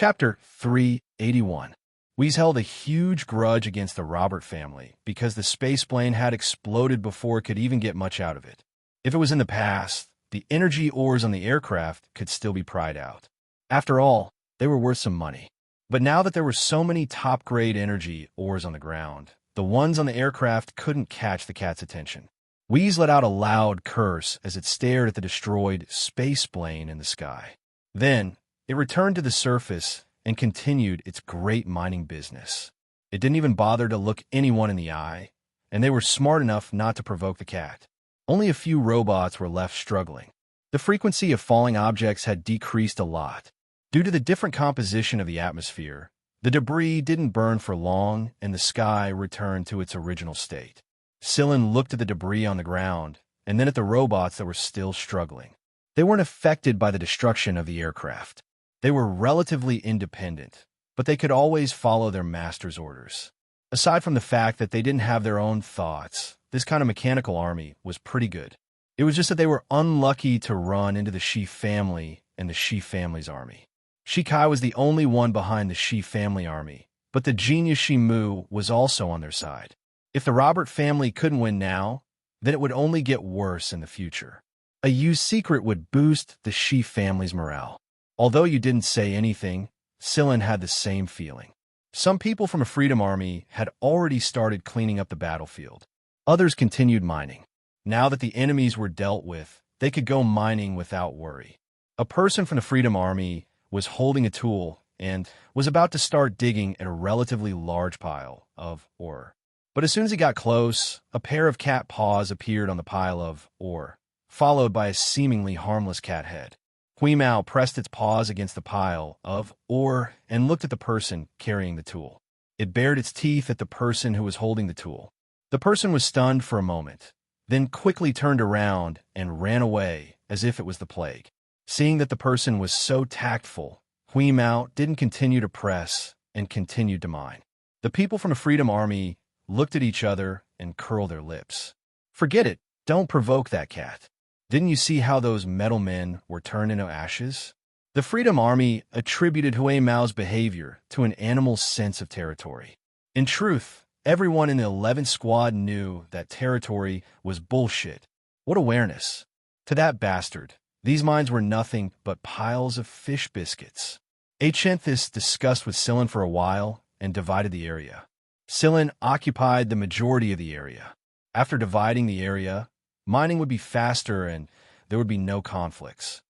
Chapter 381. We's held a huge grudge against the Robert family because the space plane had exploded before it could even get much out of it. If it was in the past, the energy ores on the aircraft could still be pried out. After all, they were worth some money. But now that there were so many top-grade energy ores on the ground, the ones on the aircraft couldn't catch the cat's attention. Wheeze let out a loud curse as it stared at the destroyed space plane in the sky. Then, it returned to the surface and continued its great mining business. It didn't even bother to look anyone in the eye, and they were smart enough not to provoke the cat. Only a few robots were left struggling. The frequency of falling objects had decreased a lot. Due to the different composition of the atmosphere, the debris didn't burn for long and the sky returned to its original state. Sillin looked at the debris on the ground and then at the robots that were still struggling. They weren't affected by the destruction of the aircraft. They were relatively independent, but they could always follow their master's orders. Aside from the fact that they didn't have their own thoughts, this kind of mechanical army was pretty good. It was just that they were unlucky to run into the Shi family and the Shi family's army. Shikai was the only one behind the Shi family army, but the genius Shi Mu was also on their side. If the Robert family couldn't win now, then it would only get worse in the future. A used secret would boost the Shi family's morale. Although you didn't say anything, Sillin had the same feeling. Some people from a freedom army had already started cleaning up the battlefield. Others continued mining. Now that the enemies were dealt with, they could go mining without worry. A person from the freedom army was holding a tool and was about to start digging at a relatively large pile of ore. But as soon as he got close, a pair of cat paws appeared on the pile of ore, followed by a seemingly harmless cat head. Hui Mao pressed its paws against the pile of ore and looked at the person carrying the tool. It bared its teeth at the person who was holding the tool. The person was stunned for a moment, then quickly turned around and ran away as if it was the plague. Seeing that the person was so tactful, Hui Mao didn't continue to press and continued to mine. The people from the Freedom Army looked at each other and curled their lips. Forget it, don't provoke that cat. Didn't you see how those metal men were turned into ashes? The Freedom Army attributed Hui Mao's behavior to an animal's sense of territory. In truth, everyone in the 11th Squad knew that territory was bullshit. What awareness! To that bastard, these mines were nothing but piles of fish biscuits. Xianxia discussed with Sillin for a while and divided the area. Sillin occupied the majority of the area. After dividing the area, mining would be faster and there would be no conflicts.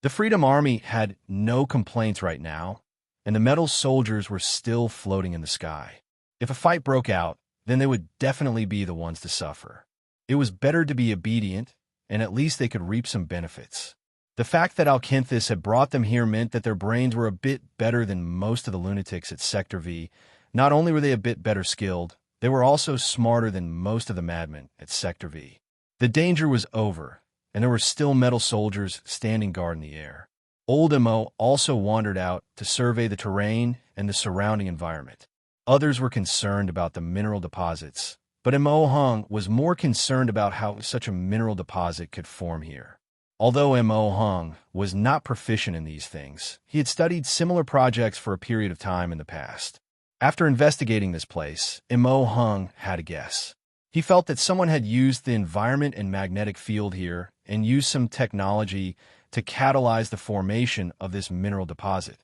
The Freedom Army had no complaints right now, and the metal soldiers were still floating in the sky. If a fight broke out, then they would definitely be the ones to suffer. It was better to be obedient, and at least they could reap some benefits. The fact that Alkinthis had brought them here meant that their brains were a bit better than most of the lunatics at Sector V. Not only were they a bit better skilled, they were also smarter than most of the madmen at Sector V. The danger was over, and there were still metal soldiers standing guard in the air. Old Mo also wandered out to survey the terrain and the surrounding environment. Others were concerned about the mineral deposits, but Mo Hung was more concerned about how such a mineral deposit could form here. Although Mo Hung was not proficient in these things, he had studied similar projects for a period of time in the past. After investigating this place, Mo Hung had a guess. He felt that someone had used the environment and magnetic field here and used some technology to catalyze the formation of this mineral deposit.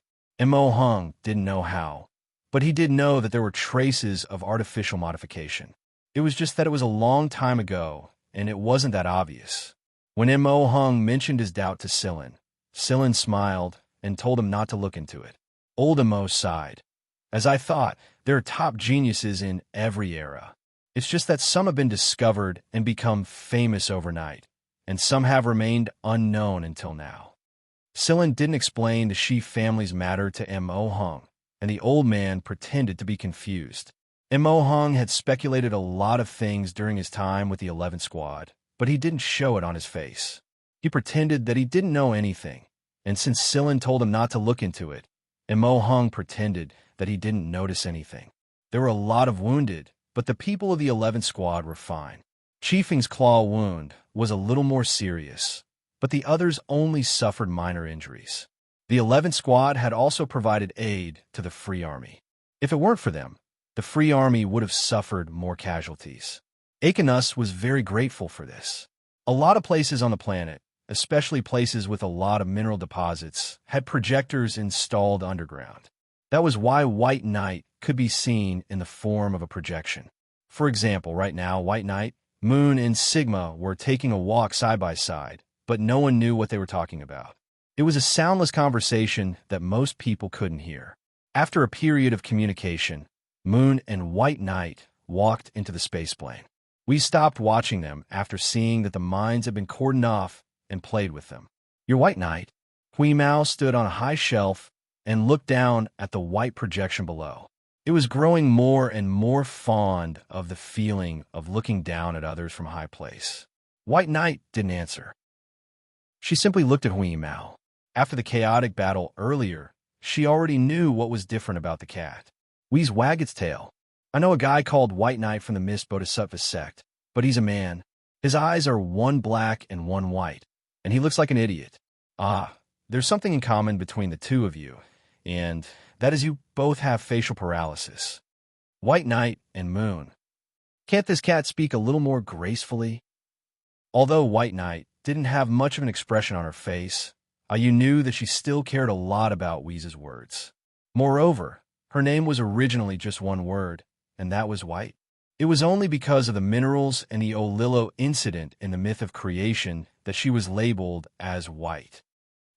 Mo Hung didn't know how, but he did know that there were traces of artificial modification. It was just that it was a long time ago, and it wasn't that obvious. When Mo Hung mentioned his doubt to Sillin, Sillin smiled and told him not to look into it. Old Mo sighed. As I thought, there are top geniuses in every era. It's just that some have been discovered and become famous overnight, and some have remained unknown until now. Sillin didn't explain the Shi family's matter to Mo Hung, and the old man pretended to be confused. Mo Hung had speculated a lot of things during his time with the 11th Squad, but he didn't show it on his face. He pretended that he didn't know anything, and since Sillin told him not to look into it, Mo Hung pretended that he didn't notice anything. There were a lot of wounded, but the people of the 11th Squad were fine. Chiefing's claw wound was a little more serious, but the others only suffered minor injuries. The 11th Squad had also provided aid to the Free Army. If it weren't for them, the Free Army would have suffered more casualties. Akenus was very grateful for this. A lot of places on the planet, especially places with a lot of mineral deposits, had projectors installed underground. That was why White Knight could be seen in the form of a projection. For example, right now, White Knight, Moon, and Sigma were taking a walk side by side, but no one knew what they were talking about. It was a soundless conversation that most people couldn't hear. After a period of communication, Moon and White Knight walked into the spaceplane. We stopped watching them after seeing that the mines had been cordoned off and played with them. Your White Knight, Hui Mao, stood on a high shelf and looked down at the white projection below. It was growing more and more fond of the feeling of looking down at others from a high place. White Knight didn't answer. She simply looked at Hui Mao. After the chaotic battle earlier, she already knew what was different about the cat. We's wag its tail. I know a guy called White Knight from the Mist Bodhisattva sect, but he's a man. His eyes are one black and one white, and he looks like an idiot. There's something in common between the two of you, and that is you both have facial paralysis. White Knight and Moon. Can't this cat speak a little more gracefully? Although White Knight didn't have much of an expression on her face, you knew that she still cared a lot about Weeze's words. Moreover, her name was originally just one word, and that was White. It was only because of the minerals and the Olillo incident in the myth of creation that she was labeled as White.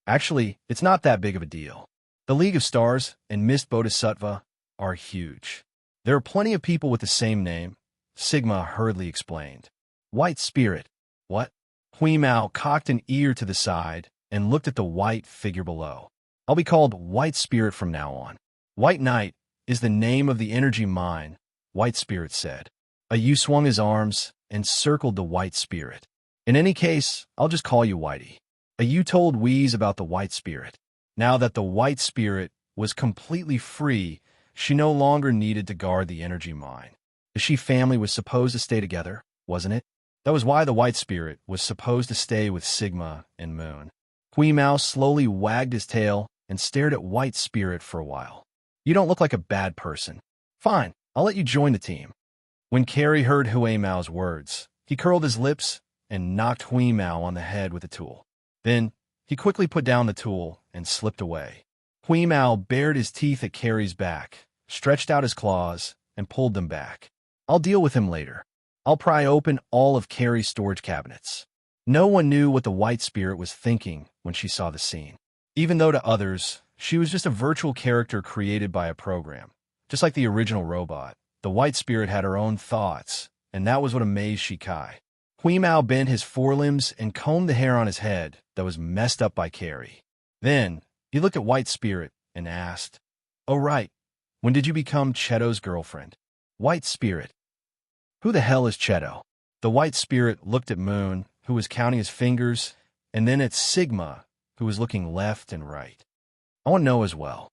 Actually, it's not that big of a deal. The League of Stars and Mist Bodhisattva are huge. There are plenty of people with the same name, Sigma hurriedly explained. White Spirit. What? Hui Mao cocked an ear to the side and looked at the white figure below. I'll be called White Spirit from now on. White Knight is the name of the energy mine, White Spirit said. Yu swung his arms and circled the White Spirit. In any case, I'll just call you Whitey. Yu told Wheeze about the White Spirit. Now that the White Spirit was completely free, she no longer needed to guard the energy mine. The She family was supposed to stay together, wasn't it? That was why the White Spirit was supposed to stay with Sigma and Moon. Hui Mao slowly wagged his tail and stared at White Spirit for a while. You don't look like a bad person. Fine, I'll let you join the team. When Carrie heard Hui Mao's words, he curled his lips and knocked Hui Mao on the head with a tool. Then, he quickly put down the tool and slipped away. Hui Mao bared his teeth at Carrie's back, stretched out his claws, and pulled them back. I'll deal with him later. I'll pry open all of Carrie's storage cabinets. No one knew what the White Spirit was thinking when she saw the scene. Even though to others, she was just a virtual character created by a program. Just like the original robot, the White Spirit had her own thoughts, and that was what amazed Shikai. Hui Mao bent his forelimbs and combed the hair on his head that was messed up by Carrie. Then, he looked at White Spirit and asked, "Oh right, when did you become Cheto's girlfriend?" White Spirit. Who the hell is Cheto? The White Spirit looked at Moon, who was counting his fingers, and then at Sigma, who was looking left and right. I want to know as well.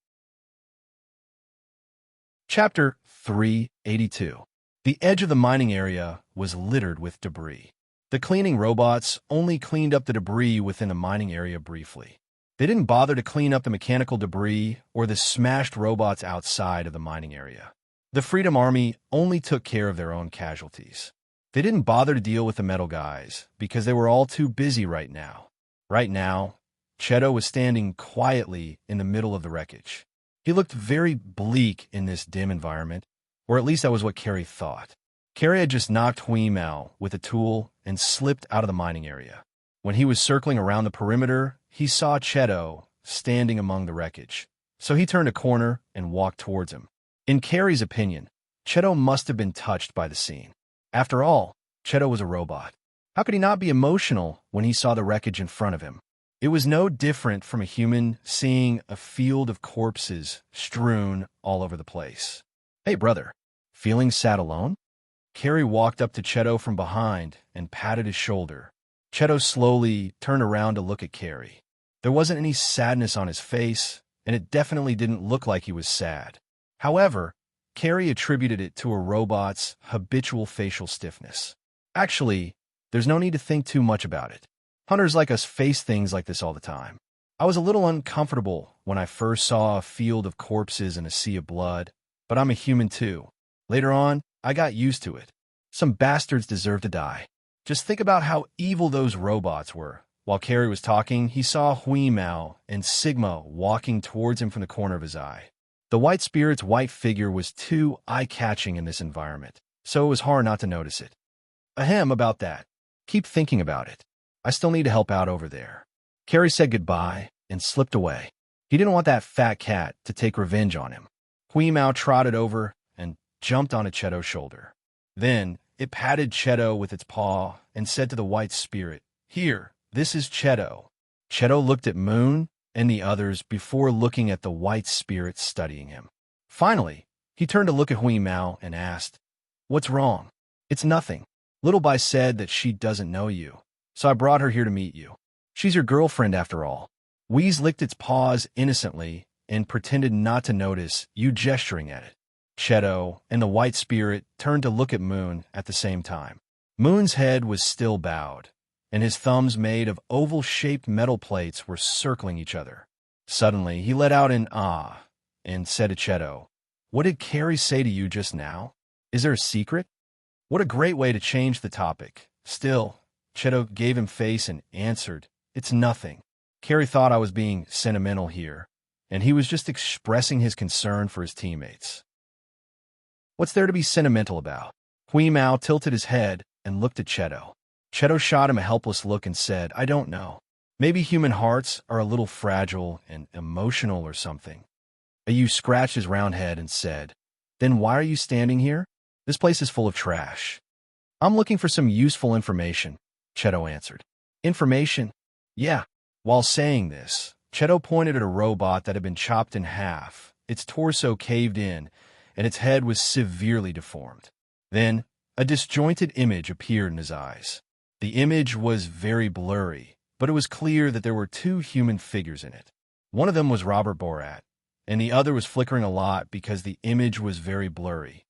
Chapter 382. The edge of the mining area was littered with debris. The cleaning robots only cleaned up the debris within the mining area briefly. They didn't bother to clean up the mechanical debris or the smashed robots outside of the mining area. The Freedom Army only took care of their own casualties. They didn't bother to deal with the metal guys because they were all too busy right now. Right now, Cheto was standing quietly in the middle of the wreckage. He looked very bleak in this dim environment, or at least that was what Carrie thought. Carrie had just knocked Hui Mao with a tool and slipped out of the mining area. When he was circling around the perimeter, he saw Cheto standing among the wreckage. So he turned a corner and walked towards him. In Carrie's opinion, Cheto must have been touched by the scene. After all, Cheto was a robot. How could he not be emotional when he saw the wreckage in front of him? It was no different from a human seeing a field of corpses strewn all over the place. Hey, brother, feeling sad alone? Carrie walked up to Cheto from behind and patted his shoulder. Cheto slowly turned around to look at Carrie. There wasn't any sadness on his face, and it definitely didn't look like he was sad. However, Carrie attributed it to a robot's habitual facial stiffness. Actually, there's no need to think too much about it. Hunters like us face things like this all the time. I was a little uncomfortable when I first saw a field of corpses and a sea of blood, but I'm a human too. Later on, I got used to it. Some bastards deserve to die. Just think about how evil those robots were. While Carrie was talking, he saw Hui Mao and Sigma walking towards him from the corner of his eye. The white spirit's white figure was too eye-catching in this environment, so it was hard not to notice it. Ahem about that. Keep thinking about it. I still need to help out over there. Carrie said goodbye and slipped away. He didn't want that fat cat to take revenge on him. Hui Mao trotted over and jumped onto Cheto's shoulder. Then it patted Cheto with its paw and said to the white spirit, "Here, this is Cheto." Cheto looked at Moon and the others before looking at the white spirit studying him. Finally, he turned to look at Hui Mao and asked, "What's wrong?" "It's nothing. Little Bai said that she doesn't know you, so I brought her here to meet you. She's your girlfriend after all." Wheeze licked its paws innocently and pretended not to notice you gesturing at it. Cheto and the white spirit turned to look at Moon at the same time. Moon's head was still bowed, and his thumbs made of oval-shaped metal plates were circling each other. Suddenly, he let out an ah and said to Cheto, "What did Carrie say to you just now? Is there a secret?" What a great way to change the topic. Still, Cheto gave him face and answered, "It's nothing. Carrie thought I was being sentimental here, and he was just expressing his concern for his teammates." "What's there to be sentimental about?" Hui Mao tilted his head and looked at Cheto. Cheto shot him a helpless look and said, "I don't know. Maybe human hearts are a little fragile and emotional or something." Ayu scratched his round head and said, "Then why are you standing here? This place is full of trash." "I'm looking for some useful information," Cheto answered. "Information?" "Yeah." While saying this, Cheto pointed at a robot that had been chopped in half, its torso caved in, and its head was severely deformed. Then, a disjointed image appeared in his eyes. The image was very blurry, but it was clear that there were two human figures in it. One of them was Robert Borat, and the other was flickering a lot because the image was very blurry.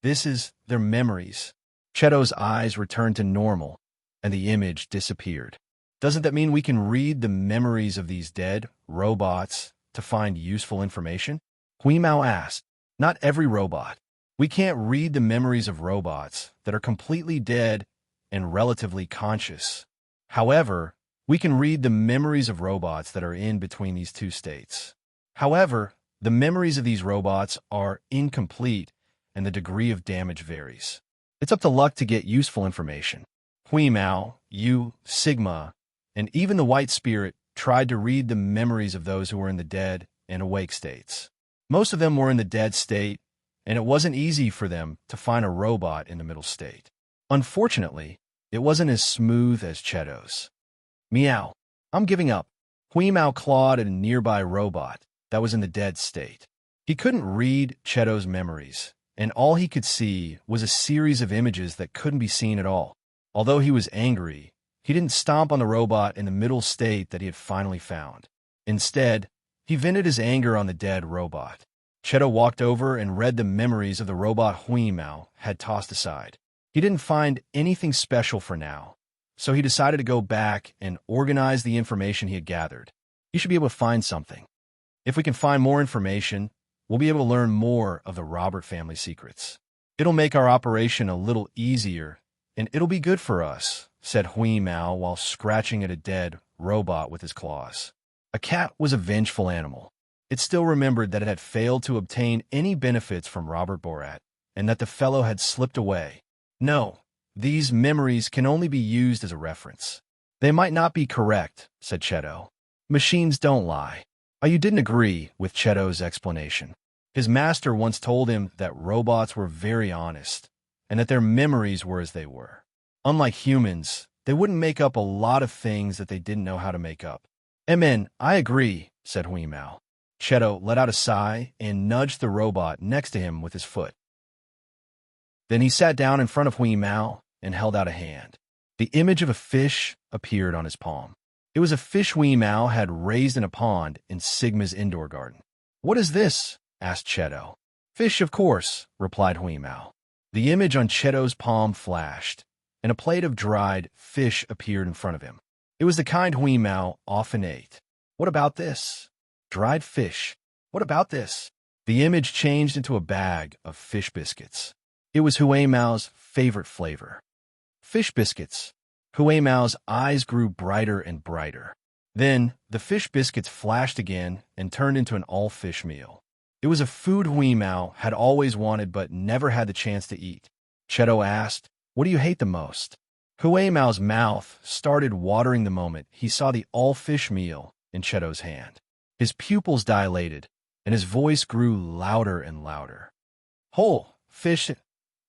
This is their memories. Cheto's eyes returned to normal, and the image disappeared. Doesn't that mean we can read the memories of these dead robots to find useful information? Hui Mao asked. "Not every robot. We can't read the memories of robots that are completely dead and relatively conscious. However, we can read the memories of robots that are in between these two states. However, the memories of these robots are incomplete and the degree of damage varies. It's up to luck to get useful information." Hui Mao, Yu, Sigma, and even the white spirit tried to read the memories of those who were in the dead and awake states. Most of them were in the dead state, and it wasn't easy for them to find a robot in the middle state. Unfortunately, it wasn't as smooth as Cheto's. "Meow. I'm giving up." Hui Mao clawed at a nearby robot that was in the dead state. He couldn't read Cheto's memories, and all he could see was a series of images that couldn't be seen at all. Although he was angry, he didn't stomp on the robot in the middle state that he had finally found. Instead, he vented his anger on the dead robot. Cheto walked over and read the memories of the robot Hui Mao had tossed aside. He didn't find anything special for now, so he decided to go back and organize the information he had gathered. He should be able to find something. If we can find more information, we'll be able to learn more of the Robert family secrets. It'll make our operation a little easier, and it'll be good for us, said Hui Mao while scratching at a dead robot with his claws. A cat was a vengeful animal. It still remembered that it had failed to obtain any benefits from Robert Borat, and that the fellow had slipped away. "No, these memories can only be used as a reference." "They might not be correct," said Cheto. "Machines don't lie." Ayu didn't agree with Cheto's explanation. His master once told him that robots were very honest, and that their memories were as they were. Unlike humans, they wouldn't make up a lot of things that they didn't know how to make up. "Amen, I agree," said Hui Mao. Cheto let out a sigh and nudged the robot next to him with his foot. Then he sat down in front of Hui Mao and held out a hand. The image of a fish appeared on his palm. It was a fish Hui Mao had raised in a pond in Sigma's indoor garden. "What is this?" asked Cheto. "Fish, of course," replied Hui Mao. The image on Cheto's palm flashed, and a plate of dried fish appeared in front of him. It was the kind Hui Mao often ate. What about this? Dried fish. What about this? The image changed into a bag of fish biscuits. It was Hui Mao's favorite flavor. Fish biscuits. Hui Mao's eyes grew brighter and brighter. Then, the fish biscuits flashed again and turned into an all-fish meal. It was a food Hui Mao had always wanted but never had the chance to eat. Cheto asked, "What do you hate the most?" Hui Mao's mouth started watering the moment he saw the all-fish meal in Cheto's hand. His pupils dilated, and his voice grew louder and louder. "Whole fish."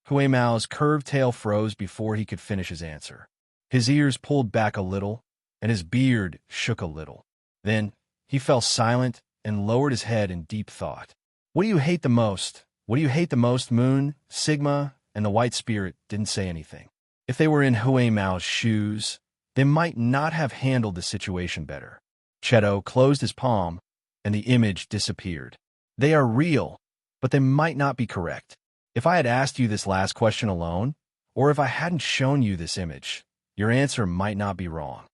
Hui Mao's curved tail froze before he could finish his answer. His ears pulled back a little, and his beard shook a little. Then, he fell silent and lowered his head in deep thought. "What do you hate the most? What do you hate the most?" Moon, Sigma, and the White Spirit didn't say anything. If they were in Hui Mao's shoes, they might not have handled the situation better. Cheto closed his palm, and the image disappeared. "They are real, but they might not be correct. If I had asked you this last question alone, or if I hadn't shown you this image, your answer might not be wrong."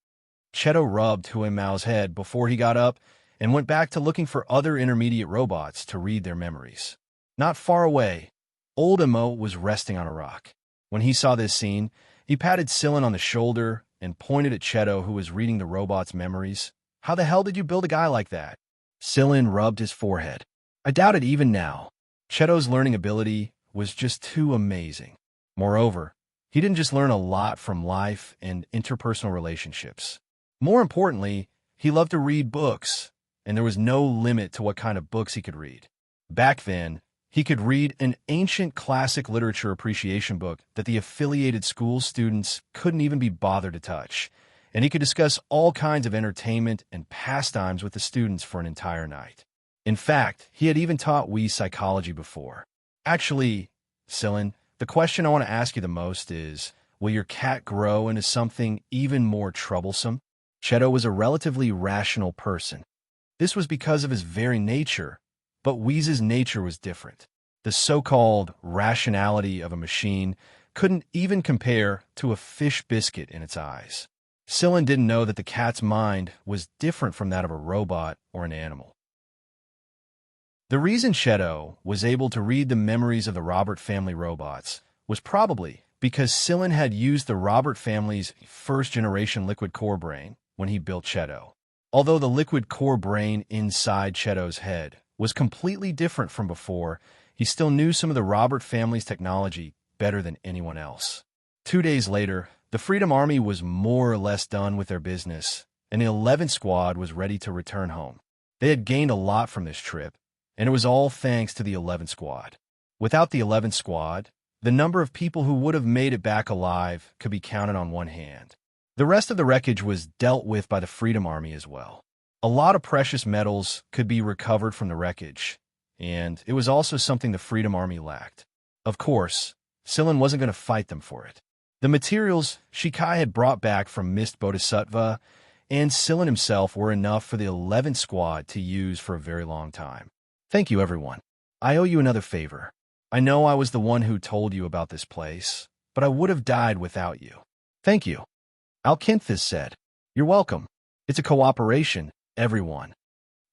Cheto rubbed Hui Mao's head before he got up and went back to looking for other intermediate robots to read their memories. Not far away, old Imo was resting on a rock. When he saw this scene, he patted Sillin on the shoulder and pointed at Cheto, who was reading the robot's memories. "How the hell did you build a guy like that?" Sillin rubbed his forehead. "I doubt it even now." Cheto's learning ability was just too amazing. Moreover, he didn't just learn a lot from life and interpersonal relationships. More importantly, he loved to read books, and there was no limit to what kind of books he could read. Back then, he could read an ancient classic literature appreciation book that the affiliated school students couldn't even be bothered to touch, and he could discuss all kinds of entertainment and pastimes with the students for an entire night. In fact, he had even taught Wii psychology before. Actually, Sillin, the question I want to ask you the most is, will your cat grow into something even more troublesome? Cheto was a relatively rational person. This was because of his very nature, but Weeze's nature was different. The so-called rationality of a machine couldn't even compare to a fish biscuit in its eyes. Sillin didn't know that the cat's mind was different from that of a robot or an animal. The reason Cheto was able to read the memories of the Robert family robots was probably because Sillin had used the Robert family's first-generation liquid core brain when he built Cheto. Although the liquid core brain inside Cheto's head was completely different from before, he still knew some of the Robert family's technology better than anyone else. 2 days later, the Freedom Army was more or less done with their business, and the 11th Squad was ready to return home. They had gained a lot from this trip, and it was all thanks to the 11th Squad. Without the 11th Squad, the number of people who would have made it back alive could be counted on one hand. The rest of the wreckage was dealt with by the Freedom Army as well. A lot of precious metals could be recovered from the wreckage, and it was also something the Freedom Army lacked. Of course, Sillin wasn't going to fight them for it. The materials Shikai had brought back from Mist Bodhisattva and Sillin himself were enough for the 11th Squad to use for a very long time. Thank you, everyone. I owe you another favor. I know I was the one who told you about this place, but I would have died without you. Thank you. Alkinthus said, "You're welcome. It's a cooperation, everyone.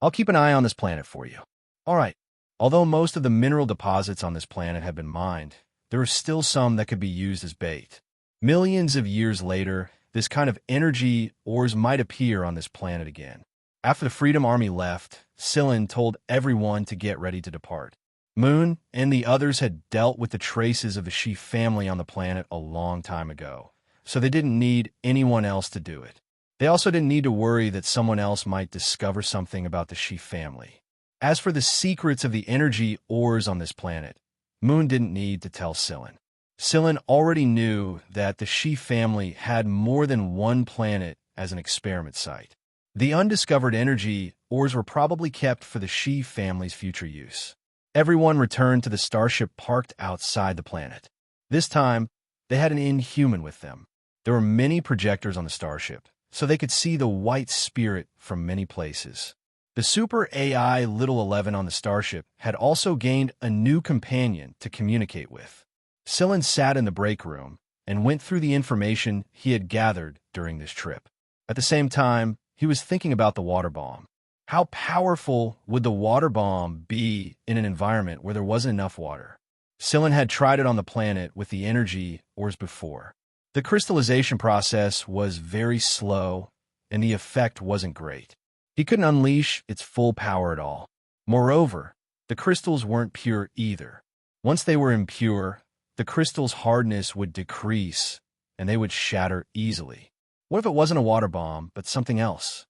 I'll keep an eye on this planet for you." All right. Although most of the mineral deposits on this planet have been mined, there are still some that could be used as bait. Millions of years later, this kind of energy ores might appear on this planet again. After the Freedom Army left, Sillin told everyone to get ready to depart. Moon and the others had dealt with the traces of the Shi family on the planet a long time ago, so they didn't need anyone else to do it. They also didn't need to worry that someone else might discover something about the Shi family. As for the secrets of the energy ores on this planet, Moon didn't need to tell Sillin. Sillin already knew that the Shi family had more than one planet as an experiment site. The undiscovered energy ores were probably kept for the Shi family's future use. Everyone returned to the starship parked outside the planet. This time, they had an inhuman with them. There were many projectors on the starship, so they could see the White Spirit from many places. The super AI Little 11 on the starship had also gained a new companion to communicate with. Sillin sat in the break room and went through the information he had gathered during this trip. At the same time, he was thinking about the water bomb. How powerful would the water bomb be in an environment where there wasn't enough water? Scylla had tried it on the planet with the energy ores before. The crystallization process was very slow, and the effect wasn't great. He couldn't unleash its full power at all. Moreover, the crystals weren't pure either. Once they were impure, the crystal's hardness would decrease, and they would shatter easily. What if it wasn't a water bomb, but something else?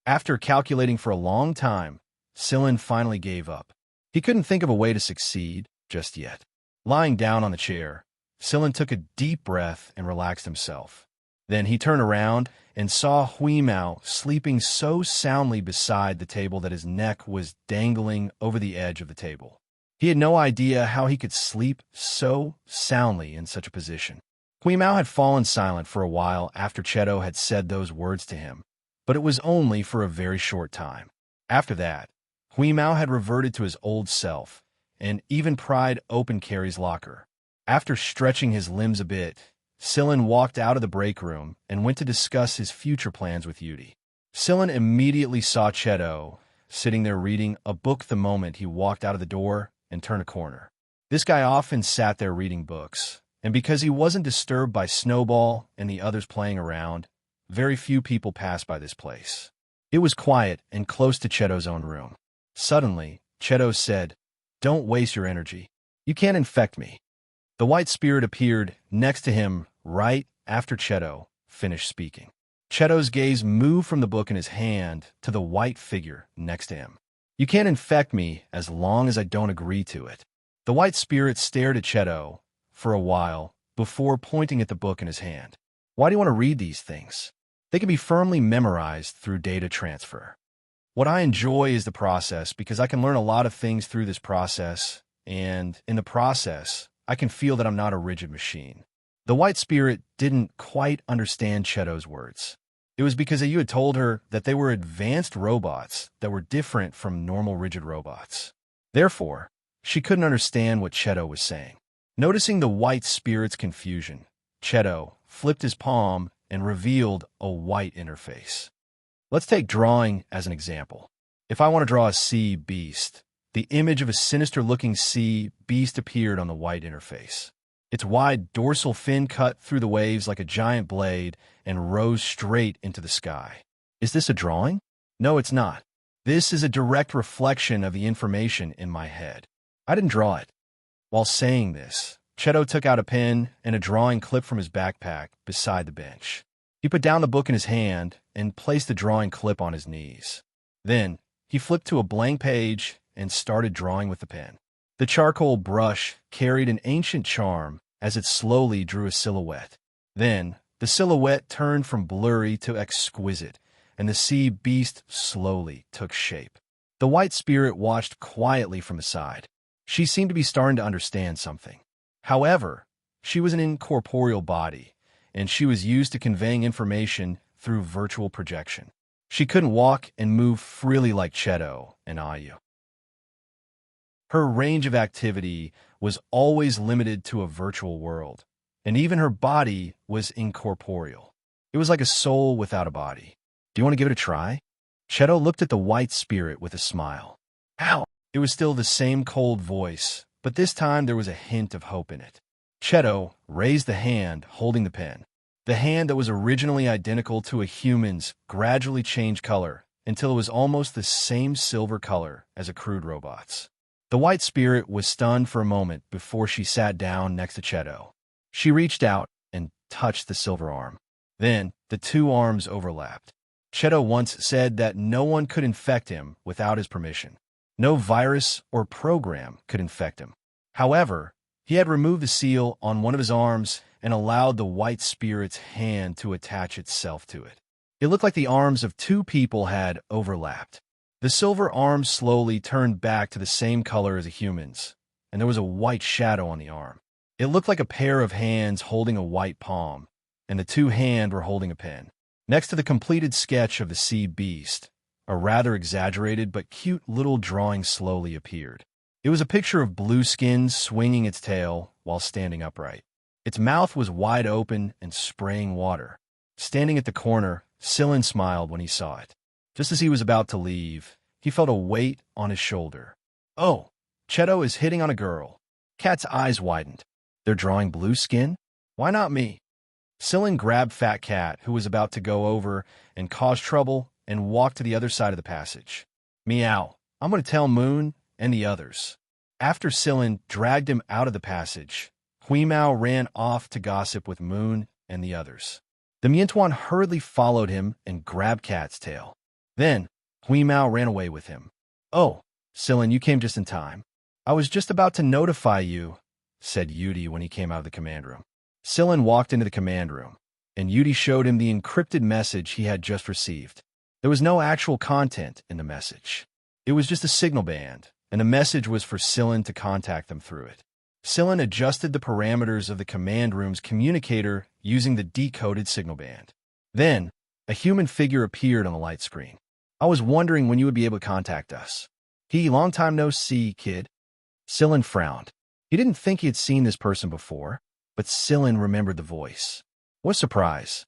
After calculating for a long time, Scylla finally gave up. He couldn't think of a way to succeed just yet. Lying down on the chair, Scylla took a deep breath and relaxed himself. Then he turned around and saw Huimao sleeping so soundly beside the table that his neck was dangling over the edge of the table. He had no idea how he could sleep so soundly in such a position. Huimao had fallen silent for a while after Cheto had said those words to him, but it was only for a very short time. After that, Huimao had reverted to his old self and even pried open Carrie's locker. After stretching his limbs a bit, Scylla walked out of the break room and went to discuss his future plans with Yudi. Scylla immediately saw Cheto sitting there reading a book the moment he walked out of the door and turned a corner. This guy often sat there reading books, and because he wasn't disturbed by Snowball and the others playing around, very few people passed by this place. It was quiet and close to Cheto's own room. Suddenly, Cheto said, "Don't waste your energy. You can't infect me." The white spirit appeared next to him right after Cheto finished speaking. Cheto's gaze moved from the book in his hand to the white figure next to him. "You can't infect me as long as I don't agree to it." The white spirit stared at Cheto for a while before pointing at the book in his hand. "Why do you want to read these things? They can be firmly memorized through data transfer." "What I enjoy is the process because I can learn a lot of things through this process, and in the process, I can feel that I'm not a rigid machine." The white spirit didn't quite understand Cheto's words. It was because you had told her that they were advanced robots that were different from normal rigid robots. Therefore, she couldn't understand what Cheto was saying. Noticing the white spirit's confusion, Cheto flipped his palm and revealed a white interface. Let's take drawing as an example. If I want to draw a sea beast, the image of a sinister-looking sea beast appeared on the white interface. Its wide dorsal fin cut through the waves like a giant blade and rose straight into the sky. Is this a drawing? No, it's not. This is a direct reflection of the information in my head. I didn't draw it. While saying this, Cheto took out a pen and a drawing clip from his backpack beside the bench. He put down the book in his hand and placed the drawing clip on his knees. Then, he flipped to a blank page and started drawing with the pen. The charcoal brush carried an ancient charm as it slowly drew a silhouette. Then, the silhouette turned from blurry to exquisite, and the sea beast slowly took shape. The white spirit watched quietly from the side. She seemed to be starting to understand something. However, she was an incorporeal body, and she was used to conveying information through virtual projection. She couldn't walk and move freely like Cheto and Ayu. Her range of activity was always limited to a virtual world, and even her body was incorporeal. It was like a soul without a body. "Do you want to give it a try?" Cheto looked at the white spirit with a smile. "How?" It was still the same cold voice, but this time there was a hint of hope in it. Cheto raised the hand holding the pen. The hand that was originally identical to a human's gradually changed color until it was almost the same silver color as a crude robot's. The white spirit was stunned for a moment before she sat down next to Cheto. She reached out and touched the silver arm. Then the two arms overlapped. Cheto once said that no one could infect him without his permission. No virus or program could infect him. However, he had removed the seal on one of his arms and allowed the white spirit's hand to attach itself to it. It looked like the arms of two people had overlapped. The silver arm slowly turned back to the same color as a human's, and there was a white shadow on the arm. It looked like a pair of hands holding a white palm, and the two hands were holding a pen. Next to the completed sketch of the sea beast, a rather exaggerated but cute little drawing slowly appeared. It was a picture of Blueskin swinging its tail while standing upright. Its mouth was wide open and spraying water. Standing at the corner, Scylla smiled when he saw it. Just as he was about to leave, he felt a weight on his shoulder. Oh, Cheto is hitting on a girl. Cat's eyes widened. They're drawing blue skin? Why not me? Sillin grabbed Fat Cat, who was about to go over and cause trouble, and walked to the other side of the passage. Meow, I'm going to tell Moon and the others. After Sillin dragged him out of the passage, Huimao ran off to gossip with Moon and the others. The Miantuan hurriedly followed him and grabbed Cat's tail. Then, Huimao ran away with him. Oh, Sillin, you came just in time. I was just about to notify you, said Yudi when he came out of the command room. Sillin walked into the command room, and Yudi showed him the encrypted message he had just received. There was no actual content in the message. It was just a signal band, and the message was for Sillin to contact them through it. Sillin adjusted the parameters of the command room's communicator using the decoded signal band. Then, a human figure appeared on the light screen. I was wondering when you would be able to contact us. Long time no see, kid. Sillin frowned. He didn't think he had seen this person before, but Sillin remembered the voice. What a surprise.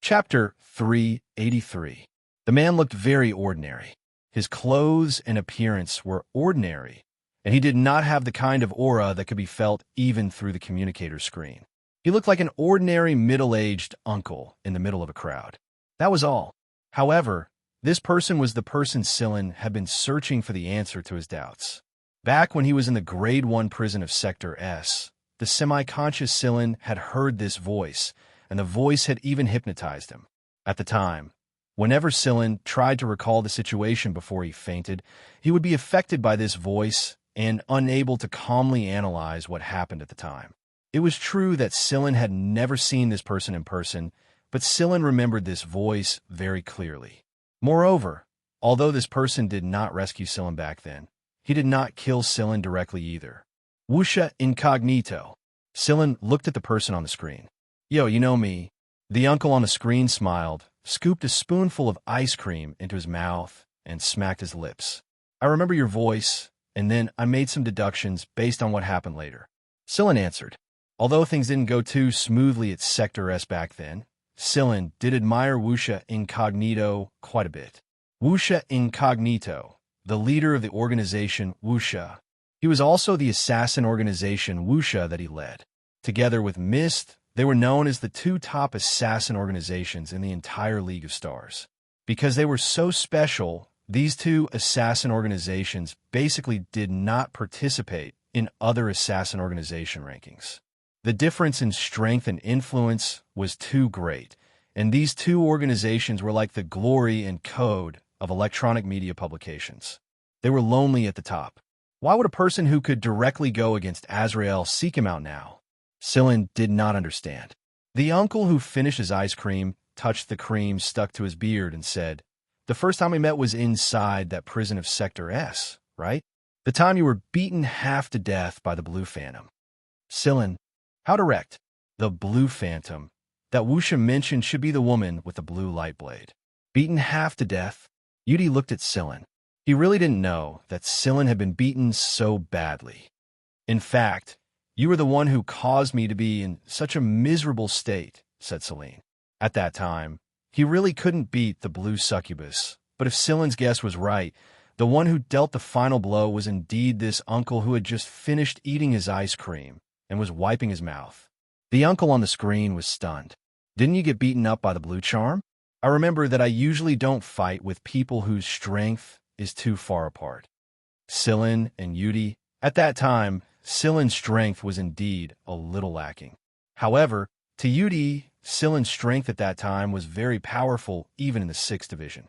Chapter 383. The man looked very ordinary. His clothes and appearance were ordinary, and he did not have the kind of aura that could be felt even through the communicator screen. He looked like an ordinary middle-aged uncle in the middle of a crowd. That was all. However, this person was the person Sillin had been searching for the answer to his doubts. Back when he was in the Grade 1 prison of Sector S, the semi-conscious Sillin had heard this voice, and the voice had even hypnotized him. At the time, whenever Sillin tried to recall the situation before he fainted, he would be affected by this voice and unable to calmly analyze what happened at the time. It was true that Sillin had never seen this person in person, but Sillin remembered this voice very clearly. Moreover, although this person did not rescue Sillin back then, he did not kill Sillin directly either. Wuxia incognito. Sillin looked at the person on the screen. Yo, you know me. The uncle on the screen smiled, scooped a spoonful of ice cream into his mouth, and smacked his lips. I remember your voice, and then I made some deductions based on what happened later. Sillin answered. Although things didn't go too smoothly at Sector S back then, Sillin did admire Wuxia Incognito quite a bit. Wuxia Incognito, the leader of the organization Wuxia. He was also the assassin organization Wuxia that he led. Together with Mist, they were known as the two top assassin organizations in the entire League of Stars. Because they were so special, these two assassin organizations basically did not participate in other assassin organization rankings. The difference in strength and influence was too great, and these two organizations were like the glory and code of electronic media publications. They were lonely at the top. Why would a person who could directly go against Azrael seek him out now? Sillin did not understand. The uncle who finished his ice cream touched the cream stuck to his beard and said, "The first time we met was inside that prison of Sector S, right? The time you were beaten half to death by the Blue Phantom." Sillin, how direct. The Blue Phantom that Wuxia mentioned should be the woman with the blue light blade. Beaten half to death? Yudi looked at Sillin. He really didn't know that Sillin had been beaten so badly. In fact, you were the one who caused me to be in such a miserable state, said Celine. At that time, he really couldn't beat the blue succubus, but if Sillin's guess was right, the one who dealt the final blow was indeed this uncle who had just finished eating his ice cream and was wiping his mouth. The uncle on the screen was stunned. Didn't you get beaten up by the blue charm? I remember that I usually don't fight with people whose strength is too far apart. Sillin and Yudi, at that time, Sillin's strength was indeed a little lacking. However, to Yudi, Sillin's strength at that time was very powerful even in the 6th division.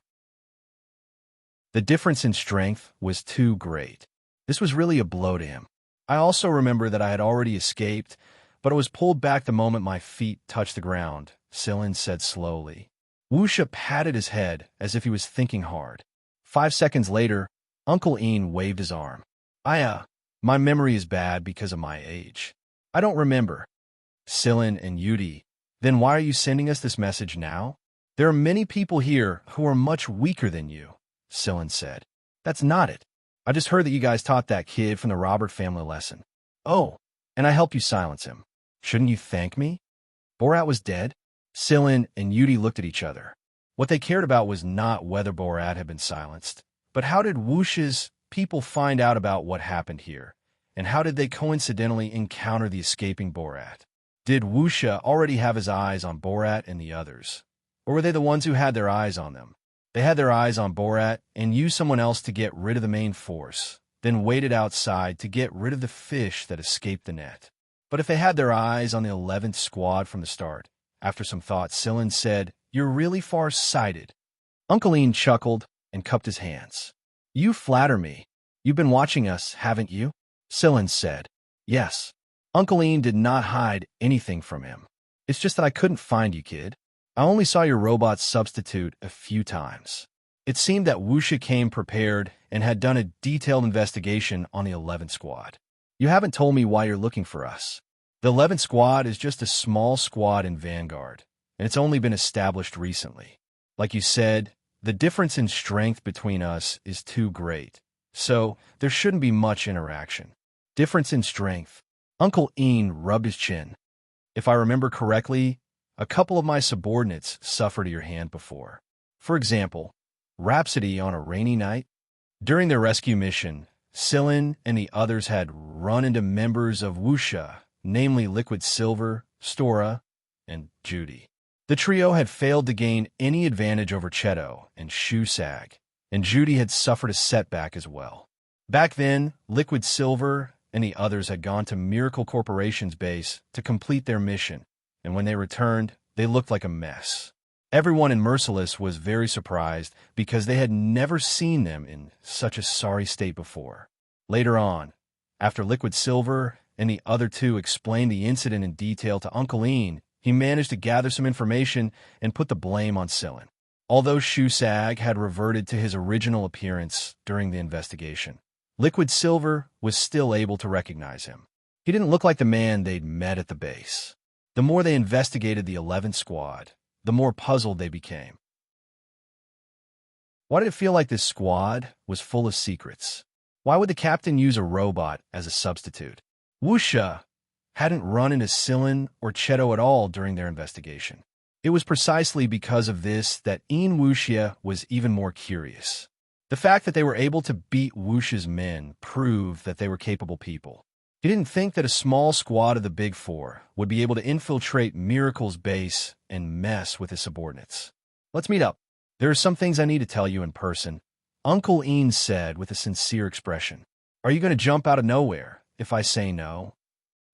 The difference in strength was too great. This was really a blow to him. I also remember that I had already escaped, but I was pulled back the moment my feet touched the ground, Sillin said slowly. Wuxia patted his head as if he was thinking hard. 5 seconds later, Uncle Ian waved his arm. My memory is bad because of my age. I don't remember. Sillin and Yudi, then why are you sending us this message now? There are many people here who are much weaker than you, Sillin said. That's not it. I just heard that you guys taught that kid from the Robert family lesson. Oh, and I helped you silence him. Shouldn't you thank me? Borat was dead? Sillin and Yudi looked at each other. What they cared about was not whether Borat had been silenced, but how did Wuxia's people find out about what happened here, and how did they coincidentally encounter the escaping Borat? Did Wuxia already have his eyes on Borat and the others, or were they the ones who had their eyes on them? They had their eyes on Borat and used someone else to get rid of the main force, then waited outside to get rid of the fish that escaped the net. But if they had their eyes on the 11th squad from the start, after some thought, Sillin said, "You're really far-sighted." Uncle Ian chuckled and cupped his hands. "You flatter me. You've been watching us, haven't you?" Sillin said. "Yes." Uncle Ian did not hide anything from him. "It's just that I couldn't find you, kid. I only saw your robot substitute a few times." It seemed that Wuxia came prepared and had done a detailed investigation on the 11th squad. "You haven't told me why you're looking for us." The 11th squad is just a small squad in Vanguard, and it's only been established recently. Like you said, the difference in strength between us is too great, so there shouldn't be much interaction. Difference in strength. Uncle Ian rubbed his chin. "If I remember correctly, a couple of my subordinates suffered at your hand before. For example, Rhapsody on a rainy night. During their rescue mission, Sillin and the others had run into members of Wuxia, namely Liquid Silver, Stora, and Judy. The trio had failed to gain any advantage over Cheto and Xianxia, and Judy had suffered a setback as well. Back then, Liquid Silver and the others had gone to Miracle Corporation's base to complete their mission, and when they returned, they looked like a mess. Everyone in Merciless was very surprised because they had never seen them in such a sorry state before. Later on, after Liquid Silver and the other two explained the incident in detail to Uncle Ian, he managed to gather some information and put the blame on Sillin. Although Xianxia had reverted to his original appearance during the investigation, Liquid Silver was still able to recognize him. He didn't look like the man they'd met at the base. The more they investigated the 11th squad, the more puzzled they became. Why did it feel like this squad was full of secrets? Why would the captain use a robot as a substitute? Wuxia hadn't run into Sillin or Cheto at all during their investigation. It was precisely because of this that Ian Wuxia was even more curious. The fact that they were able to beat Wuxia's men proved that they were capable people. He didn't think that a small squad of the Big Four would be able to infiltrate Miracle's base and mess with his subordinates. "Let's meet up. There are some things I need to tell you in person," Uncle Ian said with a sincere expression. "Are you going to jump out of nowhere if I say no?"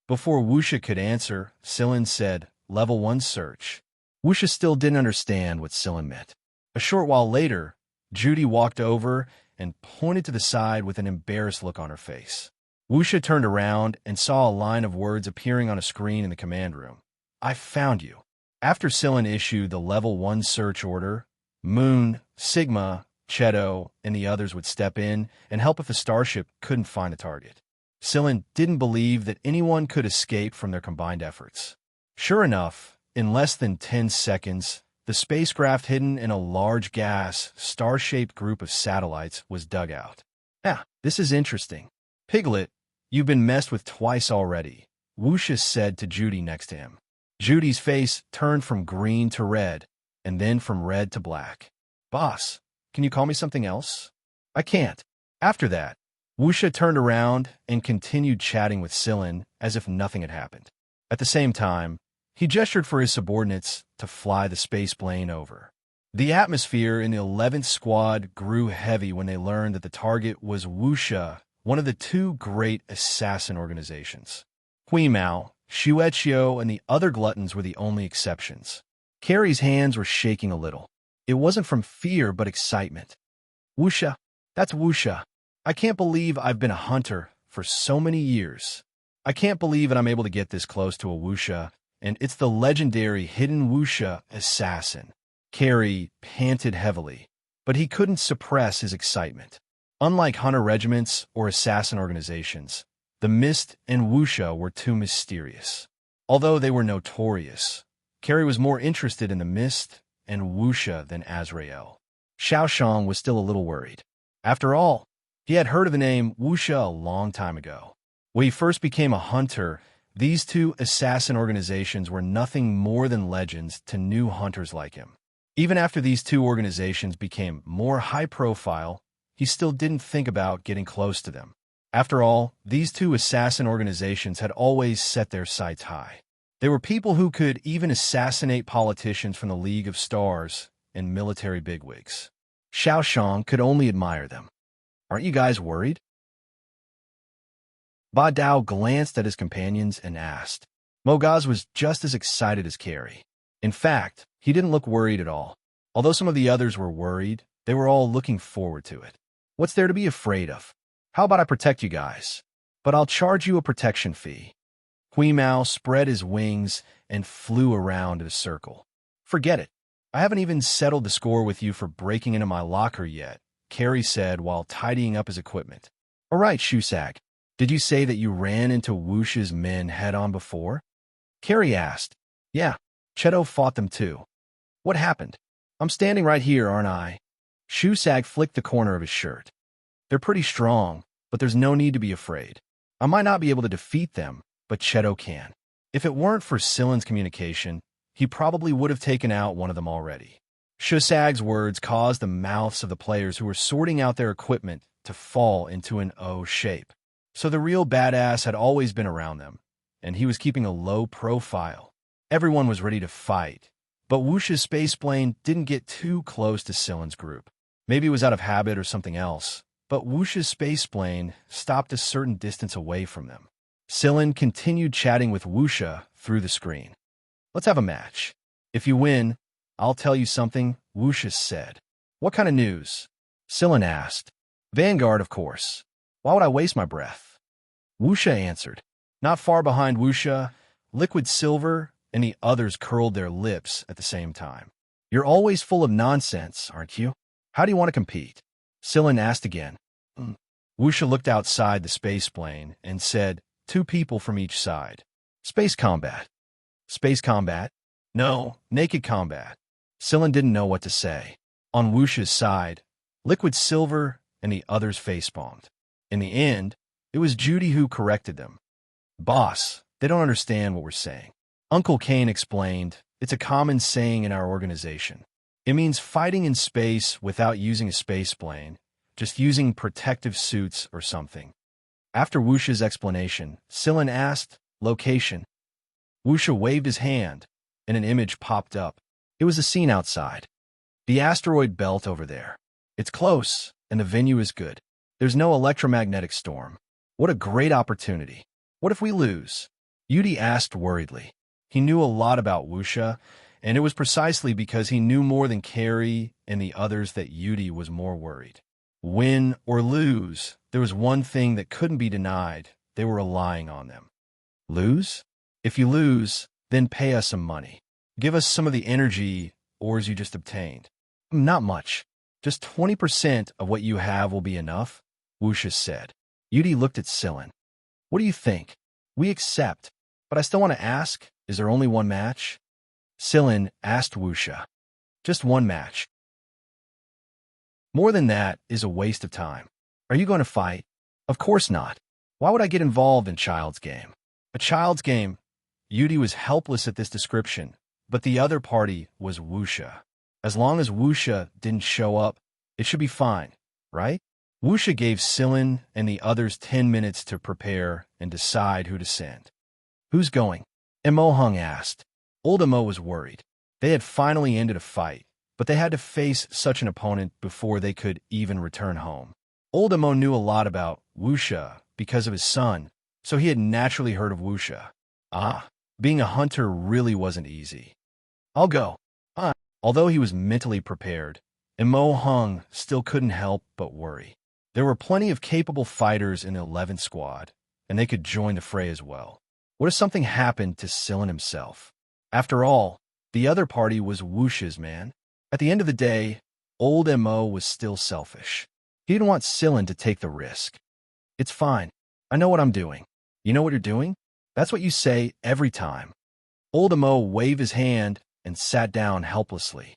Before Wuxia could answer, Sillin said, "Level 1 search." Wuxia still didn't understand what Sillin meant. A short while later, Judy walked over and pointed to the side with an embarrassed look on her face. Wuxia turned around and saw a line of words appearing on a screen in the command room. "I found you." After Sillin issued the Level 1 search order, Moon, Sigma, Cheto, and the others would step in and help if the starship couldn't find a target. Sillin didn't believe that anyone could escape from their combined efforts. Sure enough, in less than 10 seconds, the spacecraft hidden in a large gas, star-shaped group of satellites was dug out. This is interesting. Piglet, you've been messed with twice already," Wuxia said to Judy next to him. Judy's face turned from green to red, and then from red to black. "Boss, can you call me something else?" "I can't." After that, Wuxia turned around and continued chatting with Sillin as if nothing had happened. At the same time, he gestured for his subordinates to fly the space plane over. The atmosphere in the 11th squad grew heavy when they learned that the target was Wuxia, one of the two great assassin organizations. Huimao, Xianxia, and the other gluttons were the only exceptions. Carrie's hands were shaking a little. It wasn't from fear, but excitement. "Wuxia, that's Wuxia. I can't believe I've been a hunter for so many years. I can't believe that I'm able to get this close to a Wuxia, and it's the legendary hidden Wuxia assassin." Carrie panted heavily, but he couldn't suppress his excitement. Unlike hunter regiments or assassin organizations, the Mist and Wuxia were too mysterious. Although they were notorious, Carrie was more interested in the Mist and Wuxia than Azrael. Xiaoxiang was still a little worried. After all, he had heard of the name Wuxia a long time ago. When he first became a hunter, These two assassin organizations were nothing more than legends to new hunters like him. Even after these two organizations became more high-profile, he still didn't think about getting close to them. After all, these two assassin organizations had always set their sights high. They were people who could even assassinate politicians from the League of Stars and military bigwigs. Xianxia could only admire them. Aren't you guys worried? Ba Dao glanced at his companions and asked. Mogaz was just as excited as Carrie. In fact, he didn't look worried at all. Although some of the others were worried, they were all looking forward to it. What's there to be afraid of? How about I protect you guys? But I'll charge you a protection fee. Hui Mao spread his wings and flew around in a circle. Forget it. I haven't even settled the score with you for breaking into my locker yet, Carrie said while tidying up his equipment. All right, Shusag. Did you say that you ran into Wuxia's men head-on before? Carrie asked. Yeah, Cheto fought them too. What happened? I'm standing right here, aren't I? Shusag flicked the corner of his shirt. They're pretty strong, but there's no need to be afraid. I might not be able to defeat them, but Cheto can. If it weren't for Silen's communication, he probably would have taken out one of them already. Shusag's words caused the mouths of the players who were sorting out their equipment to fall into an O shape. So the real badass had always been around them, and he was keeping a low profile. Everyone was ready to fight, but Wuxia's space plane didn't get too close to Silen's group. Maybe it was out of habit or something else, but Wuxia's space plane stopped a certain distance away from them. Silen continued chatting with Wuxia through the screen. Let's have a match. If you win, I'll tell you something, Wuxia said. What kind of news? Silen asked. Vanguard, of course. Why would I waste my breath? Wuxia answered. Not far behind Wuxia, Liquid Silver and the others curled their lips at the same time. You're always full of nonsense, aren't you? How do you want to compete? Silen asked again. Wuxia looked outside the space plane and said, 2 people from each side. Space combat. Space combat? No, naked combat. Silen didn't know what to say. On Wuxia's side, Liquid Silver and the others facepalmed. In the end, it was Judy who corrected them. Boss, they don't understand what we're saying. Uncle Kane explained, it's a common saying in our organization. It means fighting in space without using a space plane, just using protective suits or something. After Wuxia's explanation, Silen asked, location. Wuxia waved his hand, and an image popped up. It was the scene outside. The asteroid belt over there. It's close, and the venue is good. There's no electromagnetic storm. What a great opportunity. What if we lose? Yudi asked worriedly. He knew a lot about Wuxia, and it was precisely because he knew more than Carrie and the others that Yudi was more worried. Win or lose, there was one thing that couldn't be denied. They were relying on them. Lose? If you lose, then pay us some money. Give us some of the energy ores you just obtained. Not much. Just 20% of what you have will be enough, Wuxia said. Yudi looked at Silen. What do you think? We accept, but I still want to ask, is there only one match? Silen asked Wuxia. Just one match. More than that is a waste of time. Are you going to fight? Of course not. Why would I get involved in child's game? A child's game? Yudi was helpless at this description, but the other party was Wuxia. As long as Wuxia didn't show up, it should be fine, right? Wuxia gave Silen and the others 10 minutes to prepare and decide who to send. Who's going? Imo Hung asked. Old Imo was worried. They had finally ended a fight, but they had to face such an opponent before they could even return home. Old Imo knew a lot about Wuxia because of his son, so he had naturally heard of Wuxia. Being a hunter really wasn't easy. I'll go. Although he was mentally prepared, Imo Hung still couldn't help but worry. There were plenty of capable fighters in the 11th squad, and they could join the fray as well. What if something happened to Silen himself? After all, the other party was Wuxia's man. At the end of the day, old Mo was still selfish. He didn't want Silen to take the risk. It's fine. I know what I'm doing. You know what you're doing? That's what you say every time. Old Mo waved his hand and sat down helplessly.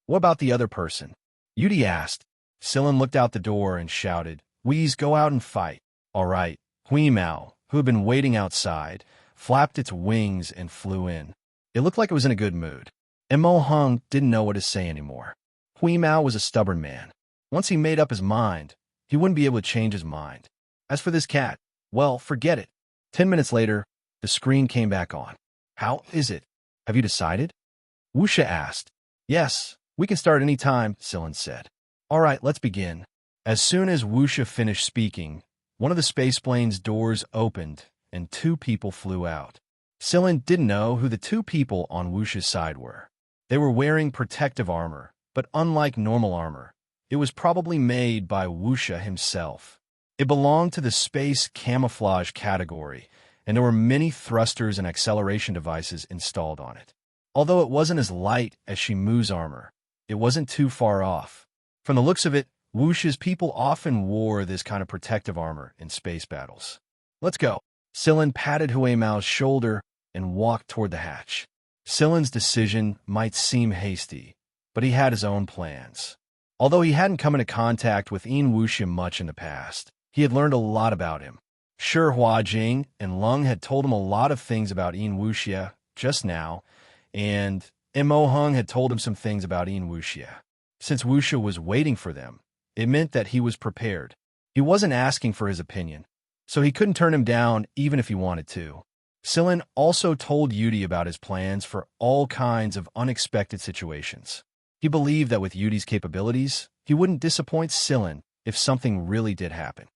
What about the other person? Yudi asked. Silen looked out the door and shouted, Wheeze, go out and fight. All right. Hui Mao, who had been waiting outside, flapped its wings, and flew in. It looked like it was in a good mood. And Mo Hung didn't know what to say anymore. Hui Mao was a stubborn man. Once he made up his mind, he wouldn't be able to change his mind. As for this cat, well, forget it. 10 minutes later, the screen came back on. How is it? Have you decided? Wuxia asked. Yes, we can start any time, Silin said. All right, let's begin. As soon as Wuxia finished speaking, one of the spaceplane's doors opened and 2 people flew out. Silin didn't know who the 2 people on Wuxia's side were. They were wearing protective armor, but unlike normal armor, it was probably made by Wuxia himself. It belonged to the space camouflage category, and there were many thrusters and acceleration devices installed on it. Although it wasn't as light as Shimu's armor, it wasn't too far off. From the looks of it, Wuxia's people often wore this kind of protective armor in space battles. Let's go. Silin patted Hui Mao's shoulder and walked toward the hatch. Silin's decision might seem hasty, but he had his own plans. Although he hadn't come into contact with Wuxia much in the past, he had learned a lot about him. Sure, Huajing and Lung had told him a lot of things about Wuxia just now, and Mo Hung had told him some things about Wuxia. Since Wuxia was waiting for them, it meant that he was prepared. He wasn't asking for his opinion, so he couldn't turn him down even if he wanted to. Silin also told Yudi about his plans for all kinds of unexpected situations. He believed that with Yudi's capabilities, he wouldn't disappoint Silin if something really did happen.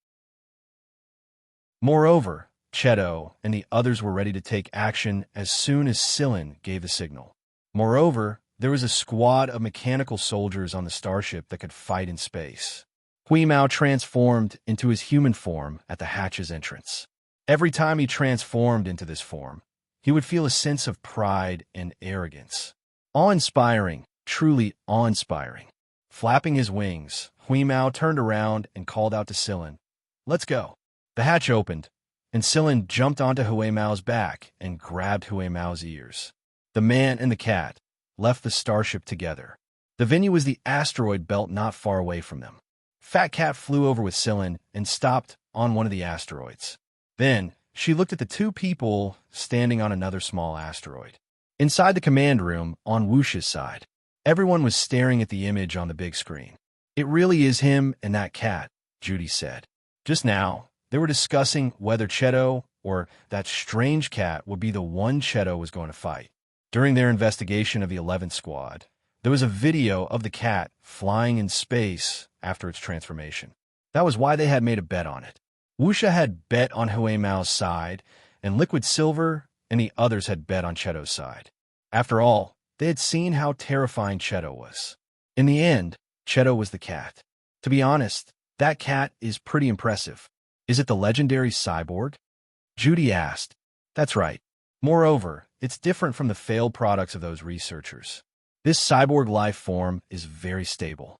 Moreover, Cheto and the others were ready to take action as soon as Silin gave the signal. Moreover, there was a squad of mechanical soldiers on the starship that could fight in space. Hui Mao transformed into his human form at the hatch's entrance. Every time he transformed into this form, he would feel a sense of pride and arrogance. Awe-inspiring, truly awe-inspiring. Flapping his wings, Hui Mao turned around and called out to Silin, "Let's go." The hatch opened, and Silin jumped onto Hui Mao's back and grabbed Hui Mao's ears. The man and the cat left the starship together. The venue was the asteroid belt not far away from them. Fat Cat flew over with Silin and stopped on one of the asteroids. Then, she looked at the 2 people standing on another small asteroid. Inside the command room, on Wuxia's side, everyone was staring at the image on the big screen. It really is him and that cat, Judy said. Just now, they were discussing whether Cheto or that strange cat would be the one Cheto was going to fight. During their investigation of the 11th Squad, there was a video of the cat flying in space after its transformation. That was why they had made a bet on it. Wuxia had bet on Hui Mao's side, and Liquid Silver and the others had bet on Cheto's side. After all, they had seen how terrifying Cheto was. In the end, Cheto was the cat. To be honest, that cat is pretty impressive. Is it the legendary cyborg? Judy asked. That's right. Moreover, it's different from the failed products of those researchers. This cyborg life form is very stable.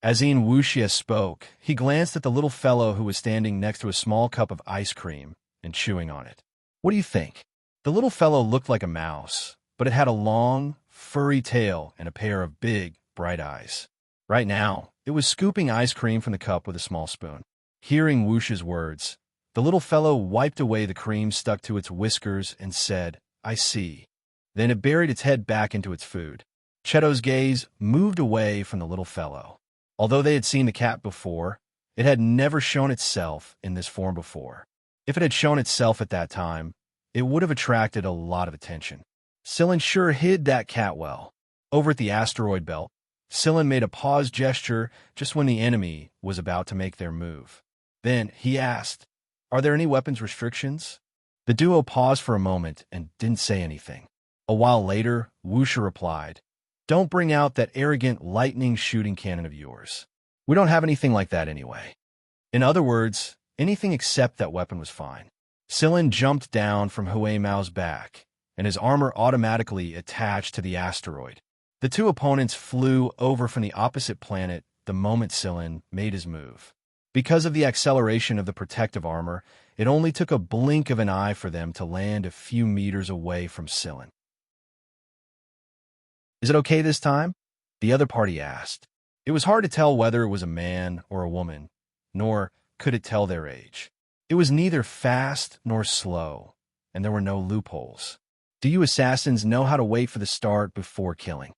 As Wuxia spoke, he glanced at the little fellow who was standing next to a small cup of ice cream and chewing on it. What do you think? The little fellow looked like a mouse, but it had a long, furry tail and a pair of big, bright eyes. Right now, it was scooping ice cream from the cup with a small spoon. Hearing Wuxia's words, the little fellow wiped away the cream stuck to its whiskers and said, "I see." Then it buried its head back into its food. Cheto's gaze moved away from the little fellow. Although they had seen the cat before, it had never shown itself in this form before. If it had shown itself at that time, it would have attracted a lot of attention. Silin sure hid that cat well. Over at the asteroid belt, Silin made a pause gesture just when the enemy was about to make their move. Then he asked, "Are there any weapons restrictions?" The duo paused for a moment and didn't say anything. A while later, Wuxia replied, "Don't bring out that arrogant lightning shooting cannon of yours. We don't have anything like that anyway." In other words, anything except that weapon was fine. Silin jumped down from Hui Mao's back, and his armor automatically attached to the asteroid. The 2 opponents flew over from the opposite planet the moment Silin made his move. Because of the acceleration of the protective armor, it only took a blink of an eye for them to land a few meters away from Silin. "Is it okay this time?" the other party asked. It was hard to tell whether it was a man or a woman, nor could it tell their age. It was neither fast nor slow, and there were no loopholes. Do you assassins know how to wait for the start before killing?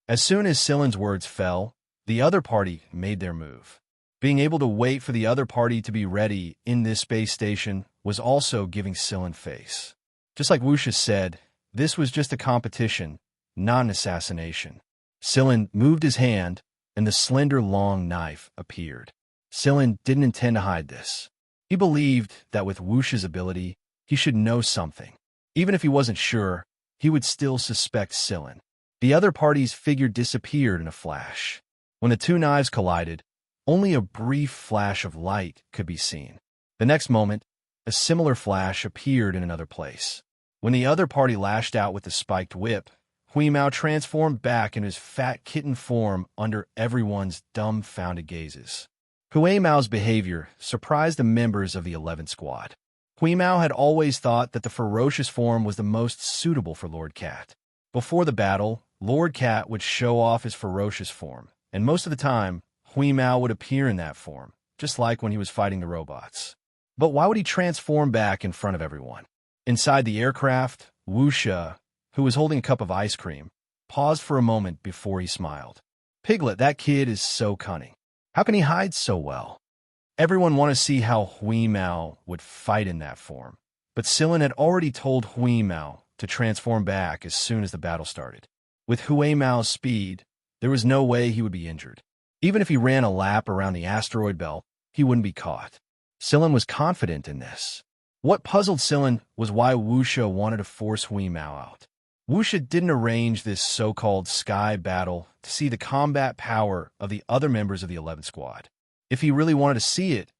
As soon as Silen's words fell, the other party made their move. Being able to wait for the other party to be ready in this space station was also giving Silen face. Just like Wuxia said, this was just a competition, not an assassination. Silen moved his hand, and the slender long knife appeared. Silen didn't intend to hide this. He believed that with Wuxia's ability, he should know something. Even if he wasn't sure, he would still suspect Silen. The other party's figure disappeared in a flash. When the two knives collided, only a brief flash of light could be seen. The next moment, a similar flash appeared in another place. When the other party lashed out with the spiked whip, Huimao transformed back in his fat kitten form under everyone's dumbfounded gazes. Huimao's behavior surprised the members of the 11th Squad. Huimao had always thought that the ferocious form was the most suitable for Lord Cat. Before the battle, Lord Cat would show off his ferocious form, and most of the time, Huimao would appear in that form, just like when he was fighting the robots. But why would he transform back in front of everyone? Inside the aircraft, Wuxia, who was holding a cup of ice cream, paused for a moment before he smiled. Piglet, that kid is so cunning. How can he hide so well? Everyone wanted to see how Huimao would fight in that form, but Silen had already told Huimao to transform back as soon as the battle started. With Huimao's speed, there was no way he would be injured. Even if he ran a lap around the asteroid belt, he wouldn't be caught. Silen was confident in this. What puzzled Silen was why Wuxia wanted to force Huimao out. Wuxia didn't arrange this so-called sky battle to see the combat power of the other members of the 11th Squad. If he really wanted to see it,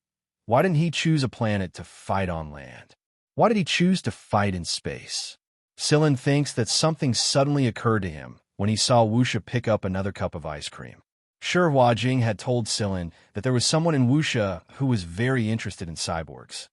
why didn't he choose a planet to fight on land? Why did he choose to fight in space? Silen thinks that something suddenly occurred to him when he saw Wuxia pick up another cup of ice cream. Sure, Hua Jing had told Silen that there was someone in Wuxia who was very interested in cyborgs.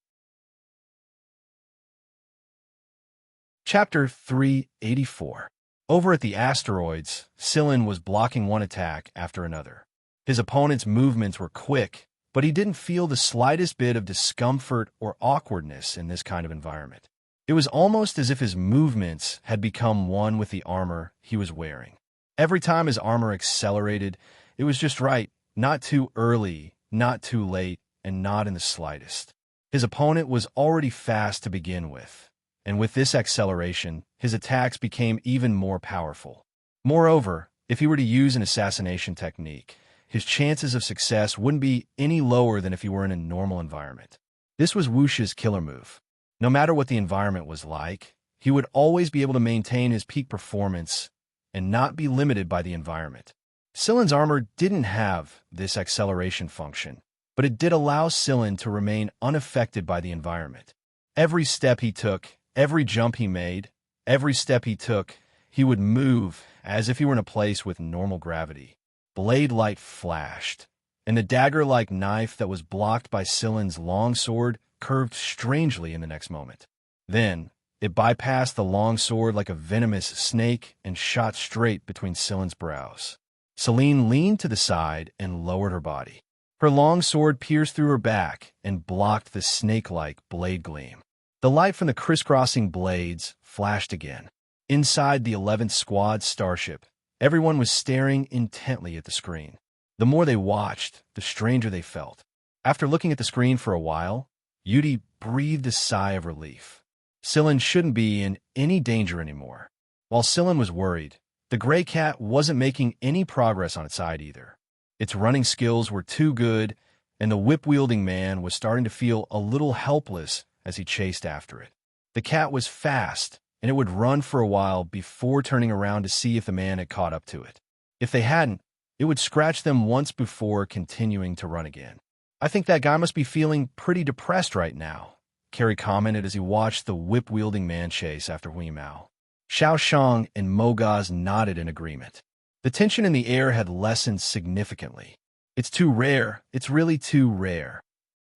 Chapter 384. Over at the asteroids, Silen was blocking one attack after another. His opponent's movements were quick, but he didn't feel the slightest bit of discomfort or awkwardness in this kind of environment. It was almost as if his movements had become one with the armor he was wearing. Every time his armor accelerated, it was just right, not too early, not too late, and not in the slightest. His opponent was already fast to begin with, and with this acceleration, his attacks became even more powerful. Moreover, if he were to use an assassination technique, his chances of success wouldn't be any lower than if he were in a normal environment. This was Wuxia's killer move. No matter what the environment was like, he would always be able to maintain his peak performance and not be limited by the environment. Silen's armor didn't have this acceleration function, but it did allow Silen to remain unaffected by the environment. Every step he took, every jump he made, every step he took, he would move as if he were in a place with normal gravity. Blade light flashed, and the dagger-like knife that was blocked by Silen's long sword curved strangely in the next moment. Then, it bypassed the long sword like a venomous snake and shot straight between Silen's brows. Celine leaned to the side and lowered her body. Her long sword pierced through her back and blocked the snake-like blade gleam. The light from the crisscrossing blades flashed again. Inside the 11th Squad starship, everyone was staring intently at the screen. The more they watched, the stranger they felt. After looking at the screen for a while, Yudi breathed a sigh of relief. Silen shouldn't be in any danger anymore. While Silen was worried, the gray cat wasn't making any progress on its side either. Its running skills were too good, and the whip-wielding man was starting to feel a little helpless as he chased after it. The cat was fast, and it would run for a while before turning around to see if the man had caught up to it. If they hadn't, it would scratch them once before continuing to run again. I think that guy must be feeling pretty depressed right now, Carrie commented as he watched the whip-wielding man chase after Huimao. Xiaoxiang and Mogaz nodded in agreement. The tension in the air had lessened significantly. It's too rare. It's really too rare.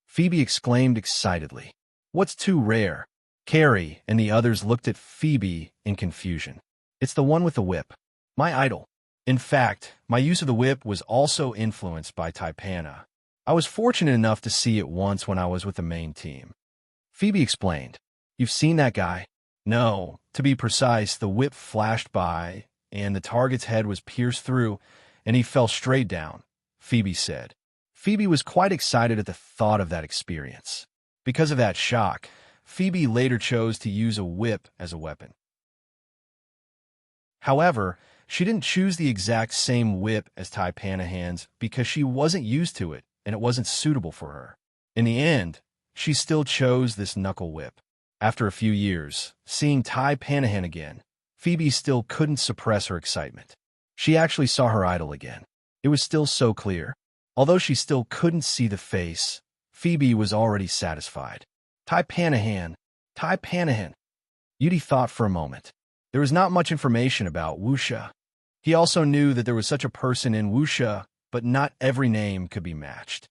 Phoebe exclaimed excitedly. What's too rare? Carrie and the others looked at Phoebe in confusion. It's the one with the whip. My idol. In fact, my use of the whip was also influenced by Taipana. I was fortunate enough to see it once when I was with the main team. Phoebe explained. You've seen that guy? No, to be precise, the whip flashed by, and the target's head was pierced through, and he fell straight down, Phoebe said. Phoebe was quite excited at the thought of that experience. Because of that shock, Phoebe later chose to use a whip as a weapon. However, she didn't choose the exact same whip as Typhanahan's because she wasn't used to it and it wasn't suitable for her. In the end, she still chose this knuckle whip. After a few years, seeing Typhanahan again, Phoebe still couldn't suppress her excitement. She actually saw her idol again. It was still so clear. Although she still couldn't see the face, Phoebe was already satisfied. Typhanahan, Typhanahan. Yudi thought for a moment. There was not much information about Wuxia. He also knew that there was such a person in Wuxia, but not every name could be matched.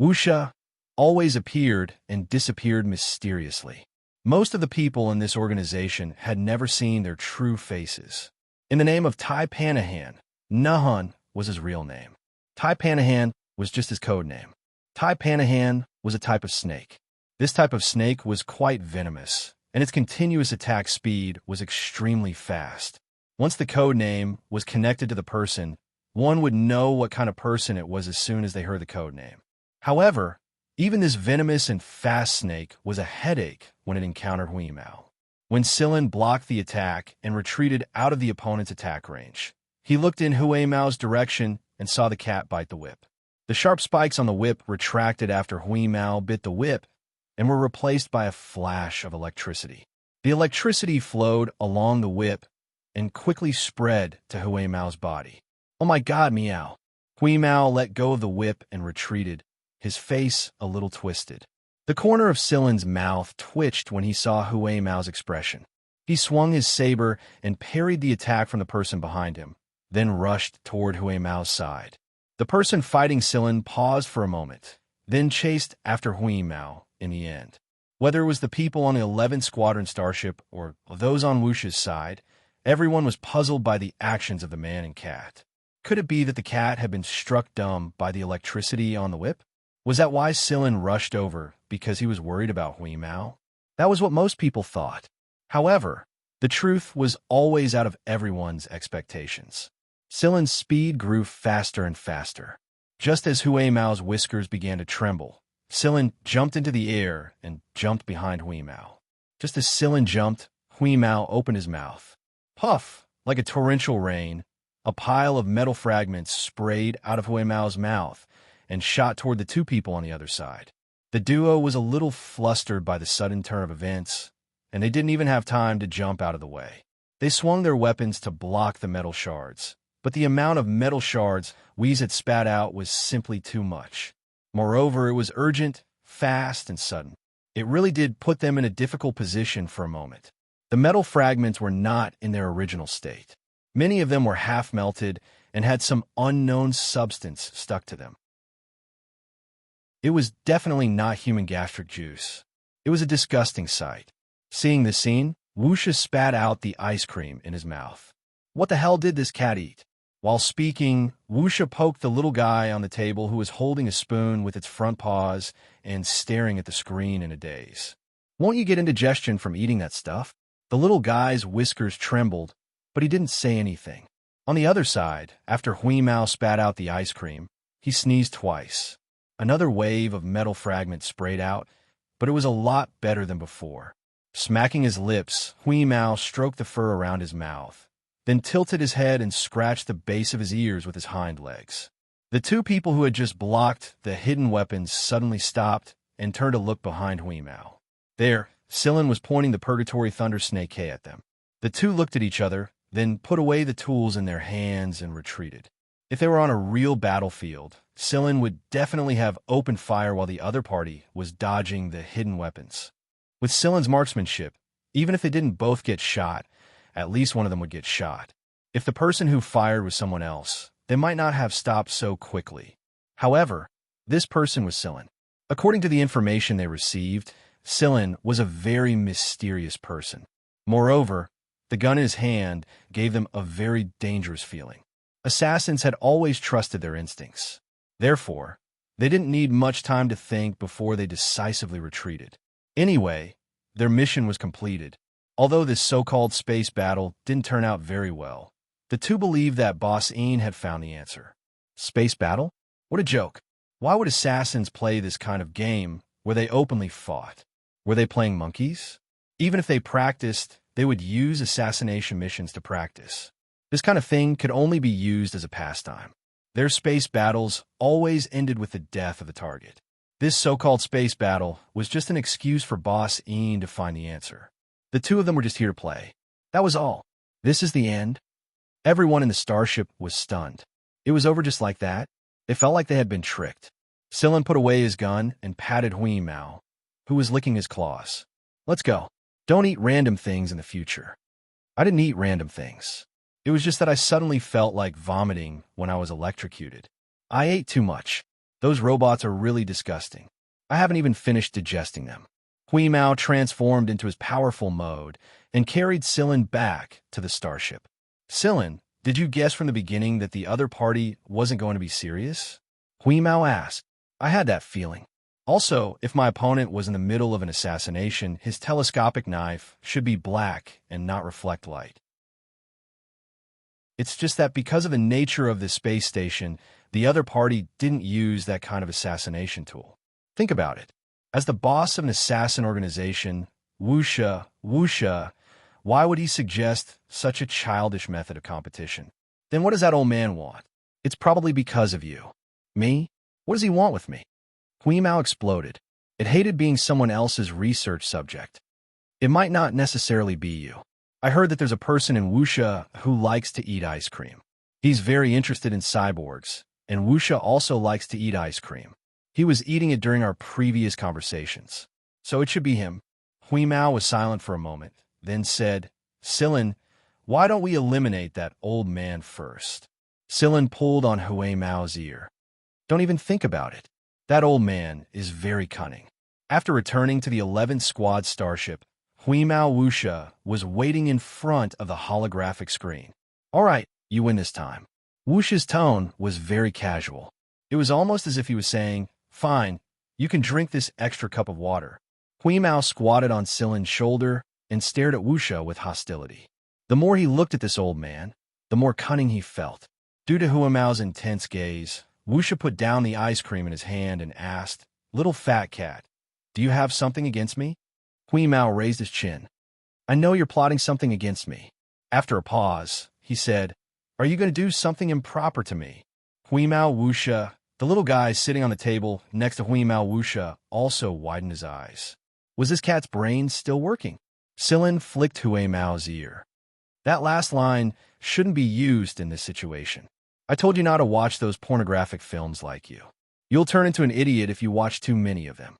Wuxia always appeared and disappeared mysteriously. Most of the people in this organization had never seen their true faces. In the name of Typhanahan, Nahun was his real name. Typhanahan was just his code name. Typhanahan was a type of snake. This type of snake was quite venomous, and its continuous attack speed was extremely fast. Once the code name was connected to the person, one would know what kind of person it was as soon as they heard the code name. However, even this venomous and fast snake was a headache when it encountered Huimao. When Silin blocked the attack and retreated out of the opponent's attack range, he looked in Huimao's direction and saw the cat bite the whip. The sharp spikes on the whip retracted after Huimao bit the whip and were replaced by a flash of electricity. The electricity flowed along the whip and quickly spread to Huimao's body. "Oh my God, meow!" Huimao let go of the whip and retreated, his face a little twisted. The corner of Silin's mouth twitched when he saw Huimao's expression. He swung his saber and parried the attack from the person behind him, then rushed toward Huimao's side. The person fighting Silin paused for a moment, then chased after Huimao in the end. Whether it was the people on the 11th Squadron starship or those on Wuxia's side, everyone was puzzled by the actions of the man and cat. Could it be that the cat had been struck dumb by the electricity on the whip? Was that why Silin rushed over, because he was worried about Huimao? That was what most people thought. However, the truth was always out of everyone's expectations. Silin's speed grew faster and faster. Just as Huimao's whiskers began to tremble, Silin jumped into the air and jumped behind Huimao. Just as Silin jumped, Huimao opened his mouth. Puff! Like a torrential rain, a pile of metal fragments sprayed out of Huimao's mouth and shot toward the two people on the other side. The duo was a little flustered by the sudden turn of events, and they didn't even have time to jump out of the way. They swung their weapons to block the metal shards, but the amount of metal shards Whis had spat out was simply too much. Moreover, it was urgent, fast, and sudden. It really did put them in a difficult position for a moment. The metal fragments were not in their original state. Many of them were half-melted and had some unknown substance stuck to them. It was definitely not human gastric juice. It was a disgusting sight. Seeing this scene, Wuxia spat out the ice cream in his mouth. What the hell did this cat eat? While speaking, Wuxia poked the little guy on the table who was holding a spoon with its front paws and staring at the screen in a daze. Won't you get indigestion from eating that stuff? The little guy's whiskers trembled, but he didn't say anything. On the other side, after Huimao spat out the ice cream, he sneezed twice. Another wave of metal fragments sprayed out, but it was a lot better than before. Smacking his lips, Huimao stroked the fur around his mouth, then tilted his head and scratched the base of his ears with his hind legs. The two people who had just blocked the hidden weapons suddenly stopped and turned to look behind Huimao. There, Silin was pointing the Purgatory Thunder Snake K at them. The two looked at each other, then put away the tools in their hands and retreated. If they were on a real battlefield, Silin would definitely have opened fire while the other party was dodging the hidden weapons. With Silin's marksmanship, even if they didn't both get shot, at least one of them would get shot. If the person who fired was someone else, they might not have stopped so quickly. However, this person was Silin. According to the information they received, Silin was a very mysterious person. Moreover, the gun in his hand gave them a very dangerous feeling. Assassins had always trusted their instincts. Therefore, they didn't need much time to think before they decisively retreated. Anyway, their mission was completed. Although this so-called space battle didn't turn out very well, the two believed that Boss Ian had found the answer. Space battle? What a joke. Why would assassins play this kind of game where they openly fought? Were they playing monkeys? Even if they practiced, they would use assassination missions to practice. This kind of thing could only be used as a pastime. Their space battles always ended with the death of the target. This so-called space battle was just an excuse for Boss Ian to find the answer. The two of them were just here to play. That was all. This is the end. Everyone in the starship was stunned. It was over just like that. It felt like they had been tricked. Sillin put away his gun and patted Hui Mao, who was licking his claws. Let's go. Don't eat random things in the future. I didn't eat random things. It was just that I suddenly felt like vomiting when I was electrocuted. I ate too much. Those robots are really disgusting. I haven't even finished digesting them. Hui Mao transformed into his powerful mode and carried Sillin back to the starship. Sillin, did you guess from the beginning that the other party wasn't going to be serious? Hui Mao asked. I had that feeling. Also, if my opponent was in the middle of an assassination, his telescopic knife should be black and not reflect light. It's just that because of the nature of this space station, the other party didn't use that kind of assassination tool. Think about it. As the boss of an assassin organization, Wuxia, why would he suggest such a childish method of competition? Then what does that old man want? It's probably because of you. Me? What does he want with me? Hui Mao exploded. It hated being someone else's research subject. It might not necessarily be you. I heard that there's a person in Wuxia who likes to eat ice cream. He's very interested in cyborgs, and Wuxia also likes to eat ice cream. He was eating it during our previous conversations. So it should be him. Hui Mao was silent for a moment, then said, Sillin, why don't we eliminate that old man first? Sillin pulled on Hui Mao's ear. Don't even think about it. That old man is very cunning. After returning to the 11th Squad starship, Hui Mao Wuxia was waiting in front of the holographic screen. All right, you win this time. Wuxia's tone was very casual. It was almost as if he was saying, fine, you can drink this extra cup of water. Hui Mao squatted on Sillin's shoulder and stared at Wuxia with hostility. The more he looked at this old man, the more cunning he felt. Due to Hui Mao's intense gaze, Wuxia put down the ice cream in his hand and asked, Little fat cat, do you have something against me? Hui Mao raised his chin. I know you're plotting something against me. After a pause, he said, Are you going to do something improper to me? Hui Mao Wuxia, the little guy sitting on the table next to Hui Mao Wuxia, also widened his eyes. Was this cat's brain still working? Sillin flicked Hui Mao's ear. That last line shouldn't be used in this situation. I told you not to watch those pornographic films like you. You'll turn into an idiot if you watch too many of them.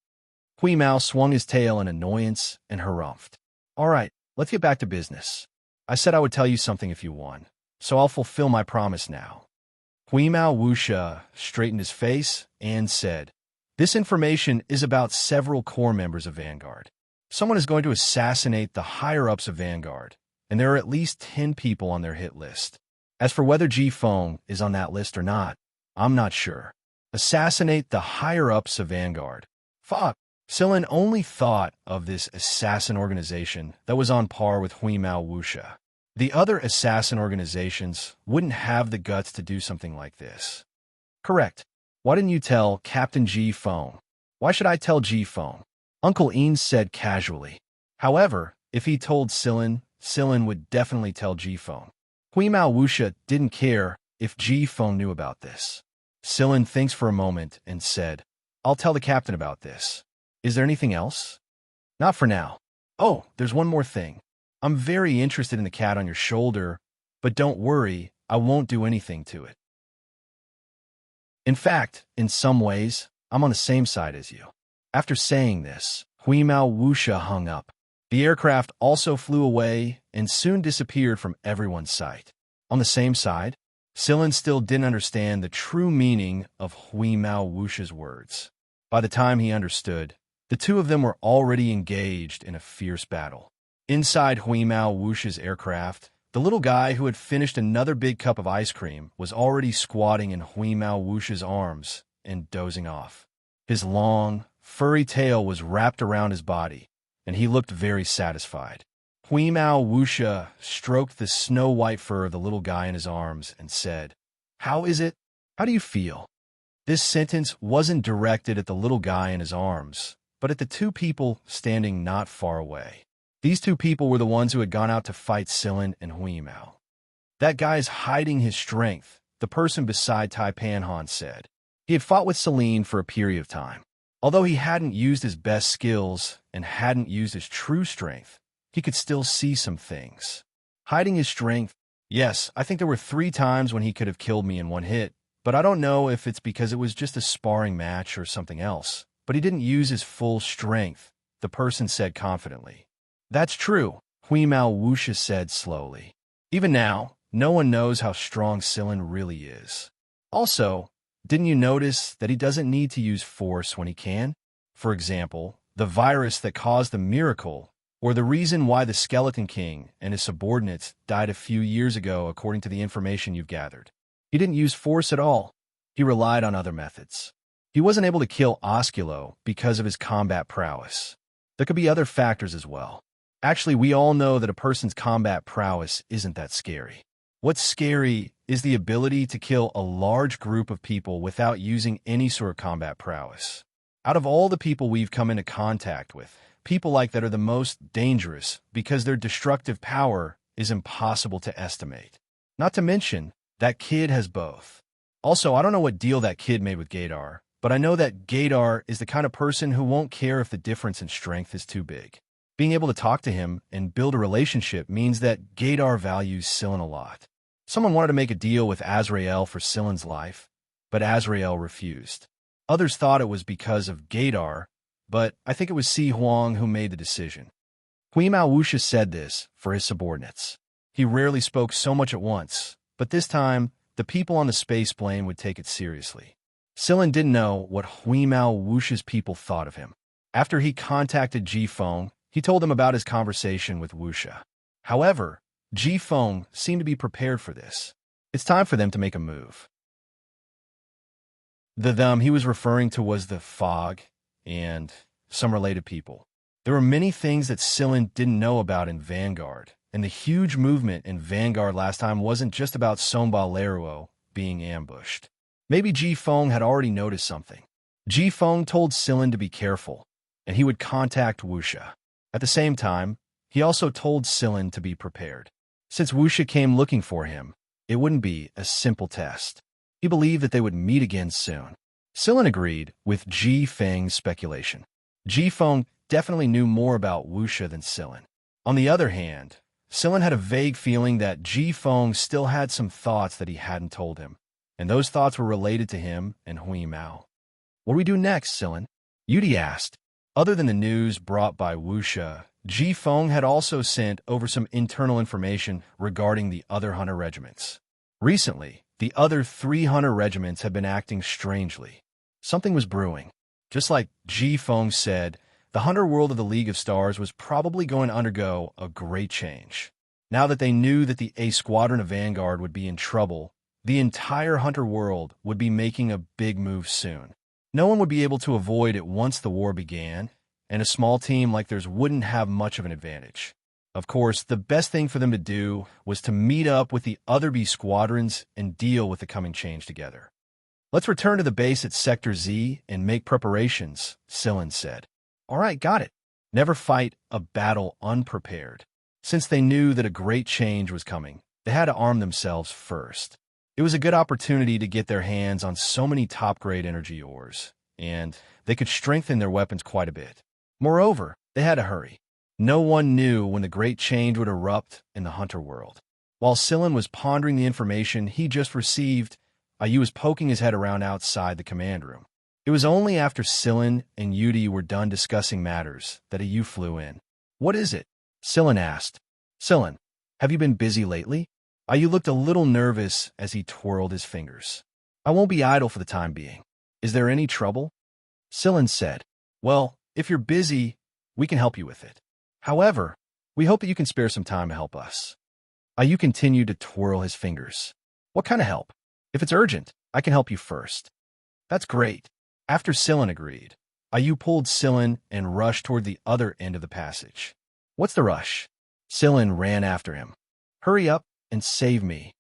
Hui Mao swung his tail in annoyance and harumphed. All right, let's get back to business. I said I would tell you something if you won, so I'll fulfill my promise now. Hui Mao Wuxia straightened his face and said, This information is about several core members of Vanguard. Someone is going to assassinate the higher-ups of Vanguard, and there are at least 10 people on their hit list. As for whether Ji Feng is on that list or not, I'm not sure. Assassinate the higher-ups of Vanguard. Fuck. Sillin only thought of this assassin organization that was on par with Hui Mao Wuxia. The other assassin organizations wouldn't have the guts to do something like this. Correct. Why didn't you tell Captain Ji Feng? Why should I tell Ji Feng? Uncle Ian said casually. However, if he told Sillin, Sillin would definitely tell Ji Feng. Hui Mao Wuxia didn't care if Ji Feng knew about this. Sillin thinks for a moment and said, I'll tell the captain about this. Is there anything else? Not for now. Oh, there's one more thing. I'm very interested in the cat on your shoulder, but don't worry, I won't do anything to it. In fact, in some ways, I'm on the same side as you. After saying this, Hui Mao Wuxia hung up. The aircraft also flew away and soon disappeared from everyone's sight. On the same side, Sillin still didn't understand the true meaning of Hui Mao Wuxia's words. By the time he understood, the two of them were already engaged in a fierce battle. Inside Hui Mao Wuxia's aircraft, the little guy who had finished another big cup of ice cream was already squatting in Hui Mao Wuxia's arms and dozing off. His long, furry tail was wrapped around his body, and he looked very satisfied. Huimao Wuxia stroked the snow-white fur of the little guy in his arms and said, "How is it? How do you feel?" This sentence wasn't directed at the little guy in his arms, but at the two people standing not far away. These two people were the ones who had gone out to fight Sillin and Huimao. "That guy is hiding his strength," the person beside Tai Panhan said. He had fought with Celine for a period of time. Although he hadn't used his best skills and hadn't used his true strength, he could still see some things. Hiding his strength? Yes, I think there were 3 times when he could have killed me in one hit, but I don't know if it's because it was just a sparring match or something else. But he didn't use his full strength, the person said confidently. "That's true," Huimao Wuxia said slowly. "Even now, no one knows how strong Sillin really is. Also, didn't you notice that he doesn't need to use force when he can? For example, the virus that caused the miracle, or the reason why the Skeleton King and his subordinates died a few years ago according to the information you've gathered. He didn't use force at all. He relied on other methods. He wasn't able to kill Osculo because of his combat prowess. There could be other factors as well. Actually, we all know that a person's combat prowess isn't that scary. What's scary is the ability to kill a large group of people without using any sort of combat prowess. Out of all the people we've come into contact with, people like that are the most dangerous because their destructive power is impossible to estimate. Not to mention, that kid has both. Also, I don't know what deal that kid made with Gaydar, but I know that Gaydar is the kind of person who won't care if the difference in strength is too big. Being able to talk to him and build a relationship means that Gaydar values Sillin a lot. Someone wanted to make a deal with Azrael for Sillin's life, but Azrael refused. Others thought it was because of Gaydar, but I think it was Si Huang who made the decision. Huimao Wuxia said this for his subordinates. He rarely spoke so much at once, but this time, the people on the space plane would take it seriously. Sillin didn't know what Huimao Wuxia's people thought of him. After he contacted Ji Feng, he told them about his conversation with Wuxia. However, Ji Feng seemed to be prepared for this. It's time for them to make a move. The them he was referring to was the fog and some related people. There were many things that Sillin didn't know about in Vanguard, and the huge movement in Vanguard last time wasn't just about Somba Leruo being ambushed. Maybe Ji Feng had already noticed something. Ji Feng told Sillin to be careful, and he would contact Wuxia. At the same time, he also told Sillin to be prepared. Since Wuxia came looking for him, it wouldn't be a simple test. He believed that they would meet again soon. Sillin agreed with Ji Feng's speculation. Ji Feng definitely knew more about Wuxia than Sillin. On the other hand, Sillin had a vague feeling that Ji Feng still had some thoughts that he hadn't told him, and those thoughts were related to him and Huimao. "What do we do next, Sillin?" Yudi asked. Other than the news brought by Wuxia, Ji Feng had also sent over some internal information regarding the other hunter regiments. Recently, the other 3 hunter regiments had been acting strangely. Something was brewing. Just like Ji Feng said, the hunter world of the League of Stars was probably going to undergo a great change. Now that they knew that the A Squadron of Vanguard would be in trouble, the entire hunter world would be making a big move soon. No one would be able to avoid it once the war began, and a small team like theirs wouldn't have much of an advantage. Of course, the best thing for them to do was to meet up with the other B squadrons and deal with the coming change together. "Let's return to the base at Sector Z and make preparations," Sillin said. "All right, got it." Never fight a battle unprepared. Since they knew that a great change was coming, they had to arm themselves first. It was a good opportunity to get their hands on so many top-grade energy ores, and they could strengthen their weapons quite a bit. Moreover, they had to hurry. No one knew when the great change would erupt in the hunter world. While Sillin was pondering the information he just received, Ayu was poking his head around outside the command room. It was only after Sillin and Yudi were done discussing matters that Ayu flew in. "What is it?" Sillin asked. "Sillin, have you been busy lately?" Ayu looked a little nervous as he twirled his fingers. "I won't be idle for the time being. Is there any trouble?" Sillin said, "Well, if you're busy, we can help you with it. However, we hope that you can spare some time to help us." Ayu continued to twirl his fingers. "What kind of help? If it's urgent, I can help you first." "That's great." After Sillin agreed, Ayu pulled Sillin and rushed toward the other end of the passage. "What's the rush?" Sillin ran after him. Hurry up and save me.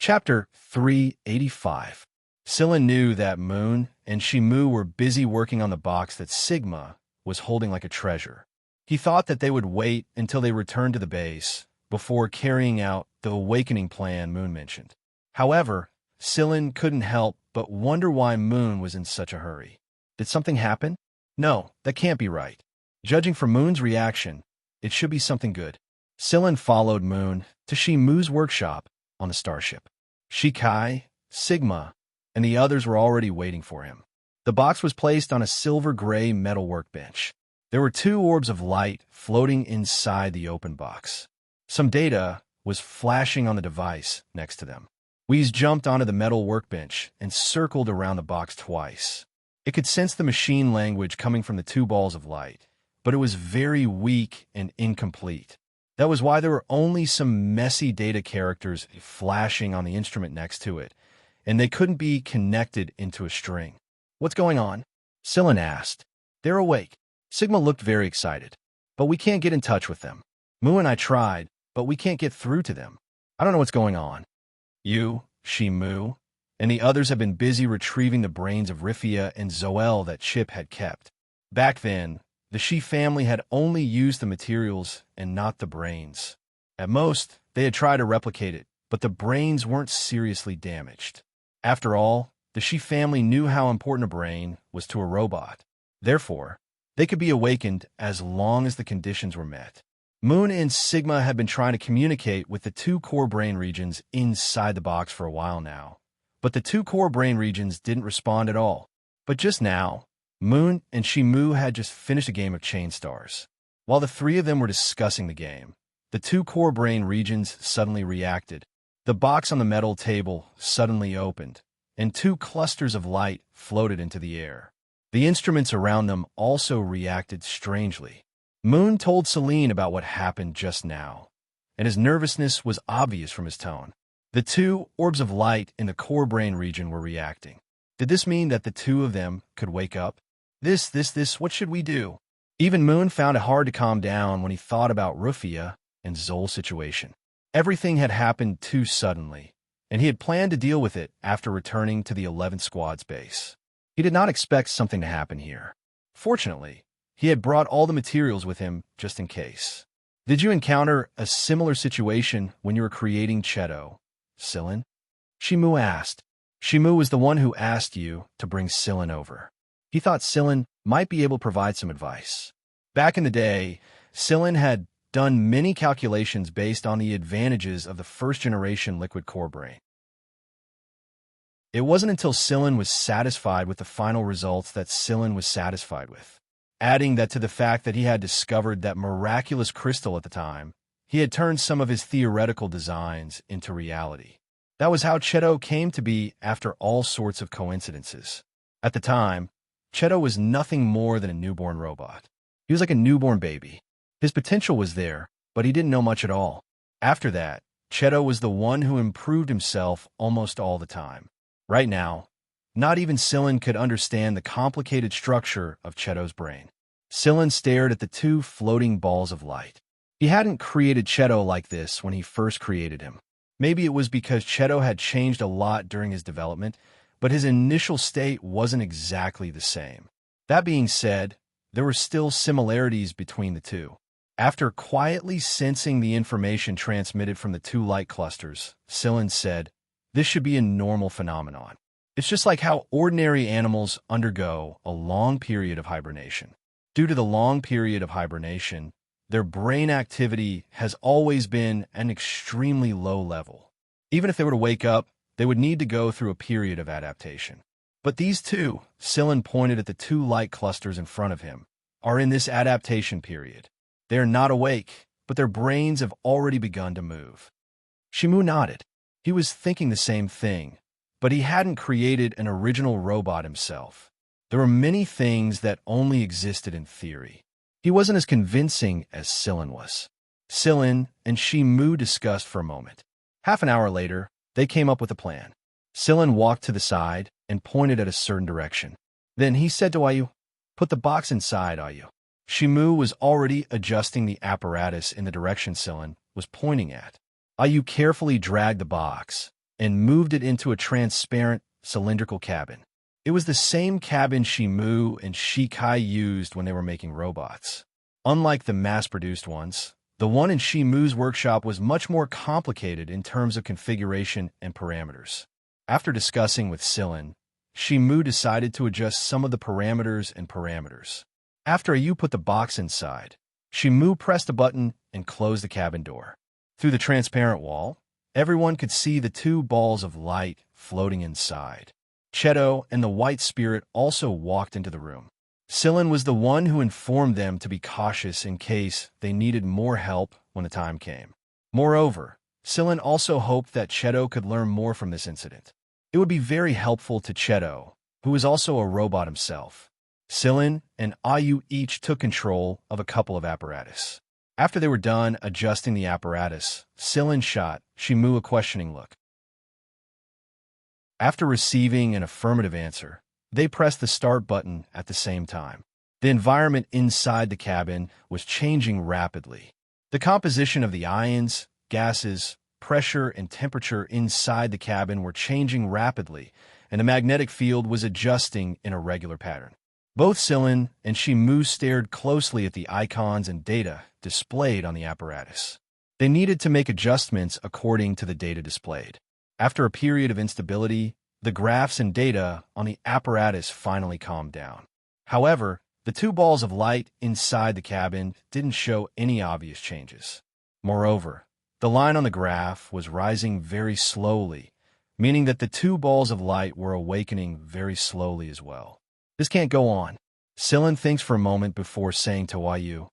Chapter 385. Sillin knew that Moon and Shimu were busy working on the box that Sigma was holding like a treasure. He thought that they would wait until they returned to the base before carrying out the awakening plan Moon mentioned. However, Sillin couldn't help but wonder why Moon was in such a hurry. Did something happen? No, that can't be right. Judging from Moon's reaction, it should be something good. Sillin followed Moon to Shimu's workshop on the starship. Shikai, Sigma, and the others were already waiting for him. The box was placed on a silver-gray metal workbench. There were 2 orbs of light floating inside the open box. Some data was flashing on the device next to them. Whis jumped onto the metal workbench and circled around the box twice. It could sense the machine language coming from the 2 balls of light, but it was very weak and incomplete. That was why there were only some messy data characters flashing on the instrument next to it, and they couldn't be connected into a string. What's going on? Sillin asked. They're awake. Sigma looked very excited. But we can't get in touch with them. Mu and I tried, but we can't get through to them. I don't know what's going on. You, Shimu, and the others have been busy retrieving the brains of Rifia and Zoel that Chip had kept. Back then, the Shi family had only used the materials and not the brains. At most, they had tried to replicate it, but the brains weren't seriously damaged. After all, the Shi family knew how important a brain was to a robot. Therefore, they could be awakened as long as the conditions were met. Moon and Sigma had been trying to communicate with the 2 core brain regions inside the box for a while now, but the 2 core brain regions didn't respond at all. But just now, Moon and Shimu had just finished a game of Chain Stars. While the 3 of them were discussing the game, the 2 core brain regions suddenly reacted. The box on the metal table suddenly opened, and 2 clusters of light floated into the air. The instruments around them also reacted strangely. Moon told Celine about what happened just now, and his nervousness was obvious from his tone. The 2 orbs of light in the core brain region were reacting. Did this mean that the 2 of them could wake up? What should we do? Even Moon found it hard to calm down when he thought about Rufia and Zol's situation. Everything had happened too suddenly, and he had planned to deal with it after returning to the 11th Squad's base. He did not expect something to happen here. Fortunately, he had brought all the materials with him just in case. Did you encounter a similar situation when you were creating Cheto, Sillin? Shimu asked. Shimu was the one who asked you to bring Sillin over. He thought Sillin might be able to provide some advice. Back in the day, Sillin had done many calculations based on the advantages of the first-generation liquid core brain. It wasn't until Sillin was satisfied with the final results that Sillin was satisfied with. Adding that to the fact that he had discovered that miraculous crystal at the time, he had turned some of his theoretical designs into reality. That was how Cheto came to be after all sorts of coincidences. At the time, Cheto was nothing more than a newborn robot. He was like a newborn baby. His potential was there, but he didn't know much at all. After that, Cheto was the one who improved himself almost all the time. Right now, not even Sillin could understand the complicated structure of Cheto's brain. Sillin stared at the 2 floating balls of light. He hadn't created Cheto like this when he first created him. Maybe it was because Cheto had changed a lot during his development, but his initial state wasn't exactly the same. That being said, there were still similarities between the 2. After quietly sensing the information transmitted from the 2 light clusters, Sillin said, "This should be a normal phenomenon. It's just like how ordinary animals undergo a long period of hibernation. Due to the long period of hibernation, their brain activity has always been at an extremely low level. Even if they were to wake up, they would need to go through a period of adaptation. But these 2, Sillin pointed at the 2 light clusters in front of him, are in this adaptation period. They are not awake, but their brains have already begun to move." Shimu nodded. He was thinking the same thing, but he hadn't created an original robot himself. There were many things that only existed in theory. He wasn't as convincing as Sillin was. Sillin and Shimu discussed for a moment. Half an hour later, they came up with a plan. Sillin walked to the side and pointed at a certain direction. Then he said to Ayu, "Put the box inside, Ayu." Shimu was already adjusting the apparatus in the direction Silin was pointing at. Ayu carefully dragged the box and moved it into a transparent, cylindrical cabin. It was the same cabin Shimu and Shikai used when they were making robots. Unlike the mass-produced ones, the one in Shimu's workshop was much more complicated in terms of configuration and parameters. After discussing with Silin, Shimu decided to adjust some of the parameters. After Ayu put the box inside, Shimu pressed a button and closed the cabin door. Through the transparent wall, everyone could see the two balls of light floating inside. Cheto and the White Spirit also walked into the room. Silin was the one who informed them to be cautious in case they needed more help when the time came. Moreover, Silin also hoped that Cheto could learn more from this incident. It would be very helpful to Cheto, who is also a robot himself. Silin and Ayu each took control of a couple of apparatus. After they were done adjusting the apparatus, Silin shot Shimu a questioning look. After receiving an affirmative answer, they pressed the start button at the same time. The environment inside the cabin was changing rapidly. The composition of the ions, gases, pressure, and temperature inside the cabin were changing rapidly, and the magnetic field was adjusting in a regular pattern. Both Silin and Shimu stared closely at the icons and data displayed on the apparatus. They needed to make adjustments according to the data displayed. After a period of instability, the graphs and data on the apparatus finally calmed down. However, the two balls of light inside the cabin didn't show any obvious changes. Moreover, the line on the graph was rising very slowly, meaning that the two balls of light were awakening very slowly as well. This can't go on. Silin thinks for a moment before saying to Ayu,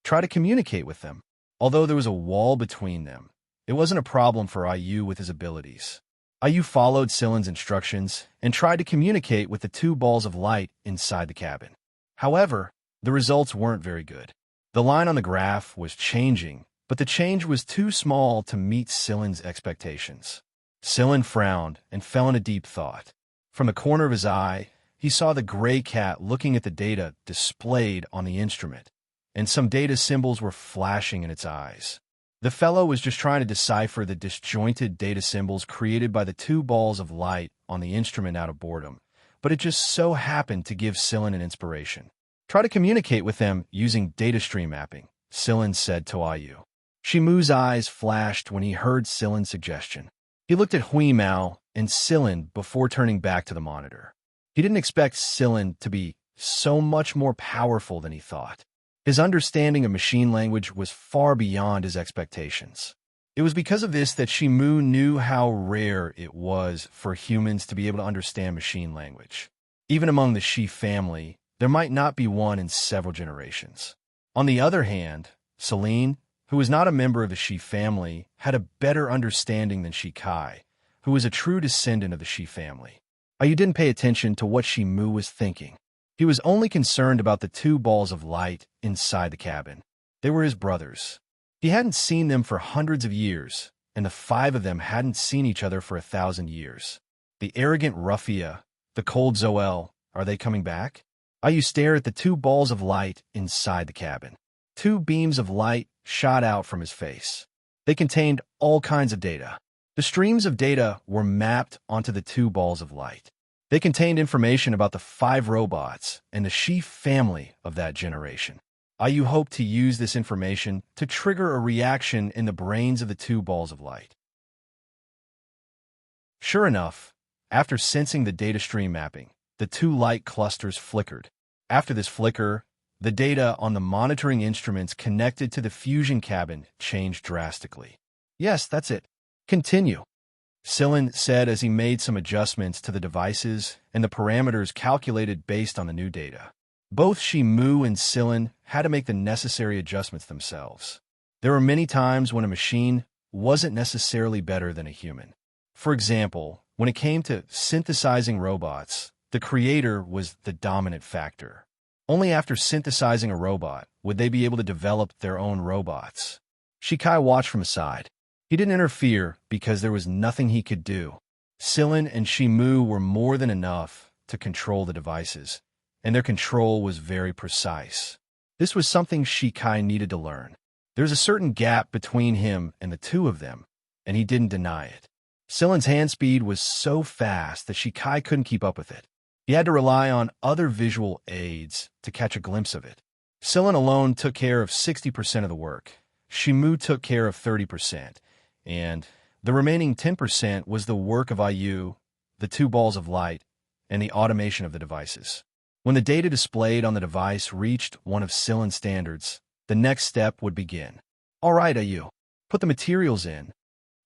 "Try to communicate with them." Although there was a wall between them, it wasn't a problem for Ayu with his abilities. Ayu followed Silin's instructions and tried to communicate with the two balls of light inside the cabin. However, the results weren't very good. The line on the graph was changing, but the change was too small to meet Silin's expectations. Silin frowned and fell into deep thought. From the corner of his eye, he saw the gray cat looking at the data displayed on the instrument, and some data symbols were flashing in its eyes. The fellow was just trying to decipher the disjointed data symbols created by the two balls of light on the instrument out of boredom, but it just so happened to give Silin an inspiration. "Try to communicate with them using data stream mapping," Silin said to Ayu. Shimu's eyes flashed when he heard Silin's suggestion. He looked at Hui Mao and Silin before turning back to the monitor. He didn't expect Silin to be so much more powerful than he thought. His understanding of machine language was far beyond his expectations. It was because of this that Shimu knew how rare it was for humans to be able to understand machine language. Even among the Shi family, there might not be one in several generations. On the other hand, Celine, who was not a member of the Shi family, had a better understanding than Shikai, who was a true descendant of the Shi family. Ayu didn't pay attention to what Shimu was thinking. He was only concerned about the two balls of light inside the cabin. They were his brothers. He hadn't seen them for hundreds of years, and the five of them hadn't seen each other for 1,000 years. The arrogant Wuxia, the cold Zoel, are they coming back? Ayu stared at the two balls of light inside the cabin. Two beams of light shot out from his face. They contained all kinds of data. The streams of data were mapped onto the two balls of light. They contained information about the 5 robots and the Shi family of that generation. Ayu hoped to use this information to trigger a reaction in the brains of the two balls of light. Sure enough, after sensing the data stream mapping, the two light clusters flickered. After this flicker, the data on the monitoring instruments connected to the fusion cabin changed drastically. "Yes, that's it. Continue," Silin said as he made some adjustments to the devices and the parameters calculated based on the new data. Both Shimu and Silin had to make the necessary adjustments themselves. There were many times when a machine wasn't necessarily better than a human. For example, when it came to synthesizing robots, the creator was the dominant factor. Only after synthesizing a robot would they be able to develop their own robots. Shikai watched from aside. He didn't interfere because there was nothing he could do. Silin and Shimu were more than enough to control the devices, and their control was very precise. This was something Shikai needed to learn. There's a certain gap between him and the two of them, and he didn't deny it. Silen's hand speed was so fast that Shikai couldn't keep up with it. He had to rely on other visual aids to catch a glimpse of it. Silen alone took care of 60% of the work. Shimu took care of 30%, and the remaining 10% was the work of IU, the two balls of light, and the automation of the devices. When the data displayed on the device reached one of Silen's standards, the next step would begin. "All right, IU, put the materials in,"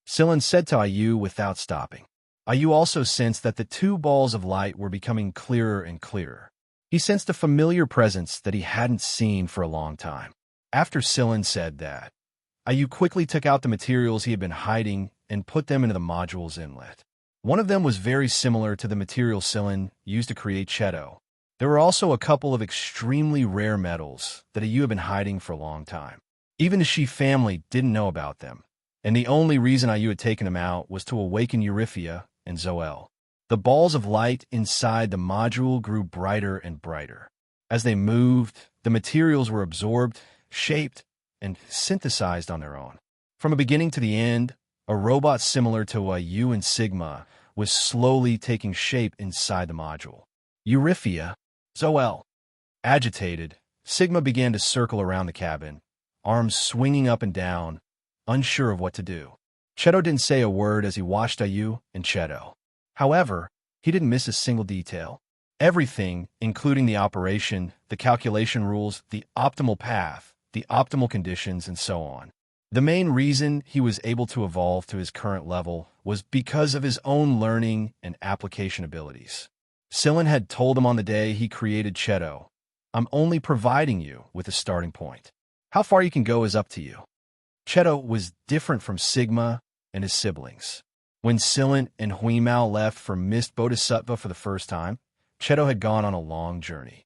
Silen said to IU without stopping. IU also sensed that the two balls of light were becoming clearer and clearer. He sensed a familiar presence that he hadn't seen for a long time. After Silen said that, IU quickly took out the materials he had been hiding and put them into the module's inlet. One of them was very similar to the material Silen used to create Cheto. There were also a couple of extremely rare metals that IU had been hiding for a long time. Even the Shi family didn't know about them, and the only reason IU had taken them out was to awaken Euryphia and Zoel. The balls of light inside the module grew brighter and brighter. As they moved, the materials were absorbed, shaped, and synthesized on their own. From a beginning to the end, a robot similar to IU and Sigma was slowly taking shape inside the module. Euryphia, Zoel. Agitated, Sigma began to circle around the cabin, arms swinging up and down, unsure of what to do. Cheto didn't say a word as he watched IU and Cheto. However, he didn't miss a single detail. Everything, including the operation, the calculation rules, the optimal path, the optimal conditions, and so on. The main reason he was able to evolve to his current level was because of his own learning and application abilities. Silen had told him on the day he created Cheto, "I'm only providing you with a starting point. How far you can go is up to you." Cheto was different from Sigma and his siblings. When Silen and Huimao left for Mist Bodhisattva for the first time, Cheto had gone on a long journey.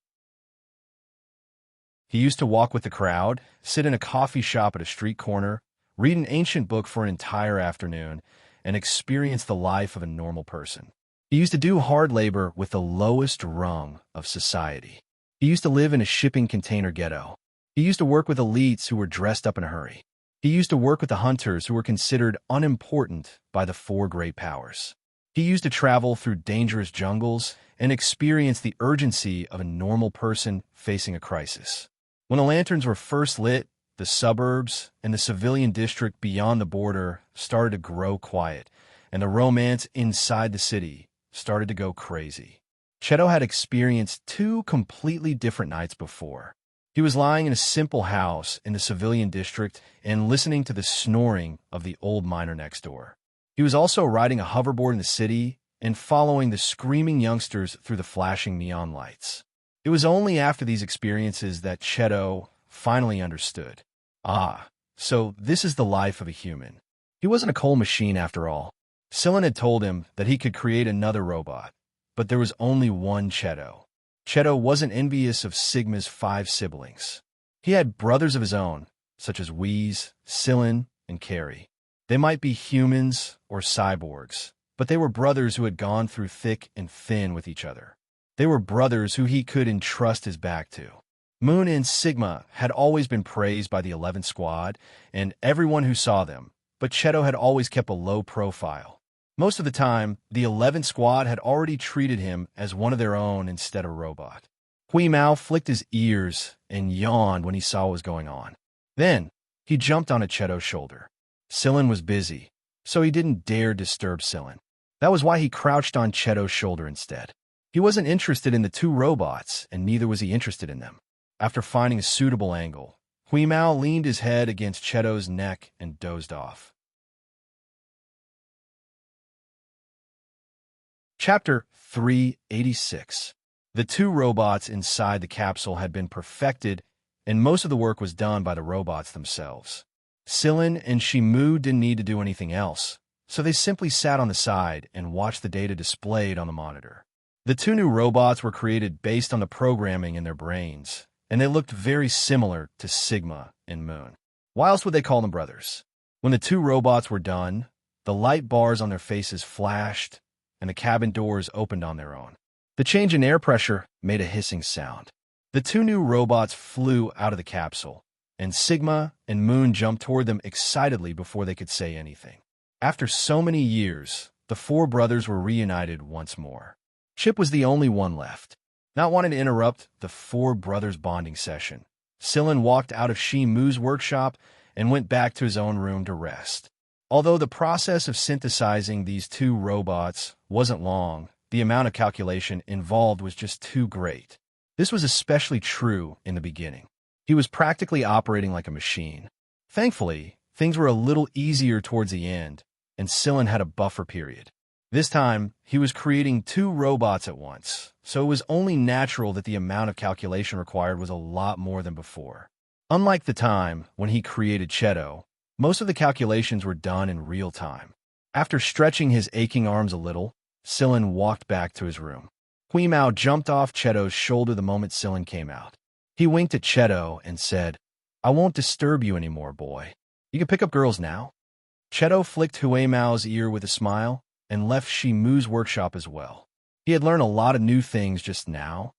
He used to walk with the crowd, sit in a coffee shop at a street corner, read an ancient book for an entire afternoon, and experience the life of a normal person. He used to do hard labor with the lowest rung of society. He used to live in a shipping container ghetto. He used to work with elites who were dressed up in a hurry. He used to work with the hunters who were considered unimportant by the four great powers. He used to travel through dangerous jungles and experience the urgency of a normal person facing a crisis. When the lanterns were first lit, the suburbs and the civilian district beyond the border started to grow quiet, and the romance inside the city started to go crazy. Cheto had experienced two completely different nights before. He was lying in a simple house in the civilian district and listening to the snoring of the old miner next door. He was also riding a hoverboard in the city and following the screaming youngsters through the flashing neon lights. It was only after these experiences that Cheto finally understood. Ah, so this is the life of a human. He wasn't a coal machine after all. Silen had told him that he could create another robot, but there was only one Cheto. Cheto wasn't envious of Sigma's 5 siblings. He had brothers of his own, such as Wheeze, Silen, and Carrie. They might be humans or cyborgs, but they were brothers who had gone through thick and thin with each other. They were brothers who he could entrust his back to. Moon and Sigma had always been praised by the 11th Squad and everyone who saw them, but Cheto had always kept a low profile. Most of the time, the 11th Squad had already treated him as one of their own instead of a robot. Huimao flicked his ears and yawned when he saw what was going on. Then, he jumped onto Cheto's shoulder. Silen was busy, so he didn't dare disturb Silen. That was why he crouched on Cheto's shoulder instead. He wasn't interested in the two robots, and neither was he interested in them. After finding a suitable angle, Huimao leaned his head against Cheto's neck and dozed off. Chapter 386. The two robots inside the capsule had been perfected, and most of the work was done by the robots themselves. Silen and Shimu didn't need to do anything else, so they simply sat on the side and watched the data displayed on the monitor. The two new robots were created based on the programming in their brains, and they looked very similar to Sigma and Moon. Why else would they call them brothers? When the two robots were done, the light bars on their faces flashed, and the cabin doors opened on their own. The change in air pressure made a hissing sound. The two new robots flew out of the capsule, and Sigma and Moon jumped toward them excitedly before they could say anything. After so many years, the four brothers were reunited once more. Chip was the only one left. Not wanting to interrupt the four brothers' bonding session, Sillin walked out of Shi-Mu's workshop and went back to his own room to rest. Although the process of synthesizing these two robots wasn't long, the amount of calculation involved was just too great. This was especially true in the beginning. He was practically operating like a machine. Thankfully, things were a little easier towards the end, and Sillin had a buffer period. This time, he was creating two robots at once, so it was only natural that the amount of calculation required was a lot more than before. Unlike the time when he created Cheto, most of the calculations were done in real time. After stretching his aching arms a little, Sillin walked back to his room. Hui Mao jumped off Cheto's shoulder the moment Sillin came out. He winked at Cheto and said, "I won't disturb you anymore, boy. You can pick up girls now." Cheto flicked Hui Mao's ear with a smile and left Shi-Mu's workshop as well. He had learned a lot of new things just now,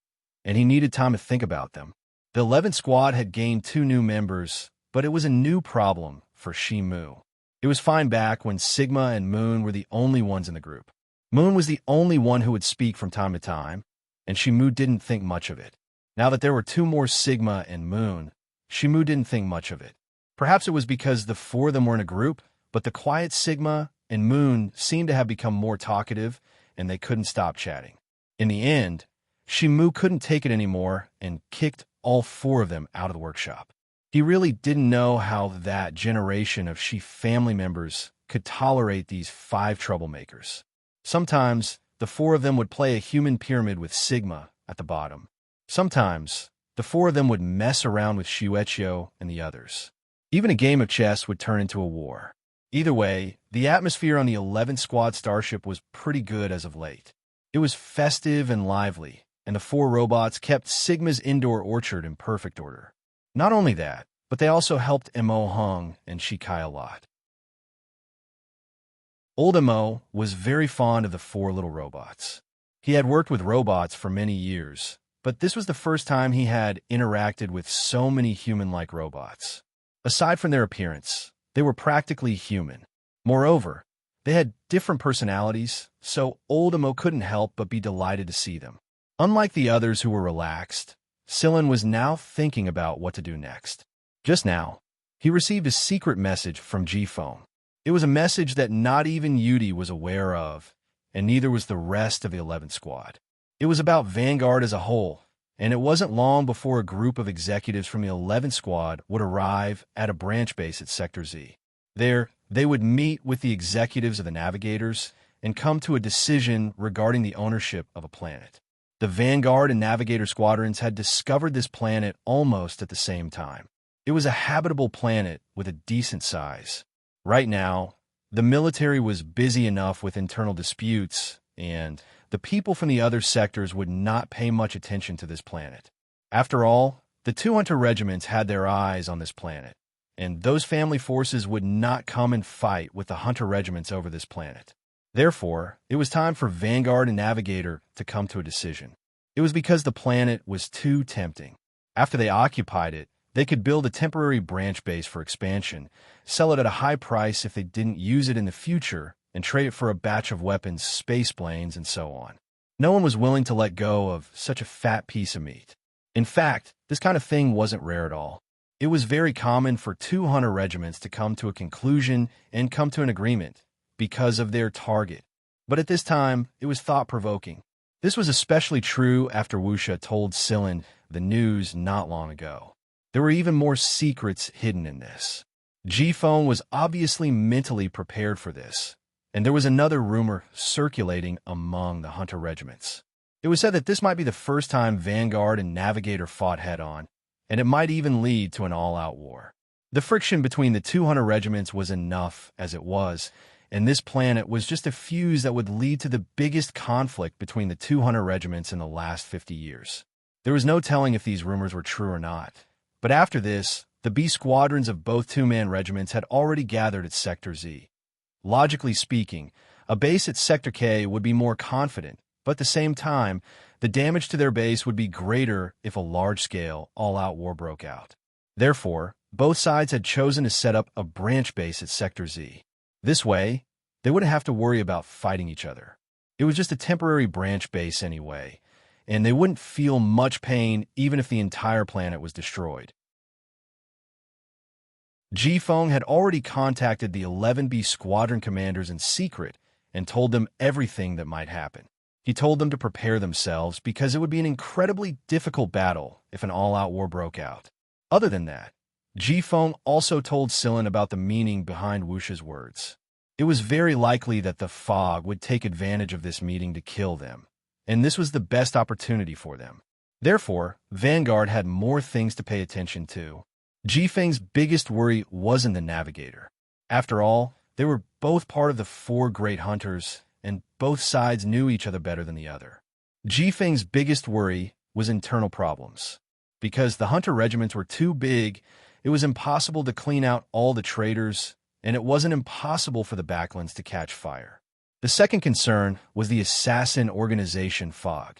and he needed time to think about them. The 11th squad had gained 2 new members, but it was a new problem for Shi-Mu. It was fine back when Sigma and Moon were the only ones in the group. Moon was the only one who would speak from time to time, and Shi-Mu didn't think much of it. Now that there were 2 more Sigma and Moon, Shi-Mu didn't think much of it. Perhaps it was because the 4 of them were in a group, but the quiet Sigma and Moon seemed to have become more talkative, and they couldn't stop chatting. In the end, Shi-Mu couldn't take it anymore and kicked all 4 of them out of the workshop. He really didn't know how that generation of Shi family members could tolerate these 5 troublemakers. Sometimes, the 4 of them would play a human pyramid with Sigma at the bottom. Sometimes, the 4 of them would mess around with Xianxia and the others. Even a game of chess would turn into a war. Either way, the atmosphere on the 11th Squad starship was pretty good as of late. It was festive and lively, and the 4 robots kept Sigma's indoor orchard in perfect order. Not only that, but they also helped Mo Hung and Shikai a lot. Old Mo was very fond of the 4 little robots. He had worked with robots for many years, but this was the first time he had interacted with so many human-like robots. Aside from their appearance, they were practically human. Moreover, they had different personalities, so Old Mo couldn't help but be delighted to see them. Unlike the others who were relaxed, Sillin was now thinking about what to do next. Just now, he received a secret message from G-Phone. It was a message that not even Yudi was aware of, and neither was the rest of the 11th Squad. It was about Vanguard as a whole, and it wasn't long before a group of executives from the 11th Squad would arrive at a branch base at Sector Z. There, they would meet with the executives of the Navigators and come to a decision regarding the ownership of a planet. The Vanguard and Navigator squadrons had discovered this planet almost at the same time. It was a habitable planet with a decent size. Right now, the military was busy enough with internal disputes, and the people from the other sectors would not pay much attention to this planet. After all, the 2 hunter regiments had their eyes on this planet, and those family forces would not come and fight with the hunter regiments over this planet. Therefore, it was time for Vanguard and Navigator to come to a decision. It was because the planet was too tempting. After they occupied it, they could build a temporary branch base for expansion, sell it at a high price if they didn't use it in the future, and trade it for a batch of weapons, space planes, and so on. No one was willing to let go of such a fat piece of meat. In fact, this kind of thing wasn't rare at all. It was very common for 2 hunter regiments to come to a conclusion and come to an agreement because of their target. But at this time, it was thought-provoking. This was especially true after Wuxia told Sillin the news not long ago. There were even more secrets hidden in this. G-Phone was obviously mentally prepared for this, and there was another rumor circulating among the hunter regiments. It was said that this might be the first time Vanguard and Navigator fought head-on, and it might even lead to an all-out war. The friction between the 2 hunter regiments was enough as it was, and this planet was just a fuse that would lead to the biggest conflict between the 2 hunter regiments in the last 50 years. There was no telling if these rumors were true or not. But after this, the B squadrons of both 2-man regiments had already gathered at Sector Z. Logically speaking, a base at Sector K would be more confident, but at the same time, The damage to their base would be greater if a large-scale, all-out war broke out. Therefore, both sides had chosen to set up a branch base at Sector Z. This way, they wouldn't have to worry about fighting each other. It was just a temporary branch base anyway, and they wouldn't feel much pain even if the entire planet was destroyed. Ji Feng had already contacted the 11B squadron commanders in secret and told them everything that might happen. He told them to prepare themselves because it would be an incredibly difficult battle if an all-out war broke out. Other than that, Ji Feng also told Sillin about the meaning behind Wuxia's words. It was very likely that the fog would take advantage of this meeting to kill them, and this was the best opportunity for them. Therefore, Vanguard had more things to pay attention to. Ji Feng's biggest worry wasn't the navigator. After all, they were both part of the 4 great hunters, and both sides knew each other better than the other. Ji Feng's biggest worry was internal problems. Because the hunter regiments were too big, it was impossible to clean out all the traitors, and it wasn't impossible for the backlands to catch fire. The second concern was the assassin organization Fog.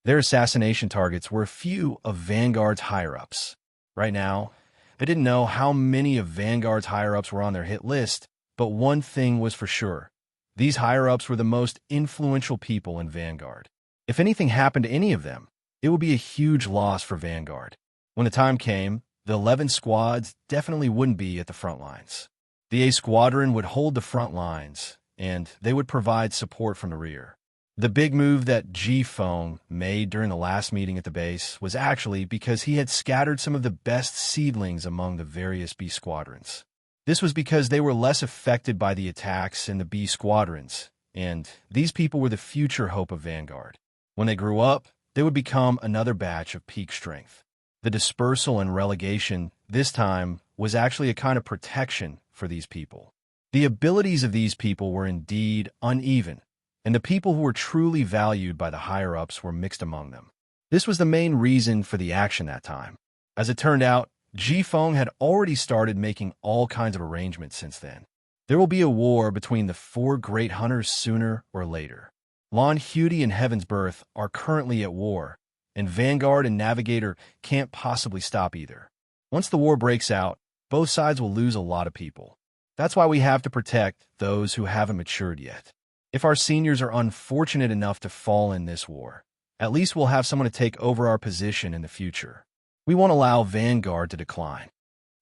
Their assassination targets were a few of Vanguard's higher-ups. Right now, they didn't know how many of Vanguard's higher-ups were on their hit list, but one thing was for sure. These higher-ups were the most influential people in Vanguard. If anything happened to any of them, it would be a huge loss for Vanguard. When the time came, the 11 squads definitely wouldn't be at the front lines. The A Squadron would hold the front lines, and they would provide support from the rear. The big move that Ji Feng made during the last meeting at the base was actually because he had scattered some of the best seedlings among the various B squadrons. This was because they were less affected by the attacks in the B squadrons, and these people were the future hope of Vanguard. When they grew up, they would become another batch of peak strength. The dispersal and relegation, this time, was actually a kind of protection for these people. The abilities of these people were indeed uneven, and the people who were truly valued by the higher-ups were mixed among them. This was the main reason for the action that time. As it turned out, Ji Feng had already started making all kinds of arrangements since then. There will be a war between the 4 great hunters sooner or later. Lon Hudi and Heaven's Birth are currently at war, and Vanguard and Navigator can't possibly stop either. Once the war breaks out, both sides will lose a lot of people. That's why we have to protect those who haven't matured yet. If our seniors are unfortunate enough to fall in this war, at least we'll have someone to take over our position in the future. We won't allow Vanguard to decline.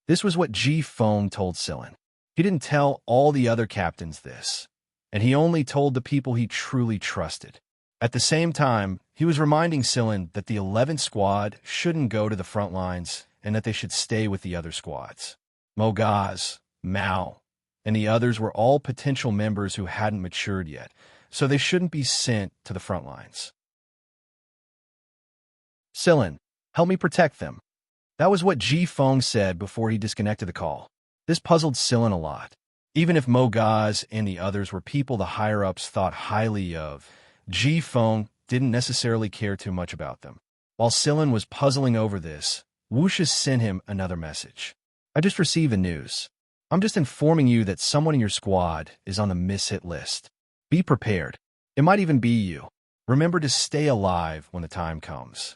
This was what Ji Feng told Sillin. He didn't tell all the other captains this, and he only told the people he truly trusted. At the same time, he was reminding Sillin that the 11th squad shouldn't go to the front lines and that they should stay with the other squads. Mogaz, Mao, and the others were all potential members who hadn't matured yet, so they shouldn't be sent to the front lines. Sillin, help me protect them. That was what Ji Feng said before he disconnected the call. This puzzled Sillin a lot. Even if Mogaz and the others were people the higher-ups thought highly of, Ji Feng didn't necessarily care too much about them. While Sillin was puzzling over this, Wuxia sent him another message. I just received the news. I'm just informing you that someone in your squad is on the miss-hit list. Be prepared. It might even be you. Remember to stay alive when the time comes.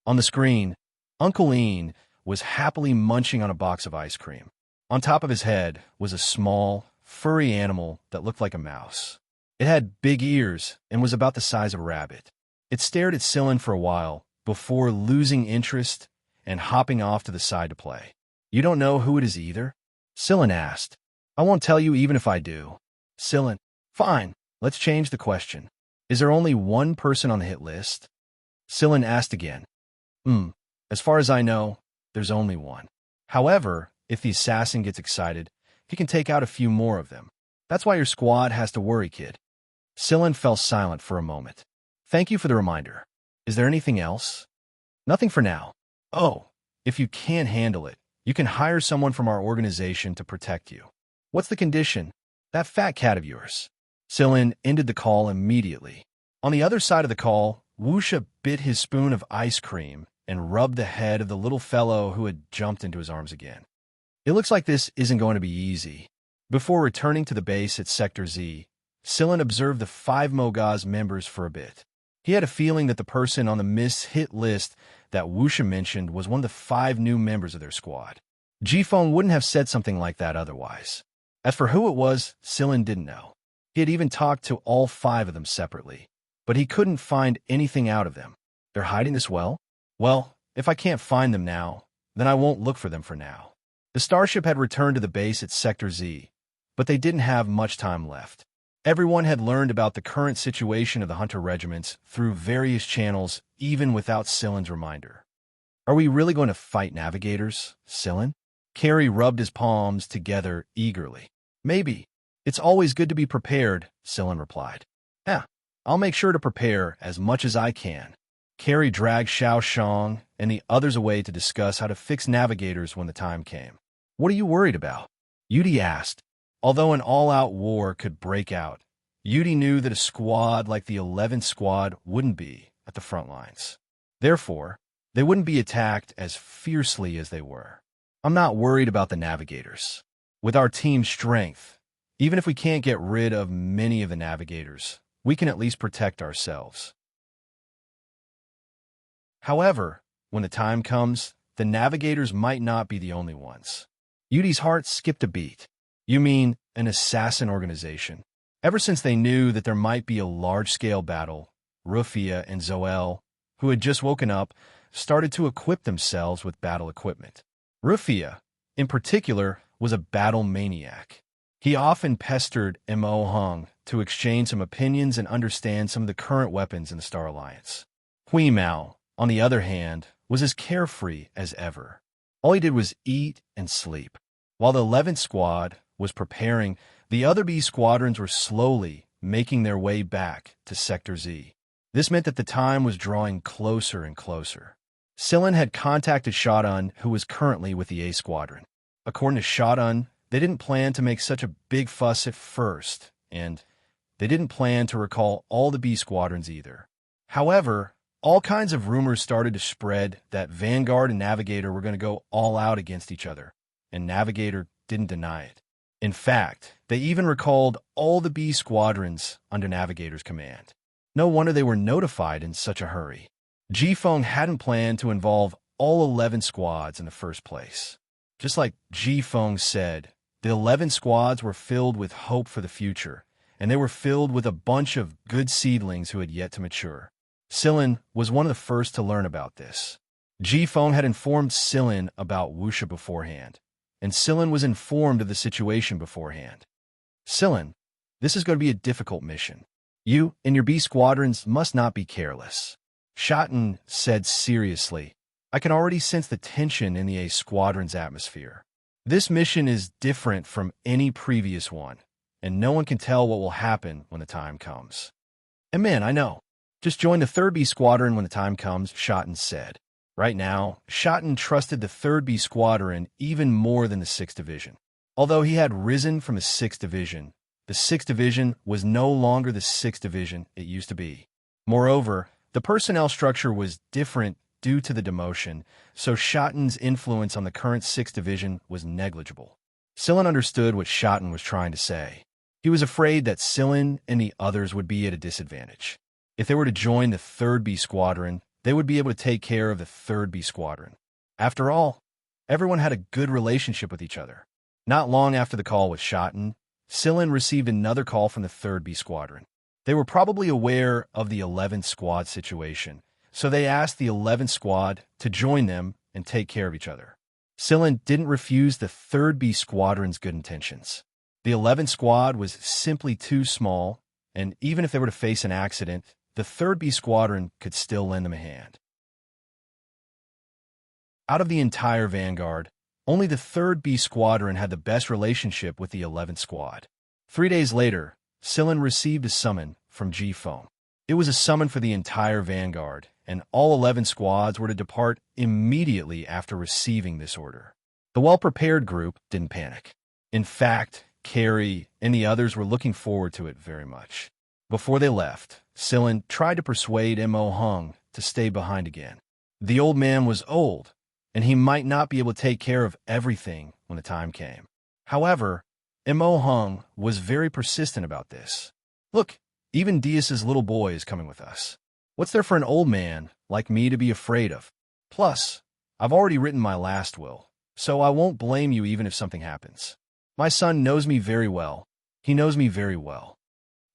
On the screen, Uncle Ian was happily munching on a box of ice cream. On top of his head was a small, furry animal that looked like a mouse. It had big ears and was about the size of a rabbit. It stared at Sillin for a while before losing interest and hopping off to the side to play. You don't know who it is either? Sillin asked. I won't tell you even if I do. Sillin, fine, let's change the question. Is there only one person on the hit list? Sillin asked again. As far as I know, there's only one. However, if the assassin gets excited, he can take out a few more of them. That's why your squad has to worry, kid. Sillin fell silent for a moment. Thank you for the reminder. Is there anything else? Nothing for now. Oh, if you can't handle it, you can hire someone from our organization to protect you. What's the condition? That fat cat of yours. Sillin ended the call immediately. On the other side of the call, Wuxia bit his spoon of ice cream and rubbed the head of the little fellow who had jumped into his arms again. It looks like this isn't going to be easy. Before returning to the base at Sector Z, Sillin observed the 5 Mogaz members for a bit. He had a feeling that the person on the miss-hit list that Wuxia mentioned was one of the 5 new members of their squad. Jifeng wouldn't have said something like that otherwise. As for who it was, Silin didn't know. He had even talked to all 5 of them separately, but he couldn't find anything out of them. They're hiding this well? Well, if I can't find them now, then I won't look for them for now. The starship had returned to the base at Sector Z, but they didn't have much time left. Everyone had learned about the current situation of the Hunter regiments through various channels, even without Silin's reminder. Are we really going to fight navigators, Silin? Carrie rubbed his palms together eagerly. Maybe. It's always good to be prepared, Silin replied. Yeah, I'll make sure to prepare as much as I can. Carrie dragged Xianxia and the others away to discuss how to fix navigators when the time came. What are you worried about? Yudi asked. Although an all-out war could break out, Yudi knew that a squad like the 11th Squad wouldn't be at the front lines. Therefore, they wouldn't be attacked as fiercely as they were. I'm not worried about the navigators. With our team's strength, even if we can't get rid of many of the navigators, we can at least protect ourselves. However, when the time comes, the navigators might not be the only ones. Yudi's heart skipped a beat. You mean an assassin organization? Ever since they knew that there might be a large-scale battle, Wuxia and Zoel, who had just woken up, started to equip themselves with battle equipment. Wuxia, in particular, was a battle maniac. He often pestered Mo Hung to exchange some opinions and understand some of the current weapons in the Star Alliance. Hui Mao, on the other hand, was as carefree as ever. All he did was eat and sleep. While the 11th Squad was preparing, the other B squadrons were slowly making their way back to Sector Z. This meant that the time was drawing closer and closer. Silin had contacted Shadun, who was currently with the A Squadron. According to Shadun, they didn't plan to make such a big fuss at first, and they didn't plan to recall all the B squadrons either. However, all kinds of rumors started to spread that Vanguard and Navigator were going to go all out against each other, and Navigator didn't deny it. In fact, they even recalled all the B squadrons under Navigator's command. No wonder they were notified in such a hurry. Jifeng hadn't planned to involve all 11 squads in the first place. Just like Jifeng said, the 11 squads were filled with hope for the future, and they were filled with a bunch of good seedlings who had yet to mature. Silin was one of the first to learn about this. Jifeng had informed Silin about Wuxia beforehand, and Silin was informed of the situation beforehand. Silin, this is going to be a difficult mission. You and your B squadrons must not be careless. Shatan said seriously, I can already sense the tension in the A squadron's atmosphere. This mission is different from any previous one, and no one can tell what will happen when the time comes. And man, I know. Just join the 3rd B squadron when the time comes, Shatan said. Right now, Shatan trusted the 3rd B squadron even more than the 6th Division. Although he had risen from the 6th Division, the 6th Division was no longer the 6th Division it used to be. Moreover, the personnel structure was different due to the demotion, so Shatan's influence on the current 6th Division was negligible. Silin understood what Shatan was trying to say. He was afraid that Silin and the others would be at a disadvantage. If they were to join the 3rd B squadron, they would be able to take care of the 3rd B squadron. After all, everyone had a good relationship with each other. Not long after the call with Shatan, Silin received another call from the 3rd B squadron. They were probably aware of the 11th Squad situation, so they asked the 11th Squad to join them and take care of each other. Silin didn't refuse the 3rd B squadron's good intentions. The 11th Squad was simply too small, and even if they were to face an accident, the 3rd B squadron could still lend them a hand. Out of the entire Vanguard, only the 3rd B squadron had the best relationship with the 11th Squad. 3 days later, Silin received a summon from Jifeng. It was a summon for the entire Vanguard, and all 11 squads were to depart immediately after receiving this order. The well-prepared group didn't panic. In fact, Carrie and the others were looking forward to it very much. Before they left, Silin tried to persuade Mo Hung to stay behind again. The old man was old, and he might not be able to take care of everything when the time came. However, Mo Hung was very persistent about this. Look, even Dias's little boy is coming with us. What's there for an old man like me to be afraid of? Plus, I've already written my last will, so I won't blame you even if something happens. My son knows me very well. He knows me very well.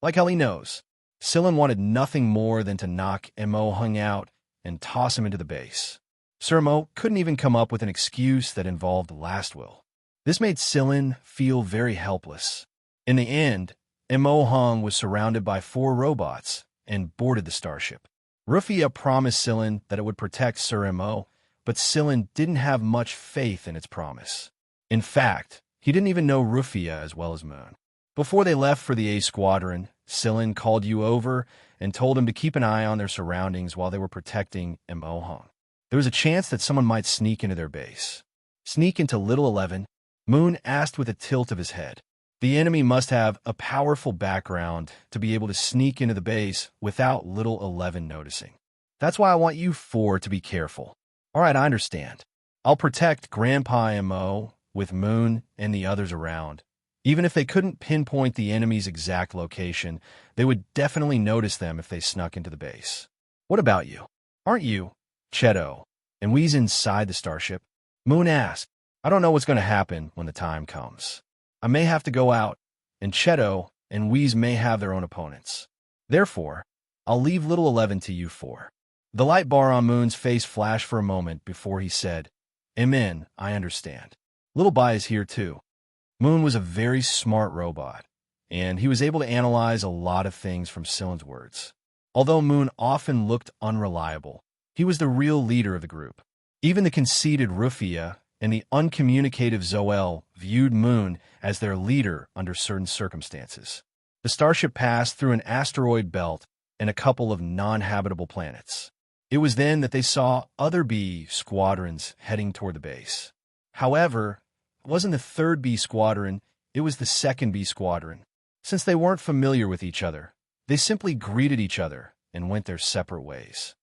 Like hell he knows. Sillin wanted nothing more than to knock Mo Hung out and toss him into the base. Sir Mo couldn't even come up with an excuse that involved the last will. This made Sillin feel very helpless. In the end, Mo Hung was surrounded by 4 robots and boarded the starship. Rufia promised Sillin that it would protect Sir Mo, but Sillin didn't have much faith in its promise. In fact, he didn't even know Rufia as well as Moon. Before they left for the A Squadron, Sillin called you over and told him to keep an eye on their surroundings while they were protecting Mo Hung. There was a chance that someone might sneak into their base. Sneak into Little 11? Moon asked with a tilt of his head. The enemy must have a powerful background to be able to sneak into the base without Little 11 noticing. That's why I want you 4 to be careful. All right, I understand. I'll protect Grandpa Mo with Moon and the others around. Even if they couldn't pinpoint the enemy's exact location, they would definitely notice them if they snuck into the base. What about you? Aren't you, Cheto, and Wee's inside the starship? Moon asked. I don't know what's going to happen when the time comes. I may have to go out, and Cheto and Weez may have their own opponents. Therefore, I'll leave Little 11 to you 4. The light bar on Moon's face flashed for a moment before he said, Amen, I understand. Little Bai is here too. Moon was a very smart robot, and he was able to analyze a lot of things from Sillin's words. Although Moon often looked unreliable, he was the real leader of the group. Even the conceited Rufia and the uncommunicative Zoel viewed Moon as their leader under certain circumstances. The starship passed through an asteroid belt and a couple of non-habitable planets. It was then that they saw other B squadrons heading toward the base. However, it wasn't the 3rd B squadron, it was the 2nd B squadron. Since they weren't familiar with each other, they simply greeted each other and went their separate ways.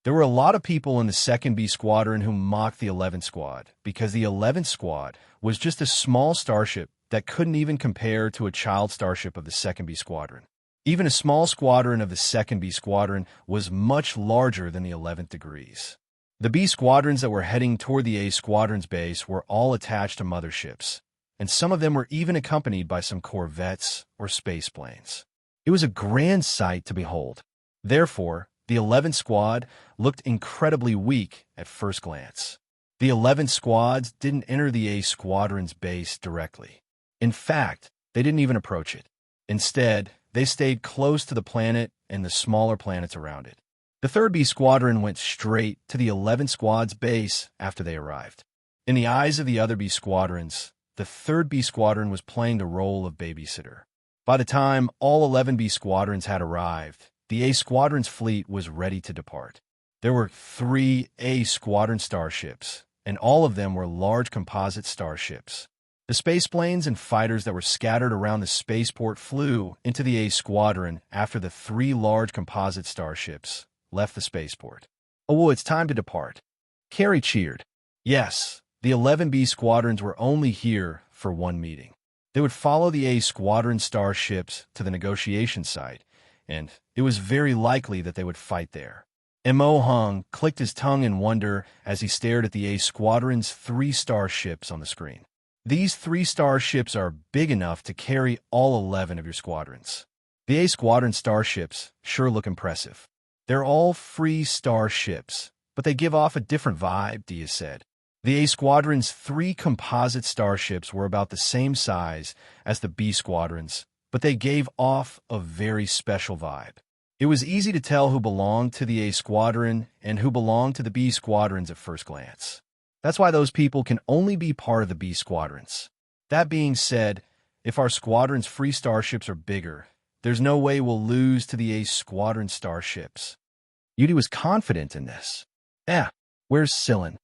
There were a lot of people in the 2nd B Squadron who mocked the 11th Squad because the 11th Squad was just a small starship that couldn't even compare to a child starship of the 2nd B Squadron. Even a small squadron of the 2nd B Squadron was much larger than the 11th degrees. The B Squadrons that were heading toward the A Squadron's base were all attached to motherships, and some of them were even accompanied by some corvettes or space planes. It was a grand sight to behold. Therefore, the 11th Squad looked incredibly weak at first glance. The 11th Squads didn't enter the A Squadron's base directly. In fact, they didn't even approach it. Instead, they stayed close to the planet and the smaller planets around it. The 3rd B Squadron went straight to the 11th Squad's base after they arrived. In the eyes of the other B Squadrons, the 3rd B Squadron was playing the role of babysitter. By the time all 11 B Squadrons had arrived, the A Squadron's fleet was ready to depart. There were 3 A Squadron starships, and all of them were large composite starships. The space planes and fighters that were scattered around the spaceport flew into the A Squadron after the 3 large composite starships left the spaceport. Oh, it's time to depart. Carrie cheered. Yes, the 11 B Squadrons were only here for one meeting. They would follow the A Squadron starships to the negotiation site, and it was very likely that they would fight there. Mo Hung clicked his tongue in wonder as he stared at the A Squadron's 3 starships on the screen. These 3 starships are big enough to carry all 11 of your squadrons. The A Squadron starships sure look impressive. They're all free starships, but they give off a different vibe, Diaz said. The A Squadron's 3 composite starships were about the same size as the B Squadron's, but they gave off a very special vibe. It was easy to tell who belonged to the A Squadron and who belonged to the B Squadrons at first glance. That's why those people can only be part of the B Squadrons. That being said, if our squadron's free starships are bigger, there's no way we'll lose to the A Squadron starships. Yudi was confident in this. Where's Sillin?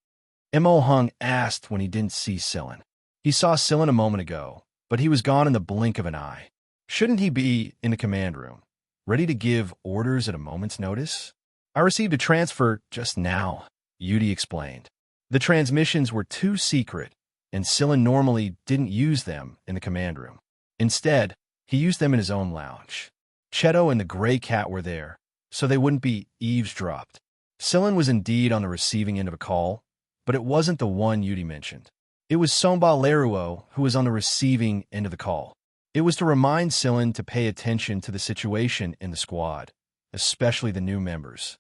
Mo Hung asked when he didn't see Sillin. He saw Sillin a moment ago, but he was gone in the blink of an eye. Shouldn't he be in the command room, ready to give orders at a moment's notice? I received a transfer just now, Yudi explained. The transmissions were too secret, and Sillin normally didn't use them in the command room. Instead, he used them in his own lounge. Cheto and the gray cat were there, so they wouldn't be eavesdropped. Sillin was indeed on the receiving end of a call, but it wasn't the one Yudi mentioned. It was Somba Leruo who was on the receiving end of the call. It was to remind Sillin to pay attention to the situation in the squad, especially the new members.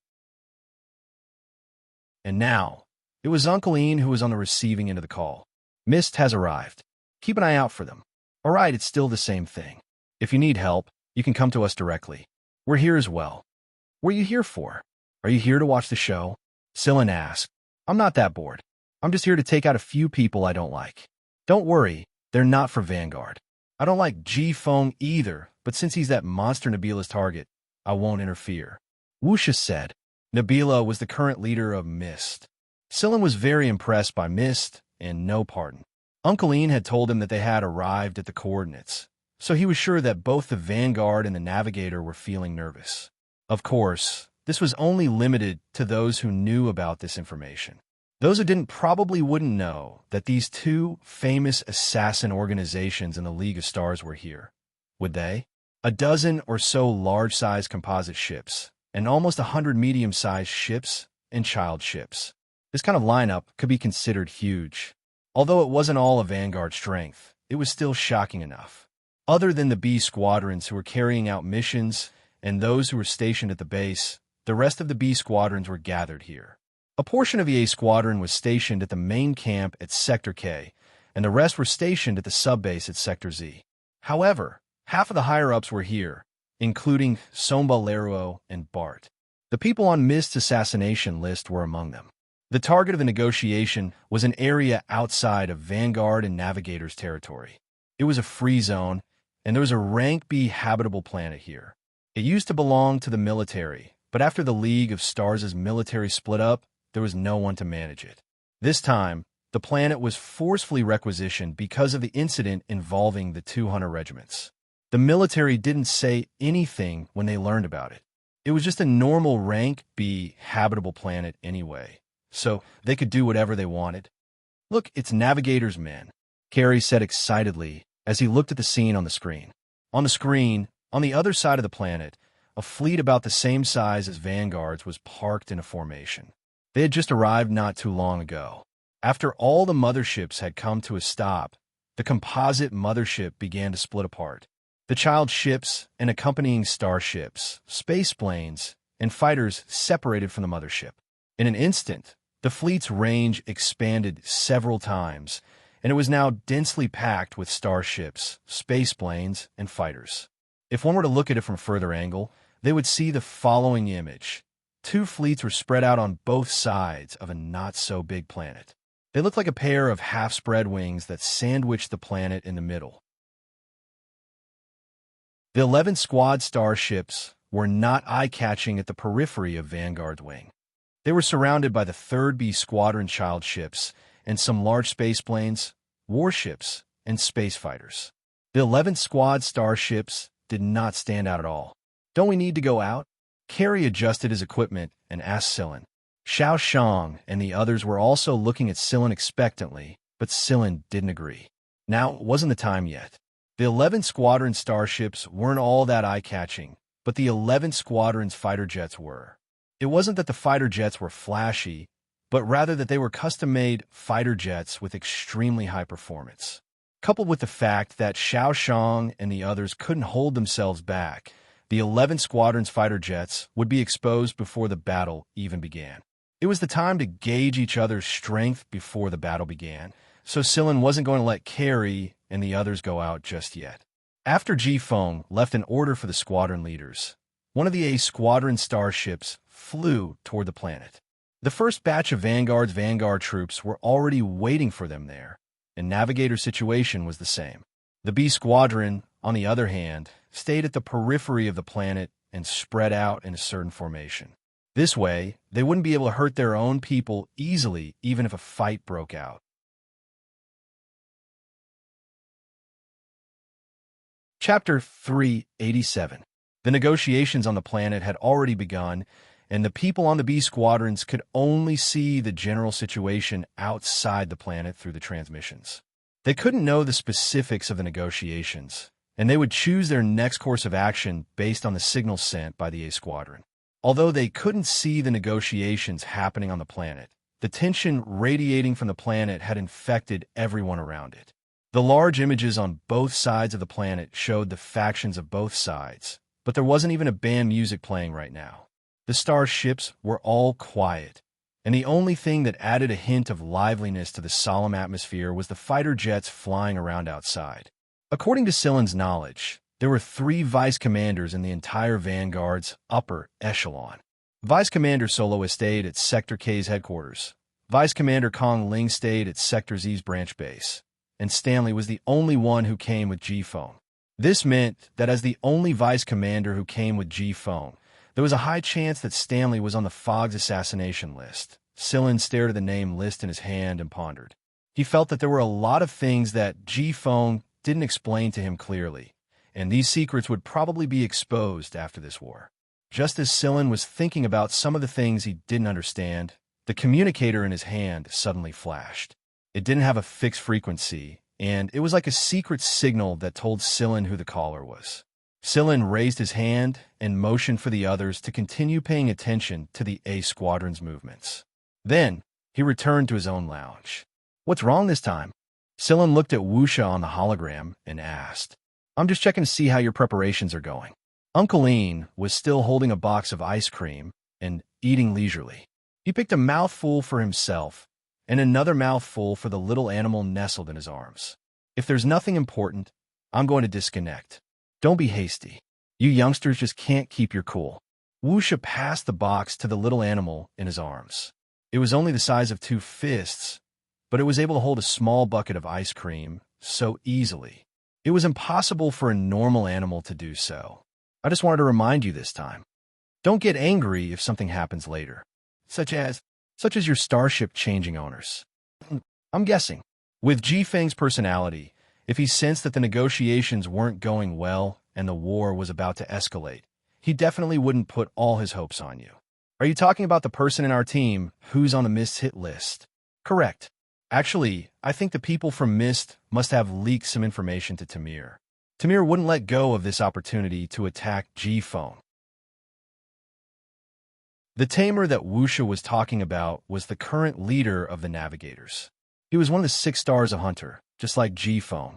And now, it was Uncle Ian who was on the receiving end of the call. Mist has arrived. Keep an eye out for them. All right, it's still the same thing. If you need help, you can come to us directly. We're here as well. What are you here for? Are you here to watch the show? Sillin asked. I'm not that bored. I'm just here to take out a few people I don't like. Don't worry, they're not for Vanguard. I don't like Ji-Feng either, but since he's that monster Nabila's target, I won't interfere. Wuxia said. Nabila was the current leader of Mist. Sillin was very impressed by Mist, and no pardon. Uncle Ian had told him that they had arrived at the coordinates, so he was sure that both the Vanguard and the Navigator were feeling nervous. Of course, this was only limited to those who knew about this information. Those who didn't probably wouldn't know that these two famous assassin organizations in the League of Stars were here. Would they? A dozen or so large-sized composite ships, and almost 100 medium-sized ships and child ships. This kind of lineup could be considered huge. Although it wasn't all of Vanguard strength, it was still shocking enough. Other than the B squadrons who were carrying out missions and those who were stationed at the base, the rest of the B squadrons were gathered here. A portion of the A squadron was stationed at the main camp at Sector K, and the rest were stationed at the sub-base at Sector Z. However, half of the higher-ups were here, including Somba Leruo and Bart. The people on Mist's assassination list were among them. The target of the negotiation was an area outside of Vanguard and Navigator's territory. It was a free zone, and there was a rank B habitable planet here. It used to belong to the military, but after the League of Stars' military split up, there was no one to manage it. This time, the planet was forcefully requisitioned because of the incident involving the 200 regiments. The military didn't say anything when they learned about it. It was just a normal rank B habitable planet anyway, so they could do whatever they wanted. Look, it's Navigator's men, Carrie said excitedly as he looked at the scene on the screen. On the screen, on the other side of the planet, a fleet about the same size as Vanguard's was parked in a formation. They had just arrived not too long ago. After all the motherships had come to a stop, the composite mothership began to split apart. The child ships and accompanying starships, space planes, and fighters separated from the mothership. In an instant, the fleet's range expanded several times, and it was now densely packed with starships, space planes, and fighters. If one were to look at it from a further angle, they would see the following image. Two fleets were spread out on both sides of a not-so-big planet. They looked like a pair of half-spread wings that sandwiched the planet in the middle. The 11 squad starships were not eye-catching at the periphery of Vanguard's wing. They were surrounded by the 3rd B Squadron child ships and some large space planes, warships, and space fighters. The 11th squad starships did not stand out at all. Don't we need to go out? Carrie adjusted his equipment and asked Sillin. Xianxia and the others were also looking at Sillin expectantly, but Sillin didn't agree. Now it wasn't the time yet. The 11th Squadron starships weren't all that eye-catching, but the 11th Squadron's fighter jets were. It wasn't that the fighter jets were flashy, but rather that they were custom-made fighter jets with extremely high performance. Coupled with the fact that Xianxia and the others couldn't hold themselves back, the 11th Squadron's fighter jets would be exposed before the battle even began. It was the time to gauge each other's strength before the battle began, so Sillin wasn't going to let Carrie and the others go out just yet. After Ji-Feng left an order for the squadron leaders, one of the A Squadron starships flew toward the planet. The first batch of Vanguard troops were already waiting for them there, and Navigator's situation was the same. The B Squadron, on the other hand, stayed at the periphery of the planet and spread out in a certain formation. This way, they wouldn't be able to hurt their own people easily even if a fight broke out. Chapter 387. The negotiations on the planet had already begun, and the people on the B squadrons could only see the general situation outside the planet through the transmissions. They couldn't know the specifics of the negotiations, and they would choose their next course of action based on the signal sent by the A Squadron. Although they couldn't see the negotiations happening on the planet, the tension radiating from the planet had infected everyone around it. The large images on both sides of the planet showed the factions of both sides, but there wasn't even a band music playing right now. The starships were all quiet, and the only thing that added a hint of liveliness to the solemn atmosphere was the fighter jets flying around outside. According to Silen's knowledge, there were 3 vice commanders in the entire Vanguard's upper echelon. Vice Commander Solo stayed at Sector K's headquarters. Vice Commander Kong Ling stayed at Sector Z's branch base, and Stanley was the only one who came with G-Phone. This meant that as the only vice commander who came with G-Phone, there was a high chance that Stanley was on the Fogg's assassination list. Silin stared at the name list in his hand and pondered. He felt that there were a lot of things that G-Phone didn't explain to him clearly, and these secrets would probably be exposed after this war. Just as Silin was thinking about some of the things he didn't understand, the communicator in his hand suddenly flashed. It didn't have a fixed frequency, and it was like a secret signal that told Silin who the caller was. Silin raised his hand and motioned for the others to continue paying attention to the A Squadron's movements. Then, he returned to his own lounge. "What's wrong this time?" Silin looked at Wuxia on the hologram and asked. "I'm just checking to see how your preparations are going." Uncle Ian was still holding a box of ice cream and eating leisurely. He picked a mouthful for himself and another mouthful for the little animal nestled in his arms. "If there's nothing important, I'm going to disconnect. Don't be hasty. You youngsters just can't keep your cool." Wuxia passed the box to the little animal in his arms. It was only the size of 2 fists, but it was able to hold a small bucket of ice cream so easily. It was impossible for a normal animal to do so. "I just wanted to remind you this time. Don't get angry if something happens later, such as your starship changing owners." I'm guessing, with Ji Feng's personality, if he sensed that the negotiations weren't going well and the war was about to escalate, he definitely wouldn't put all his hopes on you. "Are you talking about the person in our team who's on the Mist hit list?" "Correct. Actually, I think the people from Mist must have leaked some information to Tamir. Tamir wouldn't let go of this opportunity to attack G-Phone." The tamer that Wuxia was talking about was the current leader of the Navigators. He was one of the 6 stars of Hunter, just like G-Phone.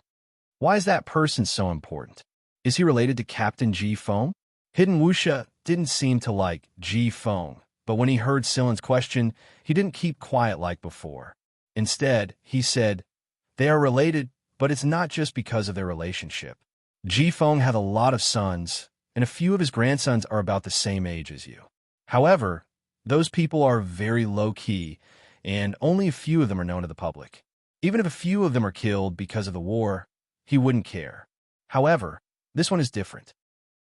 Why is that person so important? Is he related to Captain G-Phone? Hidden Wuxia didn't seem to like G-Phone, but when he heard Silin's question, he didn't keep quiet like before. Instead, he said, "They are related, but it's not just because of their relationship. G-Phone had a lot of sons, and a few of his grandsons are about the same age as you. However, those people are very low-key, and only a few of them are known to the public. Even if a few of them are killed because of the war, he wouldn't care. However, this one is different."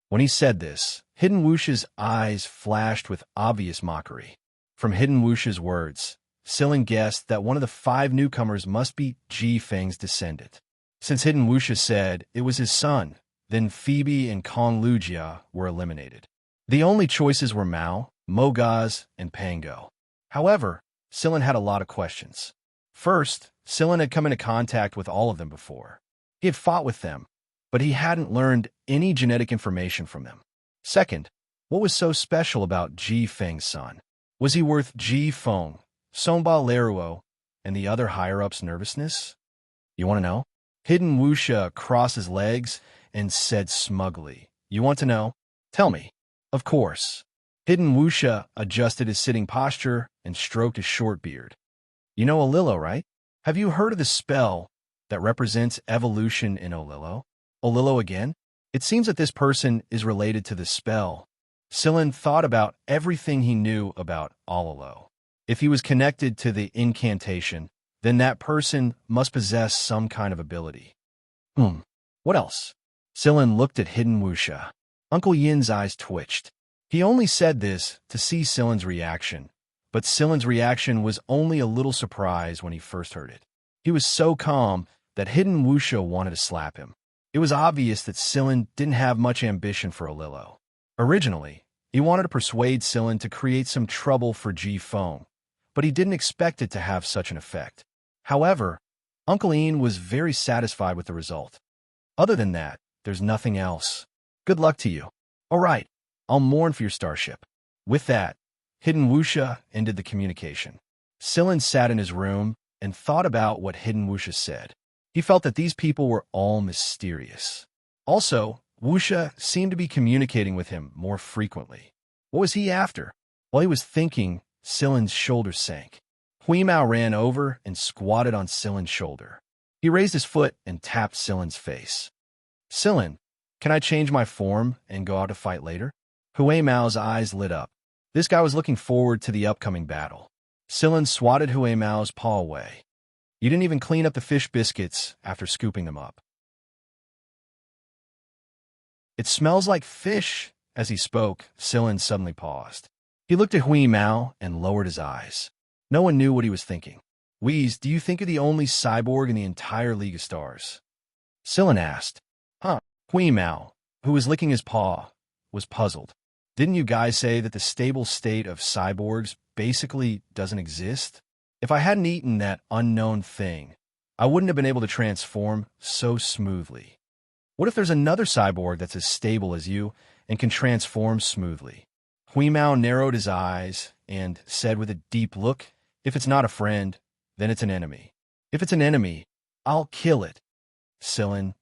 When he said this, Hidden Wuxia's eyes flashed with obvious mockery. From Hidden Wuxia's words, Silin guessed that one of the 5 newcomers must be Ji Feng's descendant. Since Hidden Wuxia said it was his son, then Phoebe and Kong Lujia were eliminated. The only choices were Mao, Mogaz, and Pango. However, Silin had a lot of questions. First, Silin had come into contact with all of them before. He had fought with them, but he hadn't learned any genetic information from them. Second, what was so special about Ji Feng's son? Was he worth Ji Feng, Sonba Leruo, and the other higher-ups' nervousness? You want to know? Hidden Wuxia crossed his legs and said smugly, "You want to know? Tell me." "Of course." Hidden Wuxia adjusted his sitting posture and stroked his short beard. "You know Olillo, right? Have you heard of the spell that represents evolution in Olillo?" "Olillo again? It seems that this person is related to the spell." Silin thought about everything he knew about Olillo. If he was connected to the incantation, then that person must possess some kind of ability. What else? Silin looked at Hidden Wuxia. Uncle Yin's eyes twitched. He only said this to see Silin's reaction, but Silin's reaction was only a little surprised when he first heard it. He was so calm that Hidden Wuxia wanted to slap him. It was obvious that Silin didn't have much ambition for Olillo. Originally, he wanted to persuade Silin to create some trouble for Ji Feng, but he didn't expect it to have such an effect. However, Uncle Ian was very satisfied with the result. Other than that, There's nothing else. Good luck to you. All right, I'll mourn for your starship. With that, Hidden Wuxia ended the communication. Sillin sat in his room and thought about what Hidden Wuxia said. He felt that these people were all mysterious. Also, Wuxia seemed to be communicating with him more frequently. What was he after? While he was thinking, Sillin's shoulders sank. Hui Mao ran over and squatted on Sillin's shoulder. He raised his foot and tapped Sillin's face. Sillin, can I change my form and go out to fight later? Hui Mao's eyes lit up. This guy was looking forward to the upcoming battle. Sillin swatted Hui Mao's paw away. You didn't even clean up the fish biscuits after scooping them up. It smells like fish. As he spoke, Sillin suddenly paused. He looked at Hui Mao and lowered his eyes. No one knew what he was thinking. Wheeze, do you think you're the only cyborg in the entire League of Stars? Sillin asked. Huh. Hui Mao, who was licking his paw, was puzzled. Didn't you guys say that the stable state of cyborgs basically doesn't exist? If I hadn't eaten that unknown thing, I wouldn't have been able to transform so smoothly. What if there's another cyborg that's as stable as you and can transform smoothly? Hui Mao narrowed his eyes and said with a deep look, if it's not a friend, then it's an enemy. If it's an enemy, I'll kill it. Sillin,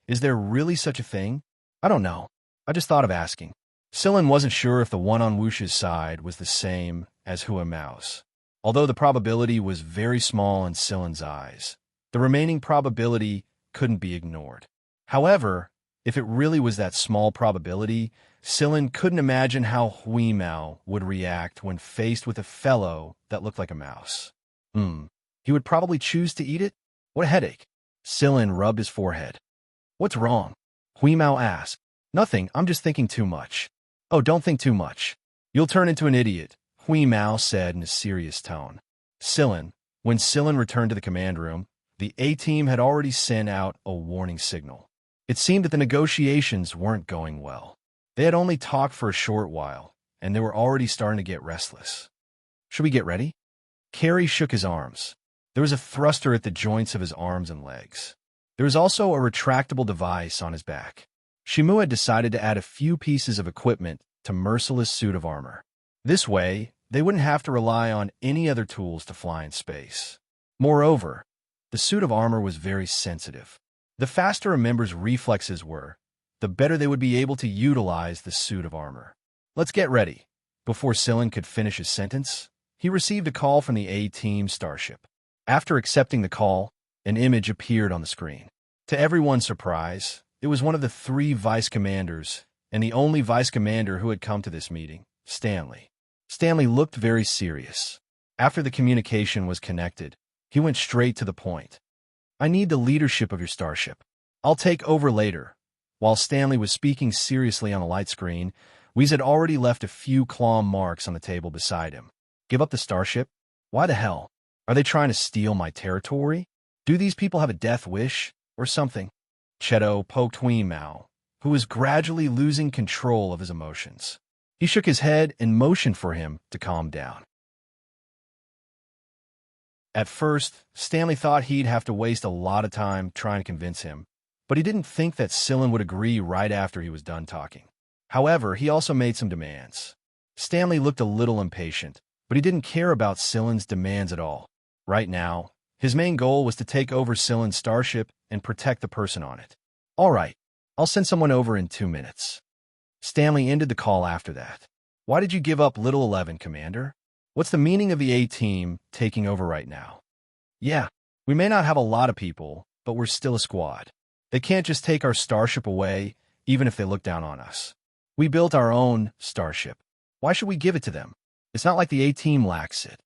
is there really such a thing? I don't know. I just thought of asking. Sillin wasn't sure if the one on Wuxia's side was the same as Hui Mao's. Although the probability was very small in Sillin's eyes, the remaining probability couldn't be ignored. However, if it really was that small probability, Sillin couldn't imagine how Hui Mao would react when faced with a fellow that looked like a mouse. He would probably choose to eat it? What a headache. Sillin rubbed his forehead. What's wrong? Hui Mao asked. Nothing, I'm just thinking too much. Oh, don't think too much. You'll turn into an idiot, Hui Mao said in a serious tone. Sillin, when Sillin returned to the command room, the A-team had already sent out a warning signal. It seemed that the negotiations weren't going well. They had only talked for a short while, and they were already starting to get restless. Should we get ready? Carrie shook his arms. There was a thruster at the joints of his arms and legs. There was also a retractable device on his back. Shimu had decided to add a few pieces of equipment to Merciless' suit of armor. This way, they wouldn't have to rely on any other tools to fly in space. Moreover, the suit of armor was very sensitive. The faster a member's reflexes were, the better they would be able to utilize the suit of armor. Let's get ready. Before Sillin could finish his sentence, he received a call from the A-team starship. After accepting the call, an image appeared on the screen. To everyone's surprise, it was one of the 3 vice commanders, and the only vice commander who had come to this meeting, Stanley. Stanley looked very serious. After the communication was connected, he went straight to the point. I need the leadership of your starship. I'll take over later. While Stanley was speaking seriously on the light screen, Wheeze had already left a few claw marks on the table beside him. Give up the starship? Why the hell? Are they trying to steal my territory? Do these people have a death wish or something? Cheto poked Hui Mao, who was gradually losing control of his emotions. He shook his head and motioned for him to calm down. At first, Stanley thought he'd have to waste a lot of time trying to convince him, but he didn't think that Sillin would agree right after he was done talking. However, he also made some demands. Stanley looked a little impatient, but he didn't care about Sillin's demands at all. Right now, his main goal was to take over Sillin's starship and protect the person on it. All right, I'll send someone over in 2 minutes. Stanley ended the call after that. Why did you give up Little 11, Commander? What's the meaning of the A-team taking over right now? Yeah, we may not have a lot of people, but we're still a squad. They can't just take our starship away, even if they look down on us. We built our own starship. Why should we give it to them? It's not like the A-team lacks it.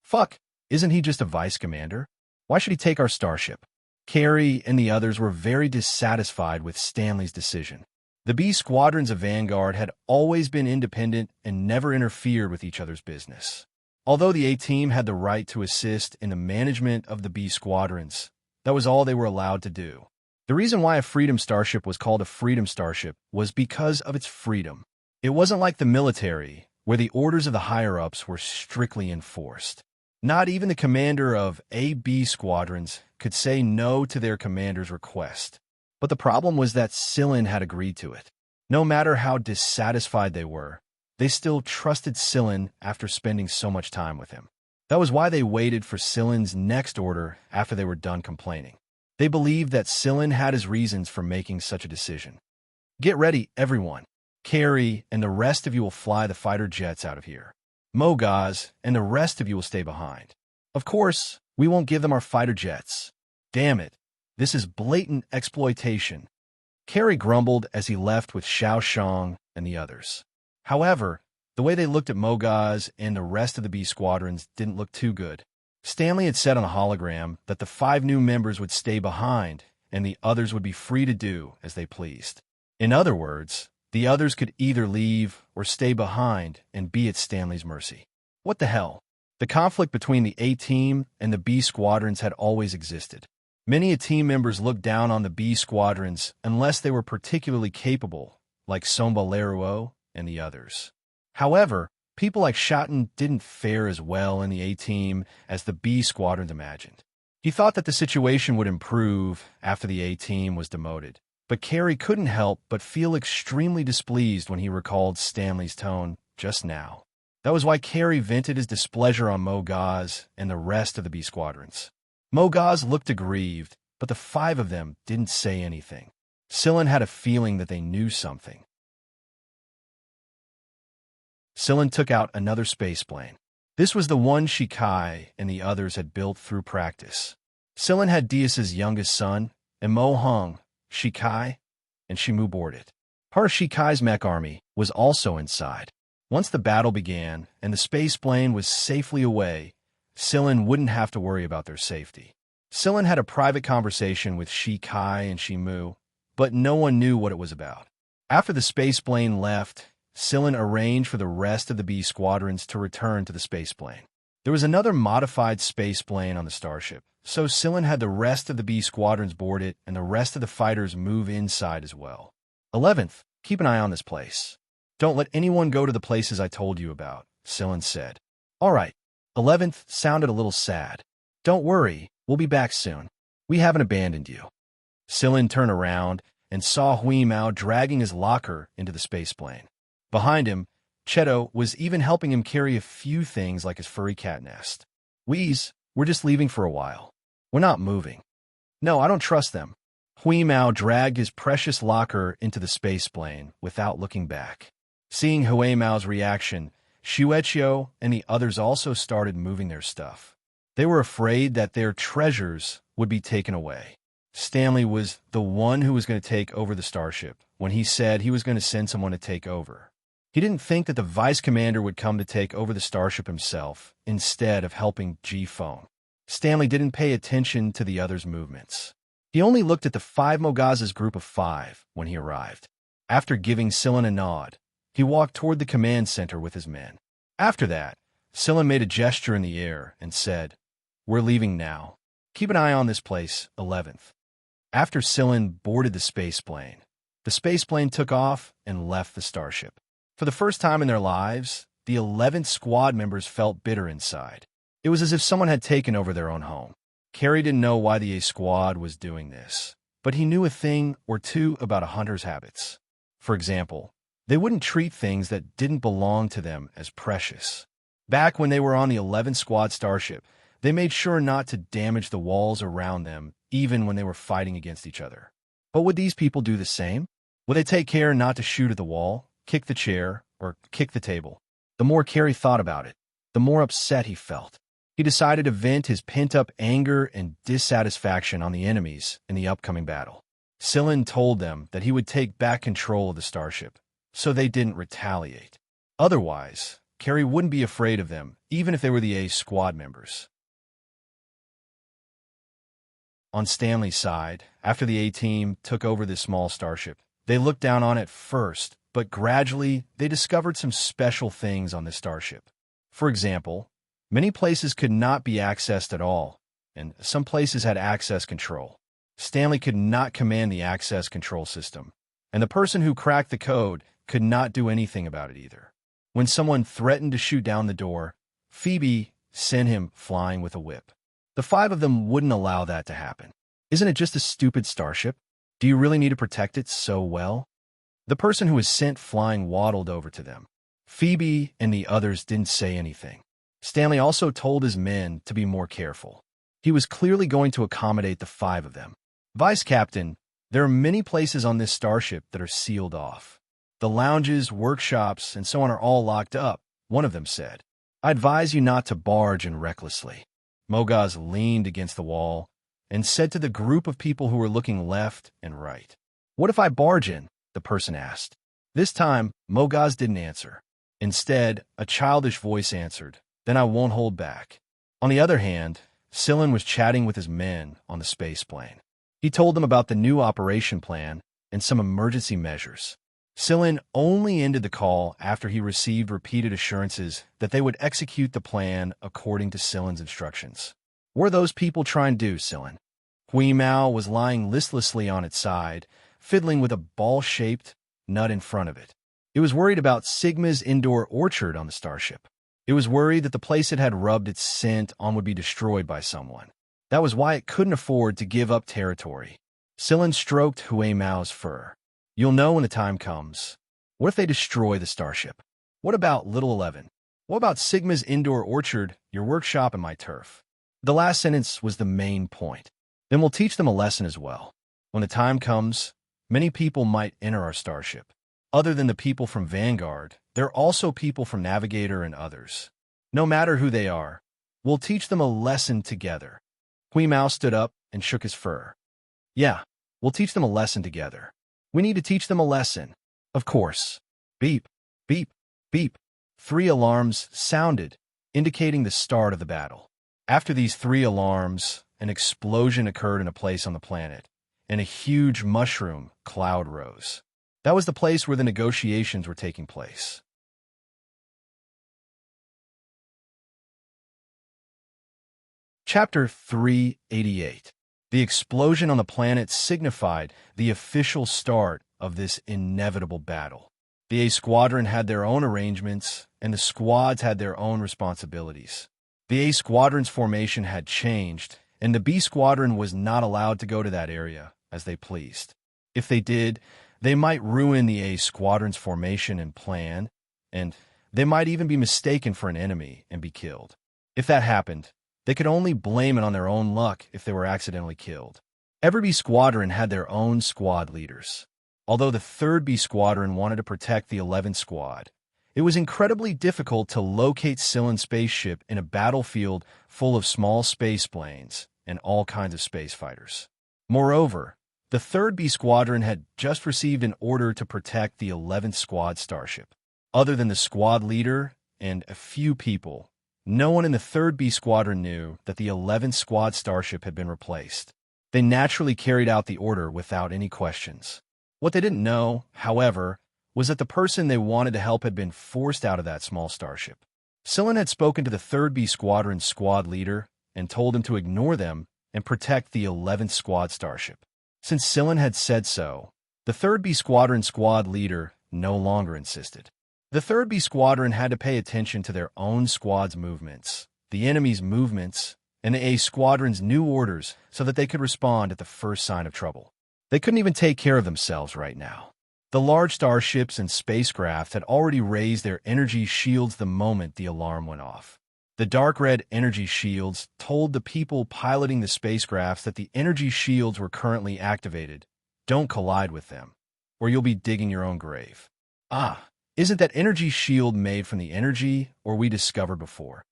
Fuck, isn't he just a vice commander? Why should he take our starship? Carrie and the others were very dissatisfied with Stanley's decision. The B squadrons of Vanguard had always been independent and never interfered with each other's business. Although the A-team had the right to assist in the management of the B squadrons, that was all they were allowed to do. The reason why a Freedom Starship was called a Freedom Starship was because of its freedom. It wasn't like the military, where the orders of the higher-ups were strictly enforced. Not even the commander of A-B squadrons could say no to their commander's request. But the problem was that Sillin had agreed to it. No matter how dissatisfied they were, they still trusted Sillin after spending so much time with him. That was why they waited for Sillin's next order after they were done complaining. They believed that Sillin had his reasons for making such a decision. Get ready, everyone. Carrie and the rest of you will fly the fighter jets out of here. Mogaz and the rest of you will stay behind. Of course, we won't give them our fighter jets. Damn it. This is blatant exploitation. Carrie grumbled as he left with Xianxia and the others. However, the way they looked at Mogaz and the rest of the B squadrons didn't look too good. Stanley had said on the hologram that the 5 new members would stay behind and the others would be free to do as they pleased. In other words, the others could either leave or stay behind and be at Stanley's mercy. What the hell? The conflict between the A team and the B squadrons had always existed. Many A team members looked down on the B squadrons unless they were particularly capable, like Somba Leruo and the others. However, people like Shotten didn't fare as well in the A team as the B squadrons imagined. He thought that the situation would improve after the A team was demoted, but Carrie couldn't help but feel extremely displeased when he recalled Stanley's tone just now. That was why Carrie vented his displeasure on Mogaz and the rest of the B squadrons. Mogaz looked aggrieved, but the 5 of them didn't say anything. Sillin had a feeling that they knew something. Sillin took out another space plane. This was the one Shikai and the others had built through practice. Sillin had Dias's youngest son, and Mo Hung, Shikai, and Shimu board it. Part of Shikai's mech army was also inside. Once the battle began and the space plane was safely away, Sillin wouldn't have to worry about their safety. Sillin had a private conversation with Shikai and Shimu, but no one knew what it was about. After the space plane left, Sillin arranged for the rest of the B squadrons to return to the space plane. There was another modified space plane on the starship, so Sillin had the rest of the B squadrons board it and the rest of the fighters move inside as well. 11th, keep an eye on this place. Don't let anyone go to the places I told you about, Sillin said. All right. 11th sounded a little sad. Don't worry, we'll be back soon. We haven't abandoned you. Sillin turned around and saw Hui Mao dragging his locker into the space plane. Behind him, Cheto was even helping him carry a few things like his furry cat nest. We're just leaving for a while. We're not moving. No, I don't trust them. Hui Mao dragged his precious locker into the space plane without looking back. Seeing Hui Mao's reaction, Xianxia and the others also started moving their stuff. They were afraid that their treasures would be taken away. Stanley was the one who was going to take over the starship when he said he was going to send someone to take over. He didn't think that the vice commander would come to take over the starship himself instead of helping G-Phone. Stanley didn't pay attention to the others' movements. He only looked at the 5 Mogaz's group of 5 when he arrived. After giving Sillin a nod, he walked toward the command center with his men. After that, Sillin made a gesture in the air and said, "We're leaving now. Keep an eye on this place, 11th." After Sillin boarded the space plane took off and left the starship. For the first time in their lives, the 11th squad members felt bitter inside. It was as if someone had taken over their own home. Carrie didn't know why the A squad was doing this, but he knew a thing or two about a hunter's habits. For example, they wouldn't treat things that didn't belong to them as precious. Back when they were on the 11th squad starship, they made sure not to damage the walls around them, even when they were fighting against each other. But would these people do the same? Would they take care not to shoot at the wall, kick the chair, or kick the table? The more Carrie thought about it, the more upset he felt. He decided to vent his pent-up anger and dissatisfaction on the enemies in the upcoming battle. Sillin told them that he would take back control of the starship, so they didn't retaliate. Otherwise, Carrie wouldn't be afraid of them, even if they were the A squad members. On Stanley's side, after the A team took over this small starship, they looked down on it first, but gradually they discovered some special things on the starship. For example, many places could not be accessed at all, and some places had access control. Stanley could not command the access control system, and the person who cracked the code could not do anything about it either. When someone threatened to shoot down the door, Phoebe sent him flying with a whip. The 5 of them wouldn't allow that to happen. Isn't it just a stupid starship? Do you really need to protect it so well? The person who was sent flying waddled over to them. Phoebe and the others didn't say anything. Stanley also told his men to be more careful. He was clearly going to accommodate the 5 of them. Vice Captain, there are many places on this starship that are sealed off. The lounges, workshops, and so on are all locked up, one of them said. I advise you not to barge in recklessly. Mogaz leaned against the wall and said to the group of people who were looking left and right. What if I barge in? The person asked. This time, Mogaz didn't answer. Instead, a childish voice answered, Then I won't hold back. On the other hand, Sillin was chatting with his men on the space plane. He told them about the new operation plan and some emergency measures. Sillin only ended the call after he received repeated assurances that they would execute the plan according to Sillin's instructions. What are those people trying to do, Sillin? Hui Mao was lying listlessly on its side, fiddling with a ball-shaped nut in front of it. It was worried about Sigma's indoor orchard on the starship. It was worried that the place it had rubbed its scent on would be destroyed by someone. That was why it couldn't afford to give up territory. Sillin stroked Hui Mao's fur. You'll know when the time comes. What if they destroy the starship? What about Little 11? What about Sigma's indoor orchard, your workshop, and my turf? The last sentence was the main point. Then we'll teach them a lesson as well. When the time comes, many people might enter our starship. Other than the people from Vanguard, there are also people from Navigator and others. No matter who they are, we'll teach them a lesson together. Hui Mao stood up and shook his fur. Yeah, we'll teach them a lesson together. We need to teach them a lesson. Of course. Beep, beep, beep. 3 alarms sounded, indicating the start of the battle. After these 3 alarms, an explosion occurred in a place on the planet, and a huge mushroom cloud rose. That was the place where the negotiations were taking place. Chapter 388. The explosion on the planet signified the official start of this inevitable battle. The A Squadron had their own arrangements, and the squads had their own responsibilities. The A Squadron's formation had changed, and the B Squadron was not allowed to go to that area as they pleased. If they did, they might ruin the A Squadron's formation and plan, and they might even be mistaken for an enemy and be killed. If that happened, they could only blame it on their own luck if they were accidentally killed. Every B Squadron had their own squad leaders. Although the 3rd B Squadron wanted to protect the 11th Squad, it was incredibly difficult to locate Sillin's spaceship in a battlefield full of small space planes and all kinds of space fighters. Moreover, the 3rd B Squadron had just received an order to protect the 11th Squad starship. Other than the squad leader and a few people, no one in the 3rd B Squadron knew that the 11th Squad starship had been replaced. They naturally carried out the order without any questions. What they didn't know, however, was that the person they wanted to help had been forced out of that small starship. Sillin had spoken to the 3rd B Squadron's squad leader and told him to ignore them and protect the 11th Squad starship. Since Sillin had said so, the 3rd B Squadron squad leader no longer insisted. The 3rd B Squadron had to pay attention to their own squad's movements, the enemy's movements, and the A Squadron's new orders so that they could respond at the first sign of trouble. They couldn't even take care of themselves right now. The large starships and spacecraft had already raised their energy shields the moment the alarm went off. The dark red energy shields told the people piloting the spacecrafts that the energy shields were currently activated. Don't collide with them, or you'll be digging your own grave. Ah, isn't that energy shield made from the energy or we discovered before?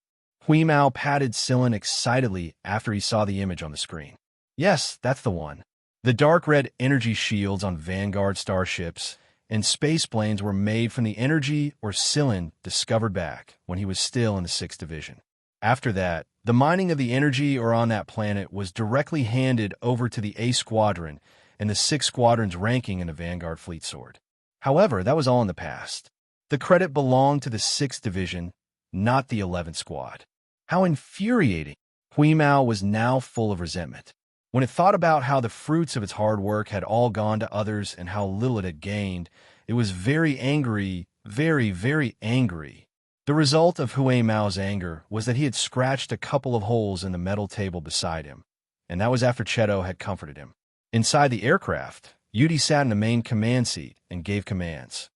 Hui Mao patted Sillin excitedly after he saw the image on the screen. Yes, that's the one. The dark red energy shields on Vanguard starships and space planes were made from the energy or Sillin discovered back when he was still in the 6th Division. After that, the mining of the energy or on that planet was directly handed over to the A Squadron and the 6th Squadron's ranking in the Vanguard Fleet Sword. However, that was all in the past. The credit belonged to the 6th Division, not the 11th Squad. How infuriating! Hui Mao was now full of resentment. When it thought about how the fruits of its hard work had all gone to others and how little it had gained, it was very angry, very, very angry. The result of Hui Mao's anger was that he had scratched a couple of holes in the metal table beside him, and that was after Cheto had comforted him. Inside the aircraft, Yudi sat in the main command seat and gave commands.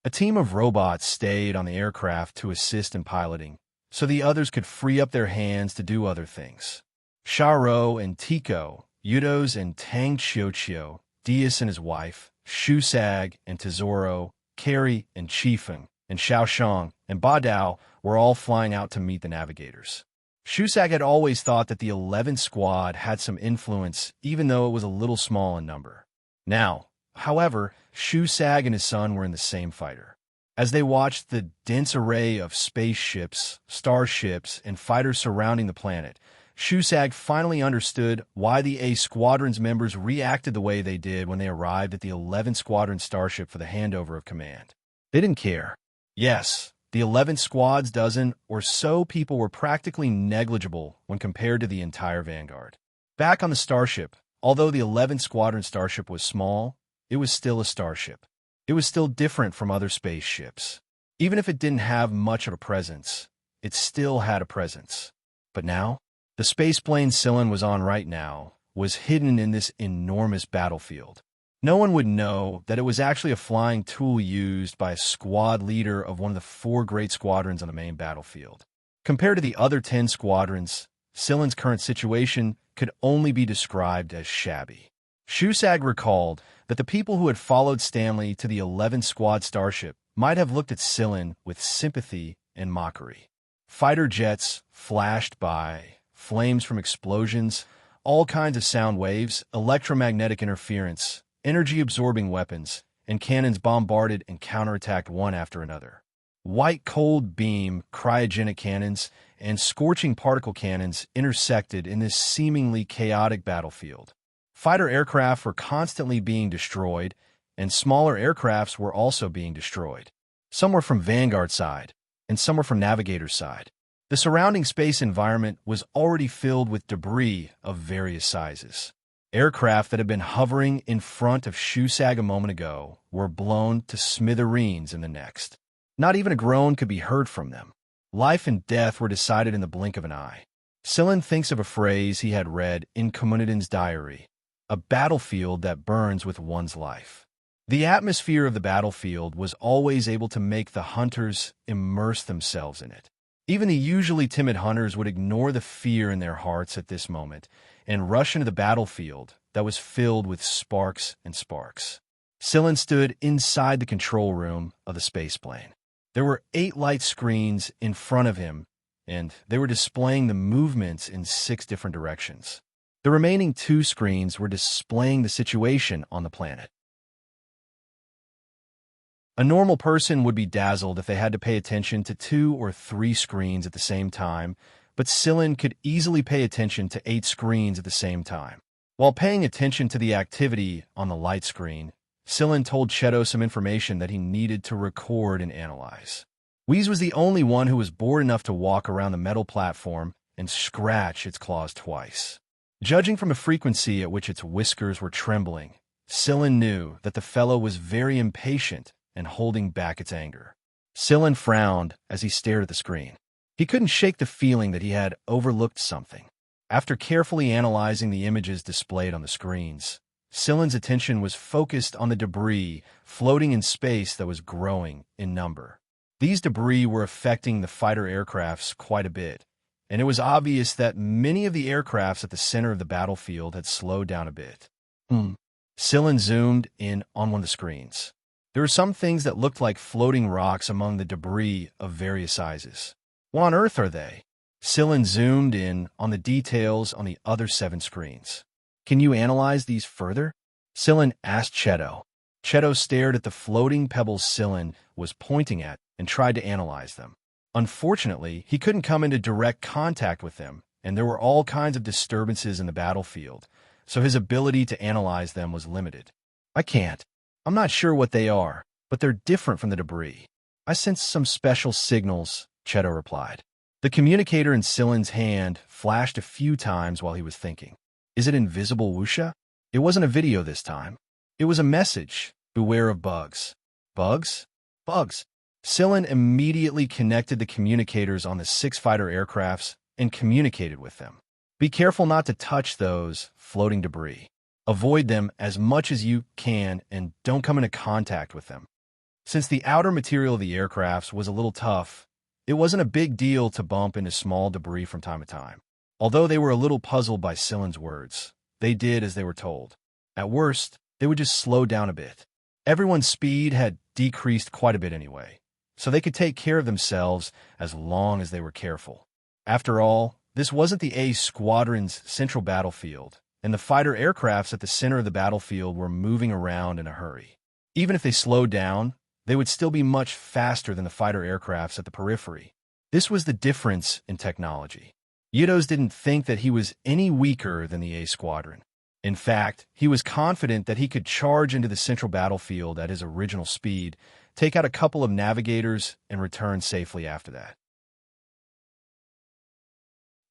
A team of robots stayed on the aircraft to assist in piloting, so the others could free up their hands to do other things. Xiaoro and Tico, Yudos and Tang Xiaoqiu, Dias and his wife, Shusag and Tesoro, Carrie and Chifeng, and Xiaoshang and Badao were all flying out to meet the navigators. Shusag had always thought that the 11th squad had some influence, even though it was a little small in number. Now, however, Shusag and his son were in the same fighter. As they watched the dense array of spaceships, starships, and fighters surrounding the planet, Shusag finally understood why the A Squadron's members reacted the way they did when they arrived at the 11th Squadron starship for the handover of command. They didn't care. Yes, the 11th Squad's dozen or so people were practically negligible when compared to the entire Vanguard. Back on the starship, although the 11th Squadron starship was small, it was still a starship. It was still different from other spaceships. Even if it didn't have much of a presence, it still had a presence. But now, the space plane Cylon was on right now was hidden in this enormous battlefield. No one would know that it was actually a flying tool used by a squad leader of one of the 4 great squadrons on the main battlefield. Compared to the other 10 squadrons, Cylon's current situation could only be described as shabby. Shusag recalled that the people who had followed Stanley to the 11th Squad starship might have looked at Cylon with sympathy and mockery. Fighter jets flashed by, flames from explosions, all kinds of sound waves, electromagnetic interference, energy-absorbing weapons, and cannons bombarded and counterattacked one after another. White cold beam, cryogenic cannons, and scorching particle cannons intersected in this seemingly chaotic battlefield. Fighter aircraft were constantly being destroyed, and smaller aircrafts were also being destroyed. Some were from Vanguard side, and some were from Navigator's side. The surrounding space environment was already filled with debris of various sizes. Aircraft that had been hovering in front of Shusag a moment ago were blown to smithereens in the next. Not even a groan could be heard from them. Life and death were decided in the blink of an eye. Cylon thinks of a phrase he had read in Communidan's diary, a battlefield that burns with one's life. The atmosphere of the battlefield was always able to make the hunters immerse themselves in it. Even the usually timid hunters would ignore the fear in their hearts at this moment and rush into the battlefield that was filled with sparks and sparks. Cylon stood inside the control room of the spaceplane. There were 8 light screens in front of him, and they were displaying the movements in 6 different directions. The remaining 2 screens were displaying the situation on the planet. A normal person would be dazzled if they had to pay attention to 2 or 3 screens at the same time, but Cylon could easily pay attention to 8 screens at the same time. While paying attention to the activity on the light screen, Cylon told Cheto some information that he needed to record and analyze. Wheeze was the only one who was bored enough to walk around the metal platform and scratch its claws twice. Judging from the frequency at which its whiskers were trembling, Cylon knew that the fellow was very impatient and holding back its anger. Cylon frowned as he stared at the screen. He couldn't shake the feeling that he had overlooked something. After carefully analyzing the images displayed on the screens, Cylon's attention was focused on the debris floating in space that was growing in number. These debris were affecting the fighter aircrafts quite a bit, and it was obvious that many of the aircrafts at the center of the battlefield had slowed down a bit. Cylon zoomed in on one of the screens. There were some things that looked like floating rocks among the debris of various sizes. What on earth are they? Cylon zoomed in on the details on the other 7 screens. Can you analyze these further? Cylon asked Cheto. Cheto stared at the floating pebbles Cylon was pointing at and tried to analyze them. Unfortunately, he couldn't come into direct contact with them, and there were all kinds of disturbances in the battlefield, so his ability to analyze them was limited. I can't. I'm not sure what they are, but they're different from the debris. I sense some special signals, Cheto replied. The communicator in Cylon's hand flashed a few times while he was thinking. Is it invisible Wuxia? It wasn't a video this time. It was a message. Beware of bugs. Bugs? Bugs. Cylon immediately connected the communicators on the 6 fighter aircrafts and communicated with them. Be careful not to touch those floating debris. Avoid them as much as you can and don't come into contact with them. Since the outer material of the aircrafts was a little tough, it wasn't a big deal to bump into small debris from time to time. Although they were a little puzzled by Silen's words, they did as they were told. At worst, they would just slow down a bit. Everyone's speed had decreased quite a bit anyway, so they could take care of themselves as long as they were careful. After all, this wasn't the A Squadron's central battlefield, and the fighter aircrafts at the center of the battlefield were moving around in a hurry. Even if they slowed down, they would still be much faster than the fighter aircrafts at the periphery. This was the difference in technology. Yudos didn't think that he was any weaker than the A Squadron. In fact, he was confident that he could charge into the central battlefield at his original speed, take out a couple of navigators, and return safely after that.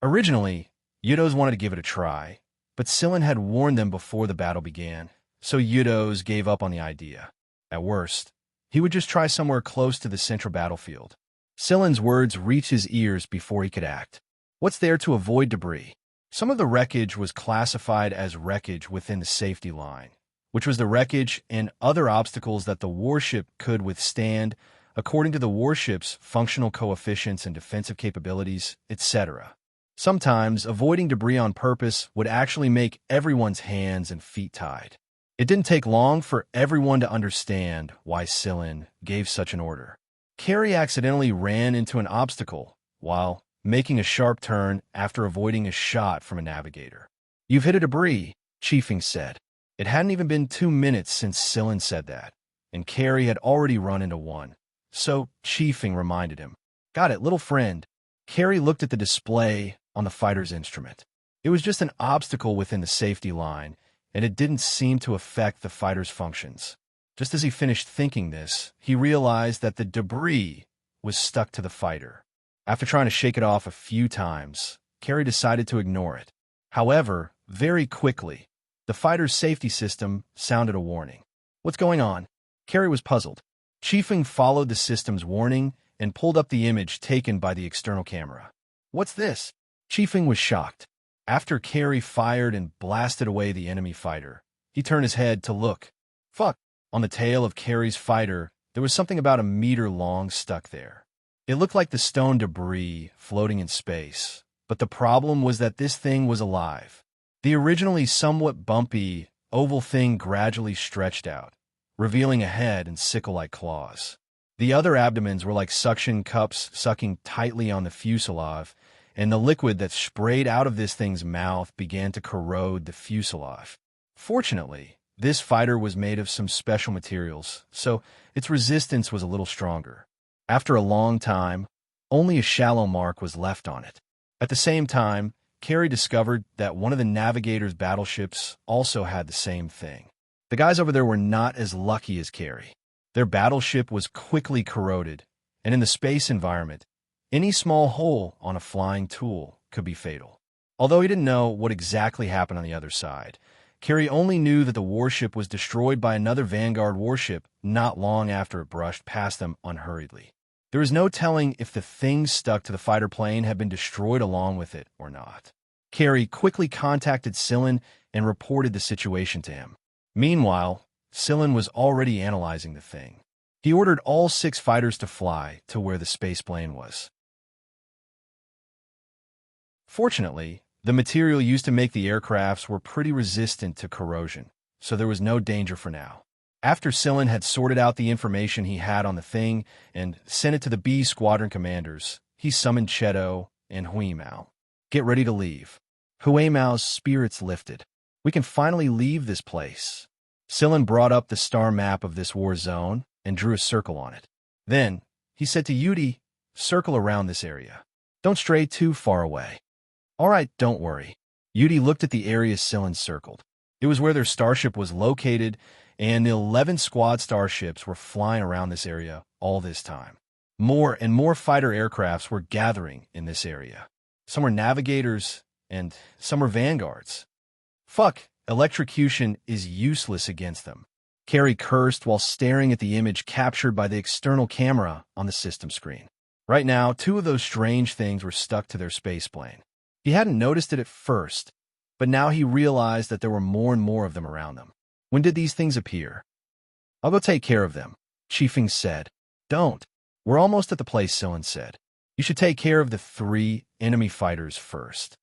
Originally, Yudos wanted to give it a try, but Silen had warned them before the battle began, so Yudos gave up on the idea. At worst, he would just try somewhere close to the central battlefield. Silen's words reached his ears before he could act. What's there to avoid debris? Some of the wreckage was classified as wreckage within the safety line, which was the wreckage and other obstacles that the warship could withstand according to the warship's functional coefficients and defensive capabilities, etc. Sometimes, avoiding debris on purpose would actually make everyone's hands and feet tied. It didn't take long for everyone to understand why Silen gave such an order. Carrie accidentally ran into an obstacle while making a sharp turn after avoiding a shot from a navigator. "You've hit a debris," Chiefing said. It hadn't even been 2 minutes since Silen said that, and Carrie had already run into one. So Chiefing reminded him. "Got it, little friend." Carrie looked at the display on the fighter's instrument. It was just an obstacle within the safety line, and it didn't seem to affect the fighter's functions. Just as he finished thinking this, he realized that the debris was stuck to the fighter. After trying to shake it off a few times, Carrie decided to ignore it. However, very quickly, the fighter's safety system sounded a warning. "What's going on?" Carrie was puzzled. Chiefing followed the system's warning and pulled up the image taken by the external camera. "What's this?" Chiefing was shocked. After Carrie fired and blasted away the enemy fighter, he turned his head to look. Fuck! On the tail of Carrie's fighter, there was something about a meter long stuck there. It looked like the stone debris floating in space, but the problem was that this thing was alive. The originally somewhat bumpy, oval thing gradually stretched out, revealing a head and sickle-like claws. The other abdomens were like suction cups sucking tightly on the fuselage, and the liquid that sprayed out of this thing's mouth began to corrode the fuselage. Fortunately, this fighter was made of some special materials, so its resistance was a little stronger. After a long time, only a shallow mark was left on it. At the same time, Carrie discovered that one of the navigator's battleships also had the same thing. The guys over there were not as lucky as Carrie. Their battleship was quickly corroded, and in the space environment, any small hole on a flying tool could be fatal. Although he didn't know what exactly happened on the other side, Carrie only knew that the warship was destroyed by another Vanguard warship not long after it brushed past them unhurriedly. There was no telling if the things stuck to the fighter plane had been destroyed along with it or not. Carrie quickly contacted Silen and reported the situation to him. Meanwhile, Silen was already analyzing the thing. He ordered all 6 fighters to fly to where the space plane was. Fortunately, the material used to make the aircrafts were pretty resistant to corrosion, so there was no danger for now. After Silen had sorted out the information he had on the thing and sent it to the B Squadron commanders, he summoned Cheto and Huimao. "Get ready to leave." Huimao's spirits lifted. "We can finally leave this place." Silen brought up the star map of this war zone and drew a circle on it. Then, he said to Yudi, "Circle around this area. Don't stray too far away." "All right, don't worry." Yudi looked at the area Silen circled. It was where their starship was located, and the 11 squad starships were flying around this area all this time. More and more fighter aircrafts were gathering in this area. Some were navigators, and some were vanguards. Fuck, electrocution is useless against them. Carrie cursed while staring at the image captured by the external camera on the system screen. Right now, 2 of those strange things were stuck to their spaceplane. He hadn't noticed it at first, but now he realized that there were more and more of them around them. When did these things appear? I'll go take care of them, Xianxia said. Don't. We're almost at the place, Sillin said. You should take care of the 3 enemy fighters first.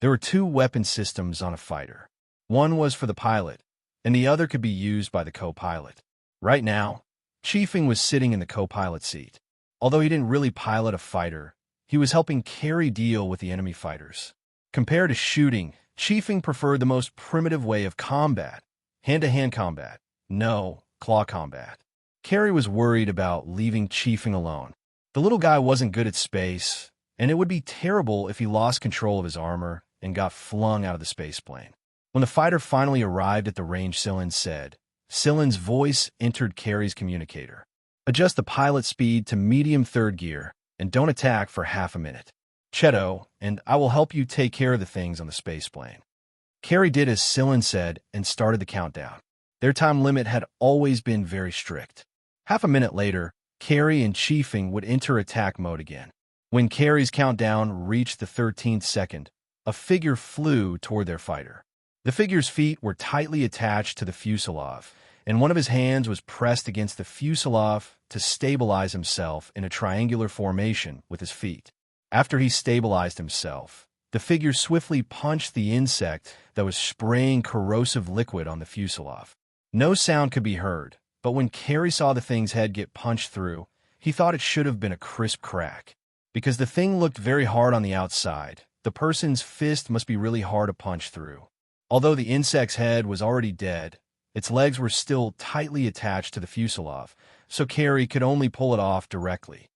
There were 2 weapon systems on a fighter. One was for the pilot, and the other could be used by the co-pilot. Right now, Xianxia was sitting in the co-pilot seat. Although he didn't really pilot a fighter, he was helping Carrie deal with the enemy fighters. Compared to shooting, Xianxia preferred the most primitive way of combat, hand-to-hand combat, no claw combat. Carrie was worried about leaving Xianxia alone. The little guy wasn't good at space, and it would be terrible if he lost control of his armor and got flung out of the space plane. When the fighter finally arrived at the range, Sillin said, Sillin's voice entered Carrie's communicator. Adjust the pilot speed to medium 3rd gear, and don't attack for half a minute. Cheto, and I will help you take care of the things on the space plane. Carrie did as Sillin said and started the countdown. Their time limit had always been very strict. Half a minute later, Carrie and Xianxia would enter attack mode again. When Carrie's countdown reached the 13th second, a figure flew toward their fighter. The figure's feet were tightly attached to the fuselage, and one of his hands was pressed against the fuselage to stabilize himself in a triangular formation with his feet. After he stabilized himself, the figure swiftly punched the insect that was spraying corrosive liquid on the fuselage. No sound could be heard, but when Carrie saw the thing's head get punched through, he thought it should have been a crisp crack. Because the thing looked very hard on the outside, the person's fist must be really hard to punch through. Although the insect's head was already dead, its legs were still tightly attached to the fuselage, so Carrie could only pull it off directly.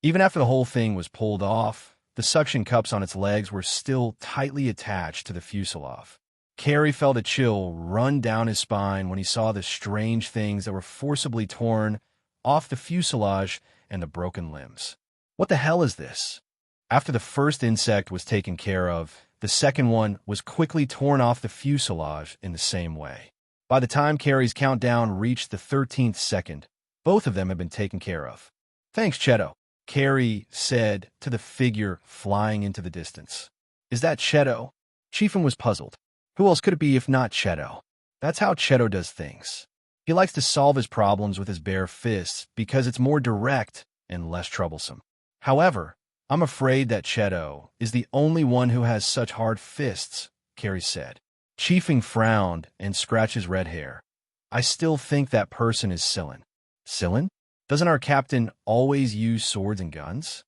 Even after the whole thing was pulled off, the suction cups on its legs were still tightly attached to the fuselage. Carrie felt a chill run down his spine when he saw the strange things that were forcibly torn off the fuselage and the broken limbs. What the hell is this? After the first insect was taken care of, the second one was quickly torn off the fuselage in the same way. By the time Carrie's countdown reached the 13th second, both of them had been taken care of. Thanks, Cheto, Carrie said to the figure flying into the distance. Is that Cheto? Xianxia was puzzled. Who else could it be if not Cheto? That's how Cheto does things. He likes to solve his problems with his bare fists because it's more direct and less troublesome. However, I'm afraid that Cheto is the only one who has such hard fists, Carrie said. Xianxia frowned and scratched his red hair. I still think that person is Sillin. Sillin? Doesn't our captain always use swords and guns?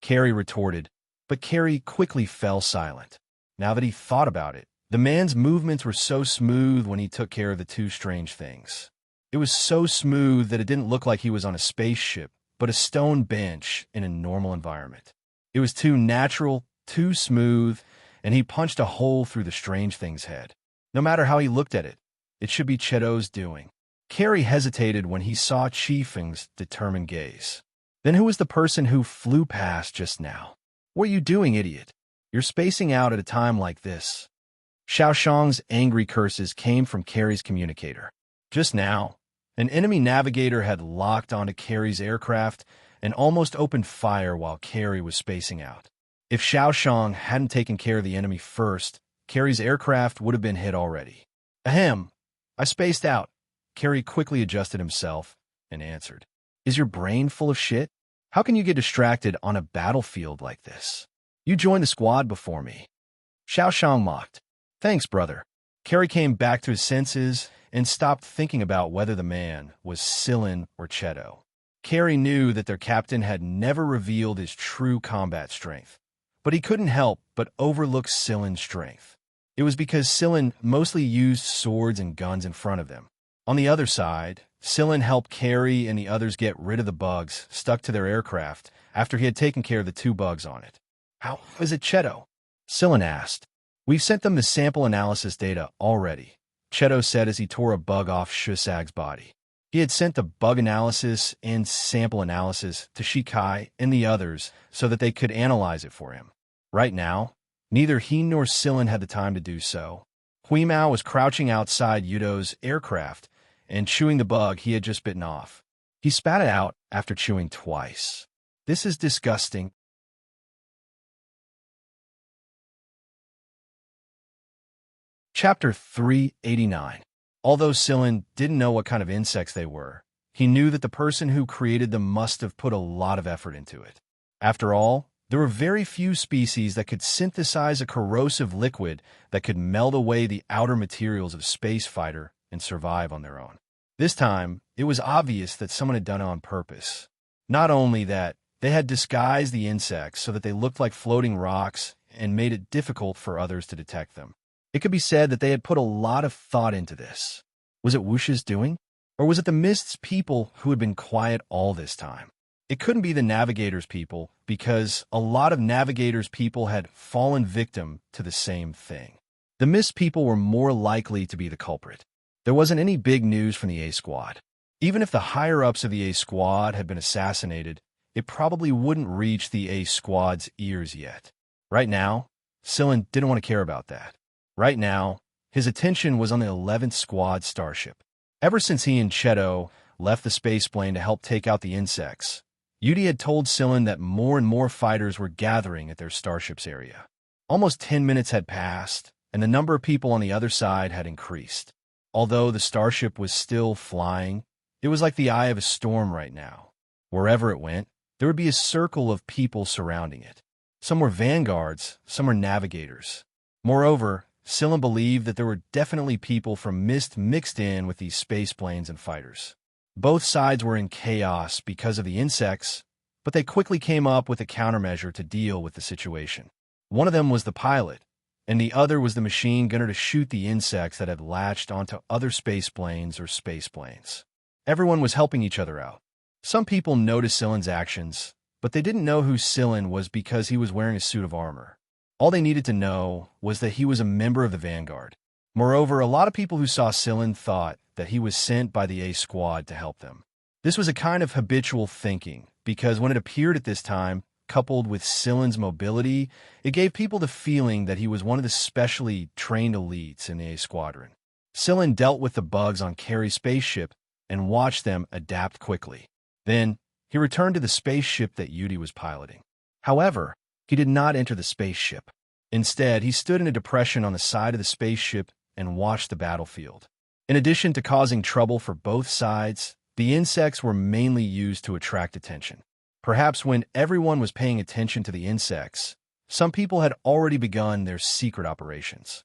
Carrie retorted, but Carrie quickly fell silent. Now that he thought about it, the man's movements were so smooth when he took care of the 2 strange things. It was so smooth that it didn't look like he was on a spaceship, but a stone bench in a normal environment. It was too natural, too smooth, and he punched a hole through the strange thing's head. No matter how he looked at it, it should be Cheto's doing. Carrie hesitated when he saw Xianxia's determined gaze. Then who was the person who flew past just now? What are you doing, idiot? You're spacing out at a time like this. Xiaoxiang's angry curses came from Carrie's communicator. Just now, an enemy navigator had locked onto Carrie's aircraft and almost opened fire while Carrie was spacing out. If Xiaoxiang hadn't taken care of the enemy first, Carrie's aircraft would have been hit already. Ahem, I spaced out. Carrie quickly adjusted himself and answered. Is your brain full of shit? How can you get distracted on a battlefield like this? You joined the squad before me. Xiaoxiang mocked. Thanks, brother. Carrie came back to his senses and stopped thinking about whether the man was Sillin or Cheto. Carrie knew that their captain had never revealed his true combat strength, but he couldn't help but overlook Sillin's strength. It was because Sillin mostly used swords and guns in front of them. On the other side, Sillin helped Carrie and the others get rid of the bugs stuck to their aircraft after he had taken care of the 2 bugs on it. How is it Cheto? Sillin asked. We've sent them the sample analysis data already, Cheto said as he tore a bug off Shusag's body. He had sent the bug analysis and sample analysis to Shikai and the others so that they could analyze it for him. Right now, neither he nor Sillin had the time to do so. Huimao was crouching outside Yudo's aircraft and chewing the bug he had just bitten off. He spat it out after chewing twice. This is disgusting. Chapter 389. Although Sillin didn't know what kind of insects they were, he knew that the person who created them must have put a lot of effort into it. After all, there were very few species that could synthesize a corrosive liquid that could melt away the outer materials of a space fighter and survive on their own. This time, it was obvious that someone had done it on purpose. Not only that, they had disguised the insects so that they looked like floating rocks and made it difficult for others to detect them. It could be said that they had put a lot of thought into this. Was it Wuxia's doing? Or was it the Mist's people who had been quiet all this time? It couldn't be the Navigator's people, because a lot of Navigator's people had fallen victim to the same thing. The Mist people were more likely to be the culprit. There wasn't any big news from the A Squad. Even if the higher-ups of the A Squad had been assassinated, it probably wouldn't reach the A Squad's ears yet. Right now, Sillin didn't want to care about that. Right now, his attention was on the 11th Squad starship. Ever since he and Cheto left the space plane to help take out the insects, Yudi had told Sillin that more and more fighters were gathering at their starship's area. Almost 10 minutes had passed, and the number of people on the other side had increased. Although the starship was still flying, it was like the eye of a storm right now. Wherever it went, there would be a circle of people surrounding it. Some were vanguards, some were navigators. Moreover, Sillin believed that there were definitely people from Mist mixed in with these space planes and fighters. Both sides were in chaos because of the insects, but they quickly came up with a countermeasure to deal with the situation. One of them was the pilot, and the other was the machine gunner to shoot the insects that had latched onto other space planes or space planes. Everyone was helping each other out. Some people noticed Sillin's actions, but they didn't know who Sillin was because he was wearing a suit of armor. All they needed to know was that he was a member of the Vanguard. Moreover, a lot of people who saw Sillin thought that he was sent by the A Squad to help them. This was a kind of habitual thinking, because when it appeared at this time, coupled with Sillin's mobility, it gave people the feeling that he was one of the specially trained elites in the A Squadron. Sillin dealt with the bugs on Carrie's spaceship and watched them adapt quickly. Then, he returned to the spaceship that Yudi was piloting. However, he did not enter the spaceship. Instead, he stood in a depression on the side of the spaceship and watched the battlefield. In addition to causing trouble for both sides, the insects were mainly used to attract attention. Perhaps when everyone was paying attention to the insects, some people had already begun their secret operations.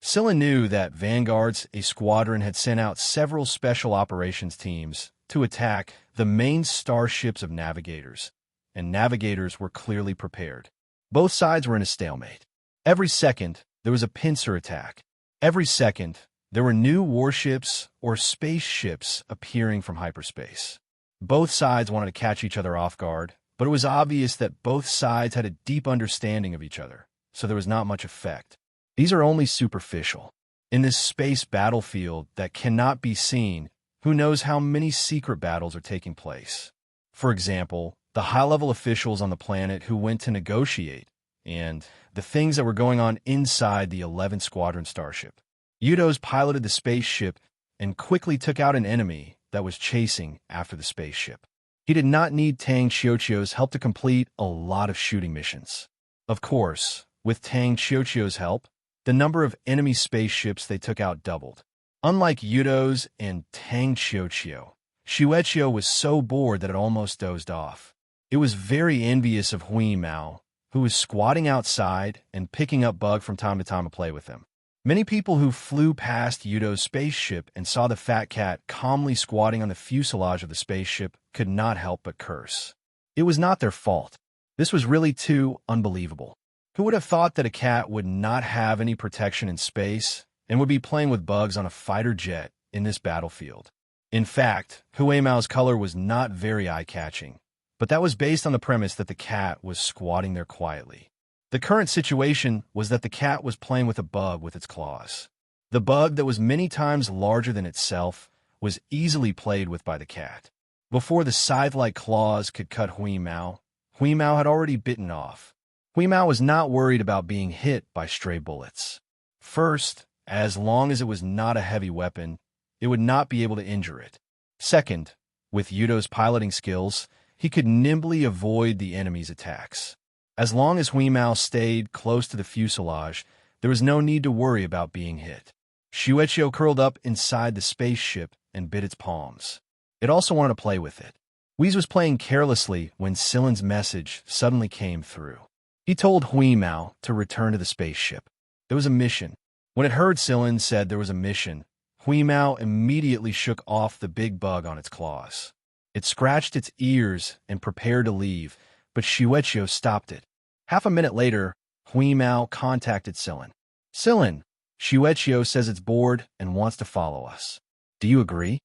Sillin knew that Vanguard's A Squadron had sent out several special operations teams to attack the main starships of navigators, and navigators were clearly prepared. Both sides were in a stalemate. Every second, there was a pincer attack. Every second, there were new warships or spaceships appearing from hyperspace. Both sides wanted to catch each other off guard, but it was obvious that both sides had a deep understanding of each other, so there was not much effect. These are only superficial. In this space battlefield that cannot be seen, who knows how many secret battles are taking place? For example, the high-level officials on the planet who went to negotiate, and the things that were going on inside the 11th Squadron starship. Yudos piloted the spaceship and quickly took out an enemy that was chasing after the spaceship. He did not need Tang Xiaoqiu's help to complete a lot of shooting missions. Of course, with Tang Xiaoqiu's help, the number of enemy spaceships they took out doubled. Unlike Yudos and Tang Xiaoqiu, Xiaoqiu was so bored that it almost dozed off. It was very envious of Hui Mao, who was squatting outside and picking up Bug from time to time to play with him. Many people who flew past Yudo's spaceship and saw the fat cat calmly squatting on the fuselage of the spaceship could not help but curse. It was not their fault. This was really too unbelievable. Who would have thought that a cat would not have any protection in space and would be playing with bugs on a fighter jet in this battlefield? In fact, Hui Mao's color was not very eye-catching, but that was based on the premise that the cat was squatting there quietly. The current situation was that the cat was playing with a bug with its claws. The bug that was many times larger than itself was easily played with by the cat. Before the scythe-like claws could cut Hui Mao had already bitten off. Hui Mao was not worried about being hit by stray bullets. First, as long as it was not a heavy weapon, it would not be able to injure it. Second, with Yudo's piloting skills, he could nimbly avoid the enemy's attacks. As long as Huimao stayed close to the fuselage, there was no need to worry about being hit. Xianxia curled up inside the spaceship and bit its palms. It also wanted to play with it. Whis was playing carelessly when Silen's message suddenly came through. He told Huimao to return to the spaceship. There was a mission. When it heard Silen said there was a mission, Huimao immediately shook off the big bug on its claws. It scratched its ears and prepared to leave, but Xianxia stopped it. Half a minute later, Huimao contacted Silen. Silen, Xianxia says it's bored and wants to follow us. Do you agree?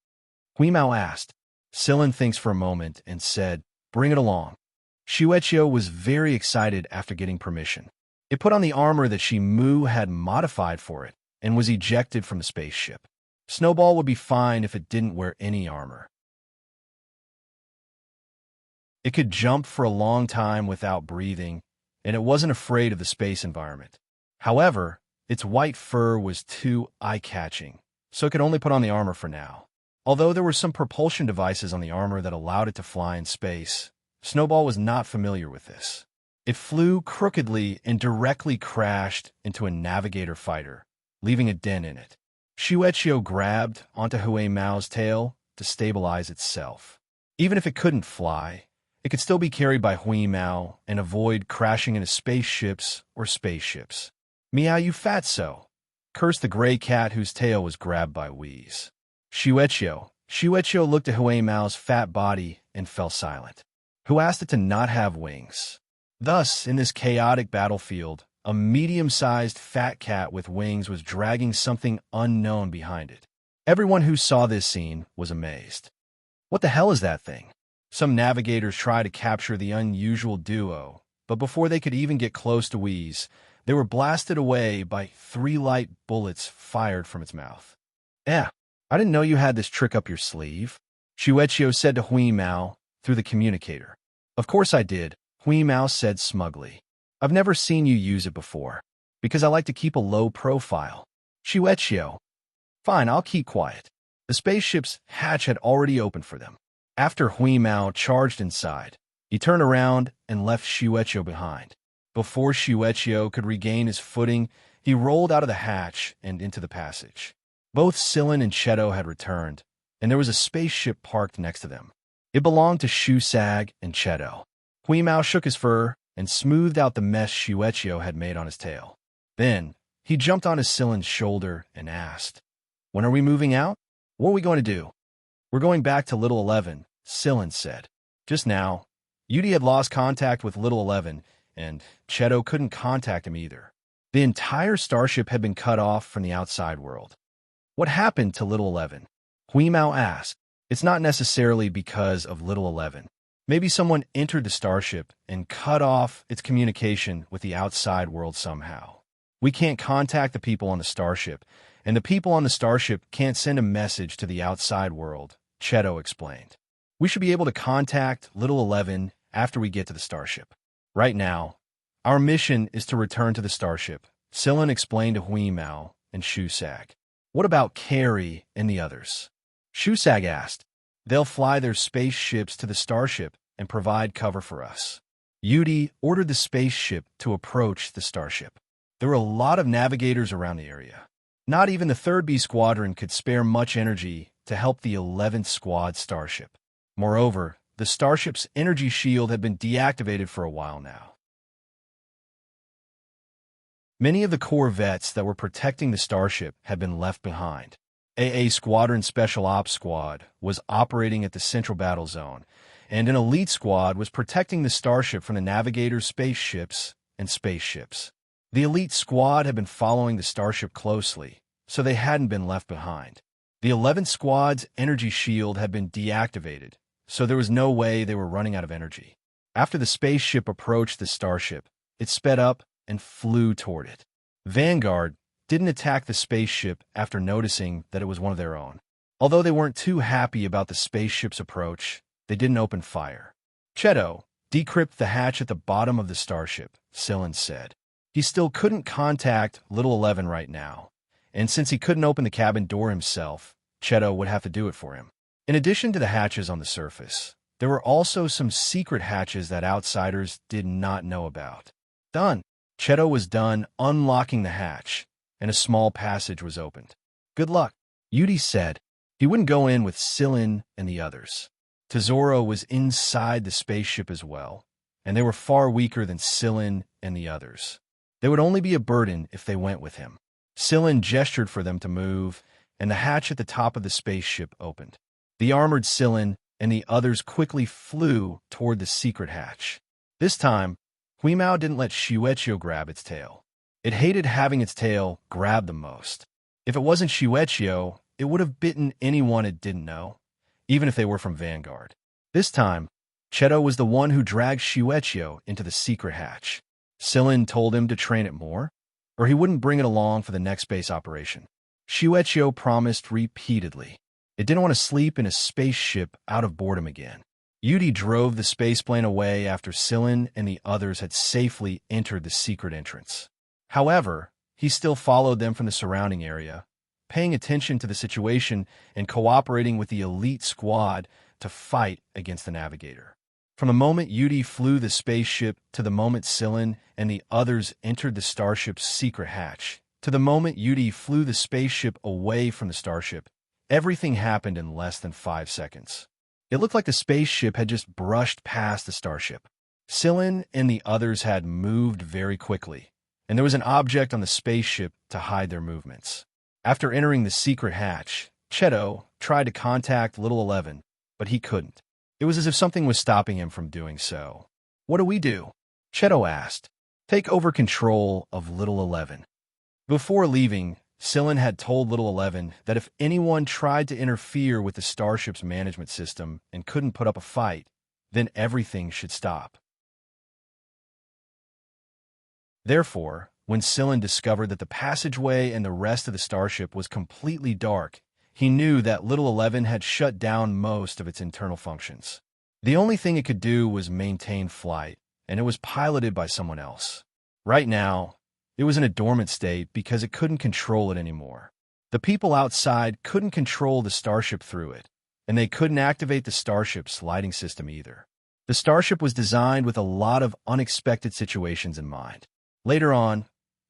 Huimao asked. Silen thinks for a moment and said, bring it along. Xianxia was very excited after getting permission. It put on the armor that Shimu had modified for it and was ejected from the spaceship. Snowball would be fine if it didn't wear any armor. It could jump for a long time without breathing, and it wasn't afraid of the space environment. However, its white fur was too eye-catching, so it could only put on the armor for now. Although there were some propulsion devices on the armor that allowed it to fly in space, Snowball was not familiar with this. It flew crookedly and directly crashed into a navigator fighter, leaving a dent in it. Xianxia grabbed onto Huimao's tail to stabilize itself. Even if it couldn't fly, it could still be carried by Huimao and avoid crashing into spaceships or spaceships. Meow, you fatso! Cursed the gray cat whose tail was grabbed by Whis. Xianxia looked at Huimao's fat body and fell silent. Who asked it to not have wings? Thus, in this chaotic battlefield, a medium-sized fat cat with wings was dragging something unknown behind it. Everyone who saw this scene was amazed. What the hell is that thing? Some navigators tried to capture the unusual duo, but before they could even get close to Whis, they were blasted away by 3 light bullets fired from its mouth. I didn't know you had this trick up your sleeve, Xianxia said to Huimao through the communicator. Of course I did, Huimao said smugly. I've never seen you use it before, because I like to keep a low profile. Xianxia. Fine, I'll keep quiet. The spaceship's hatch had already opened for them. After Huimao charged inside, he turned around and left Xianxia behind. Before Xianxia could regain his footing, he rolled out of the hatch and into the passage. Both Silen and Cheto had returned, and there was a spaceship parked next to them. It belonged to Shusag and Cheto. Huimao shook his fur and smoothed out the mess Xianxia had made on his tail. Then, he jumped on his Silen's shoulder and asked, when are we moving out? What are we going to do? We're going back to Little 11, Silen said. Just now, Yudi had lost contact with Little 11, and Cheto couldn't contact him either. The entire starship had been cut off from the outside world. What happened to Little 11? Huimao asked. It's not necessarily because of Little 11. Maybe someone entered the starship and cut off its communication with the outside world somehow. We can't contact the people on the starship, and the people on the starship can't send a message to the outside world, Cheto explained. We should be able to contact Little 11 after we get to the starship. Right now, our mission is to return to the starship, Silen explained to Huimao and Shusag. What about Carrie and the others? Shusag asked. They'll fly their spaceships to the starship and provide cover for us. Yudi ordered the spaceship to approach the starship. There were a lot of navigators around the area. Not even the 3rd B Squadron could spare much energy to help the 11th Squad starship. Moreover, the starship's energy shield had been deactivated for a while now. Many of the corvettes that were protecting the starship had been left behind. AA Squadron Special Ops Squad was operating at the Central Battle Zone, and an elite squad was protecting the starship from the navigators' spaceships and spaceships. The elite squad had been following the starship closely, so they hadn't been left behind. The 11th Squad's energy shield had been deactivated, so there was no way they were running out of energy. After the spaceship approached the starship, it sped up and flew toward it. Vanguard didn't attack the spaceship after noticing that it was one of their own. Although they weren't too happy about the spaceship's approach, they didn't open fire. Cheto, decrypt the hatch at the bottom of the starship, Silen said. He still couldn't contact Little 11 right now, and since he couldn't open the cabin door himself, Cheto would have to do it for him. In addition to the hatches on the surface, there There were also some secret hatches that outsiders did not know about. Done. Cheto was done unlocking the hatch, and a small passage was opened. Good luck, Yudi said. He wouldn't go in with Sillin and the others. Tesoro was inside the spaceship as well, and they were far weaker than Sillin and the others. They would only be a burden if they went with him. Sillin gestured for them to move, and the hatch at the top of the spaceship opened. The armored Sillin and the others quickly flew toward the secret hatch. This time, Huimao didn't let Xianxia grab its tail. It hated having its tail grab the most. If it wasn't Xianxia, it would have bitten anyone it didn't know, even if they were from Vanguard. This time, Cheto was the one who dragged Xianxia into the secret hatch. Sillin told him to train it more, or he wouldn't bring it along for the next base operation. Xianxia promised repeatedly. It didn't want to sleep in a spaceship out of boredom again. Yudi drove the spaceplane away after Sillin and the others had safely entered the secret entrance. However, he still followed them from the surrounding area, paying attention to the situation and cooperating with the elite squad to fight against the navigator. From the moment Yudi flew the spaceship to the moment Sillin and the others entered the starship's secret hatch, to the moment Yudi flew the spaceship away from the starship, everything happened in less than 5 seconds. It looked like the spaceship had just brushed past the starship. Sillin and the others had moved very quickly, and there was an object on the spaceship to hide their movements. After entering the secret hatch, Cheto tried to contact Little 11, but he couldn't. It was as if something was stopping him from doing so. What do we do? Cheto asked. Take over control of Little 11. Before leaving, Sillin had told Little 11 that if anyone tried to interfere with the starship's management system and couldn't put up a fight, then everything should stop. Therefore, when Sillin discovered that the passageway and the rest of the starship was completely dark, he knew that Little 11 had shut down most of its internal functions. The only thing it could do was maintain flight, and it was piloted by someone else. Right now, it was in a dormant state because it couldn't control it anymore. The people outside couldn't control the starship through it, and they couldn't activate the starship's lighting system either. The starship was designed with a lot of unexpected situations in mind. Later on,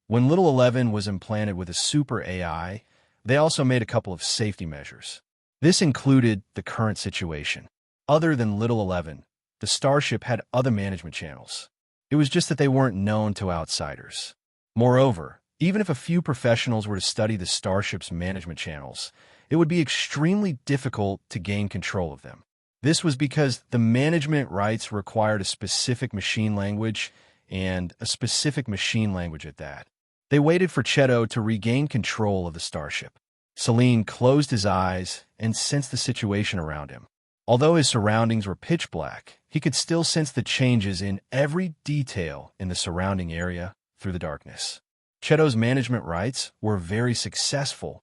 when Little 11 was implanted with a super AI, they also made a couple of safety measures. This included the current situation. Other than Little 11, the starship had other management channels. It was just that they weren't known to outsiders. Moreover, even if a few professionals were to study the starship's management channels, it would be extremely difficult to gain control of them. This was because the management rights required a specific machine language, and a specific machine language at that. They waited for Cheto to regain control of the starship. Celine closed his eyes and sensed the situation around him. Although his surroundings were pitch black, he could still sense the changes in every detail in the surrounding area through the darkness. Cheto's management rights were very successful,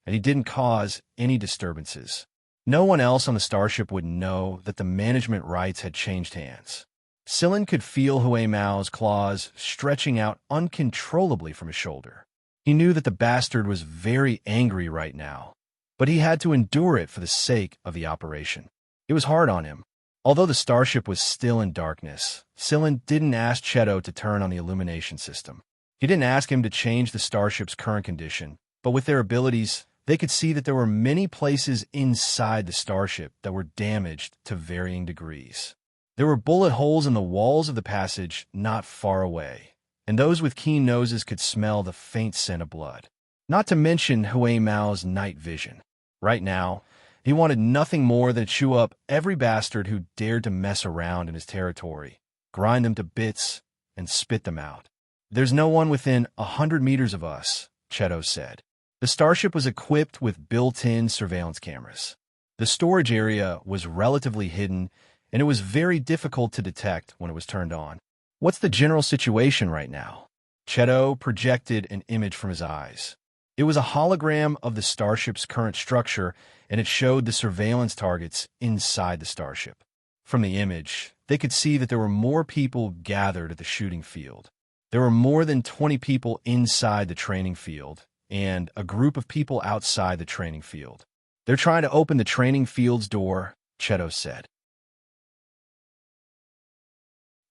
and he didn't cause any disturbances. No one else on the starship would know that the management rights had changed hands. Sillin could feel Huimao's claws stretching out uncontrollably from his shoulder. He knew that the bastard was very angry right now, but he had to endure it for the sake of the operation. It was hard on him. Although the starship was still in darkness, Sillin didn't ask Cheto to turn on the illumination system. He didn't ask him to change the starship's current condition, but with their abilities, they could see that there were many places inside the starship that were damaged to varying degrees. There were bullet holes in the walls of the passage not far away, and those with keen noses could smell the faint scent of blood. Not to mention Huimao's night vision. Right now, he wanted nothing more than to chew up every bastard who dared to mess around in his territory, grind them to bits, and spit them out. There's no one within 100 meters of us, Cheto said. The starship was equipped with built-in surveillance cameras. The storage area was relatively hidden, and it was very difficult to detect when it was turned on. What's the general situation right now? Cheto projected an image from his eyes. It was a hologram of the starship's current structure, and it showed the surveillance targets inside the starship. From the image, they could see that there were more people gathered at the shooting field. There were more than 20 people inside the training field, and a group of people outside the training field. They're trying to open the training field's door, Cheto said.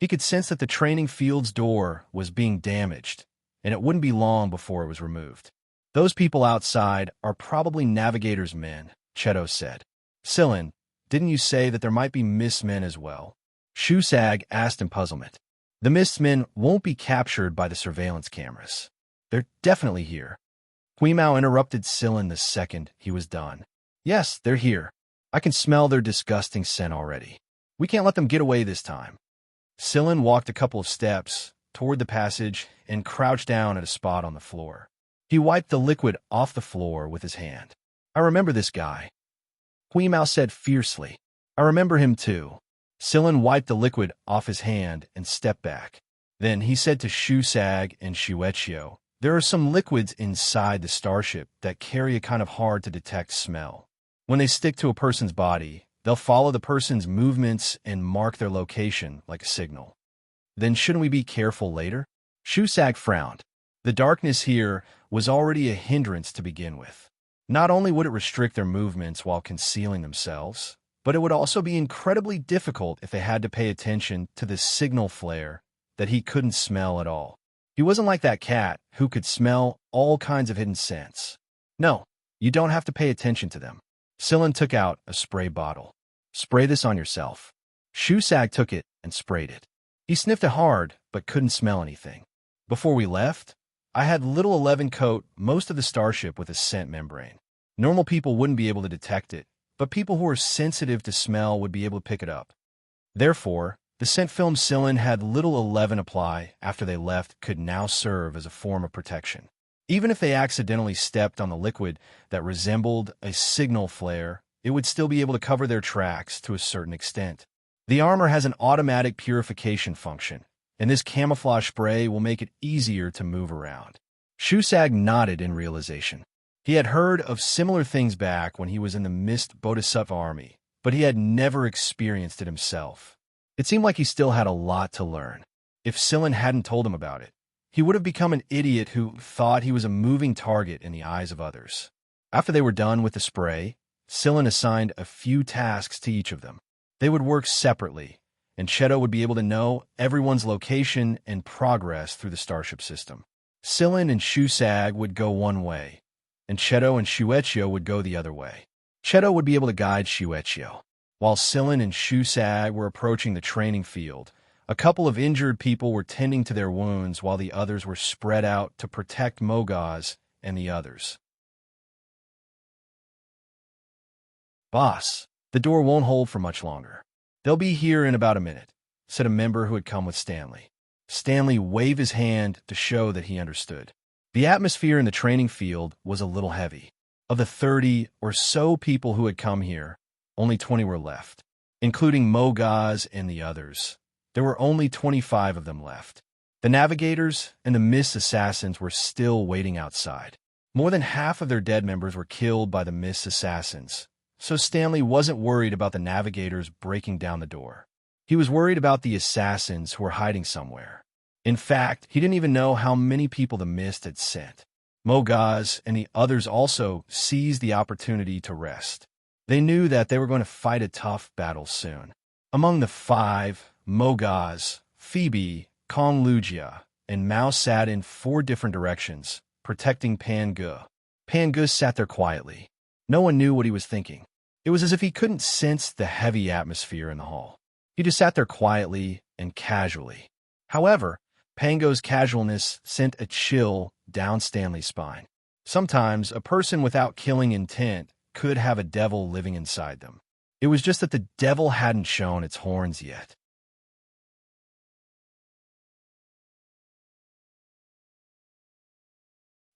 He could sense that the training field's door was being damaged, and it wouldn't be long before it was removed. Those people outside are probably Navigator's men, Cheto said. Sillin, didn't you say that there might be Mist men as well? Shusag asked in puzzlement. The Mist men won't be captured by the surveillance cameras. They're definitely here. Huimao interrupted Sillin the second he was done. Yes, they're here. I can smell their disgusting scent already. We can't let them get away this time. Sillin walked a couple of steps toward the passage and crouched down at a spot on the floor. He wiped the liquid off the floor with his hand. I remember this guy. Huimao said fiercely. I remember him too. Sillin wiped the liquid off his hand and stepped back. Then he said to Shusag and Xianxia, there are some liquids inside the starship that carry a kind of hard-to-detect smell. When they stick to a person's body, they'll follow the person's movements and mark their location like a signal. Then shouldn't we be careful later? Shusag frowned. The darkness here was already a hindrance to begin with. Not only would it restrict their movements while concealing themselves, but it would also be incredibly difficult if they had to pay attention to this signal flare that he couldn't smell at all. He wasn't like that cat who could smell all kinds of hidden scents. No, you don't have to pay attention to them. Sillin took out a spray bottle. Spray this on yourself. Shusag took it and sprayed it. He sniffed it hard, but couldn't smell anything. Before we left, I had Little 11 coat most of the starship with a scent membrane. Normal people wouldn't be able to detect it, but people who are sensitive to smell would be able to pick it up. Therefore, the scent film Sillin had Little 11 apply after they left could now serve as a form of protection. Even if they accidentally stepped on the liquid that resembled a signal flare, it would still be able to cover their tracks to a certain extent. The armor has an automatic purification function, and this camouflage spray will make it easier to move around. Shusag nodded in realization. He had heard of similar things back when he was in the Mist Bodhisattva army, but he had never experienced it himself. It seemed like he still had a lot to learn. If Sillin hadn't told him about it, he would have become an idiot who thought he was a moving target in the eyes of others. After they were done with the spray, Sillin assigned a few tasks to each of them. They would work separately, and Cheto would be able to know everyone's location and progress through the starship system. Sillin and Shusag would go one way, and Cheto and Xianxia would go the other way. Cheto would be able to guide Xianxia. While Sillin and Shusag were approaching the training field, a couple of injured people were tending to their wounds while the others were spread out to protect Mogaz and the others. Boss, the door won't hold for much longer. They'll be here in about a minute, said a member who had come with Stanley. Stanley waved his hand to show that he understood. The atmosphere in the training field was a little heavy. Of the 30 or so people who had come here, only 20 were left, including Mogaz and the others. There were only 25 of them left. The navigators and the Mist assassins were still waiting outside. More than half of their dead members were killed by the Mist assassins, so Stanley wasn't worried about the navigators breaking down the door. He was worried about the assassins who were hiding somewhere. In fact, he didn't even know how many people the Mist had sent. Mogaz and the others also seized the opportunity to rest. They knew that they were going to fight a tough battle soon. Among the 5, Mogaz, Phoebe, Kong Lugia, and Mao sat in 4 different directions, protecting Pangu. Pangu sat there quietly. No one knew what he was thinking. It was as if he couldn't sense the heavy atmosphere in the hall. He just sat there quietly and casually. However, Pangu's casualness sent a chill down Stanley's spine. Sometimes a person without killing intent could have a devil living inside them. It was just that the devil hadn't shown its horns yet.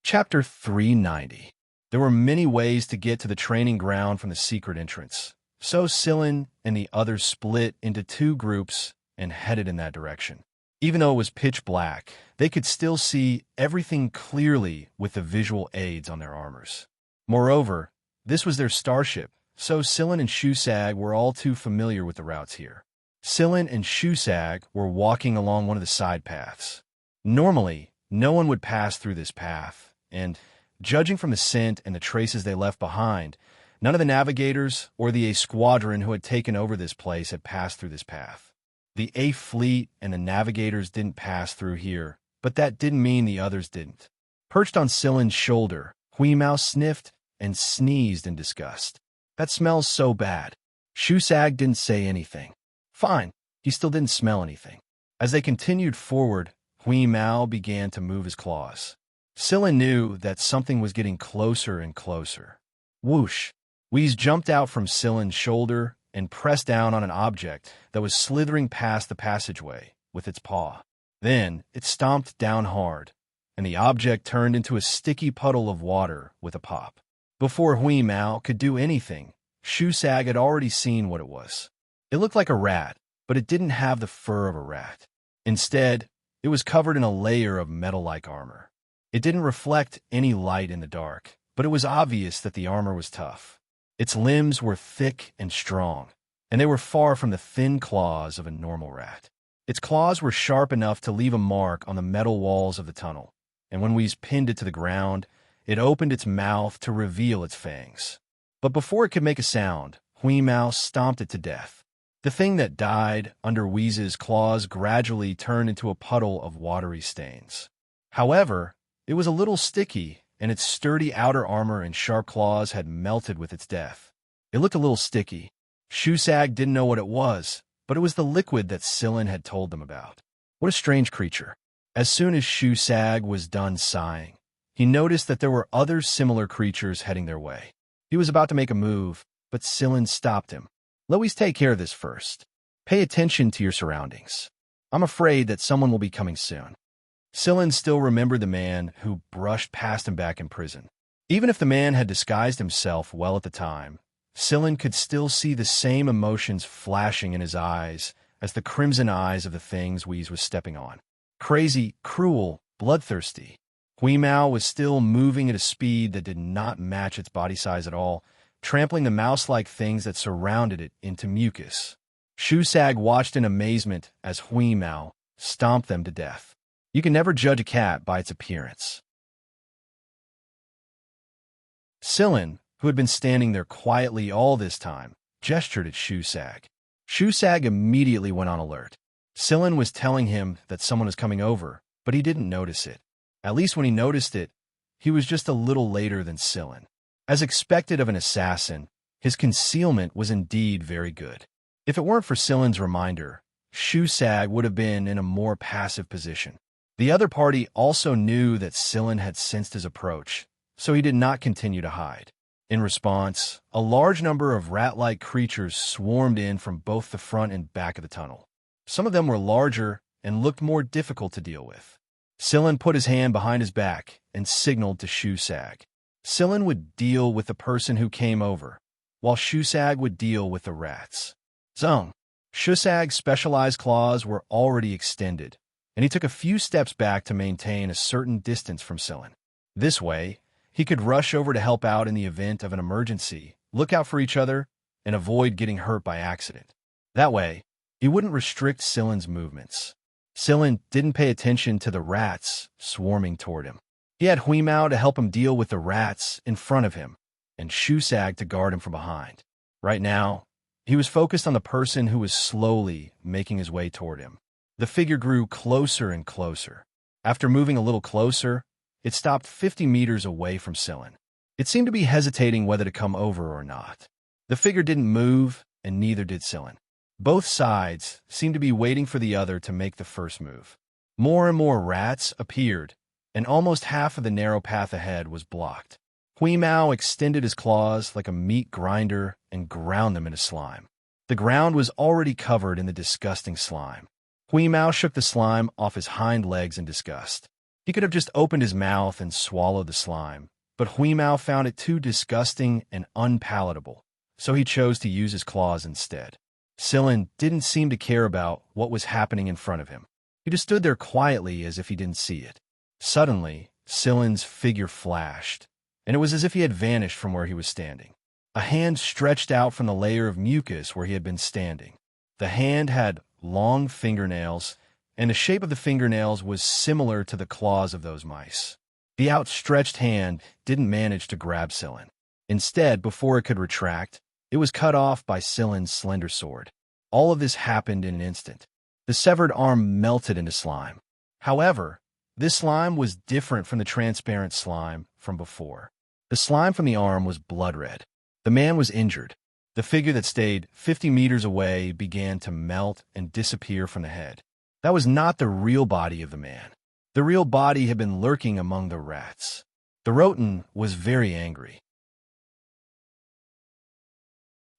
Chapter 390. There were many ways to get to the training ground from the secret entrance, so Sillin and the others split into 2 groups and headed in that direction. Even though it was pitch black, they could still see everything clearly with the visual aids on their armors. Moreover, this was their starship, so Sillin and Shusag were all too familiar with the routes here. Sillin and Shusag were walking along one of the side paths. Normally, no one would pass through this path, and, judging from the scent and the traces they left behind, none of the navigators or the squadron who had taken over this place had passed through this path. The Eighth Fleet and the navigators didn't pass through here, but that didn't mean the others didn't. Perched on Silen's shoulder, Huimao sniffed and sneezed in disgust. That smells so bad. Shusag didn't say anything. Fine, he still didn't smell anything. As they continued forward, Huimao began to move his claws. Silen knew that something was getting closer and closer. Whoosh! Wheeze jumped out from Silen's shoulder and pressed down on an object that was slithering past the passageway with its paw. Then it stomped down hard, and the object turned into a sticky puddle of water with a pop. Before Huimao could do anything, Shusag had already seen what it was. It looked like a rat, but it didn't have the fur of a rat. Instead, it was covered in a layer of metal-like armor. It didn't reflect any light in the dark, but it was obvious that the armor was tough. Its limbs were thick and strong, and they were far from the thin claws of a normal rat. Its claws were sharp enough to leave a mark on the metal walls of the tunnel, and when Wheeze pinned it to the ground, it opened its mouth to reveal its fangs. But before it could make a sound, Huimao stomped it to death. The thing that died under Wheeze's claws gradually turned into a puddle of watery stains. However, it was a little sticky, and its sturdy outer armor and sharp claws had melted with its death. It looked a little sticky. Shusag didn't know what it was, but it was the liquid that Silen had told them about. What a strange creature. As soon as Shusag was done sighing, he noticed that there were other similar creatures heading their way. He was about to make a move, but Silen stopped him. Let Wheeze take care of this first. Pay attention to your surroundings. I'm afraid that someone will be coming soon. Silen still remembered the man who brushed past him back in prison. Even if the man had disguised himself well at the time, Silen could still see the same emotions flashing in his eyes as the crimson eyes of the things Wheeze was stepping on. Crazy, cruel, bloodthirsty. Huimao was still moving at a speed that did not match its body size at all, trampling the mouse-like things that surrounded it into mucus. Shusag watched in amazement as Huimao stomped them to death. You can never judge a cat by its appearance. Silen, who had been standing there quietly all this time, gestured at Shusag. Shusag immediately went on alert. Silen was telling him that someone was coming over, but he didn't notice it. At least when he noticed it, he was just a little later than Silen. As expected of an assassin, his concealment was indeed very good. If it weren't for Silen's reminder, Shusag would have been in a more passive position. The other party also knew that Silen had sensed his approach, so he did not continue to hide. In response, a large number of rat-like creatures swarmed in from both the front and back of the tunnel. Some of them were larger and looked more difficult to deal with. Silen put his hand behind his back and signaled to Shusag. Silen would deal with the person who came over, while Shusag would deal with the rats. Zung. Shusag's specialized claws were already extended, and he took a few steps back to maintain a certain distance from Silen. This way, he could rush over to help out in the event of an emergency, look out for each other, and avoid getting hurt by accident. That way, he wouldn't restrict Silen's movements. Silen didn't pay attention to the rats swarming toward him. He had Huimao to help him deal with the rats in front of him, and Shusag to guard him from behind. Right now, he was focused on the person who was slowly making his way toward him. The figure grew closer and closer. After moving a little closer, it stopped 50 meters away from Silen. It seemed to be hesitating whether to come over or not. The figure didn't move, and neither did Silen. Both sides seemed to be waiting for the other to make the first move. More and more rats appeared, and almost half of the narrow path ahead was blocked. Huimao extended his claws like a meat grinder and ground them into slime. The ground was already covered in the disgusting slime. Huimao shook the slime off his hind legs in disgust. He could have just opened his mouth and swallowed the slime, but Huimao found it too disgusting and unpalatable, so he chose to use his claws instead. Silen didn't seem to care about what was happening in front of him. He just stood there quietly as if he didn't see it. Suddenly, Silen's figure flashed, and it was as if he had vanished from where he was standing. A hand stretched out from the layer of mucus where he had been standing. The hand had long fingernails, and the shape of the fingernails was similar to the claws of those mice. The outstretched hand didn't manage to grab Silen. Instead, before it could retract, it was cut off by Silen's slender sword. All of this happened in an instant. The severed arm melted into slime. However, this slime was different from the transparent slime from before. The slime from the arm was blood red. The man was injured. The figure that stayed 50 meters away began to melt and disappear from the head. That was not the real body of the man. The real body had been lurking among the rats. The Roten was very angry.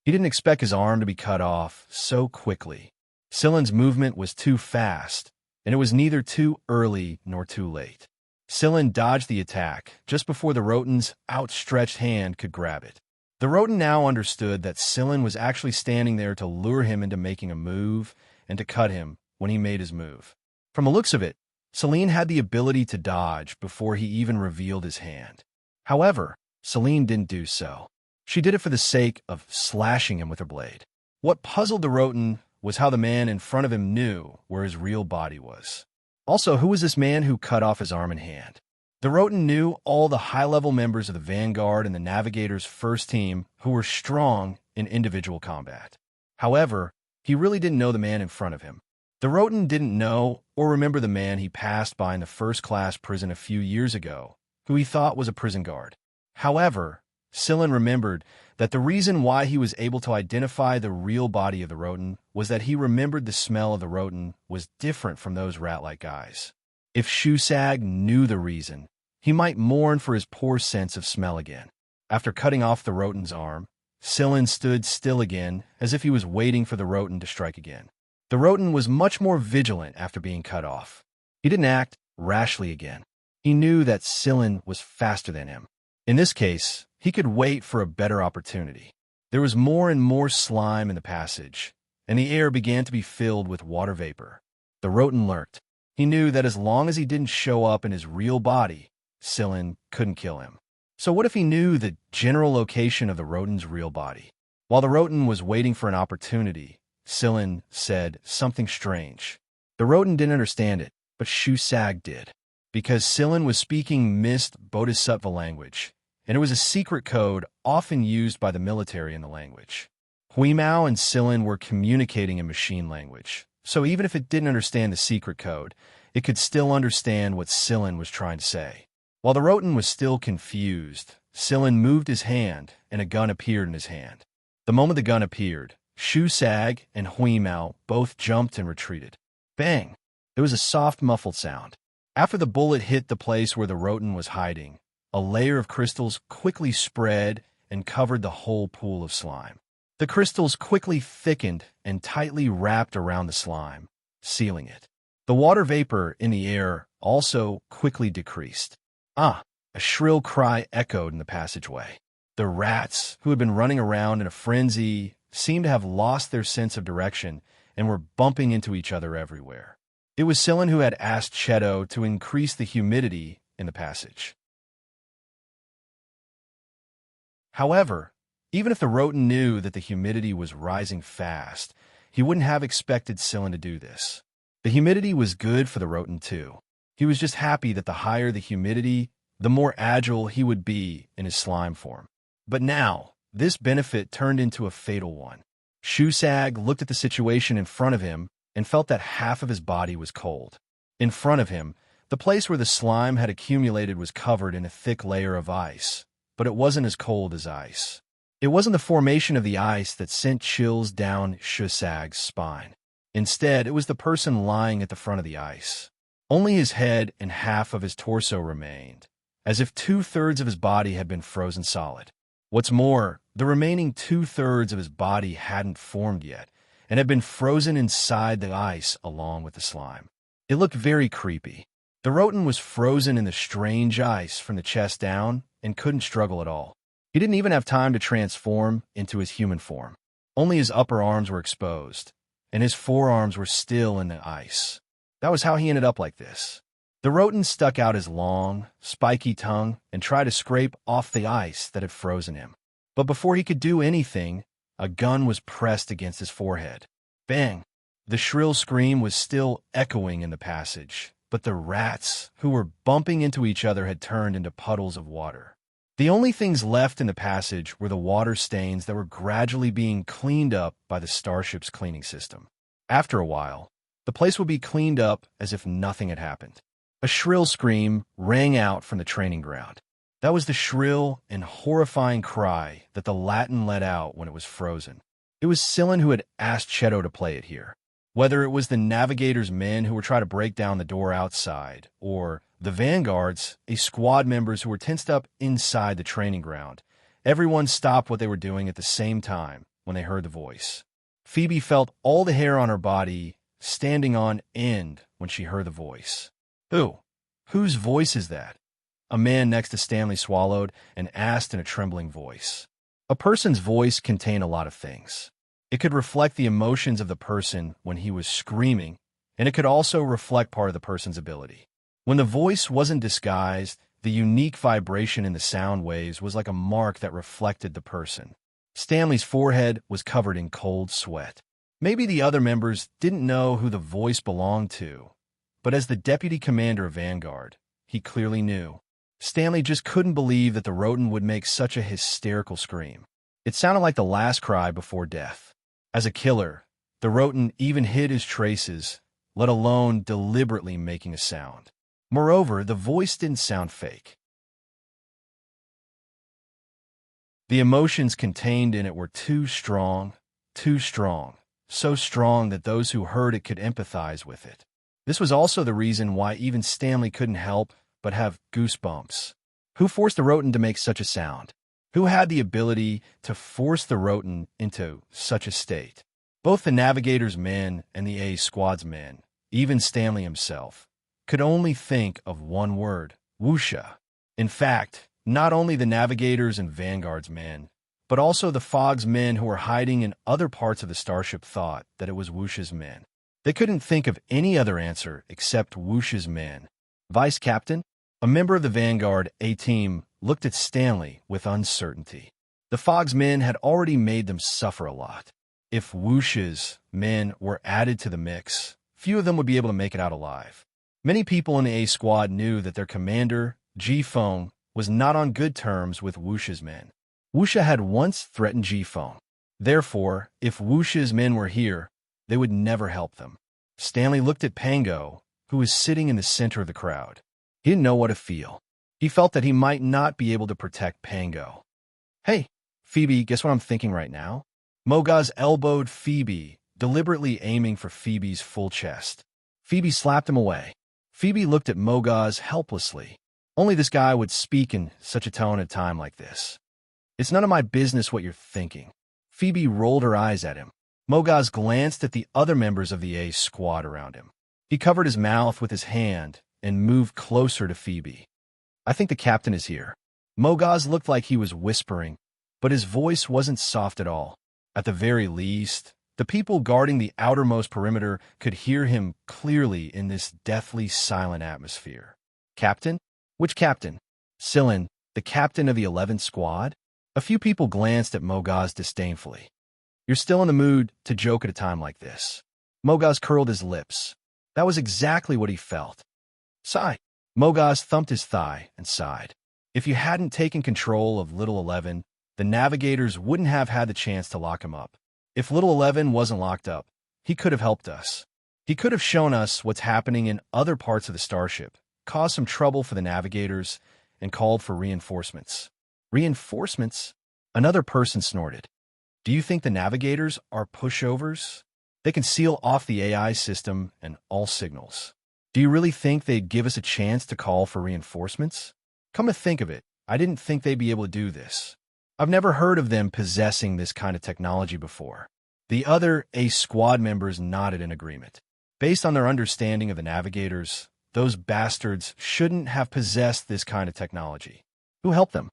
He didn't expect his arm to be cut off so quickly. Silen's movement was too fast, and it was neither too early nor too late. Silen dodged the attack just before the Roten's outstretched hand could grab it. The Roten now understood that Silen was actually standing there to lure him into making a move and to cut him when he made his move. From the looks of it, Celine had the ability to dodge before he even revealed his hand. However, Celine didn't do so. She did it for the sake of slashing him with her blade. What puzzled the Roten was how the man in front of him knew where his real body was. Also, who was this man who cut off his arm and hand? The Roten knew all the high-level members of the Vanguard and the Navigator's first team who were strong in individual combat. However, he really didn't know the man in front of him. The Roten didn't know or remember the man he passed by in the first-class prison a few years ago, who he thought was a prison guard. However, Silen remembered that the reason why he was able to identify the real body of the Roten was that he remembered the smell of the Roten was different from those rat-like guys. If Shusag knew the reason, he might mourn for his poor sense of smell again. After cutting off the Roten's arm, Silen stood still again as if he was waiting for the Roten to strike again. The Roten was much more vigilant after being cut off. He didn't act rashly again. He knew that Silen was faster than him. In this case, he could wait for a better opportunity. There was more and more slime in the passage, and the air began to be filled with water vapor. The Roten lurked. He knew that as long as he didn't show up in his real body, Silen couldn't kill him. So what if he knew the general location of the Roten's real body? While the Roten was waiting for an opportunity, Silen said something strange. The Roten didn't understand it, but Shusag did, because Silen was speaking mist Bodhisattva language, and it was a secret code often used by the military in the language. Huimao and Silen were communicating in machine language, so even if it didn't understand the secret code, it could still understand what Silen was trying to say. While the Roten was still confused, Silen moved his hand, and a gun appeared in his hand. The moment the gun appeared, Shusag and Huimao both jumped and retreated. Bang! There was a soft, muffled sound. After the bullet hit the place where the Roten was hiding, a layer of crystals quickly spread and covered the whole pool of slime. The crystals quickly thickened and tightly wrapped around the slime, sealing it. The water vapor in the air also quickly decreased. A shrill cry echoed in the passageway. The rats, who had been running around in a frenzy, seemed to have lost their sense of direction and were bumping into each other everywhere. It was Silen who had asked Cheto to increase the humidity in the passage. However, even if the Roten knew that the humidity was rising fast, he wouldn't have expected Silen to do this. The humidity was good for the Roten too. He was just happy that the higher the humidity, the more agile he would be in his slime form. But now, this benefit turned into a fatal one. Shusag looked at the situation in front of him and felt that half of his body was cold. In front of him, the place where the slime had accumulated was covered in a thick layer of ice, but it wasn't as cold as ice. It wasn't the formation of the ice that sent chills down Shusag's spine. Instead, it was the person lying at the front of the ice. Only his head and half of his torso remained, as if 2/3 of his body had been frozen solid. What's more, the remaining 2/3 of his body hadn't formed yet, and had been frozen inside the ice along with the slime. It looked very creepy. The Roten was frozen in the strange ice from the chest down and couldn't struggle at all. He didn't even have time to transform into his human form. Only his upper arms were exposed, and his forearms were still in the ice. That was how he ended up like this. The Roten stuck out his long, spiky tongue and tried to scrape off the ice that had frozen him. But before he could do anything, a gun was pressed against his forehead. Bang! The shrill scream was still echoing in the passage, but the rats, who were bumping into each other, had turned into puddles of water. The only things left in the passage were the water stains that were gradually being cleaned up by the starship's cleaning system. After a while, The place would be cleaned up as if nothing had happened. A shrill scream rang out from the training ground. That was the shrill and horrifying cry that the Latin let out when it was frozen. It was Scyllin who had asked Cheto to play it here. Whether it was the Navigator's men who were trying to break down the door outside, or the Vanguards, a squad members who were tensed up inside the training ground, everyone stopped what they were doing at the same time when they heard the voice. Phoebe felt all the hair on her body standing on end when she heard the voice. Who? Whose voice is that? A man next to Stanley swallowed and asked in a trembling voice. A person's voice contained a lot of things. It could reflect the emotions of the person when he was screaming, and it could also reflect part of the person's ability. When the voice wasn't disguised, the unique vibration in the sound waves was like a mark that reflected the person. Stanley's forehead was covered in cold sweat. Maybe the other members didn't know who the voice belonged to, but as the deputy commander of Vanguard, he clearly knew. Stanley just couldn't believe that the Roten would make such a hysterical scream. It sounded like the last cry before death. As a killer, the Roten even hid his traces, let alone deliberately making a sound. Moreover, the voice didn't sound fake. The emotions contained in it were too strong, so strong that those who heard it could empathize with it. This was also the reason why even Stanley couldn't help but have goosebumps. Who forced the Roten to make such a sound? Who had the ability to force the Roten into such a state? Both the Navigator's men and the A Squad's men, even Stanley himself, could only think of one word, Wuxia. In fact, not only the Navigators and Vanguard's men, but also the Fog's men who were hiding in other parts of the starship thought that it was Wuxia's men. They couldn't think of any other answer except Wuxia's men. Vice Captain, a member of the Vanguard A-Team, looked at Stanley with uncertainty. The Fog's men had already made them suffer a lot. If Wuxia's men were added to the mix, few of them would be able to make it out alive. Many people in the A Squad knew that their commander, Ji-Feng, was not on good terms with Wuxia's men. Wuxia had once threatened Ji-Feng. Therefore, if Wuxia's men were here, they would never help them. Stanley looked at Pango, who was sitting in the center of the crowd. He didn't know what to feel. He felt that he might not be able to protect Pango. Hey, Phoebe, guess what I'm thinking right now? Mogaz elbowed Phoebe, deliberately aiming for Phoebe's full chest. Phoebe slapped him away. Phoebe looked at Mogaz helplessly. Only this guy would speak in such a tone at a time like this. It's none of my business what you're thinking. Phoebe rolled her eyes at him. Mogaz glanced at the other members of the A Squad around him. He covered his mouth with his hand and moved closer to Phoebe. I think the captain is here. Mogaz looked like he was whispering, but his voice wasn't soft at all. At the very least, the people guarding the outermost perimeter could hear him clearly in this deathly silent atmosphere. Captain? Which captain? Scyllin, the captain of the 11th Squad? A few people glanced at Mogaz disdainfully. You're still in the mood to joke at a time like this. Mogaz curled his lips. That was exactly what he felt. Sigh. Mogaz thumped his thigh and sighed. If you hadn't taken control of Little 11, the Navigators wouldn't have had the chance to lock him up. If Little 11 wasn't locked up, he could have helped us. He could have shown us what's happening in other parts of the starship, caused some trouble for the Navigators, and called for reinforcements. Reinforcements? Another person snorted. Do you think the Navigators are pushovers? They can seal off the AI system and all signals. Do you really think they'd give us a chance to call for reinforcements? Come to think of it, I didn't think they'd be able to do this. I've never heard of them possessing this kind of technology before. The other A Squad members nodded in agreement. Based on their understanding of the Navigators, those bastards shouldn't have possessed this kind of technology. Who helped them?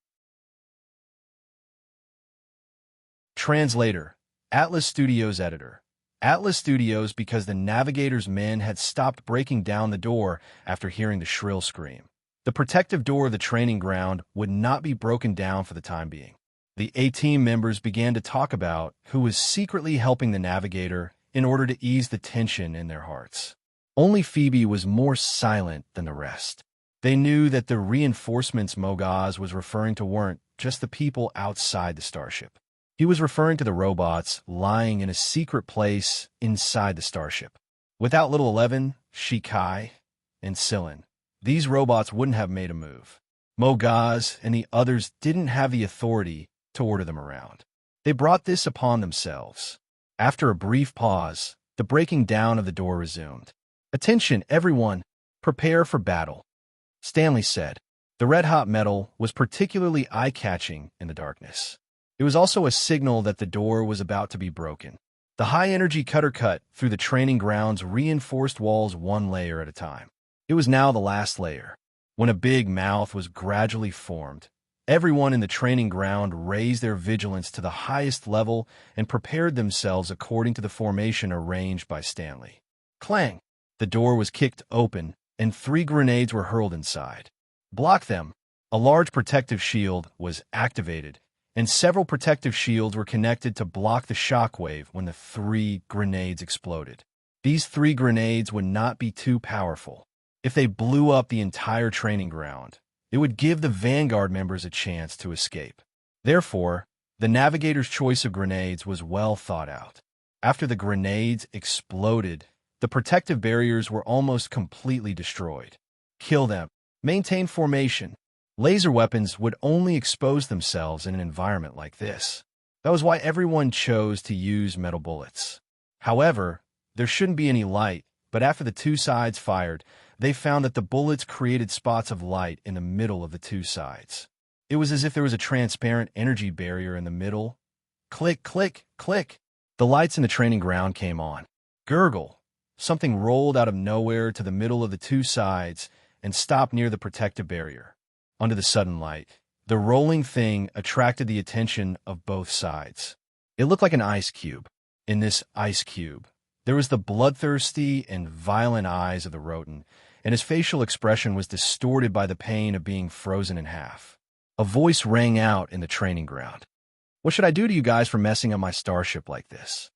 Translator, Atlas Studios editor. Atlas Studios because the Navigator's men had stopped breaking down the door after hearing the shrill scream. The protective door of the training ground would not be broken down for the time being. The A-Team members began to talk about who was secretly helping the Navigator in order to ease the tension in their hearts. Only Phoebe was more silent than the rest. They knew that the reinforcements Mogaz was referring to weren't just the people outside the starship. He was referring to the robots lying in a secret place inside the starship. Without Little 11, Shikai, and Sillin, these robots wouldn't have made a move. Mogaz and the others didn't have the authority to order them around. They brought this upon themselves. After a brief pause, the breaking down of the door resumed. "Attention, everyone! Prepare for battle," Stanley said. The red-hot metal was particularly eye-catching in the darkness. It was also a signal that the door was about to be broken. The high-energy cutter cut through the training ground's reinforced walls one layer at a time. It was now the last layer. When a big mouth was gradually formed, everyone in the training ground raised their vigilance to the highest level and prepared themselves according to the formation arranged by Stanley. Clang! The door was kicked open, and 3 grenades were hurled inside. "Block them!" A large protective shield was activated, and several protective shields were connected to block the shockwave when the 3 grenades exploded. These 3 grenades would not be too powerful. If they blew up the entire training ground, it would give the Vanguard members a chance to escape. Therefore, the Navigator's choice of grenades was well thought out. After the grenades exploded, the protective barriers were almost completely destroyed. Kill them. Maintain formation. Laser weapons would only expose themselves in an environment like this. That was why everyone chose to use metal bullets. However, there shouldn't be any light, but after the 2 sides fired, they found that the bullets created spots of light in the middle of the 2 sides. It was as if there was a transparent energy barrier in the middle. Click, click, click. The lights in the training ground came on. Gurgle. Something rolled out of nowhere to the middle of the 2 sides and stopped near the protective barrier. Under the sudden light, the rolling thing attracted the attention of both sides. It looked like an ice cube. In this ice cube, there was the bloodthirsty and violent eyes of the rodent, and his facial expression was distorted by the pain of being frozen in half. A voice rang out in the training ground. "What should I do to you guys for messing up my starship like this?"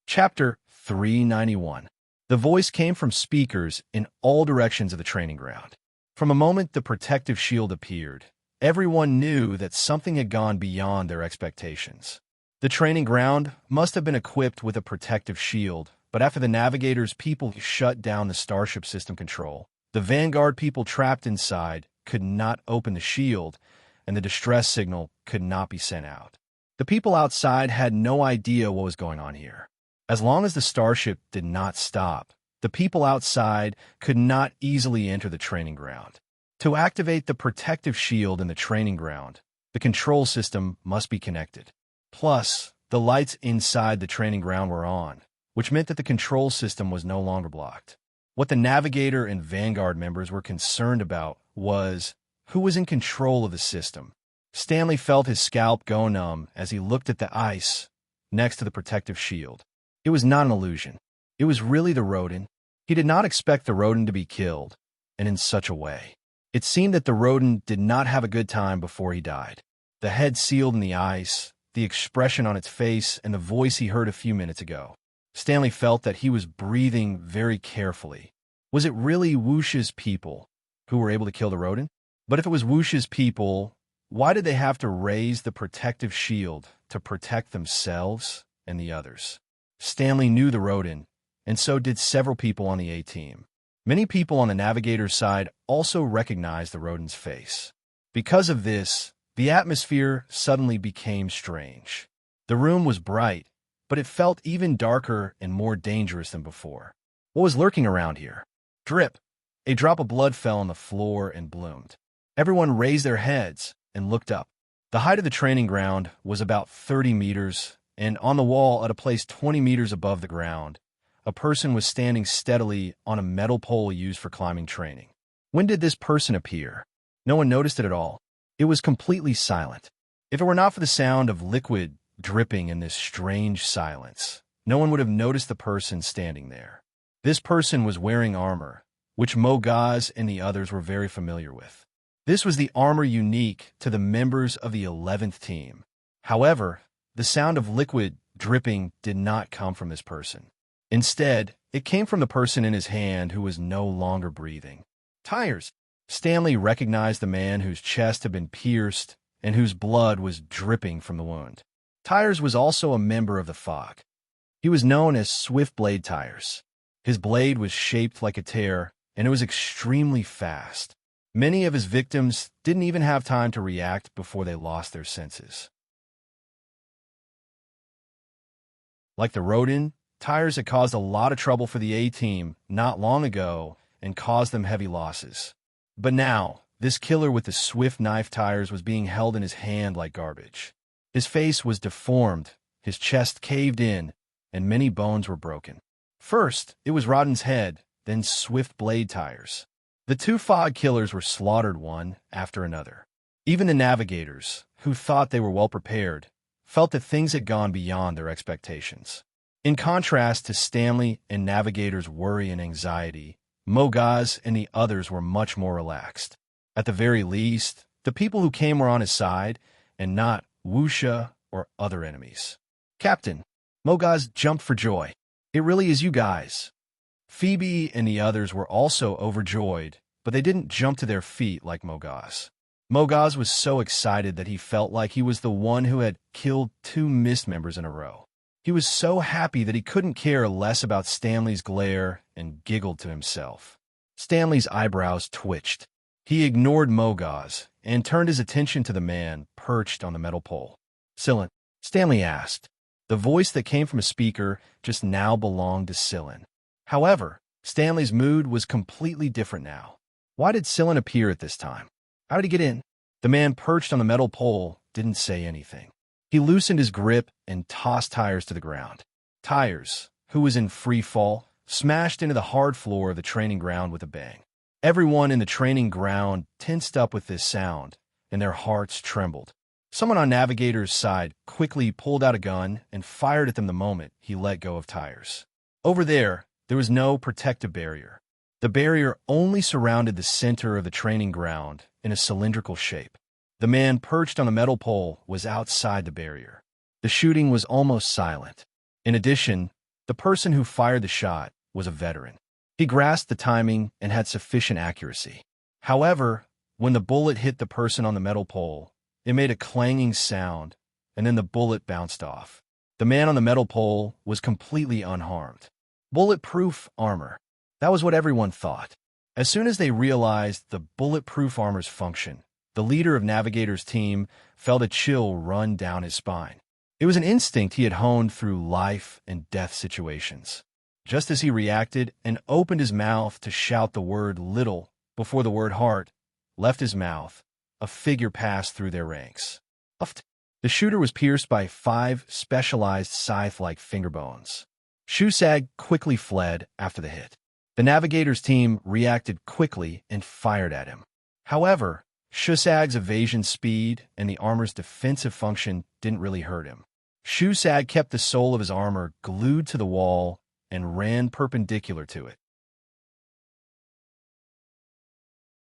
Chapter 391. The voice came from speakers in all directions of the training ground. From the moment the protective shield appeared, everyone knew that something had gone beyond their expectations. The training ground must have been equipped with a protective shield, but after the Navigator's people shut down the Starship system control, the Vanguard people trapped inside could not open the shield, and the distress signal could not be sent out. The people outside had no idea what was going on here. As long as the starship did not stop, the people outside could not easily enter the training ground. To activate the protective shield in the training ground, the control system must be connected. Plus, the lights inside the training ground were on, which meant that the control system was no longer blocked. What the Navigator and Vanguard members were concerned about was who was in control of the system. Stanley felt his scalp go numb as he looked at the ice next to the protective shield. It was not an illusion. It was really the rodent. He did not expect the rodent to be killed, and in such a way. It seemed that the rodent did not have a good time before he died. The head sealed in the ice, the expression on its face, and the voice he heard a few minutes ago. Stanley felt that he was breathing very carefully. Was it really Wuxia's people who were able to kill the rodent? But if it was Wuxia's people, why did they have to raise the protective shield to protect themselves and the others? Stanley knew the rodent, and so did several people on the A-team. Many people on the Navigator's side also recognized the rodent's face. Because of this, the atmosphere suddenly became strange. The room was bright, but it felt even darker and more dangerous than before. What was lurking around here? Drip! A drop of blood fell on the floor and bloomed. Everyone raised their heads and looked up. The height of the training ground was about 30 meters, and on the wall at a place 20 meters above the ground, a person was standing steadily on a metal pole used for climbing training. When did this person appear? No one noticed it at all. It was completely silent. If it were not for the sound of liquid dripping in this strange silence, no one would have noticed the person standing there. This person was wearing armor, which Mogaz and the others were very familiar with. This was the armor unique to the members of the 11th team. However, the sound of liquid dripping did not come from this person. Instead, it came from the person in his hand who was no longer breathing. Tires! Stanley recognized the man whose chest had been pierced and whose blood was dripping from the wound. Tires was also a member of the Fog. He was known as Swift Blade Tires. His blade was shaped like a tear, and it was extremely fast. Many of his victims didn't even have time to react before they lost their senses. Like the Rodin, Tires had caused a lot of trouble for the A-Team not long ago and caused them heavy losses. But now, this killer with the swift knife Tires was being held in his hand like garbage. His face was deformed, his chest caved in, and many bones were broken. First, it was Rodden's head, then Swift Blade Tires. The two Fog killers were slaughtered one after another. Even the navigators, who thought they were well prepared, felt that things had gone beyond their expectations. In contrast to Stanley and Navigator's worry and anxiety, Mogaz and the others were much more relaxed. At the very least, the people who came were on his side, and not Wuxia or other enemies. "Captain," Mogaz jumped for joy. "It really is you guys." Phoebe and the others were also overjoyed, but they didn't jump to their feet like Mogaz. Mogaz was so excited that he felt like he was the one who had killed 2 Mist members in a row. He was so happy that he couldn't care less about Stanley's glare and giggled to himself. Stanley's eyebrows twitched. He ignored Mogaz and turned his attention to the man perched on the metal pole. "Sillin," Stanley asked. The voice that came from a speaker just now belonged to Sillin. However, Stanley's mood was completely different now. Why did Sillin appear at this time? How did he get in? The man perched on the metal pole didn't say anything. He loosened his grip and tossed Tires to the ground. Tires, who was in free fall, smashed into the hard floor of the training ground with a bang. Everyone in the training ground tensed up with this sound, and their hearts trembled. Someone on Navigator's side quickly pulled out a gun and fired at them the moment he let go of Tires. Over there was no protective barrier. The barrier only surrounded the center of the training ground in a cylindrical shape. The man perched on a metal pole was outside the barrier. The shooting was almost silent. In addition, the person who fired the shot was a veteran. He grasped the timing and had sufficient accuracy. However, when the bullet hit the person on the metal pole, it made a clanging sound, and then the bullet bounced off. The man on the metal pole was completely unharmed. Bulletproof armor. That was what everyone thought. As soon as they realized the bulletproof armor's function, the leader of Navigator's team felt a chill run down his spine. It was an instinct he had honed through life and death situations. Just as he reacted and opened his mouth to shout the word little before the word heart left his mouth, a figure passed through their ranks. The shooter was pierced by 5 specialized scythe-like finger bones. Shusag quickly fled after the hit. The Navigator's team reacted quickly and fired at him. However, Shusag's evasion speed and the armor's defensive function didn't really hurt him. Shusag kept the sole of his armor glued to the wall and ran perpendicular to it.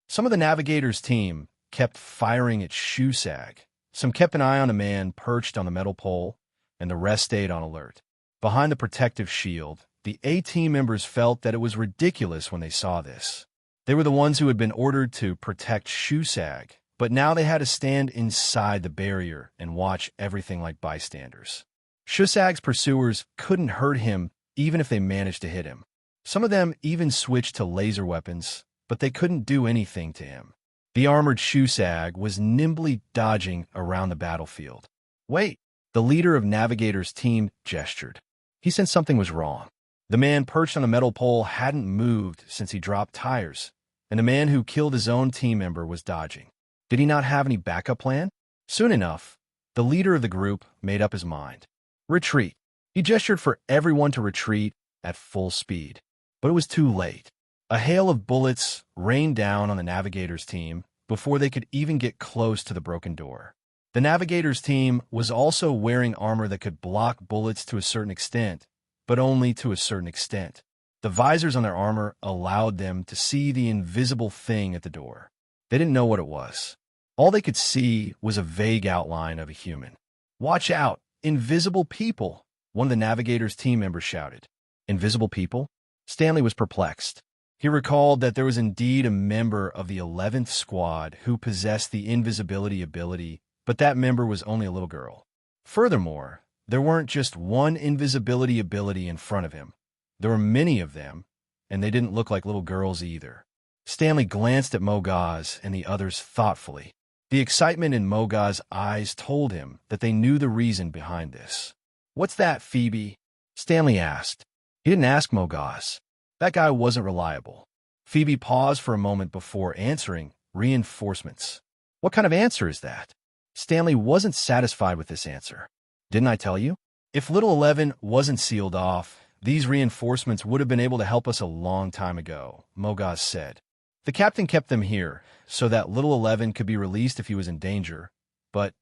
Some of the Navigator's team kept firing at Shusag. Some kept an eye on a man perched on the metal pole, and the rest stayed on alert. Behind the protective shield, the A-Team members felt that it was ridiculous when they saw this. They were the ones who had been ordered to protect Shusag, but now they had to stand inside the barrier and watch everything like bystanders. Shusag's pursuers couldn't hurt him even if they managed to hit him. Some of them even switched to laser weapons, but they couldn't do anything to him. The armored Shusag was nimbly dodging around the battlefield. "Wait!" The leader of Navigator's team gestured. He sensed something was wrong. The man perched on a metal pole hadn't moved since he dropped Tires, and the man who killed his own team member was dodging. Did he not have any backup plan? Soon enough, the leader of the group made up his mind. Retreat. He gestured for everyone to retreat at full speed. But it was too late. A hail of bullets rained down on the Navigator's team before they could even get close to the broken door. The Navigator's team was also wearing armor that could block bullets to a certain extent, but only to a certain extent. The visors on their armor allowed them to see the invisible thing at the door. They didn't know what it was. All they could see was a vague outline of a human. "Watch out! Invisible people!" one of the Navigator's team members shouted. Invisible people? Stanley was perplexed. He recalled that there was indeed a member of the 11th Squad who possessed the invisibility ability but that member was only a little girl. Furthermore, there weren't just one invisibility ability in front of him. There were many of them, and they didn't look like little girls either. Stanley glanced at Mogaz and the others thoughtfully. The excitement in Mogaz's eyes told him that they knew the reason behind this. "What's that, Phoebe?" Stanley asked. He didn't ask Mogaz. That guy wasn't reliable. Phoebe paused for a moment before answering, "Reinforcements." "What kind of answer is that?" Stanley wasn't satisfied with this answer. "Didn't I tell you? If Little 11 wasn't sealed off, these reinforcements would have been able to help us a long time ago," Mogaz said. "The captain kept them here so that Little 11 could be released if he was in danger, but—"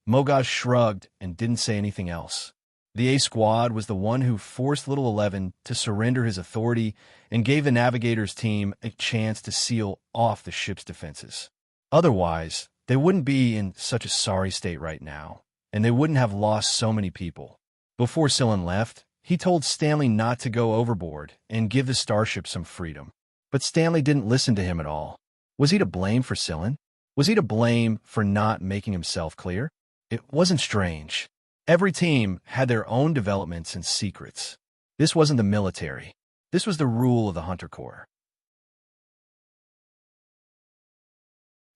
Mogaz shrugged and didn't say anything else. The A Squad was the one who forced Little 11 to surrender his authority and gave the Navigators team a chance to seal off the ship's defenses. Otherwise, they wouldn't be in such a sorry state right now, and they wouldn't have lost so many people. Before Scylla left, he told Stanley not to go overboard and give the starship some freedom. But Stanley didn't listen to him at all. Was he to blame for Scylla? Was he to blame for not making himself clear? It wasn't strange. Every team had their own developments and secrets. This wasn't the military. This was the rule of the Hunter Corps.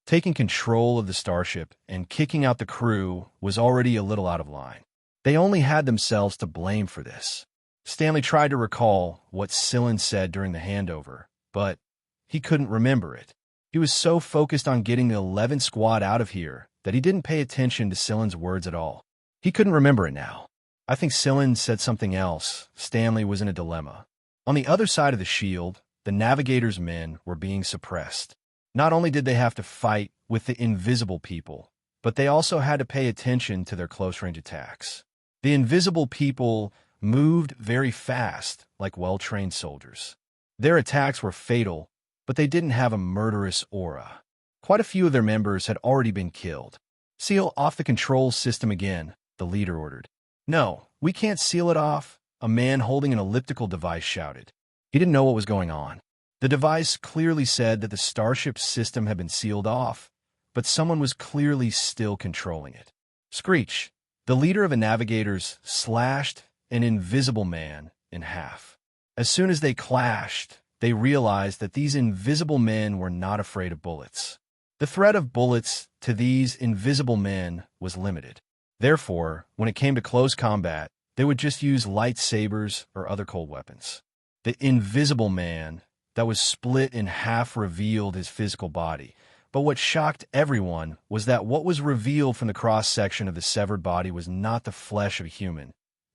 Taking control of the starship and kicking out the crew was already a little out of line. They only had themselves to blame for this. Stanley tried to recall what Scylla said during the handover, but he couldn't remember it. He was so focused on getting the 11th squad out of here that he didn't pay attention to Scylla's words at all. He couldn't remember it now. I think Scylla said something else. Stanley was in a dilemma. On the other side of the shield, the Navigators' men were being suppressed. Not only did they have to fight with the invisible people, but they also had to pay attention to their close-range attacks. The invisible people moved very fast, like well-trained soldiers. Their attacks were fatal, but they didn't have a murderous aura. Quite a few of their members had already been killed. "Seal off the control system again," the leader ordered. "No, we can't seal it off," a man holding an elliptical device shouted. He didn't know what was going on. The device clearly said that the starship system had been sealed off, but someone was clearly still controlling it. Screech, the leader of the Navigators, slashed an invisible man in half. As soon as they clashed, they realized that these invisible men were not afraid of bullets. The threat of bullets to these invisible men was limited. Therefore, when it came to close combat, they would just use lightsabers or other cold weapons. The invisible man that was split in half revealed his physical body, but what shocked everyone was that what was revealed from the cross-section of the severed body was not the flesh of a human,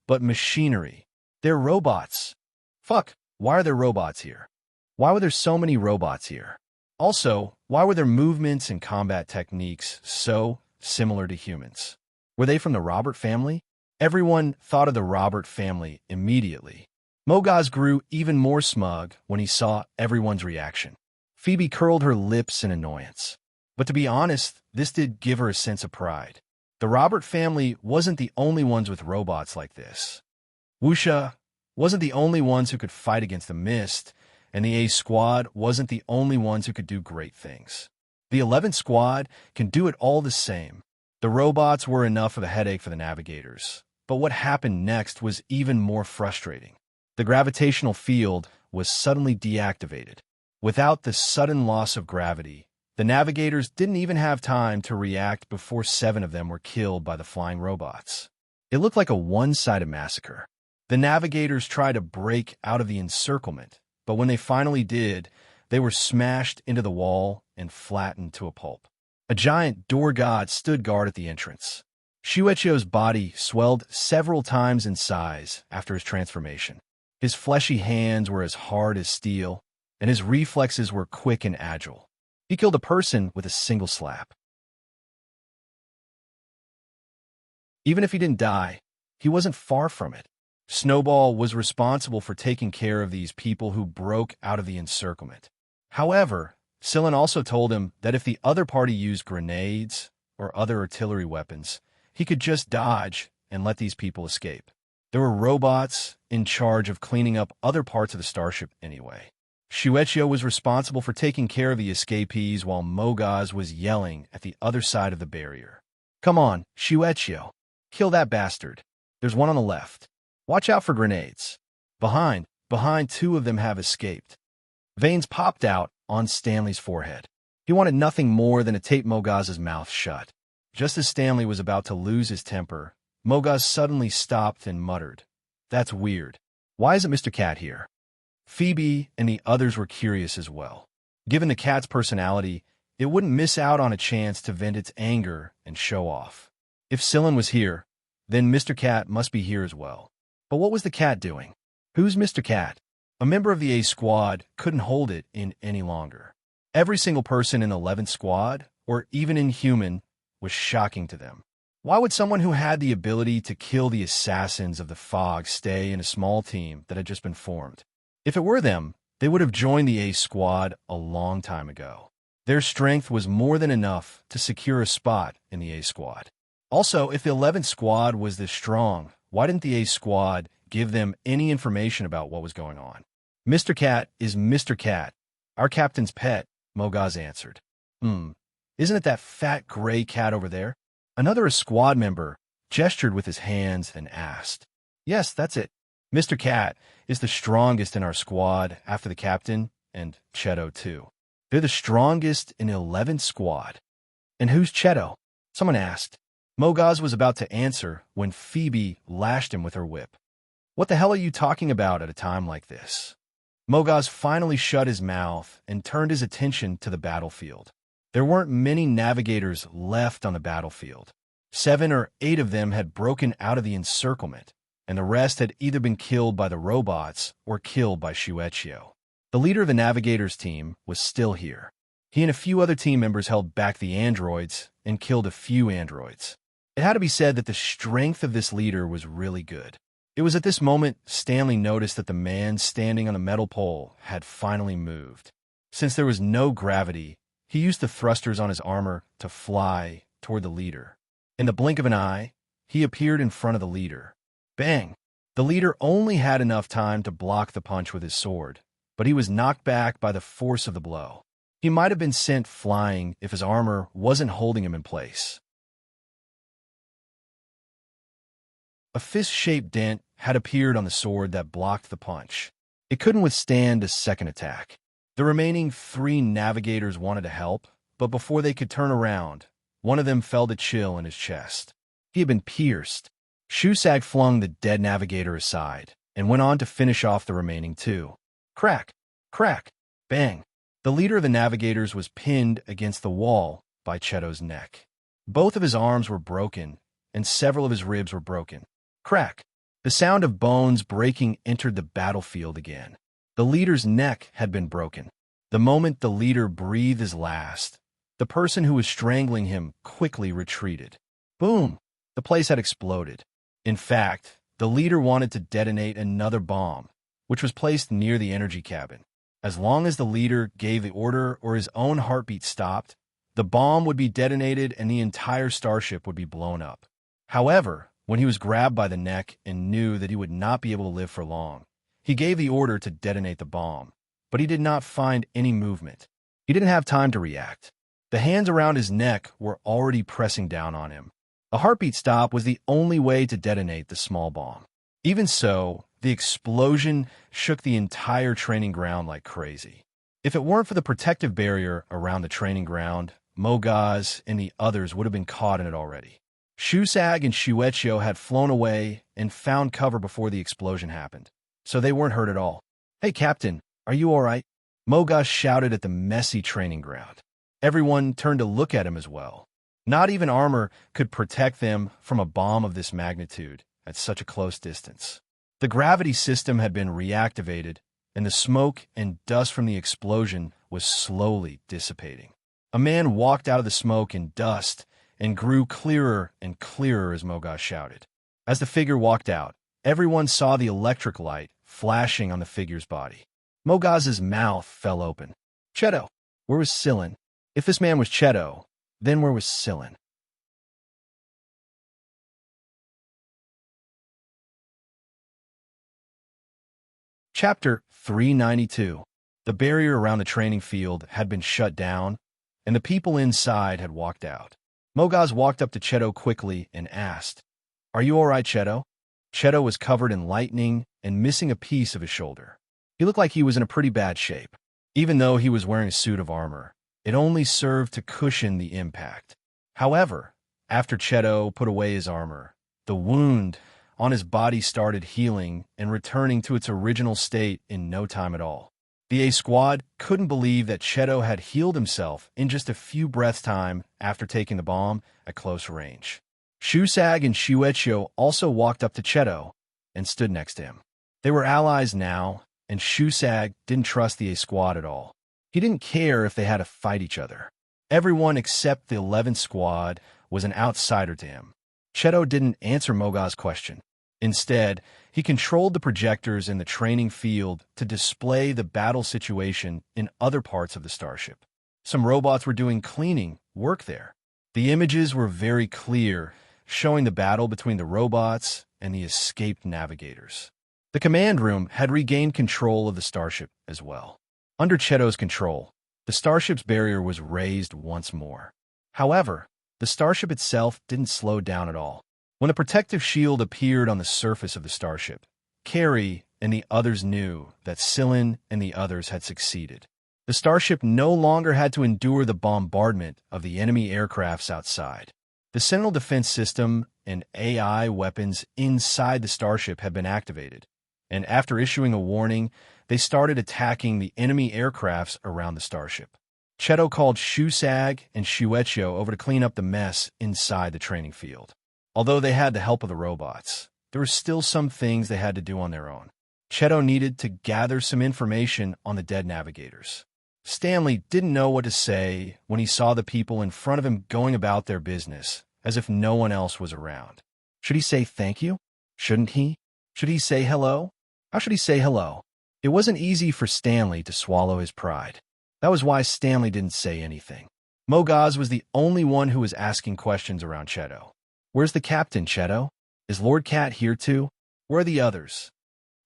but machinery. They're robots. Fuck, why are there robots here? Why were there so many robots here? Also, why were their movements and combat techniques so similar to humans? Were they from the Robert family? Everyone thought of the Robert family immediately. Mogaz grew even more smug when he saw everyone's reaction. Phoebe curled her lips in annoyance. But to be honest, this did give her a sense of pride. The Robert family wasn't the only ones with robots like this. Wuxia wasn't the only ones who could fight against the mist, and the A Squad wasn't the only ones who could do great things. The 11th Squad can do it all the same. The robots were enough of a headache for the Navigators, but what happened next was even more frustrating. The gravitational field was suddenly deactivated. Without the sudden loss of gravity, the Navigators didn't even have time to react before 7 of them were killed by the flying robots. It looked like a one-sided massacre. The Navigators tried to break out of the encirclement, but when they finally did, they were smashed into the wall and flattened to a pulp. A giant door god stood guard at the entrance. Xianxia's body swelled several times in size after his transformation. His fleshy hands were as hard as steel, and his reflexes were quick and agile. He killed a person with a single slap. Even if he didn't die, he wasn't far from it. Snowball was responsible for taking care of these people who broke out of the encirclement. However, Scylla also told him that if the other party used grenades or other artillery weapons, he could just dodge and let these people escape. There were robots in charge of cleaning up other parts of the starship anyway. Xianxia was responsible for taking care of the escapees while Mogaz was yelling at the other side of the barrier. Come on, Xianxia. Kill that bastard. There's one on the left. Watch out for grenades. Behind, two of them have escaped. Veins popped out on Stanley's forehead. He wanted nothing more than to tape Mogaz's mouth shut. Just as Stanley was about to lose his temper, Mogaz suddenly stopped and muttered, "That's weird. Why isn't Mr. Cat here?" Phoebe and the others were curious as well. Given the cat's personality, it wouldn't miss out on a chance to vent its anger and show off. If Scylla was here, then Mr. Cat must be here as well. But what was the cat doing? Who's Mr. Cat? A member of the A squad couldn't hold it in any longer. Every single person in the 11th squad, or even Inhuman, was shocking to them. Why would someone who had the ability to kill the assassins of the fog stay in a small team that had just been formed? If it were them, they would have joined the A squad a long time ago. Their strength was more than enough to secure a spot in the A squad. Also, if the 11th squad was this strong, why didn't the A squad give them any information about what was going on? Mr. Cat is Mr. Cat, our captain's pet, Mogaz answered. Isn't it that fat gray cat over there? Another squad member gestured with his hands and asked. Yes, that's it. Mr. Cat is the strongest in our squad after the captain and Cheto too. They're the strongest in the 11th squad. And who's Cheto? Someone asked. Mogaz was about to answer when Phoebe lashed him with her whip. What the hell are you talking about at a time like this? Mogaz finally shut his mouth and turned his attention to the battlefield. There weren't many navigators left on the battlefield. 7 or 8 of them had broken out of the encirclement, and the rest had either been killed by the robots or killed by Xianxia. The leader of the navigators team was still here. He and a few other team members held back the androids and killed a few androids. It had to be said that the strength of this leader was really good. It was at this moment Stanley noticed that the man standing on the metal pole had finally moved. Since there was no gravity, he used the thrusters on his armor to fly toward the leader. In the blink of an eye, he appeared in front of the leader. Bang! The leader only had enough time to block the punch with his sword, but he was knocked back by the force of the blow. He might have been sent flying if his armor wasn't holding him in place. A fist-shaped dent had appeared on the sword that blocked the punch. It couldn't withstand a second attack. The remaining 3 navigators wanted to help, but before they could turn around, one of them felt a chill in his chest. He had been pierced. Shusag flung the dead navigator aside and went on to finish off the remaining 2. Crack! Crack! Bang! The leader of the navigators was pinned against the wall by Cheto's neck. Both of his arms were broken, and several of his ribs were broken. Crack! The sound of bones breaking entered the battlefield again. The leader's neck had been broken. The moment the leader breathed his last, the person who was strangling him quickly retreated. Boom! The place had exploded. In fact, the leader wanted to detonate another bomb, which was placed near the energy cabin. As long as the leader gave the order or his own heartbeat stopped, the bomb would be detonated and the entire starship would be blown up. However, when he was grabbed by the neck and knew that he would not be able to live for long, he gave the order to detonate the bomb, but he did not find any movement. He didn't have time to react. The hands around his neck were already pressing down on him. A heartbeat stop was the only way to detonate the small bomb. Even so, the explosion shook the entire training ground like crazy. If it weren't for the protective barrier around the training ground, Mogaz and the others would have been caught in it already. Shusag and Xianxia had flown away and found cover before the explosion happened, so they weren't hurt at all. Hey, Captain, are you all right? Mogaz shouted at the messy training ground. Everyone turned to look at him as well. Not even armor could protect them from a bomb of this magnitude at such a close distance. The gravity system had been reactivated, and the smoke and dust from the explosion was slowly dissipating. A man walked out of the smoke and dust and grew clearer and clearer as Mogaz shouted. As the figure walked out, everyone saw the electric light flashing on the figure's body. Mogaz's mouth fell open. Cheto, where was Scylla? If this man was Cheto, then where was Scylla? Chapter 392. The barrier around the training field had been shut down, and the people inside had walked out. Mogaz walked up to Cheto quickly and asked, "Are you all right, Cheto?" Cheto was covered in lightning and missing a piece of his shoulder. He looked like he was in a pretty bad shape. Even though he was wearing a suit of armor, it only served to cushion the impact. However, after Cheto put away his armor, the wound on his body started healing and returning to its original state in no time at all. The A squad couldn't believe that Cheto had healed himself in just a few breaths' time after taking the bomb at close range. Shusag and Xianxia also walked up to Cheto and stood next to him. They were allies now, and Shusag didn't trust the A squad at all. He didn't care if they had to fight each other. Everyone except the 11th squad was an outsider to him. Cheto didn't answer Mogaz's question. Instead, he controlled the projectors in the training field to display the battle situation in other parts of the starship. Some robots were doing cleaning work there. The images were very clear, showing the battle between the robots and the escaped navigators. The command room had regained control of the starship as well. Under Cheto's control, the starship's barrier was raised once more. However, the starship itself didn't slow down at all. When the protective shield appeared on the surface of the starship, Carrie and the others knew that Sillin and the others had succeeded. The starship no longer had to endure the bombardment of the enemy aircrafts outside. The Sentinel defense system and AI weapons inside the starship had been activated, and after issuing a warning, they started attacking the enemy aircrafts around the starship. Cheto called Shusag and Xianxia over to clean up the mess inside the training field. Although they had the help of the robots, there were still some things they had to do on their own. Cheto needed to gather some information on the dead navigators. Stanley didn't know what to say when he saw the people in front of him going about their business, as if no one else was around. Should he say thank you? Shouldn't he? Should he say hello? How should he say hello? It wasn't easy for Stanley to swallow his pride. That was why Stanley didn't say anything. Mogaz was the only one who was asking questions around Cheto. "Where's the captain, Cheto? Is Lord Cat here too? Where are the others?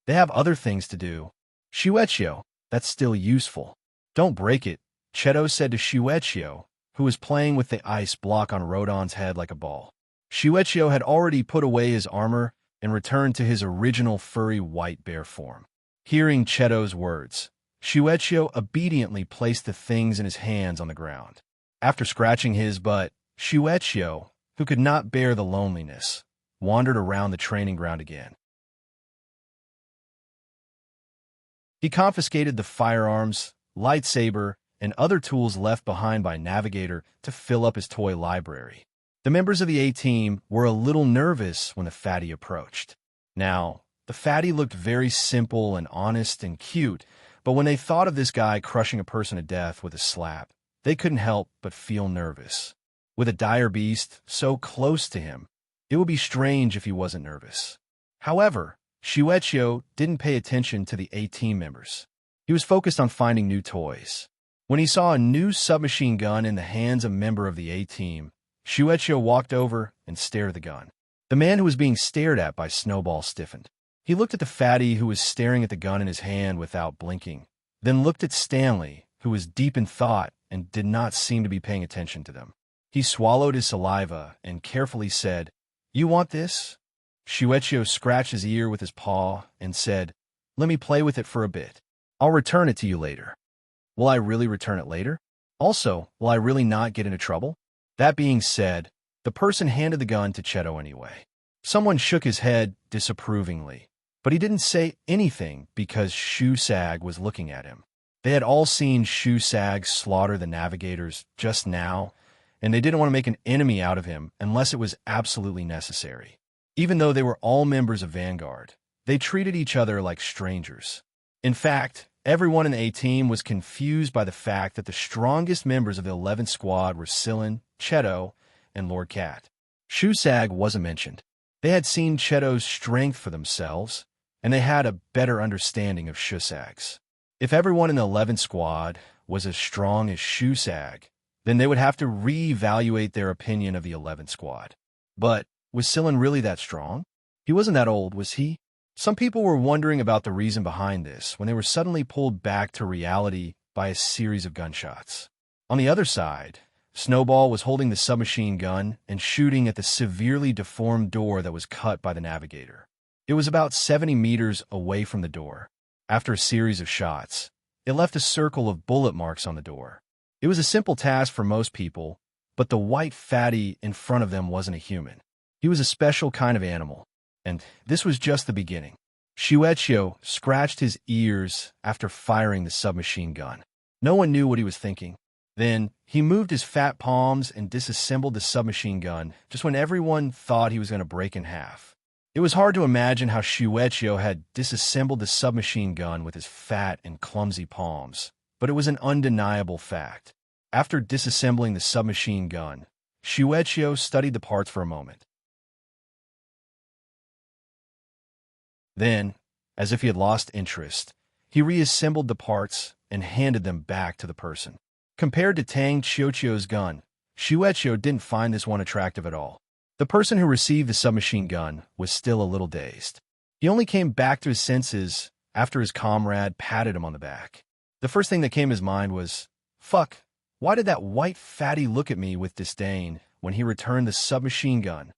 They have other things to do." "Xianxia, that's still useful. Don't break it," Cheto said to Xianxia, who was playing with the ice block on Rodon's head like a ball. Xianxia had already put away his armor and returned to his original furry white bear form. Hearing Cheto's words, Xianxia obediently placed the things in his hands on the ground. After scratching his butt, Xianxia, who could not bear the loneliness, wandered around the training ground again. He confiscated the firearms, lightsaber, and other tools left behind by Navigator to fill up his toy library. The members of the A-Team were a little nervous when the fatty approached. Now, the fatty looked very simple and honest and cute, but when they thought of this guy crushing a person to death with a slap, they couldn't help but feel nervous. With a dire beast so close to him, it would be strange if he wasn't nervous. However, Xianxia didn't pay attention to the A-Team members. He was focused on finding new toys. When he saw a new submachine gun in the hands of a member of the A-Team, Xianxia walked over and stared at the gun. The man who was being stared at by Snowball stiffened. He looked at the fatty who was staring at the gun in his hand without blinking, then looked at Stanley, who was deep in thought and did not seem to be paying attention to them. He swallowed his saliva and carefully said, "You want this?" Xianxia scratched his ear with his paw and said, "Let me play with it for a bit. I'll return it to you later." "Will I really return it later? Also, will I really not get into trouble?" That being said, the person handed the gun to Cheto anyway. Someone shook his head disapprovingly, but he didn't say anything because Shusag was looking at him. They had all seen Shusag slaughter the navigators just now, and they didn't want to make an enemy out of him unless it was absolutely necessary. Even though they were all members of Vanguard, they treated each other like strangers. In fact, everyone in the A-Team was confused by the fact that the strongest members of the 11th Squad were Sillin, Cheto, and Lord Cat. Shusag wasn't mentioned. They had seen Cheto's strength for themselves, and they had a better understanding of Shusag's. If everyone in the 11th Squad was as strong as Shusag, then they would have to reevaluate their opinion of the 11th Squad. But was Sillin really that strong? He wasn't that old, was he? Some people were wondering about the reason behind this when they were suddenly pulled back to reality by a series of gunshots. On the other side, Snowball was holding the submachine gun and shooting at the severely deformed door that was cut by the navigator. It was about 70 meters away from the door. After a series of shots, it left a circle of bullet marks on the door. It was a simple task for most people, but the white fatty in front of them wasn't a human. He was a special kind of animal, and this was just the beginning. Xianxia scratched his ears after firing the submachine gun. No one knew what he was thinking. Then, he moved his fat palms and disassembled the submachine gun just when everyone thought he was going to break in half. It was hard to imagine how Xianxia had disassembled the submachine gun with his fat and clumsy palms, but it was an undeniable fact. After disassembling the submachine gun, Xianxia studied the parts for a moment. Then, as if he had lost interest, he reassembled the parts and handed them back to the person. Compared to Tang Xiaoqiu's gun, Xianxia didn't find this one attractive at all. The person who received the submachine gun was still a little dazed. He only came back to his senses after his comrade patted him on the back. The first thing that came to his mind was, "Fuck, why did that white fatty look at me with disdain when he returned the submachine gun?"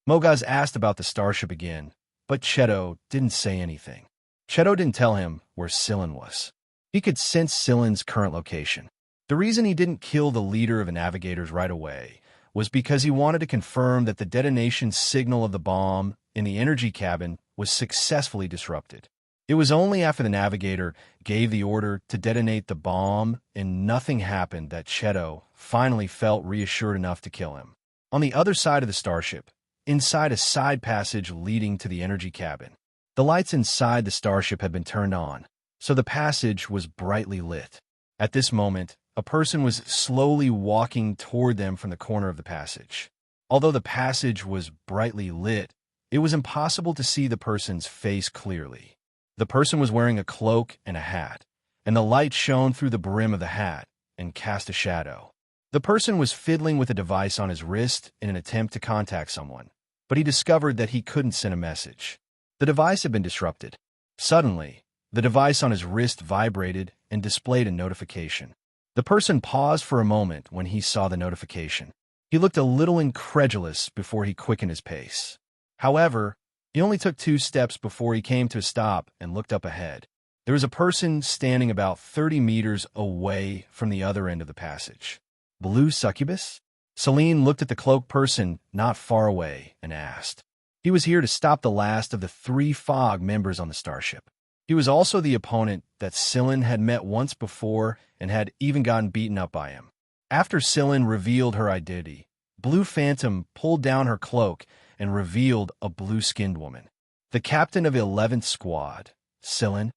Mogaz asked about the starship again, but Cheto didn't say anything. Cheto didn't tell him where Sillin was. He could sense Sillin's current location. The reason he didn't kill the leader of the navigators right away was because he wanted to confirm that the detonation signal of the bomb in the energy cabin was successfully disrupted. It was only after the navigator gave the order to detonate the bomb and nothing happened that Cheto finally felt reassured enough to kill him. On the other side of the starship, inside a side passage leading to the energy cabin, the lights inside the starship had been turned on, so the passage was brightly lit. At this moment, a person was slowly walking toward them from the corner of the passage. Although the passage was brightly lit, it was impossible to see the person's face clearly. The person was wearing a cloak and a hat, and the light shone through the brim of the hat and cast a shadow. The person was fiddling with a device on his wrist in an attempt to contact someone, but he discovered that he couldn't send a message. The device had been disrupted. Suddenly, the device on his wrist vibrated and displayed a notification. The person paused for a moment when he saw the notification. He looked a little incredulous before he quickened his pace. However, he only took 2 steps before he came to a stop and looked up ahead. There was a person standing about 30 meters away from the other end of the passage. Blue succubus? Celine looked at the cloaked person not far away and asked. He was here to stop the last of the 3 Fog members on the starship. He was also the opponent that Sillin had met once before and had even gotten beaten up by him. After Sillin revealed her identity, Blue Phantom pulled down her cloak and revealed a blue-skinned woman. The captain of the 11th Squad, Sillin,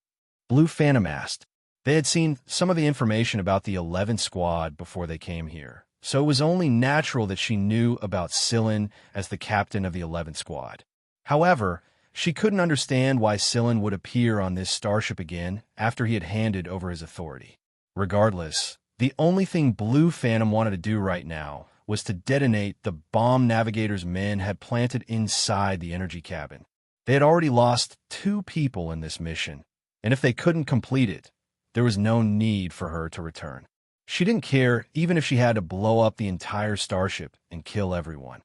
Blue Phantom asked. They had seen some of the information about the 11th Squad before they came here, so it was only natural that she knew about Sillin as the captain of the 11th Squad. However, she couldn't understand why Sillin would appear on this starship again after he had handed over his authority. Regardless, the only thing Blue Phantom wanted to do right now was to detonate the bomb Navigator's men had planted inside the energy cabin. They had already lost 2 people in this mission, and if they couldn't complete it, there was no need for her to return. She didn't care even if she had to blow up the entire starship and kill everyone.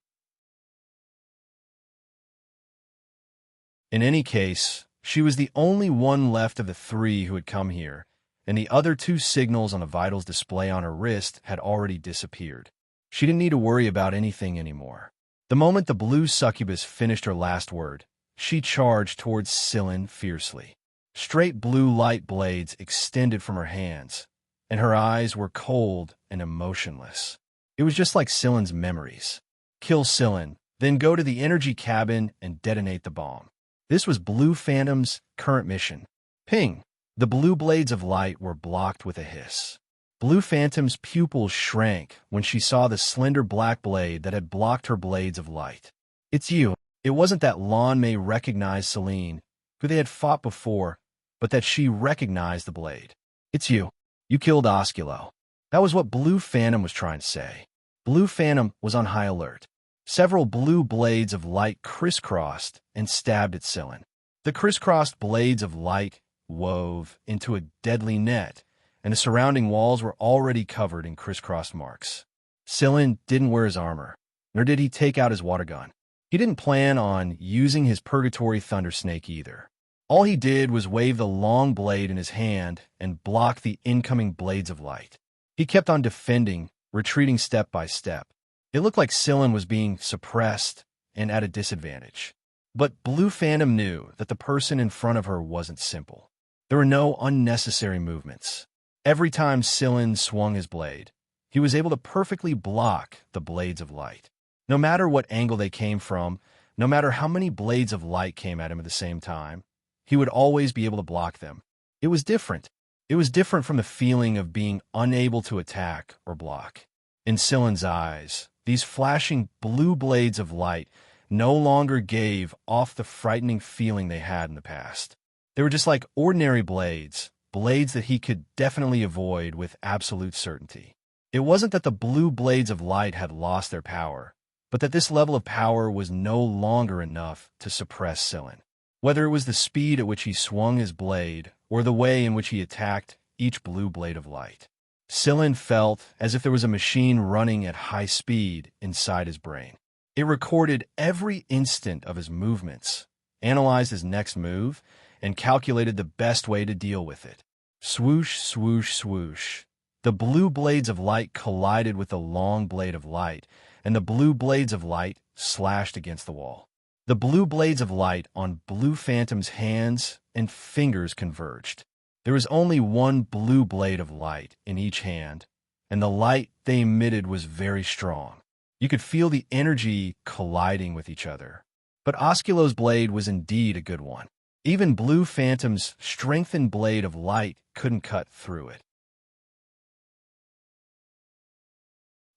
In any case, she was the only one left of the 3 who had come here, and the other 2 signals on the vitals display on her wrist had already disappeared. She didn't need to worry about anything anymore. The moment the blue succubus finished her last word, she charged towards Sillin fiercely. Straight blue light blades extended from her hands, and her eyes were cold and emotionless. It was just like Sillin's memories. Kill Sillin, then go to the energy cabin and detonate the bomb. This was Blue Phantom's current mission. Ping! The blue blades of light were blocked with a hiss. Blue Phantom's pupils shrank when she saw the slender black blade that had blocked her blades of light. It's you. It wasn't that Lan Mei recognized Celine, who they had fought before, but that she recognized the blade. It's you. You killed Osculo. That was what Blue Phantom was trying to say. Blue Phantom was on high alert. Several blue blades of light crisscrossed and stabbed at Sillin. The crisscrossed blades of light wove into a deadly net, and the surrounding walls were already covered in crisscrossed marks. Sillin didn't wear his armor, nor did he take out his water gun. He didn't plan on using his Purgatory Thunder Snake either. All he did was wave the long blade in his hand and block the incoming blades of light. He kept on defending, retreating step by step. It looked like Sillin was being suppressed and at a disadvantage. But Blue Phantom knew that the person in front of her wasn't simple. There were no unnecessary movements. Every time Sillin swung his blade, he was able to perfectly block the blades of light. No matter what angle they came from, no matter how many blades of light came at him at the same time, he would always be able to block them. It was different. It was different from the feeling of being unable to attack or block. In Sillin's eyes, these flashing blue blades of light no longer gave off the frightening feeling they had in the past. They were just like ordinary blades, blades that he could definitely avoid with absolute certainty. It wasn't that the blue blades of light had lost their power, but that this level of power was no longer enough to suppress Sillin. Whether it was the speed at which he swung his blade or the way in which he attacked each blue blade of light, Sillin felt as if there was a machine running at high speed inside his brain. It recorded every instant of his movements, analyzed his next move, and calculated the best way to deal with it. Swoosh, swoosh, swoosh. The blue blades of light collided with the long blade of light, and the blue blades of light slashed against the wall. The blue blades of light on Blue Phantom's hands and fingers converged. There was only one blue blade of light in each hand, and the light they emitted was very strong. You could feel the energy colliding with each other. But Osculo's blade was indeed a good one. Even Blue Phantom's strengthened blade of light couldn't cut through it.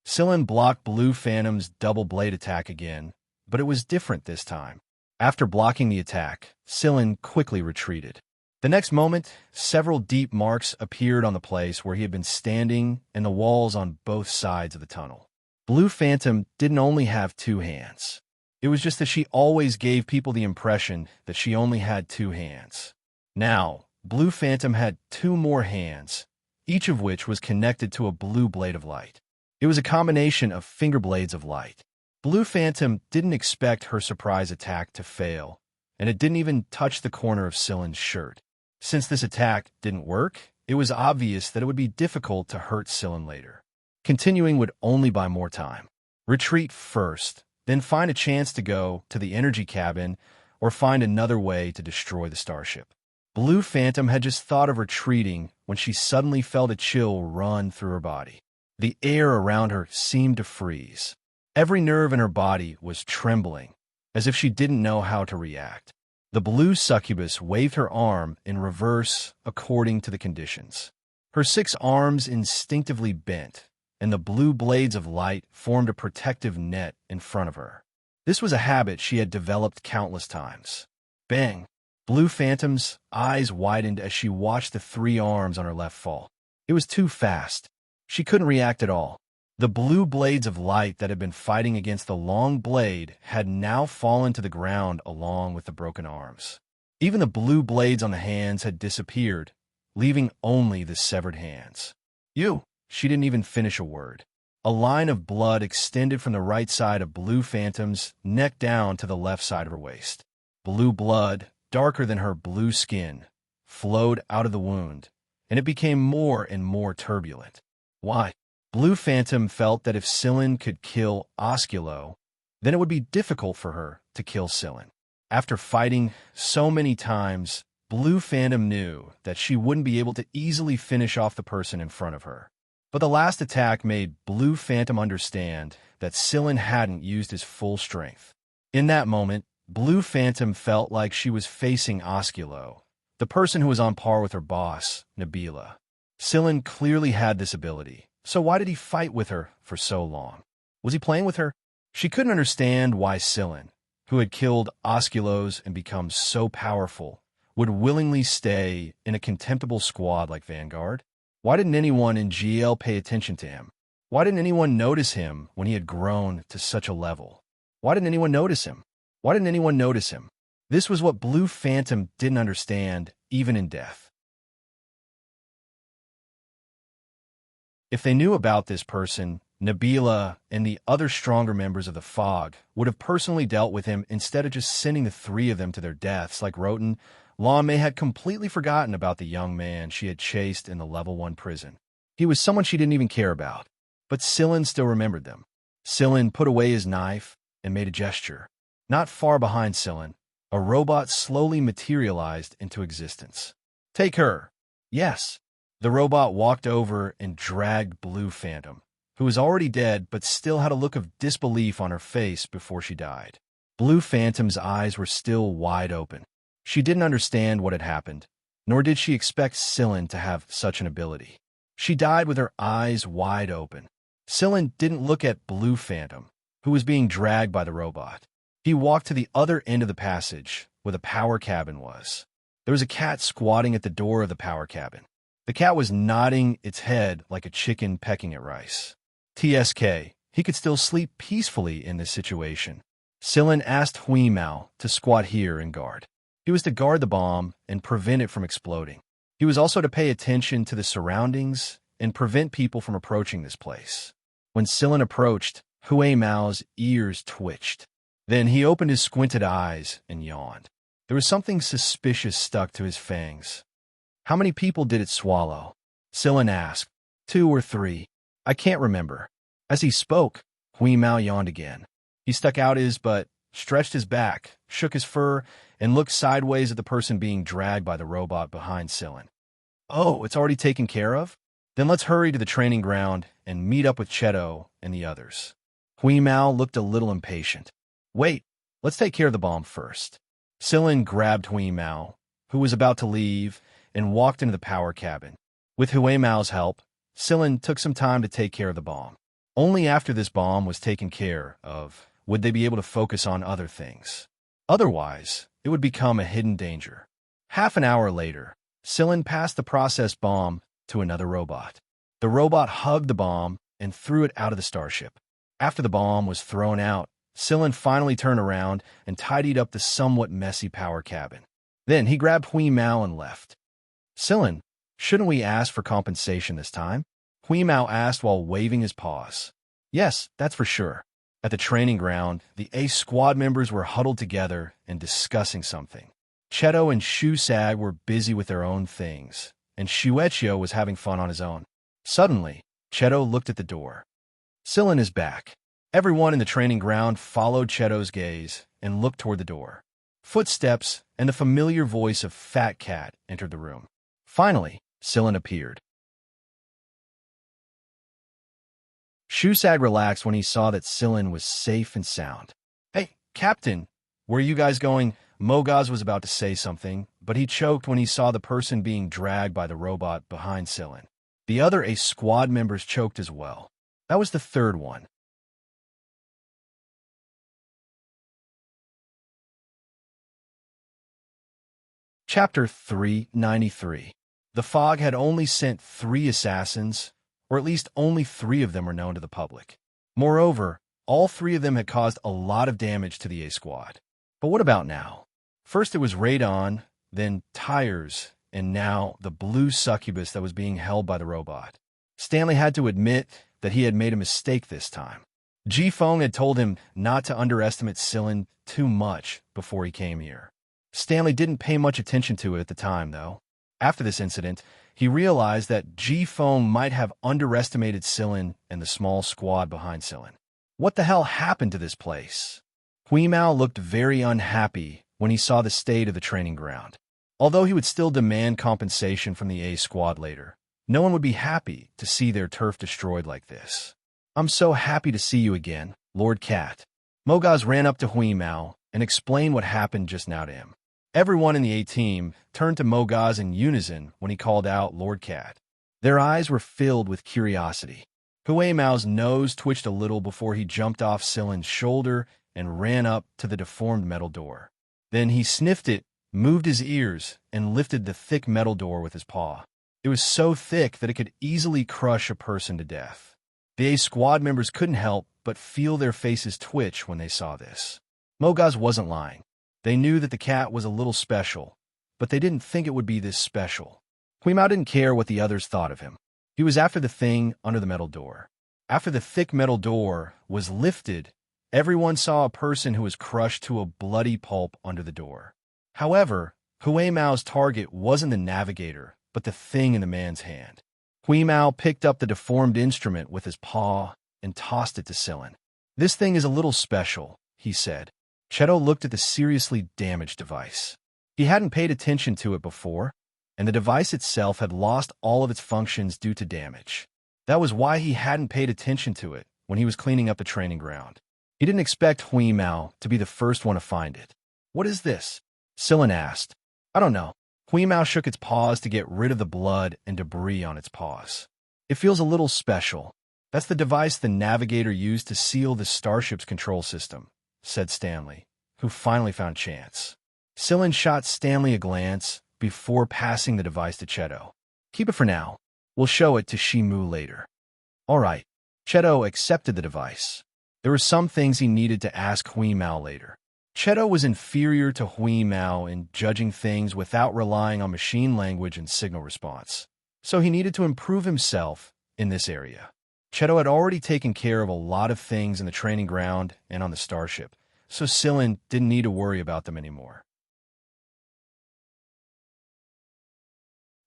Sillin blocked Blue Phantom's double blade attack again, but it was different this time. After blocking the attack, Sillin quickly retreated. The next moment, several deep marks appeared on the place where he had been standing and the walls on both sides of the tunnel. Blue Phantom didn't only have two hands. It was just that she always gave people the impression that she only had two hands. Now, Blue Phantom had two more hands, each of which was connected to a blue blade of light. It was a combination of finger blades of light. Blue Phantom didn't expect her surprise attack to fail, and it didn't even touch the corner of Sillin's shirt. Since this attack didn't work, it was obvious that it would be difficult to hurt Sillin later. Continuing would only buy more time. Retreat first, then find a chance to go to the energy cabin or find another way to destroy the starship. Blue Phantom had just thought of retreating when she suddenly felt a chill run through her body. The air around her seemed to freeze. Every nerve in her body was trembling, as if she didn't know how to react. The blue succubus waved her arm in reverse according to the conditions. Her 6 arms instinctively bent, and the blue blades of light formed a protective net in front of her. This was a habit she had developed countless times. Bang! Blue Phantom's eyes widened as she watched the 3 arms on her left fall. It was too fast. She couldn't react at all. The blue blades of light that had been fighting against the long blade had now fallen to the ground along with the broken arms. Even the blue blades on the hands had disappeared, leaving only the severed hands. "You!" She didn't even finish a word. A line of blood extended from the right side of Blue Phantom's neck down to the left side of her waist. Blue blood, darker than her blue skin, flowed out of the wound, and it became more and more turbulent. Why? Blue Phantom felt that if Sillin could kill Osculo, then it would be difficult for her to kill Sillin. After fighting so many times, Blue Phantom knew that she wouldn't be able to easily finish off the person in front of her. But the last attack made Blue Phantom understand that Sillin hadn't used his full strength. In that moment, Blue Phantom felt like she was facing Osculo, the person who was on par with her boss, Nabila. Sillin clearly had this ability, so why did he fight with her for so long? Was he playing with her? She couldn't understand why Sillin, who had killed Osculos and become so powerful, would willingly stay in a contemptible squad like Vanguard. Why didn't anyone in GL pay attention to him? Why didn't anyone notice him when he had grown to such a level? Why didn't anyone notice him? Why didn't anyone notice him? This was what Blue Phantom didn't understand, even in death. If they knew about this person, Nabila and the other stronger members of the Fog would have personally dealt with him instead of just sending the three of them to their deaths like Roten. Lan Mei had completely forgotten about the young man she had chased in the level 1 prison. He was someone she didn't even care about. But Sillin still remembered them. Sillin put away his knife and made a gesture. Not far behind Sillin, a robot slowly materialized into existence. "Take her." "Yes." The robot walked over and dragged Blue Phantom, who was already dead but still had a look of disbelief on her face before she died. Blue Phantom's eyes were still wide open. She didn't understand what had happened, nor did she expect Sillin to have such an ability. She died with her eyes wide open. Sillin didn't look at Blue Phantom, who was being dragged by the robot. He walked to the other end of the passage, where the power cabin was. There was a cat squatting at the door of the power cabin. The cat was nodding its head like a chicken pecking at rice. TSK, he could still sleep peacefully in this situation. Sillin asked Hui Mao to squat here and guard. He was to guard the bomb and prevent it from exploding. He was also to pay attention to the surroundings and prevent people from approaching this place. When Sillin approached, Hui Mao's ears twitched. Then he opened his squinted eyes and yawned. There was something suspicious stuck to his fangs. "How many people did it swallow?" Sillin asked. "2 or 3. I can't remember." As he spoke, Hui Mao yawned again. He stuck out his butt, stretched his back, shook his fur, and looked sideways at the person being dragged by the robot behind Sillin. "Oh, it's already taken care of? Then let's hurry to the training ground and meet up with Cheto and the others." Hui Mao looked a little impatient. "Wait, let's take care of the bomb first." Sillin grabbed Hui Mao, who was about to leave, and walked into the power cabin. With Hui Mao's help, Sillin took some time to take care of the bomb. Only after this bomb was taken care of would they be able to focus on other things. Otherwise, it would become a hidden danger. Half an hour later, Sillin passed the processed bomb to another robot. The robot hugged the bomb and threw it out of the starship. After the bomb was thrown out, Sillin finally turned around and tidied up the somewhat messy power cabin. Then he grabbed Hui Mao and left. "Sillin, shouldn't we ask for compensation this time?" Hui Mao asked while waving his paws. "Yes, that's for sure." At the training ground, the Ace squad members were huddled together and discussing something. Cheto and Shusag were busy with their own things, and Shuecho was having fun on his own. Suddenly, Cheto looked at the door. Sillin is back. Everyone in the training ground followed Cheto's gaze and looked toward the door. Footsteps and the familiar voice of Fat Cat entered the room. Finally, Sillin appeared. Shusag relaxed when he saw that Sillin was safe and sound. "Hey, Captain, where are you guys going?" Mogaz was about to say something, but he choked when he saw the person being dragged by the robot behind Sillin. The other Ace squad members choked as well. That was the third one. Chapter 393. The Fog had only sent 3 assassins, or at least only 3 of them were known to the public. Moreover, all 3 of them had caused a lot of damage to the A Squad. But what about now? First it was Radon, then Tires, and now the blue succubus that was being held by the robot. Stanley had to admit that he had made a mistake this time. Ji Feng had told him not to underestimate Sillin too much before he came here. Stanley didn't pay much attention to it at the time, though. After this incident, he realized that Ji Feng might have underestimated Sillin and the small squad behind Sillin. What the hell happened to this place? Hui Mao looked very unhappy when he saw the state of the training ground. Although he would still demand compensation from the A Squad later, no one would be happy to see their turf destroyed like this. "I'm so happy to see you again, Lord Cat." Mogaz ran up to Hui Mao and explained what happened just now to him. Everyone in the A team turned to Mogaz in unison when he called out Lord Cat. Their eyes were filled with curiosity. Hui Mao's nose twitched a little before he jumped off Sillin's shoulder and ran up to the deformed metal door. Then he sniffed it, moved his ears, and lifted the thick metal door with his paw. It was so thick that it could easily crush a person to death. The A Squad members couldn't help but feel their faces twitch when they saw this. Mogaz wasn't lying. They knew that the cat was a little special, but they didn't think it would be this special. Hui Mao didn't care what the others thought of him. He was after the thing under the metal door. After the thick metal door was lifted, everyone saw a person who was crushed to a bloody pulp under the door. However, Hui Mao's target wasn't the navigator, but the thing in the man's hand. Hui Mao picked up the deformed instrument with his paw and tossed it to Sillin. "This thing is a little special," he said. Cheto looked at the seriously damaged device. He hadn't paid attention to it before, and the device itself had lost all of its functions due to damage. That was why he hadn't paid attention to it when he was cleaning up the training ground. He didn't expect Hui Mao to be the first one to find it. "What is this?" Sillin asked. "I don't know." Hui Mao shook its paws to get rid of the blood and debris on its paws. "It feels a little special. That's the device the navigator used to seal the starship's control system," said Stanley, who finally found Chance. Sillin shot Stanley a glance before passing the device to Cheto. "Keep it for now. We'll show it to Shimu later." "All right." Cheto accepted the device. There were some things he needed to ask Hui Mao later. Cheto was inferior to Hui Mao in judging things without relying on machine language and signal response, so he needed to improve himself in this area. Cheto had already taken care of a lot of things in the training ground and on the starship, so Sillin didn't need to worry about them anymore.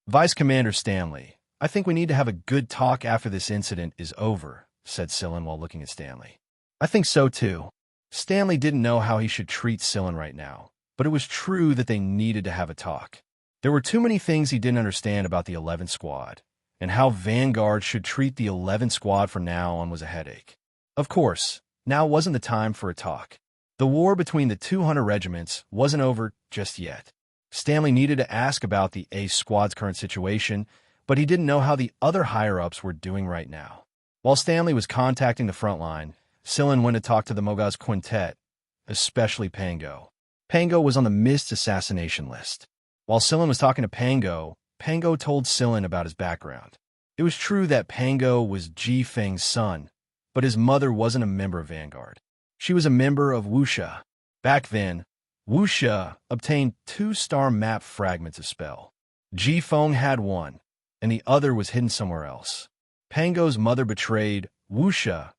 "Vice Commander Stanley, I think we need to have a good talk after this incident is over," said Sillin while looking at Stanley. "I think so too." Stanley didn't know how he should treat Sillin right now, but it was true that they needed to have a talk. There were too many things he didn't understand about the 11th Squad, and how Vanguard should treat the 11th Squad from now on was a headache. Of course, now wasn't the time for a talk. The war between the 200 regiments wasn't over just yet. Stanley needed to ask about the Ace Squad's current situation, but he didn't know how the other higher-ups were doing right now. While Stanley was contacting the front line, Sillin went to talk to the Mogaz Quintet, especially Pango. Pango was on the missed assassination list. While Sillin was talking to Pango, Pango told Sillin about his background. It was true that Pango was Ji Feng's son, but his mother wasn't a member of Vanguard. She was a member of Wuxia. Back then, Wuxia obtained 2-star map fragments of spell. Ji Feng had one, and the other was hidden somewhere else. Pango's mother betrayed Wuxia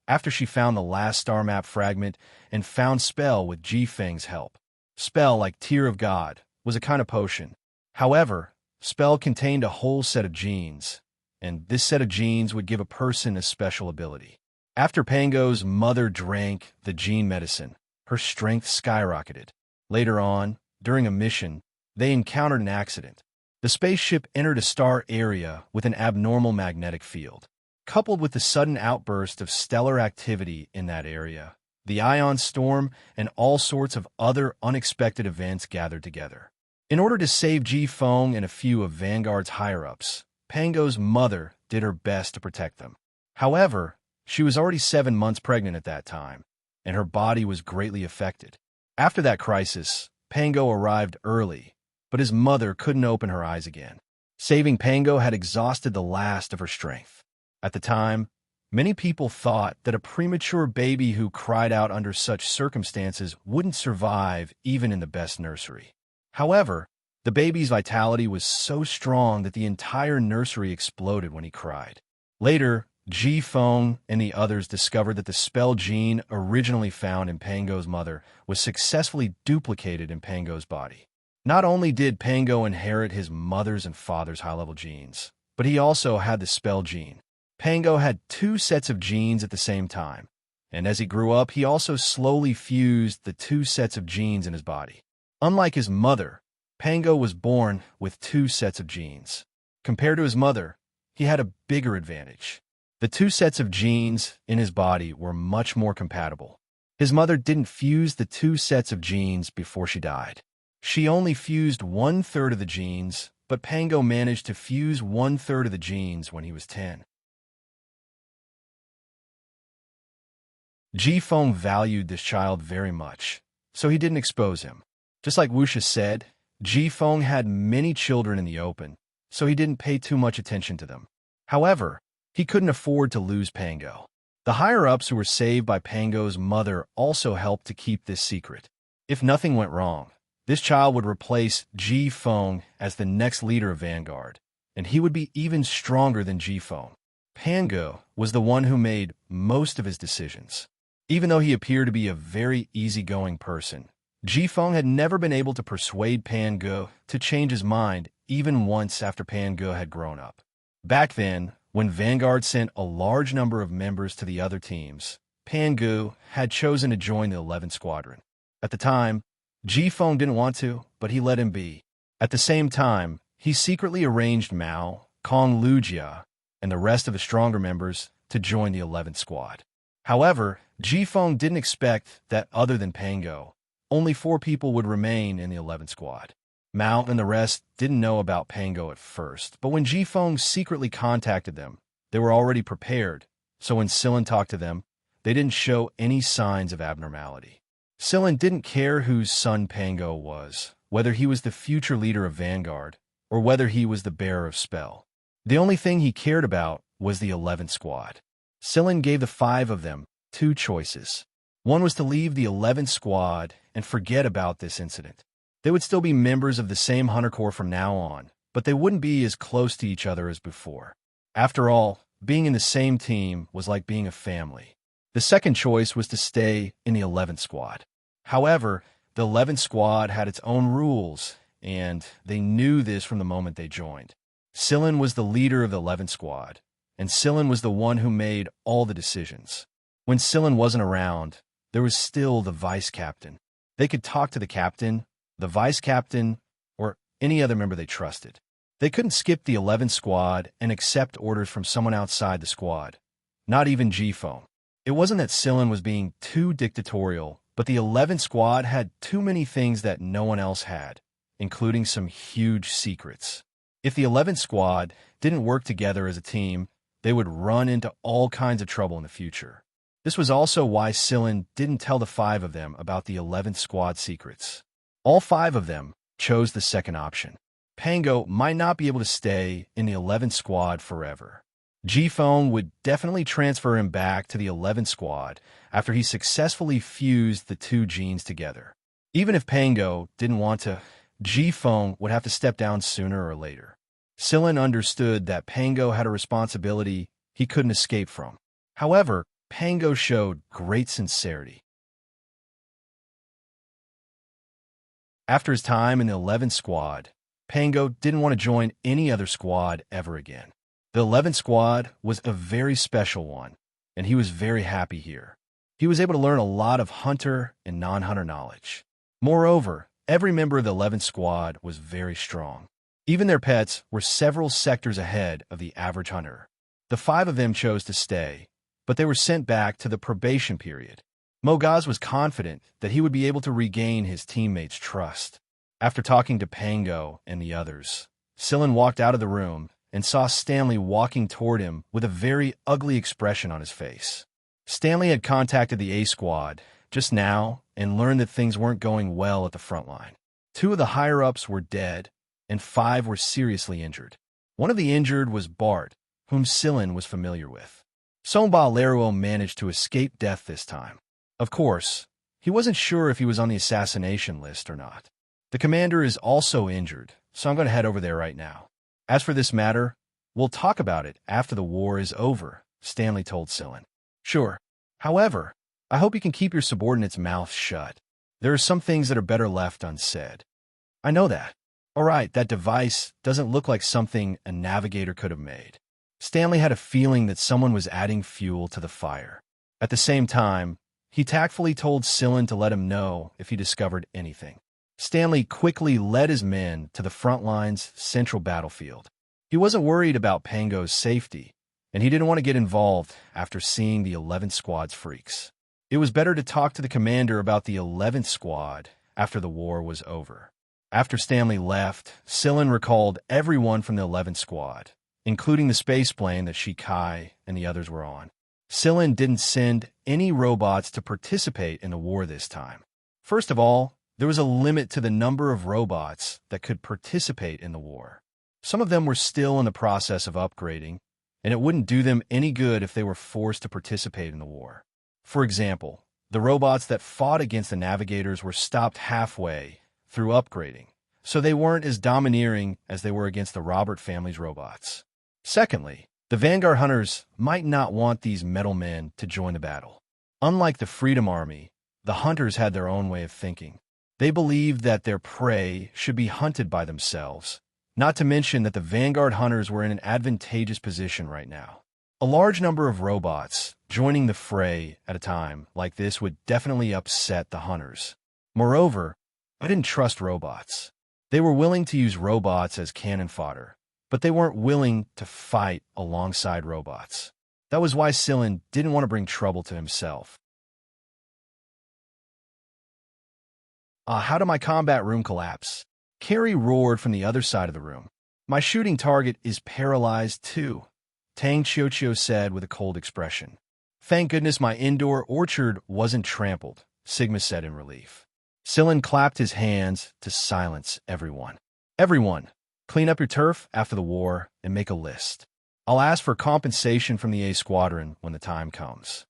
after she found the last star map fragment and found spell with Ji Feng's help. Spell, like Tear of God, was a kind of potion. However, spell contained a whole set of genes, and this set of genes would give a person a special ability. After Pango's mother drank the gene medicine, her strength skyrocketed. Later on, during a mission, they encountered an accident. The spaceship entered a star area with an abnormal magnetic field. Coupled with the sudden outburst of stellar activity in that area, the ion storm and all sorts of other unexpected events gathered together. In order to save Ji Feng and a few of Vanguard's higher-ups, Pango's mother did her best to protect them. However, she was already 7 months pregnant at that time, and her body was greatly affected. After that crisis, Pango arrived early, but his mother couldn't open her eyes again. Saving Pango had exhausted the last of her strength. At the time, many people thought that a premature baby who cried out under such circumstances wouldn't survive even in the best nursery. However, the baby's vitality was so strong that the entire nursery exploded when he cried. Later, Ji Feng and the others discovered that the spell gene originally found in Pango's mother was successfully duplicated in Pango's body. Not only did Pango inherit his mother's and father's high-level genes, but he also had the spell gene. Pango had 2 sets of genes at the same time, and as he grew up, he also slowly fused the 2 sets of genes in his body. Unlike his mother, Pango was born with 2 sets of genes. Compared to his mother, he had a bigger advantage. The 2 sets of genes in his body were much more compatible. His mother didn't fuse the 2 sets of genes before she died. She only fused 1/3 of the genes, but Pango managed to fuse 1/3 of the genes when he was 10. Ji Feng valued this child very much, so he didn't expose him. Just like Wuxia said, Ji Feng had many children in the open, so he didn't pay too much attention to them. However, he couldn't afford to lose Pango. The higher-ups who were saved by Pango's mother also helped to keep this secret. If nothing went wrong, this child would replace Ji Feng as the next leader of Vanguard, and he would be even stronger than Ji Feng. Pango was the one who made most of his decisions. Even though he appeared to be a very easygoing person, Jifeng had never been able to persuade Pango to change his mind even once after Pango had grown up. Back then, when Vanguard sent a large number of members to the other teams, Pango had chosen to join the 11th Squadron. At the time, Jifeng didn't want to, but he let him be. At the same time, he secretly arranged Mao, Kong Lujia, and the rest of the stronger members to join the 11th Squad. However, Jifeng didn't expect that other than Pango, only 4 people would remain in the 11th Squad. Mao and the rest didn't know about Pango at first, but when Jifeng secretly contacted them, they were already prepared, so when Sillin talked to them, they didn't show any signs of abnormality. Sillin didn't care whose son Pango was, whether he was the future leader of Vanguard, or whether he was the bearer of spell. The only thing he cared about was the 11th Squad. Sillin gave the 5 of them 2 choices. One was to leave the 11th Squad and forget about this incident. They would still be members of the same Hunter Corps from now on, but they wouldn't be as close to each other as before. After all, being in the same team was like being a family. The second choice was to stay in the 11th Squad. However, the 11th Squad had its own rules, and they knew this from the moment they joined. Sillin was the leader of the 11th Squad, and Sillin was the one who made all the decisions. When Sillin wasn't around, there was still the vice captain. They could talk to the captain, the vice captain, or any other member they trusted. They couldn't skip the 11th Squad and accept orders from someone outside the squad, not even Jifeng. It wasn't that Sillin was being too dictatorial, but the 11th Squad had too many things that no one else had, including some huge secrets. If the 11th Squad didn't work together as a team, they would run into all kinds of trouble in the future. This was also why Sillin didn't tell the 5 of them about the 11th Squad secrets. All 5 of them chose the second option. Pango might not be able to stay in the 11th Squad forever. Jifeng would definitely transfer him back to the 11th Squad after he successfully fused the 2 genes together. Even if Pango didn't want to, Jifeng would have to step down sooner or later. Sillin understood that Pango had a responsibility he couldn't escape from. However, Pango showed great sincerity. After his time in the 11th Squad, Pango didn't want to join any other squad ever again. The 11th Squad was a very special one, and he was very happy here. He was able to learn a lot of hunter and non-hunter knowledge. Moreover, every member of the 11th Squad was very strong. Even their pets were several sectors ahead of the average hunter. The 5 of them chose to stay, but they were sent back to the probation period. Mogaz was confident that he would be able to regain his teammates' trust. After talking to Pango and the others, Sillin walked out of the room and saw Stanley walking toward him with a very ugly expression on his face. Stanley had contacted the A Squad just now and learned that things weren't going well at the front line. 2 of the higher-ups were dead, and 5 were seriously injured. One of the injured was Bart, whom Sillin was familiar with. Somba Leruo managed to escape death this time. Of course, he wasn't sure if he was on the assassination list or not. The commander is also injured, so I'm going to head over there right now. As for this matter, we'll talk about it after the war is over, Stanley told Sillin. Sure. However, I hope you can keep your subordinates' mouths shut. There are some things that are better left unsaid. I know that. All right, that device doesn't look like something a navigator could have made. Stanley had a feeling that someone was adding fuel to the fire. At the same time, he tactfully told Sillin to let him know if he discovered anything. Stanley quickly led his men to the front line's central battlefield. He wasn't worried about Pango's safety, and he didn't want to get involved after seeing the 11th Squad's freaks. It was better to talk to the commander about the 11th Squad after the war was over. After Stanley left, Sillin recalled everyone from the 11th Squad, including the space plane that Shikai and the others were on. Sillin didn't send any robots to participate in the war this time. First of all, there was a limit to the number of robots that could participate in the war. Some of them were still in the process of upgrading, and it wouldn't do them any good if they were forced to participate in the war. For example, the robots that fought against the navigators were stopped halfway through upgrading, so they weren't as domineering as they were against the Robert family's robots. Secondly, The Vanguard hunters might not want these metal men to join the battle. Unlike the Freedom Army, the hunters had their own way of thinking. They believed that their prey should be hunted by themselves, not to mention that the Vanguard hunters were in an advantageous position right now. A large number of robots joining the fray at a time like this would definitely upset the hunters. Moreover, I didn't trust robots. They were willing to use robots as cannon fodder, but they weren't willing to fight alongside robots. That was why Sillin didn't want to bring trouble to himself. How did my combat room collapse? Carrie roared from the other side of the room. My shooting target is paralyzed too, Tang Xianxia said with a cold expression. Thank goodness my indoor orchard wasn't trampled, Sigma said in relief. Sillin clapped his hands to silence everyone. Everyone, clean up your turf after the war and make a list. I'll ask for compensation from the A Squadron when the time comes.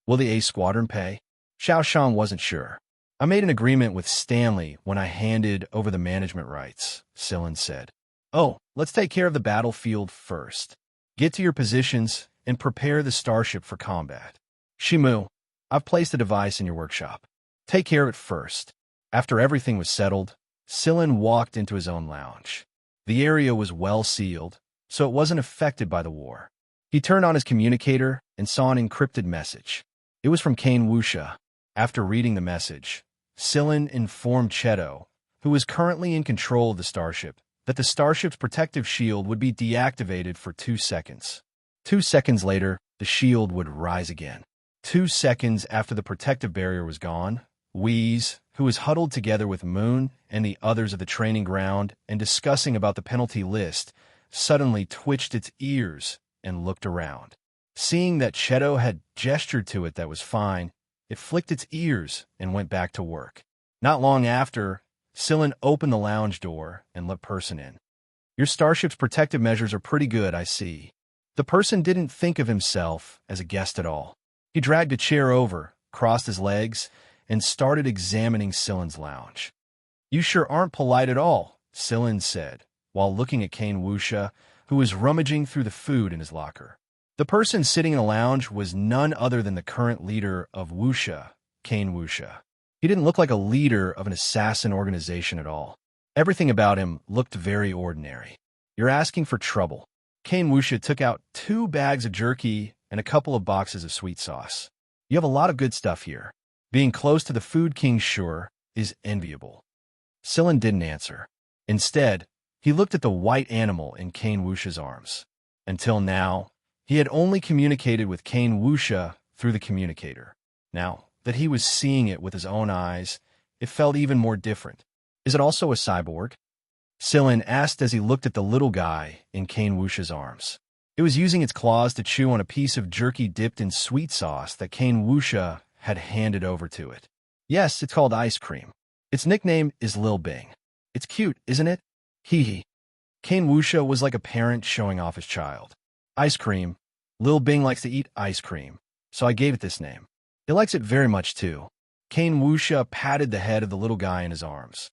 Will the A Squadron pay? Xiaoxiang wasn't sure. I made an agreement with Stanley when I handed over the management rights, Sillin said. Oh, let's take care of the battlefield first. Get to your positions and prepare the starship for combat. Shimu, I've placed a device in your workshop. Take care of it first. After everything was settled, Sillin walked into his own lounge. The area was well sealed, so it wasn't affected by the war. He turned on his communicator and saw an encrypted message. It was from Wuxia. After reading the message, Sillin informed Cheto, who was currently in control of the starship, that the starship's protective shield would be deactivated for 2 seconds. 2 seconds later, the shield would rise again. 2 seconds after the protective barrier was gone, Wheeze, who was huddled together with Moon and the others at the training ground and discussing about the penalty list, suddenly twitched its ears and looked around. Seeing that Cheto had gestured to it that was fine, it flicked its ears and went back to work. Not long after, Sillin opened the lounge door and let Person in. Your starship's protective measures are pretty good, I see. The Person didn't think of himself as a guest at all. He dragged a chair over, crossed his legs, and started examining Sillin's lounge. You sure aren't polite at all, Sillin said, while looking at Wuxia, who was rummaging through the food in his locker. The person sitting in the lounge was none other than the current leader of Wuxia, Wuxia. He didn't look like a leader of an assassin organization at all. Everything about him looked very ordinary. You're asking for trouble. Wuxia took out 2 bags of jerky and a couple of boxes of sweet sauce. You have a lot of good stuff here. Being close to the Food King sure is enviable. Sillin didn't answer. Instead, he looked at the white animal in Wuxia's arms. Until now, he had only communicated with Wuxia through the communicator. Now that he was seeing it with his own eyes, it felt even more different. Is it also a cyborg? Sillin asked as he looked at the little guy in Wuxia's arms. It was using its claws to chew on a piece of jerky dipped in sweet sauce that Wuxia had handed over to it. Yes, it's called ice cream. Its nickname is Lil Bing. It's cute, isn't it? Hee hee. Wuxia was like a parent showing off his child. Ice cream. Lil Bing likes to eat ice cream, so I gave it this name. It likes it very much too. Wuxia patted the head of the little guy in his arms.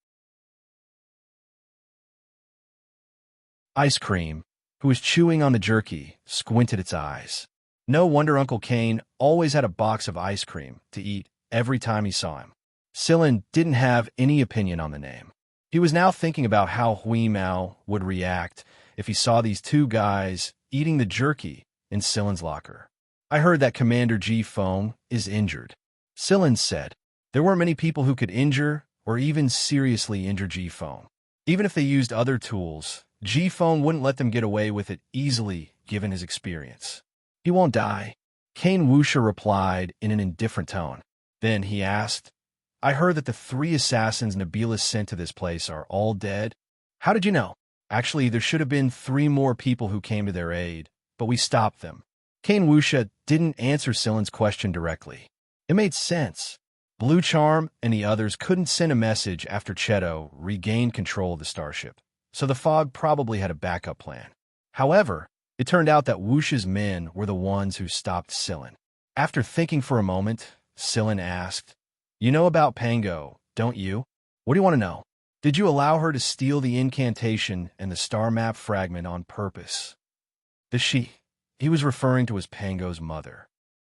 Ice cream, who was chewing on the jerky, squinted its eyes. No wonder Uncle Kane always had a box of ice cream to eat every time he saw him. Sillin didn't have any opinion on the name. He was now thinking about how Hui Mao would react if he saw these 2 guys eating the jerky in Sillin's locker. I heard that Commander Ji Feng is injured. Sillin said. There weren't many people who could injure or even seriously injure Ji Feng. Even if they used other tools, Ji Feng wouldn't let them get away with it easily given his experience. He won't die, Wuxia replied in an indifferent tone. Then he asked, I heard that the 3 assassins Nabila sent to this place are all dead. How did you know? Actually, there should have been 3 more people who came to their aid, but we stopped them. Wuxia didn't answer Sillin's question directly. It made sense. Blue Charm and the others couldn't send a message after Cheto regained control of the starship, so the Fog probably had a backup plan. However, it turned out that Wuxia's men were the ones who stopped Sillin. After thinking for a moment, Sillin asked, You know about Pango, don't you? What do you want to know? Did you allow her to steal the incantation and the star map fragment on purpose? Does she? He was referring to his Pango's mother.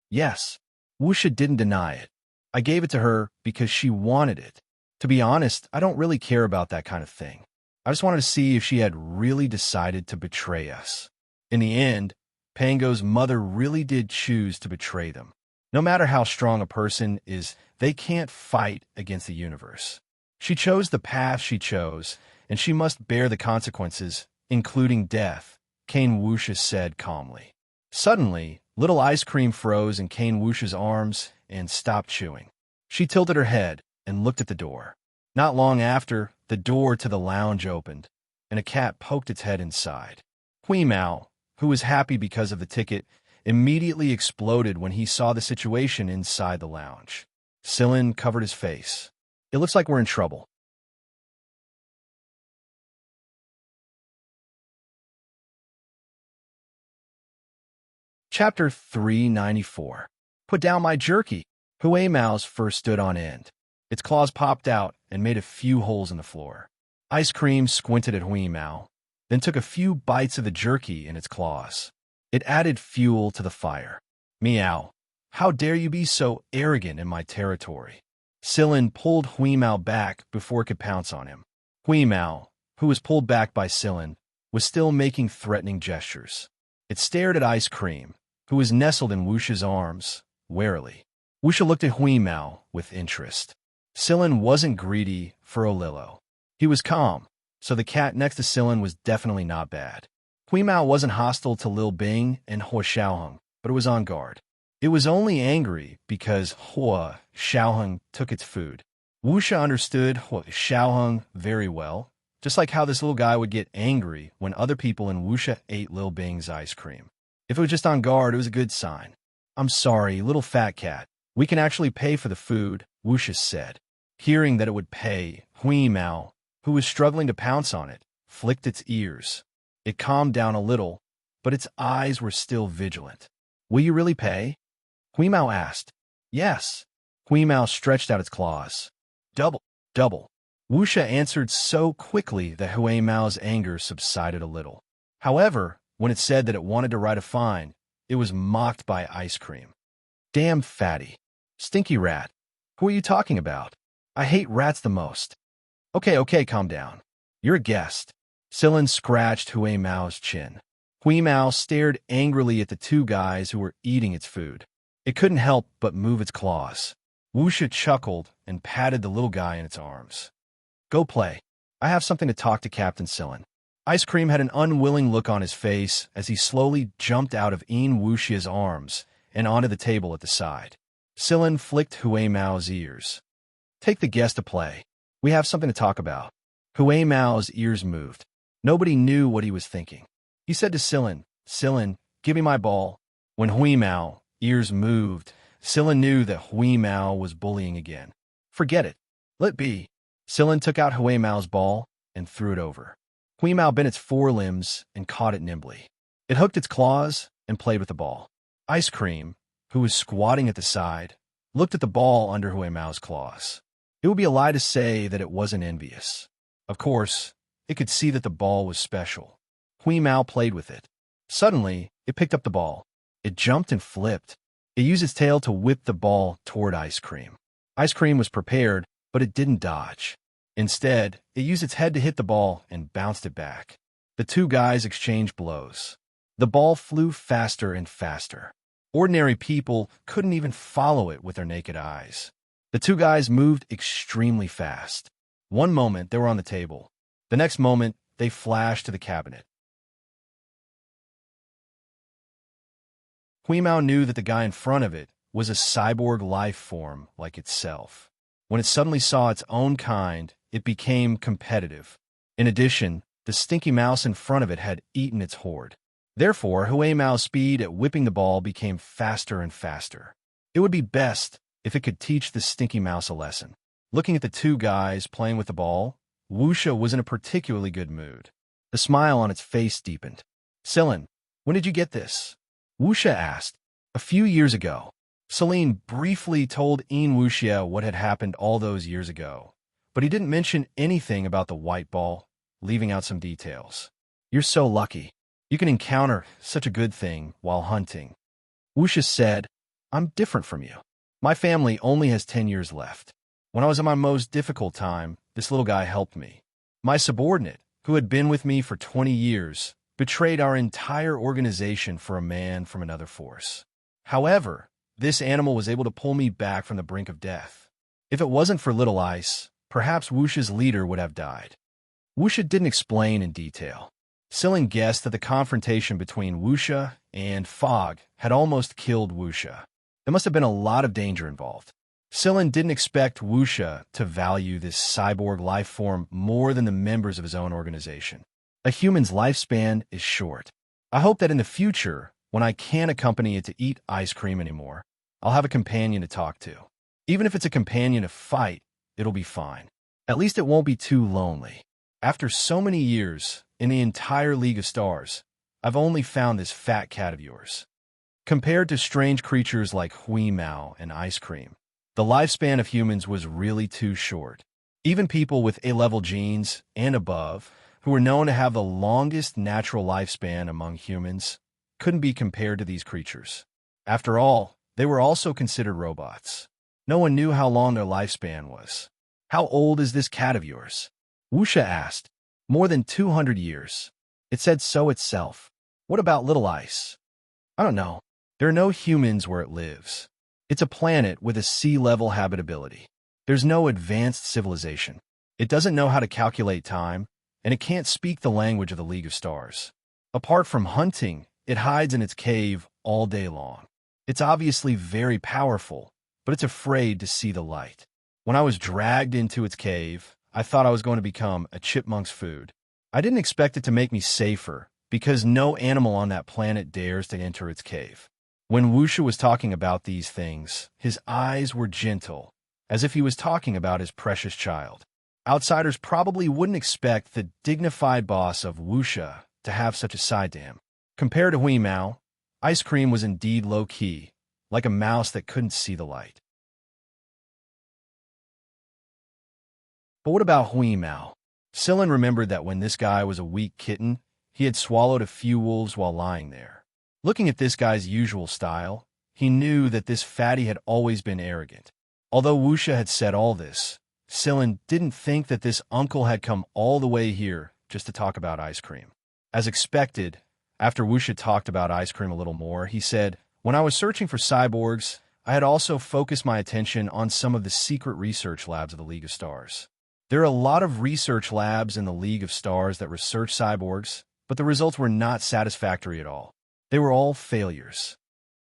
Yes, Wuxia didn't deny it. I gave it to her because she wanted it. To be honest, I don't really care about that kind of thing. I just wanted to see if she had really decided to betray us. In the end, Pango's mother really did choose to betray them. No matter how strong a person is, they can't fight against the universe. She chose the path she chose, and she must bear the consequences, including death, Kane Wuxia said calmly. Suddenly, little ice cream froze in Kane Wuxia's arms and stopped chewing. She tilted her head and looked at the door. Not long after, the door to the lounge opened, and a cat poked its head inside. Hui Mao, who was happy because of the ticket, immediately exploded when he saw the situation inside the lounge. Sillin covered his face. It looks like we're in trouble. Chapter 394. Put down my jerky. Hui Mao's fur stood on end. Its claws popped out and made a few holes in the floor. Ice Cream squinted at Hui Mao, then took a few bites of the jerky in its claws. It added fuel to the fire. Meow. How dare you be so arrogant in my territory? Sillin pulled Hui Mao back before it could pounce on him. Hui Mao, who was pulled back by Sillin, was still making threatening gestures. It stared at Ice Cream, who was nestled in Wuxia's arms, warily. Wuxia looked at Hui Mao with interest. Sillin wasn't greedy for Olillo. He was calm, so the cat next to Sillin was definitely not bad. Hui Mao wasn't hostile to Lil Bing and Hua Xiaoheng, but it was on guard. It was only angry because Hua Xiaoheng took its food. Wuxia understood Hua Xiaoheng very well, just like how this little guy would get angry when other people in Wuxia ate Lil Bing's ice cream. If it was just on guard, it was a good sign. I'm sorry, little fat cat. We can actually pay for the food, Wuxia said. Hearing that it would pay, Hui Mao, who was struggling to pounce on it, flicked its ears. It calmed down a little, but its eyes were still vigilant. Will you really pay? Hui Mao asked. Yes. Hui Mao stretched out its claws. Double, double. Wuxia answered so quickly that Hui Mao's anger subsided a little. However, when it said that it wanted to write a fine, it was mocked by Ice Cream. Damn fatty. Stinky rat. Who are you talking about? I hate rats the most. Okay, calm down. You're a guest. Sillin scratched Hui Mao's chin. Hui Mao stared angrily at the two guys who were eating its food. It couldn't help but move its claws. Wuxia chuckled and patted the little guy in its arms. Go play. I have something to talk to Captain Sillin. Ice Cream had an unwilling look on his face as he slowly jumped out of Wuxia's arms and onto the table at the side. Sillin flicked Hui Mao's ears. Take the guest to play. We have something to talk about. Hui Mao's ears moved. Nobody knew what he was thinking. He said to Sillin, Sillin, give me my ball. When Hui Mao, ears moved, Sillin knew that Hui Mao was bullying again. Forget it. Let be. Sillin took out Hui Mao's ball and threw it over. Hui Mao bent its forelimbs and caught it nimbly. It hooked its claws and played with the ball. Ice Cream, who was squatting at the side, looked at the ball under Hui Mao's claws. It would be a lie to say that it wasn't envious. Of course, it could see that the ball was special. Hui Mao played with it. Suddenly, it picked up the ball. It jumped and flipped. It used its tail to whip the ball toward Ice Cream. Ice Cream was prepared, but it didn't dodge. Instead, it used its head to hit the ball and bounced it back. The two guys exchanged blows. The ball flew faster and faster. Ordinary people couldn't even follow it with their naked eyes. The two guys moved extremely fast. One moment, they were on the table. The next moment, they flashed to the cabinet. Hui Mao knew that the guy in front of it was a cyborg life form like itself. When it suddenly saw its own kind, it became competitive. In addition, the stinky mouse in front of it had eaten its horde. Therefore, Hui Mao's speed at whipping the ball became faster and faster. It would be best if it could teach the stinky mouse a lesson. Looking at the two guys playing with the ball, Wuxia was in a particularly good mood. The smile on its face deepened. Sillin, when did you get this? Wuxia asked. A few years ago. Celine briefly told Wuxia what had happened all those years ago, but he didn't mention anything about the white ball, leaving out some details. You're so lucky. You can encounter such a good thing while hunting. Wuxia said, I'm different from you. My family only has 10 years left. When I was in my most difficult time, this little guy helped me. My subordinate, who had been with me for 20 years, betrayed our entire organization for a man from another force. However, this animal was able to pull me back from the brink of death. If it wasn't for Little Ice, perhaps Wuxia's leader would have died. Wuxia didn't explain in detail. Sillin guessed that the confrontation between Wuxia and Fog had almost killed Wuxia. There must have been a lot of danger involved. Sillin didn't expect Wuxia to value this cyborg life form more than the members of his own organization. A human's lifespan is short. I hope that in the future, when I can't accompany it to eat ice cream anymore, I'll have a companion to talk to. Even if it's a companion to fight, it'll be fine. At least it won't be too lonely. After so many years, in the entire League of Stars, I've only found this fat cat of yours. Compared to strange creatures like Hui Mao and ice cream, the lifespan of humans was really too short. Even people with A-level genes and above, who were known to have the longest natural lifespan among humans, couldn't be compared to these creatures. After all, they were also considered robots. No one knew how long their lifespan was. How old is this cat of yours? Wuxia asked. More than 200 years. It said so itself. What about Little Ice? I don't know. There are no humans where it lives. It's a planet with a sea-level habitability. There's no advanced civilization. It doesn't know how to calculate time, and it can't speak the language of the League of Stars. Apart from hunting, it hides in its cave all day long. It's obviously very powerful, but it's afraid to see the light. When I was dragged into its cave, I thought I was going to become a chipmunk's food. I didn't expect it to make me safer, because no animal on that planet dares to enter its cave. When Wuxia was talking about these things, his eyes were gentle, as if he was talking about his precious child. Outsiders probably wouldn't expect the dignified boss of Wuxia to have such a side to him. Compared to Hui Mao, ice cream was indeed low-key, like a mouse that couldn't see the light. But what about Hui Mao? Sillin remembered that when this guy was a weak kitten, he had swallowed a few wolves while lying there. Looking at this guy's usual style, he knew that this fatty had always been arrogant. Although Wuxia had said all this, Sillin didn't think that this uncle had come all the way here just to talk about ice cream. As expected, after Wuxia talked about ice cream a little more, he said, when I was searching for cyborgs, I had also focused my attention on some of the secret research labs of the League of Stars. There are a lot of research labs in the League of Stars that research cyborgs, but the results were not satisfactory at all. They were all failures.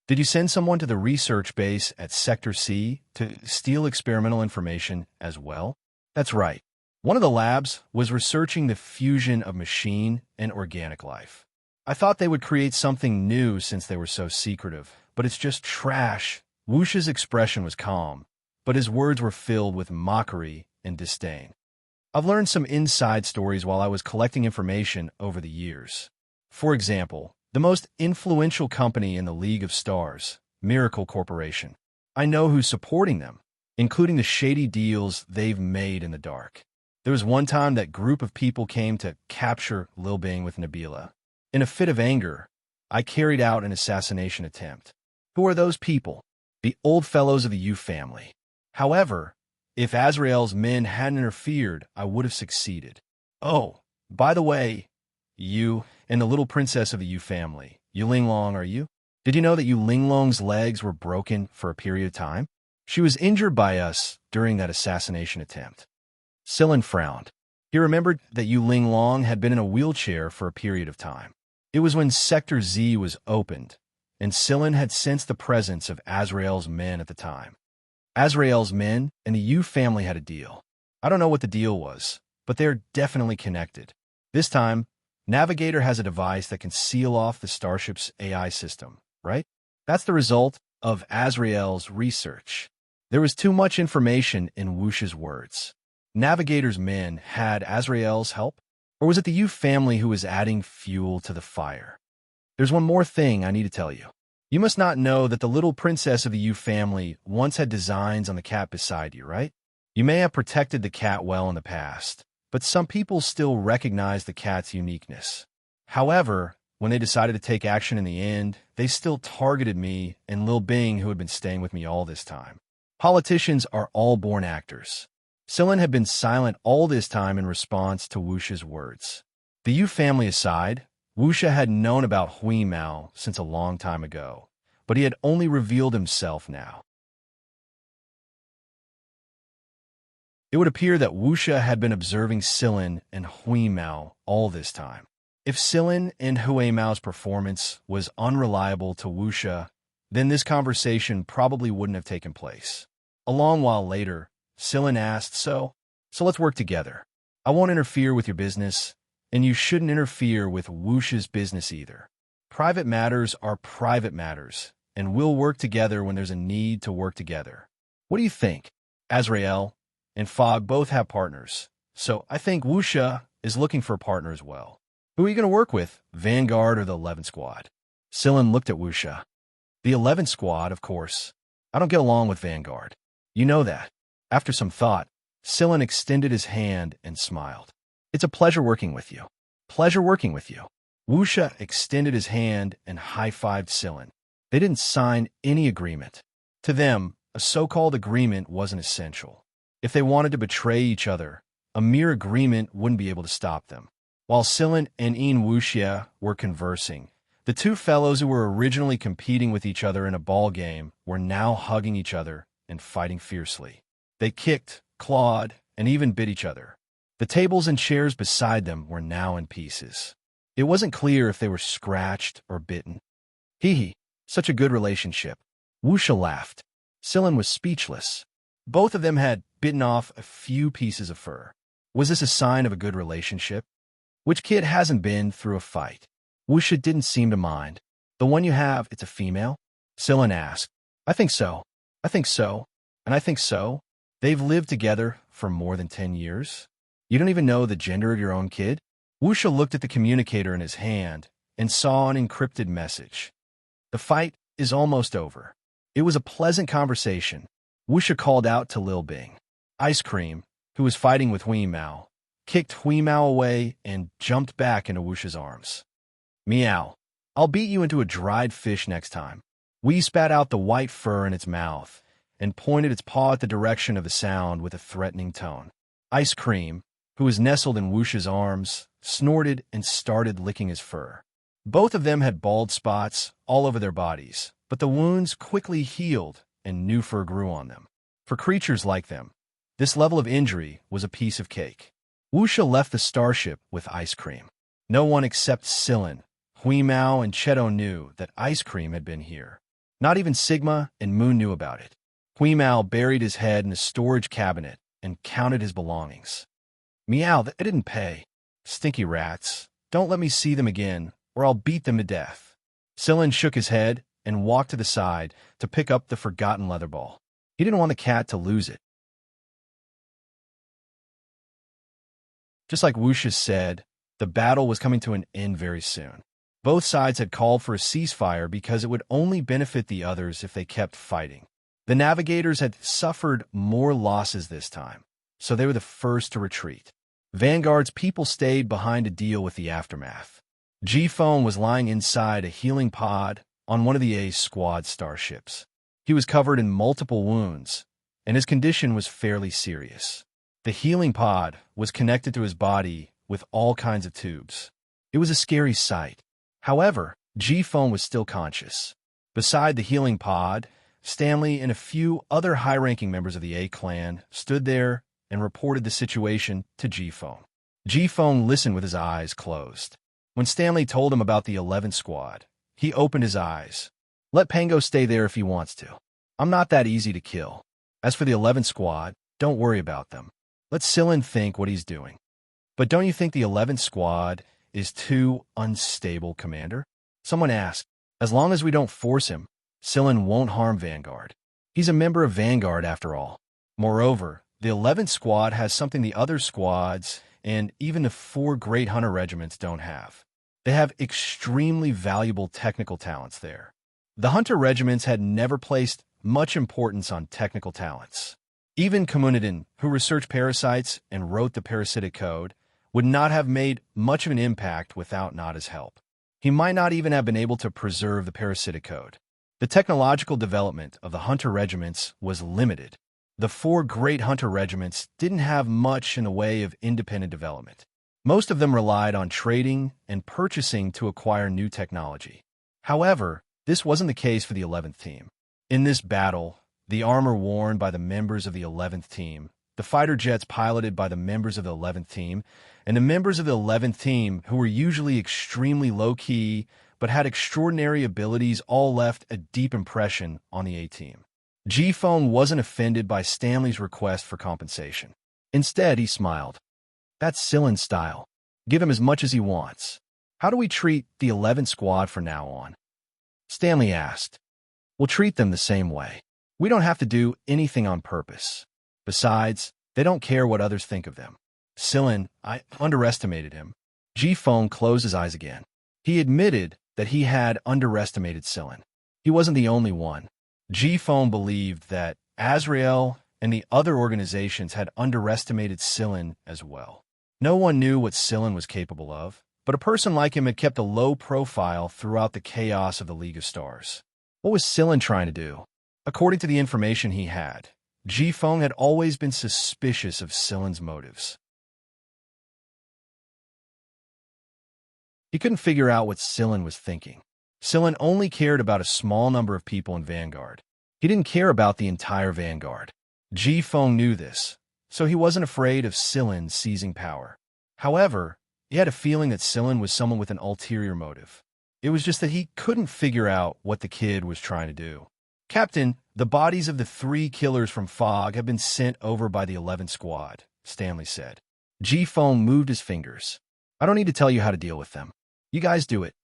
Did you send someone to the research base at Sector C to steal experimental information as well? That's right. One of the labs was researching the fusion of machine and organic life. I thought they would create something new since they were so secretive, but it's just trash. Wuxia's expression was calm, but his words were filled with mockery and disdain. I've learned some inside stories while I was collecting information over the years. For example, the most influential company in the League of Stars, Miracle Corporation. I know who's supporting them, including the shady deals they've made in the dark. There was one time that group of people came to capture Lil Bing with Nabila. In a fit of anger, I carried out an assassination attempt. Who are those people? The old fellows of the Yu family. However, if Azrael's men hadn't interfered, I would have succeeded. Oh, by the way, you and the little princess of the Yu family, Yu Linglong, are you? Did you know that Yu Linglong's legs were broken for a period of time? She was injured by us during that assassination attempt. Sillin frowned. He remembered that Yu Linglong had been in a wheelchair for a period of time. It was when Sector Z was opened, and Sillin had sensed the presence of Azrael's men at the time. Azrael's men and the Yu family had a deal. I don't know what the deal was, but they're definitely connected. This time, Navigator has a device that can seal off the starship's AI system, right? That's the result of Azrael's research. There was too much information in Wuxia's words. Navigator's men had Azrael's help? Or was it the Yu family who was adding fuel to the fire? There's one more thing I need to tell you. You must not know that the little princess of the Yu family once had designs on the cat beside you, right? You may have protected the cat well in the past, but some people still recognize the cat's uniqueness. However, when they decided to take action in the end, they still targeted me and Lil Bing, who had been staying with me all this time. Politicians are all born actors. Sillin had been silent all this time in response to Wuxia's words. The Yu family aside, Wuxia had known about Hui Mao since a long time ago, but he had only revealed himself now. It would appear that Wuxia had been observing Sillin and Hui Mao all this time. If Sillin and Hui Mao's performance was unreliable to Wuxia, then this conversation probably wouldn't have taken place. A long while later, Sillin asked, So let's work together. I won't interfere with your business, and you shouldn't interfere with Wuxia's business either. Private matters are private matters, and we'll work together when there's a need to work together. What do you think? Azrael and Fog both have partners, so I think Wuxia is looking for a partner as well. Who are you going to work with, Vanguard or the 11th Squad? Sillin looked at Wuxia. The 11th Squad, of course. I don't get along with Vanguard. You know that. After some thought, Sillin extended his hand and smiled. It's a pleasure working with you. Pleasure working with you. Wuxia extended his hand and high-fived Sillin. They didn't sign any agreement. To them, a so-called agreement wasn't essential. If they wanted to betray each other, a mere agreement wouldn't be able to stop them. While Sillin and Wuxia were conversing, the two fellows who were originally competing with each other in a ball game were now hugging each other and fighting fiercely. They kicked, clawed, and even bit each other. The tables and chairs beside them were now in pieces. It wasn't clear if they were scratched or bitten. Hee, such a good relationship. Wuxia laughed. Sillin was speechless. Both of them had bitten off a few pieces of fur. Was this a sign of a good relationship? Which kid hasn't been through a fight? Wuxia didn't seem to mind. The one you have, it's a female? Sillin asked. I think so. I think so. And I think so. They've lived together for more than 10 years. You don't even know the gender of your own kid? Wuxia looked at the communicator in his hand and saw an encrypted message. The fight is almost over. It was a pleasant conversation. Wuxia called out to Lil Bing. Ice Cream, who was fighting with Hui Mao, kicked Hui Mao away and jumped back into Wuxia's arms. Meow. I'll beat you into a dried fish next time. Hui spat out the white fur in its mouth and pointed its paw at the direction of the sound with a threatening tone. Ice Cream, who was nestled in Wuxia's arms, snorted and started licking his fur. Both of them had bald spots all over their bodies, but the wounds quickly healed and new fur grew on them. For creatures like them, this level of injury was a piece of cake. Wuxia left the starship with Ice Cream. No one except Sillin, Hui Mao, and Cheto knew that Ice Cream had been here. Not even Sigma and Moon knew about it. Hui Mao buried his head in a storage cabinet and counted his belongings. Meow, they didn't pay. Stinky rats. Don't let me see them again, or I'll beat them to death. Sillin shook his head and walked to the side to pick up the forgotten leather ball. He didn't want the cat to lose it. Just like Wuxia said, the battle was coming to an end very soon. Both sides had called for a ceasefire because it would only benefit the others if they kept fighting. The navigators had suffered more losses this time, so they were the first to retreat. Vanguard's people stayed behind to deal with the aftermath. G-Phone was lying inside a healing pod on one of the A squad starships. He was covered in multiple wounds, and his condition was fairly serious. The healing pod was connected to his body with all kinds of tubes. It was a scary sight. However, G-Phone was still conscious. Beside the healing pod, Stanley and a few other high-ranking members of the A-clan stood there and reported the situation to G-Phone. G-Phone listened with his eyes closed. When Stanley told him about the 11th Squad, he opened his eyes. Let Pango stay there if he wants to. I'm not that easy to kill. As for the 11th Squad, don't worry about them. Let Sillin think what he's doing. But don't you think the 11th Squad is too unstable, Commander? Someone asked. As long as we don't force him, Sillin won't harm Vanguard. He's a member of Vanguard after all. Moreover, the 11th Squad has something the other squads and even the 4 great hunter regiments don't have. They have extremely valuable technical talents there. The hunter regiments had never placed much importance on technical talents. Even Communidin, who researched parasites and wrote the parasitic code, would not have made much of an impact without Nada's help. he might not even have been able to preserve the parasitic code. The technological development of the hunter regiments was limited. The four great hunter regiments didn't have much in the way of independent development. Most of them relied on trading and purchasing to acquire new technology. However, this wasn't the case for the 11th team. In this battle, the armor worn by the members of the 11th team, the fighter jets piloted by the members of the 11th team, and the members of the 11th team who were usually extremely low-key but had extraordinary abilities all left a deep impression on the A team. Ji-Feng wasn't offended by Stanley's request for compensation. Instead, he smiled. That's Silen's style. Give him as much as he wants. How do we treat the 11th squad from now on? Stanley asked. We'll treat them the same way. We don't have to do anything on purpose. Besides, they don't care what others think of them. Silen, I underestimated him. Ji-Feng closed his eyes again. He admitted that he had underestimated Silen. He wasn't the only one. Ji-Feng believed that Azrael and the other organizations had underestimated Silen as well. No one knew what Silen was capable of, but a person like him had kept a low profile throughout the chaos of the League of Stars. What was Silen trying to do? According to the information he had, Ji-Feng had always been suspicious of Silen's motives. He couldn't figure out what Silen was thinking. Silen only cared about a small number of people in Vanguard. He didn't care about the entire Vanguard. Ji-Feng knew this, so he wasn't afraid of Silen seizing power. However, he had a feeling that Silen was someone with an ulterior motive. It was just that he couldn't figure out what the kid was trying to do. Captain, the bodies of the 3 killers from Fog have been sent over by the 11th squad, Stanley said. Ji-Feng moved his fingers. I don't need to tell you how to deal with them. You guys do it.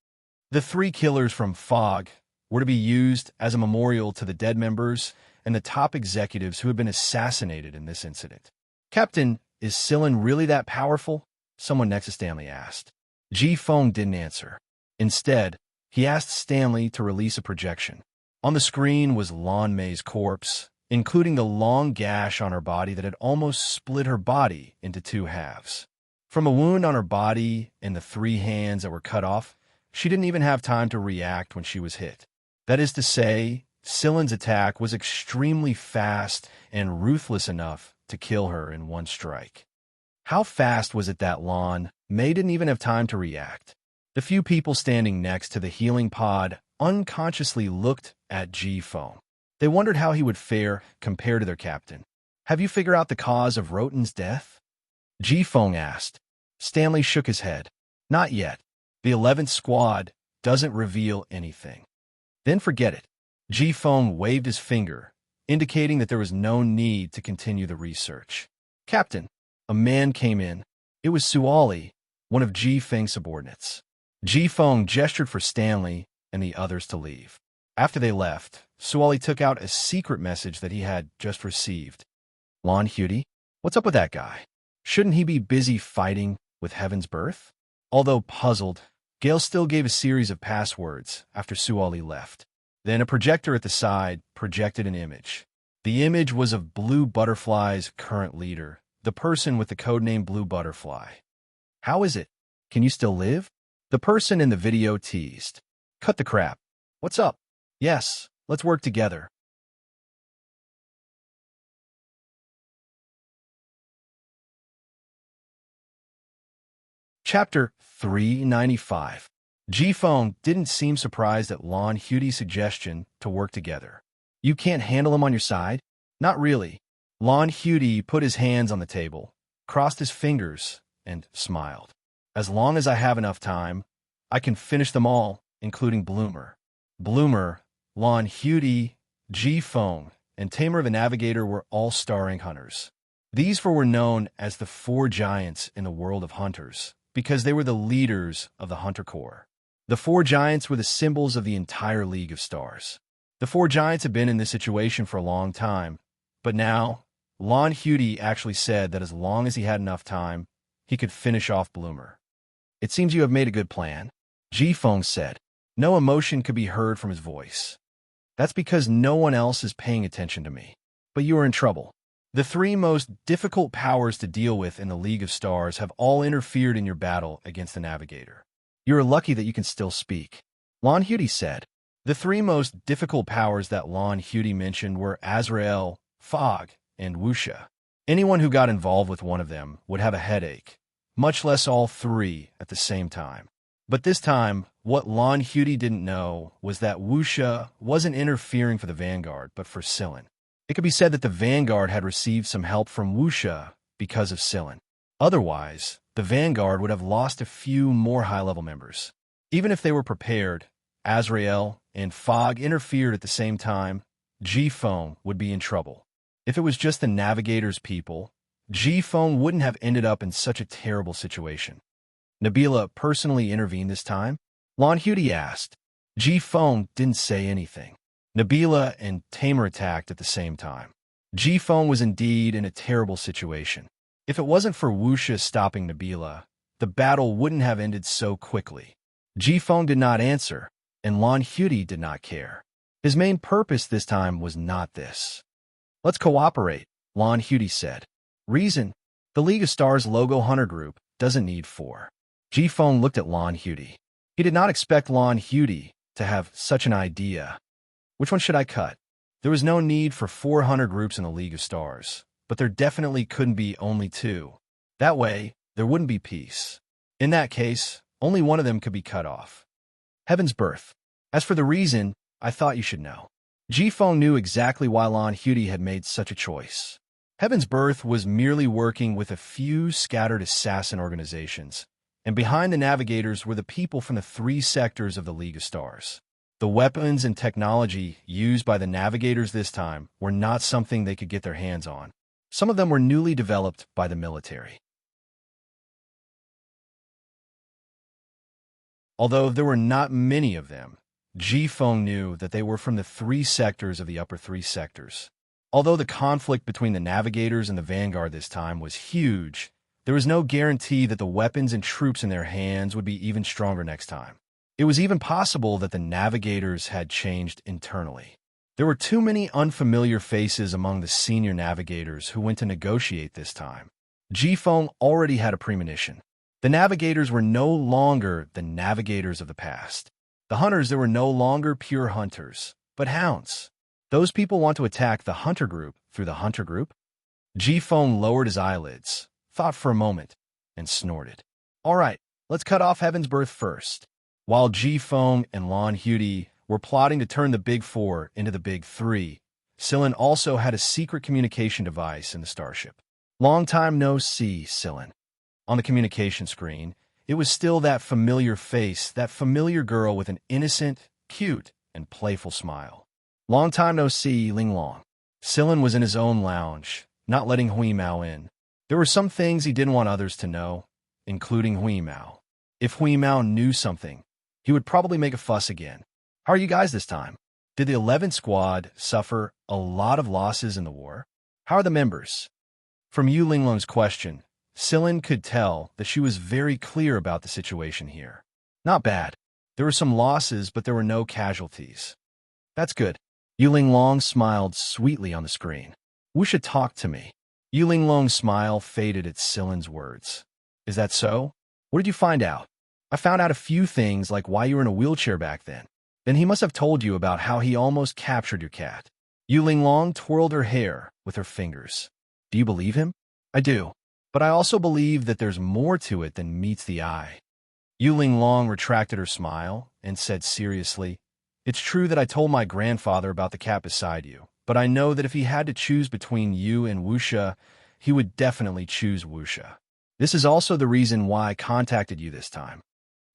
The 3 killers from Fog were to be used as a memorial to the dead members and the top executives who had been assassinated in this incident. Captain, is Silen really that powerful? Someone next to Stanley asked. Ji-Feng didn't answer. Instead, he asked Stanley to release a projection. On the screen was Lan Mei's corpse, including the long gash on her body that had almost split her body into 2 halves. From a wound on her body and the 3 hands that were cut off, she didn't even have time to react when she was hit. That is to say, Silen's attack was extremely fast and ruthless enough to kill her in one strike. How fast was it that Lan Mei didn't even have time to react? The few people standing next to the healing pod unconsciously looked at Ji-Feng. They wondered how he would fare compared to their captain. Have you figured out the cause of Roten's death? Ji-Feng asked. Stanley shook his head. Not yet. The 11th squad doesn't reveal anything. Then forget it. Ji-Feng waved his finger, indicating that there was no need to continue the research. Captain, a man came in. It was Suali, one of Ji-Feng's subordinates. Ji-Feng gestured for Stanley and the others to leave. After they left, Suali took out a secret message that he had just received. Lan Hudi? What's up with that guy? Shouldn't he be busy fighting with Heaven's Birth? Although puzzled, Gale still gave a series of passwords after Suali left. Then a projector at the side projected an image. The image was of Blue Butterfly's current leader, the person with the codename Blue Butterfly. How is it? Can you still live? The person in the video teased. Cut the crap. What's up? Yes, let's work together. Chapter 395. Ji-Feng didn't seem surprised at Lan Hudi's suggestion to work together. You can't handle him on your side? Not really. Lan Hudi put his hands on the table, crossed his fingers, and smiled. As long as I have enough time, I can finish them all, including Bloomer. Bloomer, Lan Hudi, Ji-Feng, and Tamer the Navigator were all starring hunters. These 4 were known as the 4 giants in the world of hunters, because they were the leaders of the Hunter Corps. The 4 giants were the symbols of the entire League of Stars. The 4 giants had been in this situation for a long time, but now, Lan Hudi actually said that as long as he had enough time, he could finish off Bloomer. It seems you have made a good plan, Ji-Feng said. No emotion could be heard from his voice. That's because no one else is paying attention to me. But you are in trouble. The 3 most difficult powers to deal with in the League of Stars have all interfered in your battle against the Navigator. You're lucky that you can still speak. Lon Hudi said. The three most difficult powers that Lon Hudi mentioned were Azrael, Fog, and Wuxia. Anyone who got involved with one of them would have a headache, much less all three at the same time. But this time, what Lon Hudi didn't know was that Wuxia wasn't interfering for the Vanguard, but for Sillin. It could be said that the Vanguard had received some help from Wuxia because of Sillin. Otherwise, the Vanguard would have lost a few more high-level members. Even if they were prepared, Azrael and Fog interfered at the same time, G-Phone would be in trouble. If it was just the Navigator's people, G-Phone wouldn't have ended up in such a terrible situation. Nabila personally intervened this time? Lon Hudi asked. G-Phone didn't say anything. Nabila and Tamer attacked at the same time. G-Phone was indeed in a terrible situation. If it wasn't for Wuxia stopping Nabila, the battle wouldn't have ended so quickly. G-Phone did not answer, and Lon Hudi did not care. His main purpose this time was not this. Let's cooperate, Lon Hudi said. Reason: the League of Stars logo hunter group doesn't need 4. G-Phone looked at Lon Hudi. He did not expect Lon Hudi to have such an idea. Which one should I cut? There was no need for 4 hunter groups in the League of Stars, but there definitely couldn't be only 2. That way, there wouldn't be peace. In that case, only one of them could be cut off. Heaven's Birth. As for the reason, I thought you should know. G-Phone knew exactly why Lon Hudi had made such a choice. Heaven's Birth was merely working with a few scattered assassin organizations, and behind the Navigators were the people from the 3 sectors of the League of Stars. The weapons and technology used by the Navigators this time were not something they could get their hands on. Some of them were newly developed by the military. Although there were not many of them, G-Phone knew that they were from the 3 sectors of the upper 3 sectors. Although the conflict between the Navigators and the Vanguard this time was huge, there was no guarantee that the weapons and troops in their hands would be even stronger next time. It was even possible that the Navigators had changed internally. There were too many unfamiliar faces among the senior Navigators who went to negotiate this time. G-Phone already had a premonition. The Navigators were no longer the Navigators of the past. The Hunters, they were no longer pure hunters, but hounds. Those people want to attack the Hunter group through the Hunter group? G-Phone lowered his eyelids, thought for a moment, and snorted. All right, let's cut off Heaven's Birth first. While G-Phone and Lon Hudi were plotting to turn the Big 4 into the Big 3, Sillin also had a secret communication device in the starship. Long time no see, Sillin. On the communication screen, it was still that familiar face, that familiar girl with an innocent, cute, and playful smile. Long time no see, Ling Long. Sillin was in his own lounge, not letting Hui Mao in. There were some things he didn't want others to know, including Hui Mao. If Hui Mao knew something, he would probably make a fuss again. How are you guys this time? Did the 11th Squad suffer a lot of losses in the war? How are the members? From Yu Linglong's question, Sillin could tell that she was very clear about the situation here. Not bad. There were some losses, but there were no casualties. That's good. Yu Linglong smiled sweetly on the screen. Wuxia talked to me. Yu Linglong's smile faded at Sillin's words. Is that so? What did you find out? I found out a few things, like why you were in a wheelchair back then. Then he must have told you about how he almost captured your cat. Yu Linglong twirled her hair with her fingers. Do you believe him? I do. But I also believe that there's more to it than meets the eye. Yu Linglong retracted her smile and said seriously, It's true that I told my grandfather about the cat beside you, but I know that if he had to choose between you and Wuxia, he would definitely choose Wuxia. This is also the reason why I contacted you this time.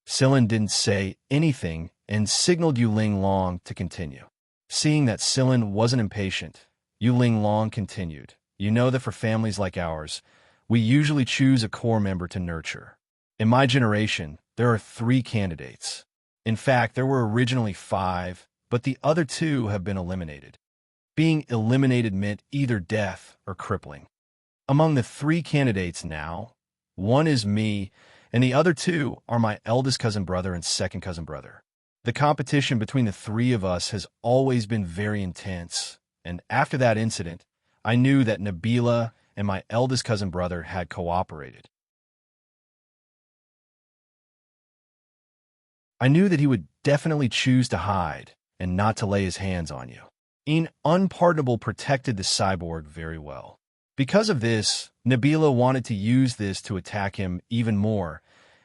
Sillin didn't say anything and signaled Yu Linglong to continue. Seeing that Sillin wasn't impatient, Yu Linglong continued. You know that for families like ours, we usually choose a core member to nurture. In my generation, there are 3 candidates. In fact, there were originally 5, but the other 2 have been eliminated. Being eliminated meant either death or crippling. Among the 3 candidates now, 1 is me, and the other 2 are my eldest cousin brother and second cousin brother. The competition between the 3 of us has always been very intense, and after that incident, I knew that Nabila and my eldest cousin brother had cooperated. I knew that he would definitely choose to hide and not to lay his hands on you. Ian Unpardonable protected the cyborg very well. Because of this, Nabila wanted to use this to attack him even more,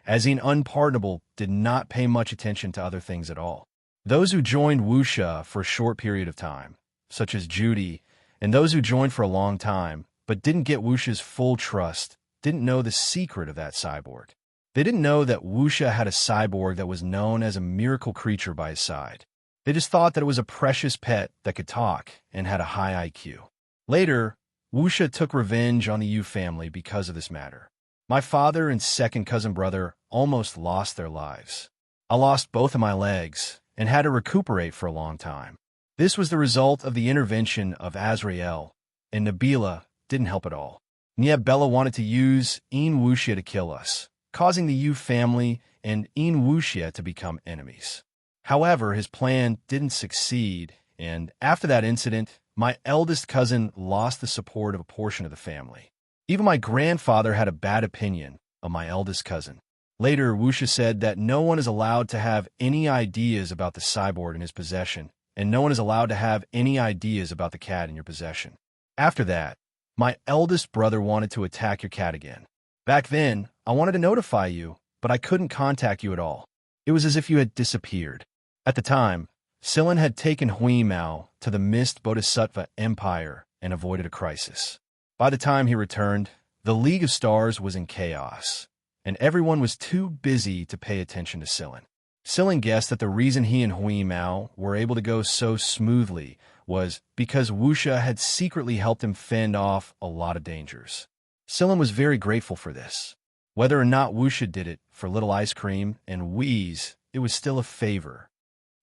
as Ian Unpardonable did not pay much attention to other things at all. Those who joined Wuxia for a short period of time, such as Judy, and those who joined for a long time but didn't get Wuxia's full trust, didn't know the secret of that cyborg. They didn't know that Wuxia had a cyborg that was known as a miracle creature by his side. They just thought that it was a precious pet that could talk and had a high IQ. Later, Wuxia took revenge on the Yu family because of this matter. My father and second cousin brother almost lost their lives. I lost both of my legs and had to recuperate for a long time. This was the result of the intervention of Azrael, and Nabila didn't help at all. And yet Bella wanted to use Ian Wuxia to kill us, causing the Yu family and Ian Wuxia to become enemies. However, his plan didn't succeed, and after that incident, my eldest cousin lost the support of a portion of the family. Even my grandfather had a bad opinion of my eldest cousin. Later, Wuxia said that no one is allowed to have any ideas about the cyborg in his possession, and no one is allowed to have any ideas about the cat in your possession. After that, my eldest brother wanted to attack your cat again. Back then, I wanted to notify you, but I couldn't contact you at all. It was as if you had disappeared. At the time, Silen had taken Hui Mao to the Mist Bodhisattva Empire and avoided a crisis. By the time he returned, the League of Stars was in chaos, and everyone was too busy to pay attention to Silen. Silen guessed that the reason he and Hui Mao were able to go so smoothly was because Wuxia had secretly helped him fend off a lot of dangers. Silen was very grateful for this. Whether or not Wuxia did it for Little Ice Cream and Wheeze, it was still a favor.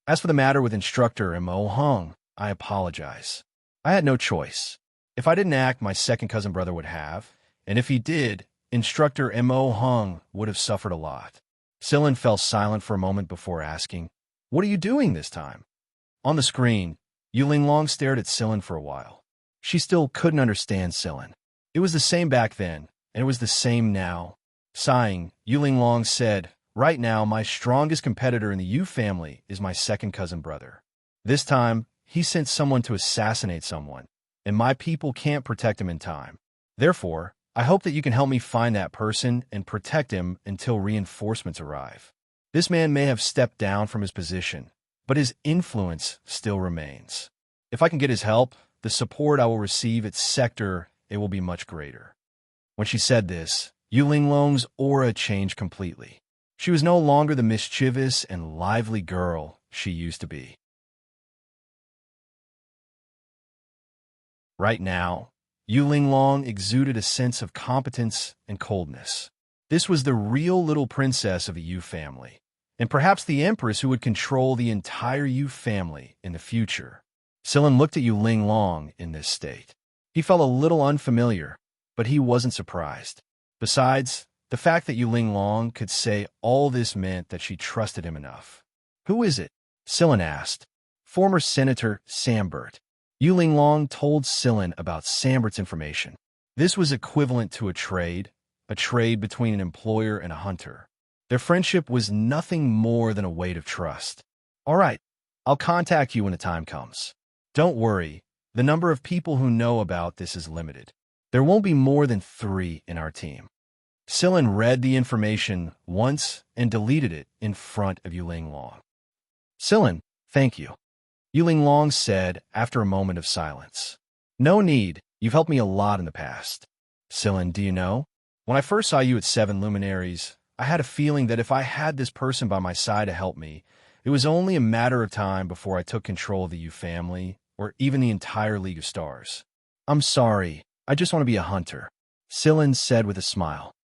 As for the matter with instructor Mo Hung, I apologize. I had no choice. If I didn't act, my second cousin brother would have, and if he did, instructor Mo Hung would have suffered a lot. Silen fell silent for a moment before asking, "What are you doing this time?" On the screen, Yu Linglong stared at Silen for a while. She still couldn't understand Silen. It was the same back then, and it was the same now. Sighing, Yu Linglong said, "Right now, my strongest competitor in the Yu family is my second cousin brother. This time, he sent someone to assassinate someone, and my people can't protect him in time. Therefore, I hope that you can help me find that person and protect him until reinforcements arrive. This man may have stepped down from his position, but his influence still remains. If I can get his help, the support I will receive at Sector, it will be much greater." When she said this, Yu Linglong's aura changed completely. She was no longer the mischievous and lively girl she used to be. Right now, Yu Linglong exuded a sense of competence and coldness. This was the real little princess of the Yu family, and perhaps the empress who would control the entire Yu family in the future. Silen looked at Yu Linglong in this state. He felt a little unfamiliar, but he wasn't surprised. Besides, the fact that Yu Linglong could say all this meant that she trusted him enough. "Who is it?" Silen asked. "Former Senator Sambert." Yu Linglong told Silen about Sambert's information. This was equivalent to a trade between an employer and a hunter. Their friendship was nothing more than a weight of trust. "All right, I'll contact you when the time comes. Don't worry, the number of people who know about this is limited. There won't be more than 3 in our team." Silen read the information once and deleted it in front of Yu Linglong. "Silen, thank you," Yu Linglong said after a moment of silence. "No need, you've helped me a lot in the past." "Silen, do you know? When I first saw you at 7 Luminaries, I had a feeling that if I had this person by my side to help me, it was only a matter of time before I took control of the Yu family, or even the entire League of Stars." "I'm sorry, I just want to be a hunter," Silen said with a smile.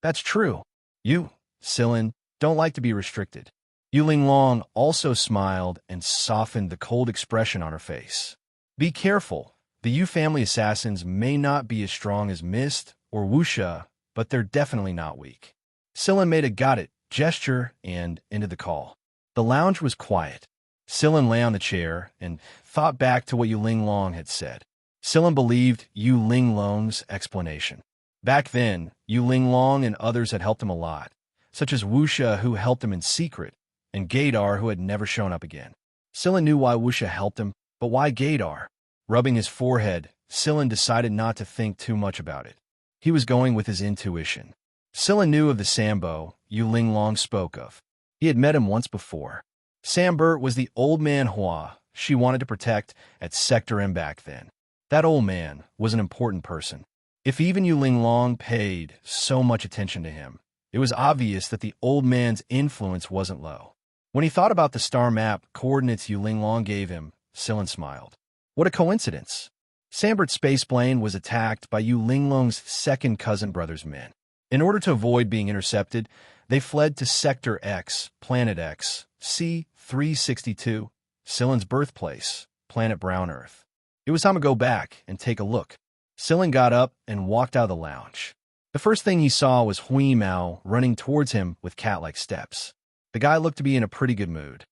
"That's true. You, Silen, don't like to be restricted." Yu Linglong also smiled and softened the cold expression on her face. "Be careful. The Yu family assassins may not be as strong as Mist or Wuxia, but they're definitely not weak." Silen made a "got it" gesture and ended the call. The lounge was quiet. Silen lay on the chair and thought back to what Yu Linglong had said. Silen believed Yu Linglong's explanation. Back then, Yu Linglong and others had helped him a lot, such as Wuxia, who helped him in secret, and Gaydar, who had never shown up again. Sillin knew why Wuxia helped him, but why Gaydar? Rubbing his forehead, Sillin decided not to think too much about it. He was going with his intuition. Sillin knew of the Sambo Yu Linglong spoke of. He had met him once before. Sambert was the old man Hua she wanted to protect at Sector M back then. That old man was an important person. If even Yu Linglong paid so much attention to him, it was obvious that the old man's influence wasn't low. When he thought about the star map coordinates Yu Linglong gave him, Sillin smiled. What a coincidence! Sambert's space plane was attacked by Yu Linglong's second cousin brother's men. In order to avoid being intercepted, they fled to Sector X, Planet X, C-362, Sillin's birthplace, Planet Brown Earth. It was time to go back and take a look. Sillin got up and walked out of the lounge. The first thing he saw was Hui Mao running towards him with cat-like steps. The guy looked to be in a pretty good mood.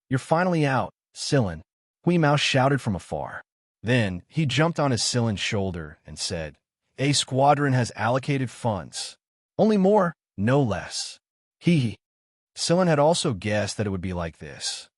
"You're finally out, Sillin," Hui Mao shouted from afar. Then he jumped on his Sillin's shoulder and said, "A squadron has allocated funds. Only more, no less." Hee. Sillin had also guessed that it would be like this.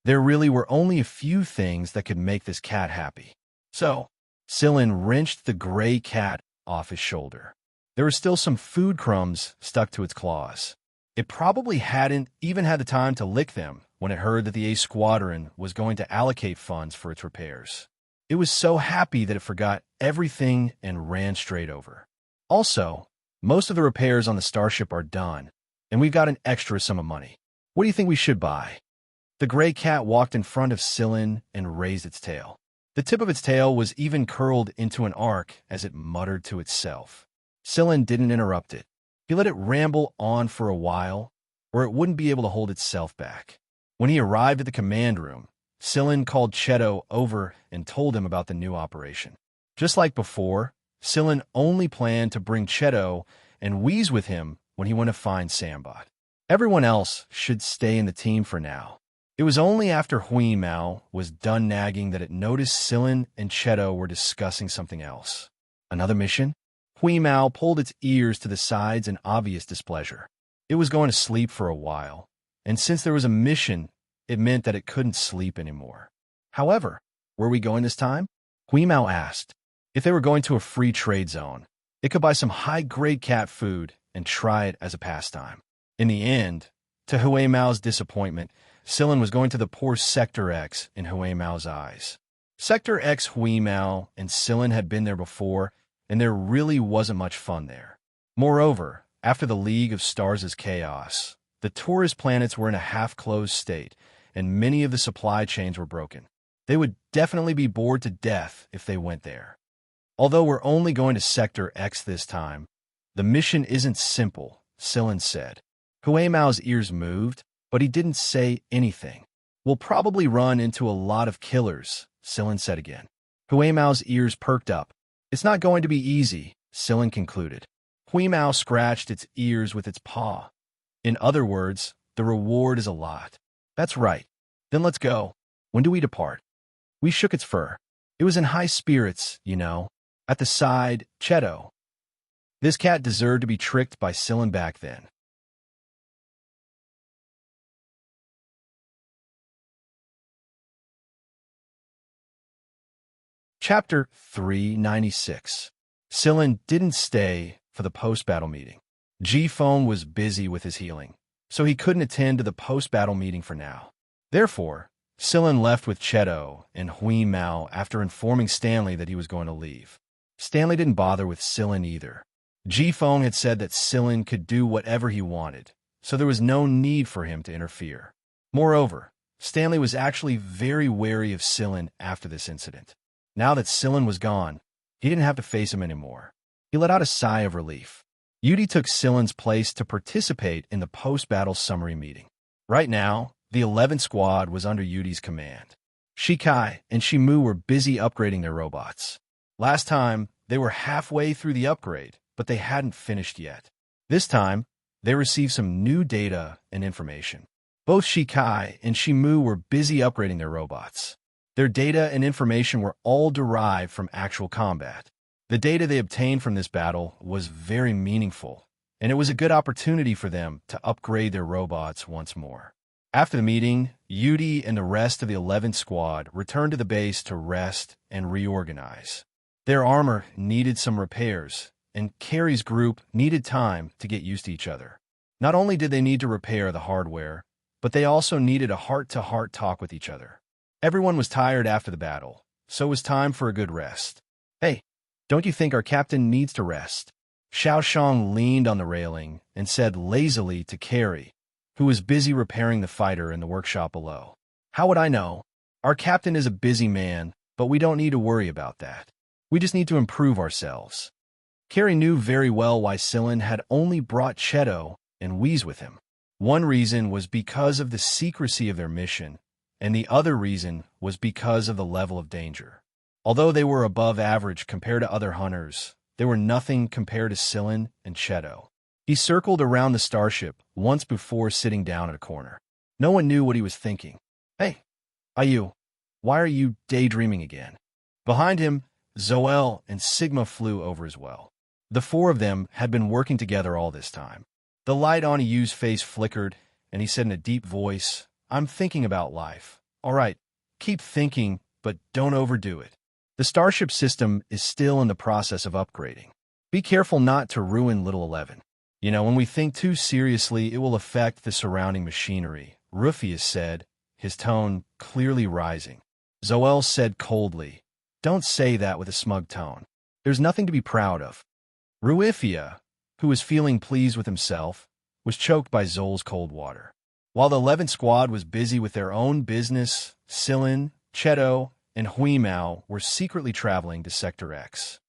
There really were only a few things that could make this cat happy. So, Sillin wrenched the gray cat off his shoulder. There were still some food crumbs stuck to its claws. It probably hadn't even had the time to lick them when it heard that the A Squadron was going to allocate funds for its repairs. It was so happy that it forgot everything and ran straight over. Also, most of the repairs on the starship are done, and we've got an extra sum of money. What do you think we should buy? The gray cat walked in front of Sillin and raised its tail. The tip of its tail was even curled into an arc as it muttered to itself. Sillin didn't interrupt it. He let it ramble on for a while, or it wouldn't be able to hold itself back. When he arrived at the command room, Sillin called Cheto over and told him about the new operation. Just like before, Sillin only planned to bring Cheto and Wheeze with him when he went to find Sambot. Everyone else should stay in the team for now. It was only after Hui Mao was done nagging that it noticed Sillin and Cheto were discussing something else. Another mission? Hui Mao pulled its ears to the sides in obvious displeasure. It was going to sleep for a while, and since there was a mission, it meant that it couldn't sleep anymore. However, were we going this time? Hui Mao asked. If they were going to a free trade zone, it could buy some high-grade cat food and try it as a pastime. In the end, to Hui Mao's disappointment, Sillin was going to the poor Sector X in Hui Mao's eyes. Sector X Hui Mao and Sillin had been there before, and there really wasn't much fun there. Moreover, after the League of Stars' chaos, the tourist planets were in a half-closed state, and many of the supply chains were broken. They would definitely be bored to death if they went there. Although we're only going to Sector X this time, the mission isn't simple, Sillin said. Hui Mao's ears moved, but he didn't say anything. We'll probably run into a lot of killers, Sillin said again. Hui Mao's ears perked up. It's not going to be easy, Sillin concluded. Hui Mao scratched its ears with its paw. In other words, the reward is a lot. That's right. Then let's go. When do we depart? We shook its fur. It was in high spirits, you know. At the side, Cheto. This cat deserved to be tricked by Sillin back then. Chapter 396. Sillin didn't stay for the post-battle meeting. G-Phone was busy with his healing, so he couldn't attend to the post-battle meeting for now. Therefore, Sillin left with Cheto and Hui Mao after informing Stanley that he was going to leave. Stanley didn't bother with Sillin either. G-Phone had said that Sillin could do whatever he wanted, so there was no need for him to interfere. Moreover, Stanley was actually very wary of Sillin after this incident. Now that Sillin was gone, he didn't have to face him anymore. He let out a sigh of relief. Yudi took Sillin's place to participate in the post-battle summary meeting. Right now, the 11th Squad was under Yudi's command. Shikai and Shimu were busy upgrading their robots. Last time, they were halfway through the upgrade, but they hadn't finished yet. This time, they received some new data and information. Both Shikai and Shimu were busy upgrading their robots. Their data and information were all derived from actual combat. The data they obtained from this battle was very meaningful, and it was a good opportunity for them to upgrade their robots once more. After the meeting, Yudi and the rest of the 11th Squad returned to the base to rest and reorganize. Their armor needed some repairs, and Carrie's group needed time to get used to each other. Not only did they need to repair the hardware, but they also needed a heart-to-heart talk with each other. Everyone was tired after the battle, so it was time for a good rest. "Hey, don't you think our captain needs to rest?" Xiaoxiang leaned on the railing and said lazily to Carrie, who was busy repairing the fighter in the workshop below. "How would I know? Our captain is a busy man, but we don't need to worry about that. We just need to improve ourselves." Carrie knew very well why Sillin had only brought Cheto and Wheeze with him. One reason was because of the secrecy of their mission, and the other reason was because of the level of danger. Although they were above average compared to other hunters, they were nothing compared to Sillin and Cheto. He circled around the starship once before sitting down at a corner. No one knew what he was thinking. "Hey, Ayu, why are you daydreaming again?" Behind him, Zoel and Sigma flew over as well. The four of them had been working together all this time. The light on Ayu's face flickered, and he said in a deep voice, "I'm thinking about life. All right, keep thinking, but don't overdo it. The starship system is still in the process of upgrading. Be careful not to ruin Little 11. You know, when we think too seriously, it will affect the surrounding machinery," Rufius said, his tone clearly rising. Zoel said coldly, "Don't say that with a smug tone. There's nothing to be proud of." Ruifia, who was feeling pleased with himself, was choked by Zol's cold water. While the 11th Squad was busy with their own business, Sillin, Cheto, and Huimao were secretly traveling to Sector X.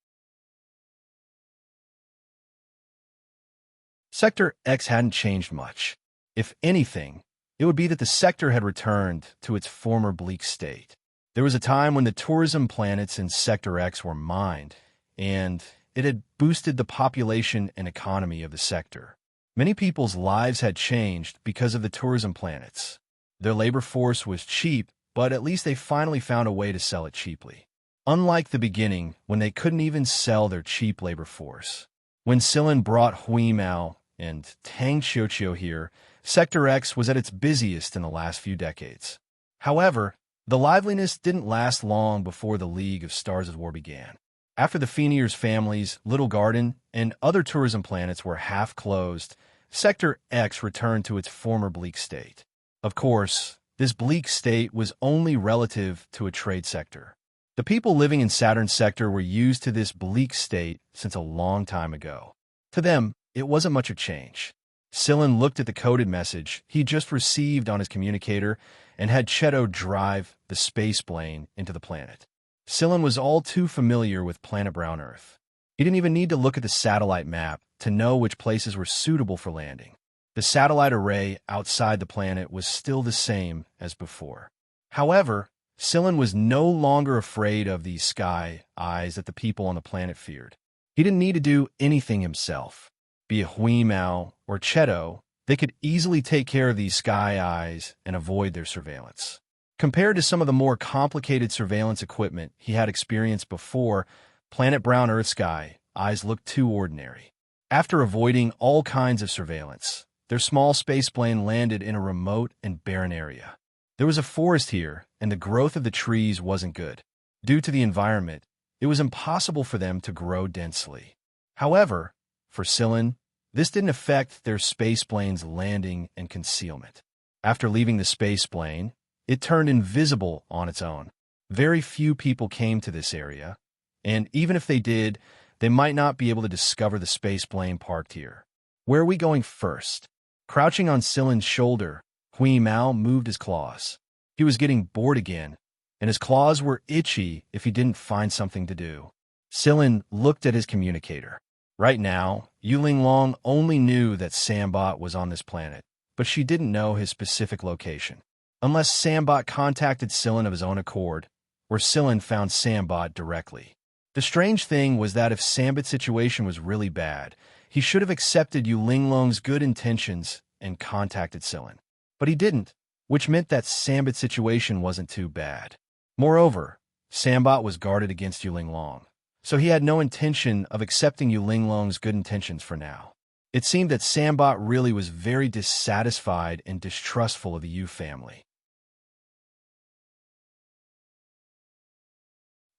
Sector X hadn't changed much. If anything, it would be that the sector had returned to its former bleak state. There was a time when the tourism planets in Sector X were mined, and it had boosted the population and economy of the sector. Many people's lives had changed because of the tourism planets. Their labor force was cheap, but at least they finally found a way to sell it cheaply. Unlike the beginning, when they couldn't even sell their cheap labor force. When Sillin brought Huimao and Tang Xiuqiu here, Sector X was at its busiest in the last few decades. However, the liveliness didn't last long before the League of Stars of War began. After the Fenier's family's Little Garden and other tourism planets were half closed, Sector X returned to its former bleak state. Of course, this bleak state was only relative to a trade sector. The people living in Saturn's sector were used to this bleak state since a long time ago. To them, it wasn't much of change. Sillin looked at the coded message he just received on his communicator and had Cheto drive the space plane into the planet. Sillin was all too familiar with Planet Brown Earth. He didn't even need to look at the satellite map to know which places were suitable for landing. The satellite array outside the planet was still the same as before. However, Sillin was no longer afraid of the sky eyes that the people on the planet feared. He didn't need to do anything himself. Be it Huimao or Cheto, they could easily take care of these sky eyes and avoid their surveillance. Compared to some of the more complicated surveillance equipment he had experienced before, Planet Brown Earth sky eyes looked too ordinary. After avoiding all kinds of surveillance, their small spaceplane landed in a remote and barren area. There was a forest here, and the growth of the trees wasn't good. Due to the environment, it was impossible for them to grow densely. However, for Sillin, this didn't affect their spaceplane's landing and concealment. After leaving the spaceplane, it turned invisible on its own. Very few people came to this area, and even if they did, they might not be able to discover the spaceplane parked here. "Where are we going first?" Crouching on Sillin's shoulder, Huimao moved his claws. He was getting bored again, and his claws were itchy if he didn't find something to do. Sillin looked at his communicator. Right now, Yuling Long only knew that Sambot was on this planet, but she didn't know his specific location. Unless Sambot contacted Sillin of his own accord, or Sillin found Sambot directly. The strange thing was that if Sambot's situation was really bad, he should have accepted Yulinglong's good intentions and contacted Sillin. But he didn't, which meant that Sambot's situation wasn't too bad. Moreover, Sambot was guarded against Yulinglong, so he had no intention of accepting Yulinglong's good intentions for now. It seemed that Sambot really was very dissatisfied and distrustful of the Yu family.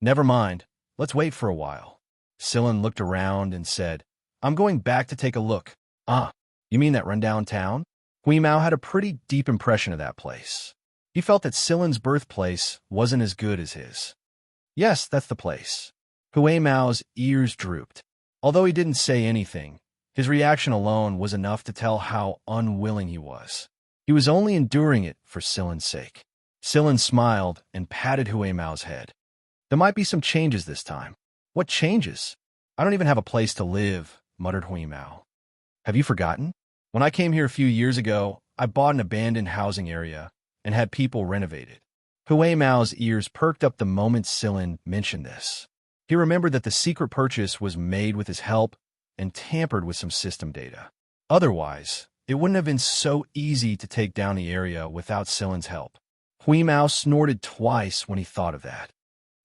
Never mind, let's wait for a while. Sillin looked around and said, I'm going back to take a look. Ah, you mean that rundown town? Huimao had a pretty deep impression of that place. He felt that Sillin's birthplace wasn't as good as his. Yes, that's the place. Huimao's ears drooped. Although he didn't say anything, his reaction alone was enough to tell how unwilling he was. He was only enduring it for Sillin's sake. Sillin smiled and patted Huimao's head. There might be some changes this time. What changes? I don't even have a place to live, muttered Huimao. Have you forgotten? When I came here a few years ago, I bought an abandoned housing area and had people renovate it. Huimao's ears perked up the moment Sillin mentioned this. He remembered that the secret purchase was made with his help and tampered with some system data. Otherwise, it wouldn't have been so easy to take down the area without Sillin's help. Huimao snorted twice when he thought of that.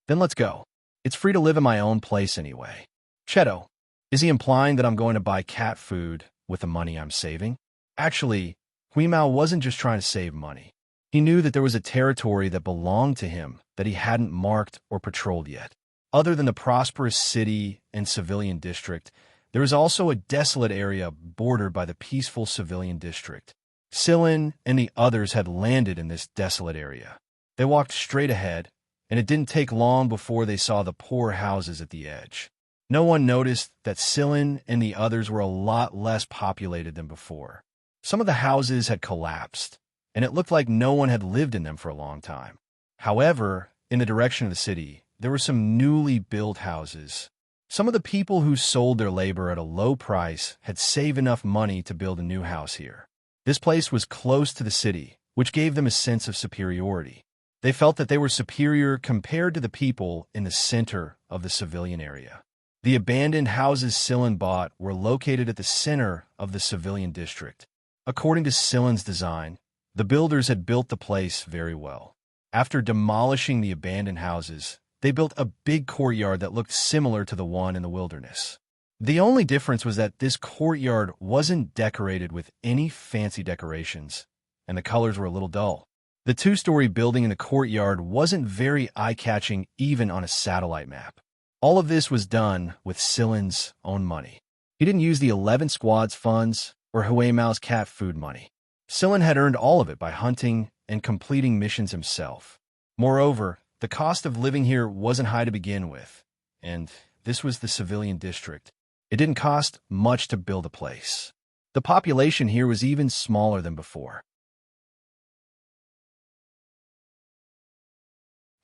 Then let's go. It's free to live in my own place anyway. Cheto, is he implying that I'm going to buy cat food with the money I'm saving? Actually, Huimao wasn't just trying to save money. He knew that there was a territory that belonged to him that he hadn't marked or patrolled yet. Other than the prosperous city and civilian district, there was also a desolate area bordered by the peaceful civilian district. Sillin and the others had landed in this desolate area. They walked straight ahead, and it didn't take long before they saw the poor houses at the edge. No one noticed that Sillin and the others were a lot less populated than before. Some of the houses had collapsed, and it looked like no one had lived in them for a long time. However, in the direction of the city, there were some newly built houses. Some of the people who sold their labor at a low price had saved enough money to build a new house here. This place was close to the city, which gave them a sense of superiority. They felt that they were superior compared to the people in the center of the civilian area. The abandoned houses Sillin bought were located at the center of the civilian district. According to Sillin's design, the builders had built the place very well. After demolishing the abandoned houses, they built a big courtyard that looked similar to the one in the wilderness. The only difference was that this courtyard wasn't decorated with any fancy decorations, and the colors were a little dull. The two-story building in the courtyard wasn't very eye-catching even on a satellite map. All of this was done with Sillin's own money. He didn't use the 11 Squad's funds or Huimao's cat food money. Sillin had earned all of it by hunting and completing missions himself. Moreover, the cost of living here wasn't high to begin with, and this was the civilian district. It didn't cost much to build a place. The population here was even smaller than before.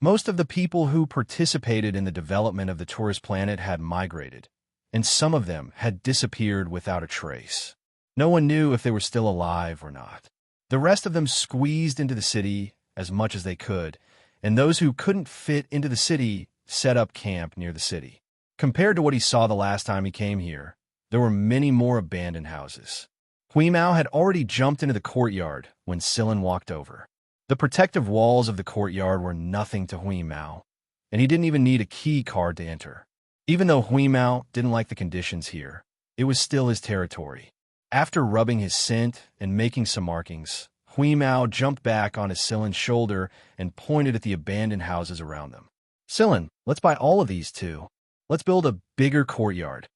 Most of the people who participated in the development of the tourist planet had migrated, and some of them had disappeared without a trace. No one knew if they were still alive or not. The rest of them squeezed into the city as much as they could, and those who couldn't fit into the city set up camp near the city. Compared to what he saw the last time he came here, there were many more abandoned houses. Huimao had already jumped into the courtyard when Sillin walked over. The protective walls of the courtyard were nothing to Huimao, and he didn't even need a key card to enter. Even though Huimao didn't like the conditions here, it was still his territory. After rubbing his scent and making some markings, Huimao jumped back onto Sillin's shoulder and pointed at the abandoned houses around them. Sillin, let's buy all of these too. Let's build a bigger courtyard.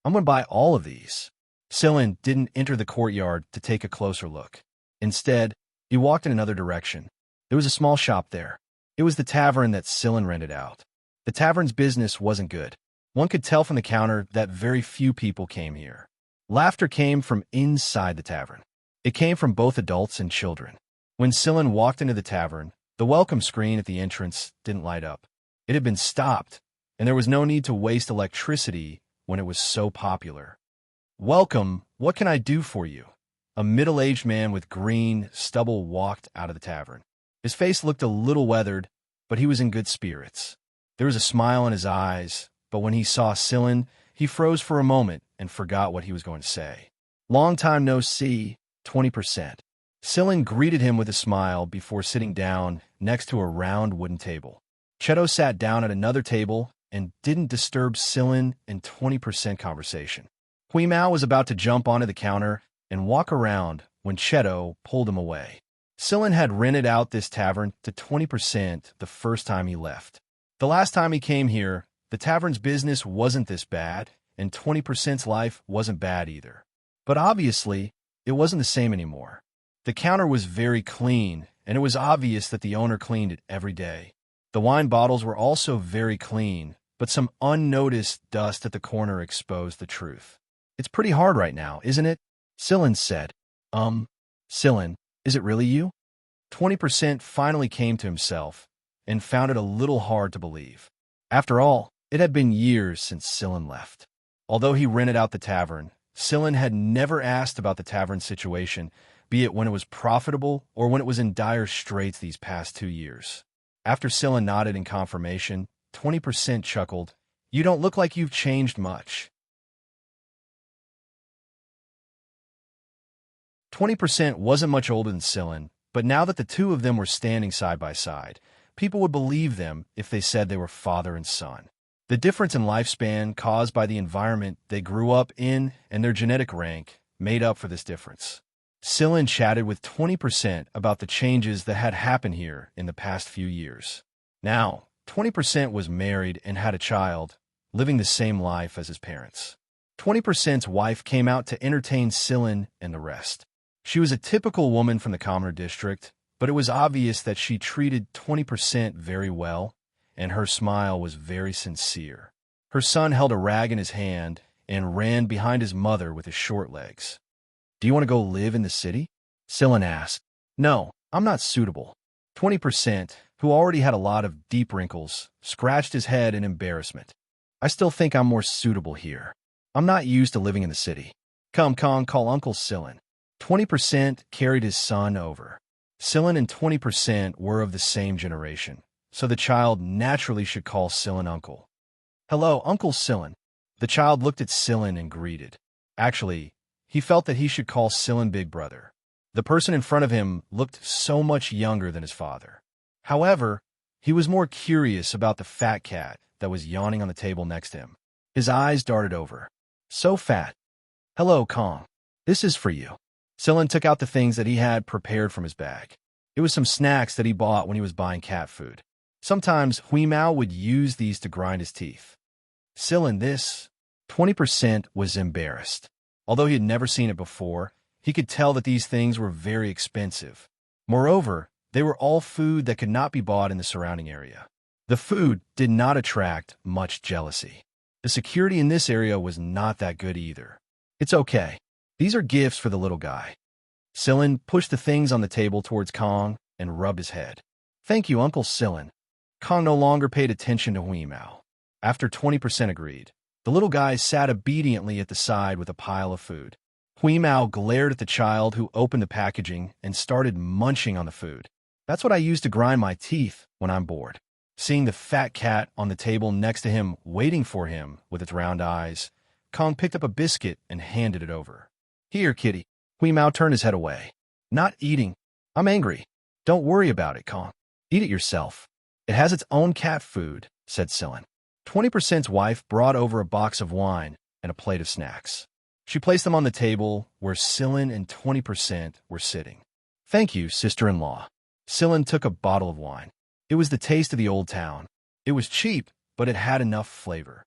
I'm going to buy all of these. Sillin didn't enter the courtyard to take a closer look. Instead, he walked in another direction. There was a small shop there. It was the tavern that Sillin rented out. The tavern's business wasn't good. One could tell from the counter that very few people came here. Laughter came from inside the tavern. It came from both adults and children. When Sillin walked into the tavern, the welcome screen at the entrance didn't light up. It had been stopped, and there was no need to waste electricity when it was so popular. Welcome, what can I do for you? A middle-aged man with green stubble walked out of the tavern. His face looked a little weathered, but he was in good spirits. There was a smile in his eyes, but when he saw Sillin, he froze for a moment and forgot what he was going to say. Long time no see, 20%. Sillin greeted him with a smile before sitting down next to a round wooden table. Cheto sat down at another table and didn't disturb Sillin and 20% conversation. Hui Mao was about to jump onto the counter and walk around when Cheto pulled him away. Sillin had rented out this tavern to 20% the first time he left. The last time he came here, the tavern's business wasn't this bad, and 20%'s life wasn't bad either. But obviously, it wasn't the same anymore. The counter was very clean, and it was obvious that the owner cleaned it every day. The wine bottles were also very clean, but some unnoticed dust at the corner exposed the truth. "It's pretty hard right now, isn't it?" Sillin said. Sillin, is it really you?" 20% finally came to himself and found it a little hard to believe. After all, it had been years since Sillin left. Although he rented out the tavern, Sillin had never asked about the tavern situation, be it when it was profitable or when it was in dire straits these past 2 years. After Sillin nodded in confirmation, 20% chuckled. "You don't look like you've changed much." 20% wasn't much older than Sillin, but now that the two of them were standing side by side, people would believe them if they said they were father and son. The difference in lifespan caused by the environment they grew up in and their genetic rank made up for this difference. Sillin chatted with 20% about the changes that had happened here in the past few years. Now, 20% was married and had a child, living the same life as his parents. 20%'s wife came out to entertain Sillin and the rest. She was a typical woman from the commoner district, but it was obvious that she treated 20% very well, and her smile was very sincere. Her son held a rag in his hand and ran behind his mother with his short legs. "Do you want to go live in the city?" Sillin asked. "No, I'm not suitable." 20%, who already had a lot of deep wrinkles, scratched his head in embarrassment. "I still think I'm more suitable here. I'm not used to living in the city." "Come, Kong, call Uncle Sillin." 20% carried his son over. Sillin and 20% were of the same generation, so the child naturally should call Sillin uncle. "Hello, Uncle Sillin." The child looked at Sillin and greeted. Actually, he felt that he should call Sillin big brother. The person in front of him looked so much younger than his father. However, he was more curious about the fat cat that was yawning on the table next to him. His eyes darted over. "So fat." "Hello, Kong. This is for you." Sillin took out the things that he had prepared from his bag. It was some snacks that he bought when he was buying cat food. Sometimes Hui Mao would use these to grind his teeth. Sillin, this 20% was embarrassed. Although he had never seen it before, he could tell that these things were very expensive. Moreover, they were all food that could not be bought in the surrounding area. The food did not attract much jealousy. The security in this area was not that good either. "It's okay. These are gifts for the little guy." Sillin pushed the things on the table towards Kong and rubbed his head. "Thank you, Uncle Sillin." Kong no longer paid attention to Hui Mao. After 20% agreed, the little guy sat obediently at the side with a pile of food. Hui Mao glared at the child who opened the packaging and started munching on the food. "That's what I use to grind my teeth when I'm bored." Seeing the fat cat on the table next to him waiting for him with its round eyes, Kong picked up a biscuit and handed it over. "Here, kitty." Hui Mao turned his head away. "Not eating. I'm angry." "Don't worry about it, Kong. Eat it yourself. It has its own cat food," said Sillin. 20%'s wife brought over a box of wine and a plate of snacks. She placed them on the table where Sillin and 20% were sitting. "Thank you, sister-in-law." Sillin took a bottle of wine. It was the taste of the old town. It was cheap, but it had enough flavor.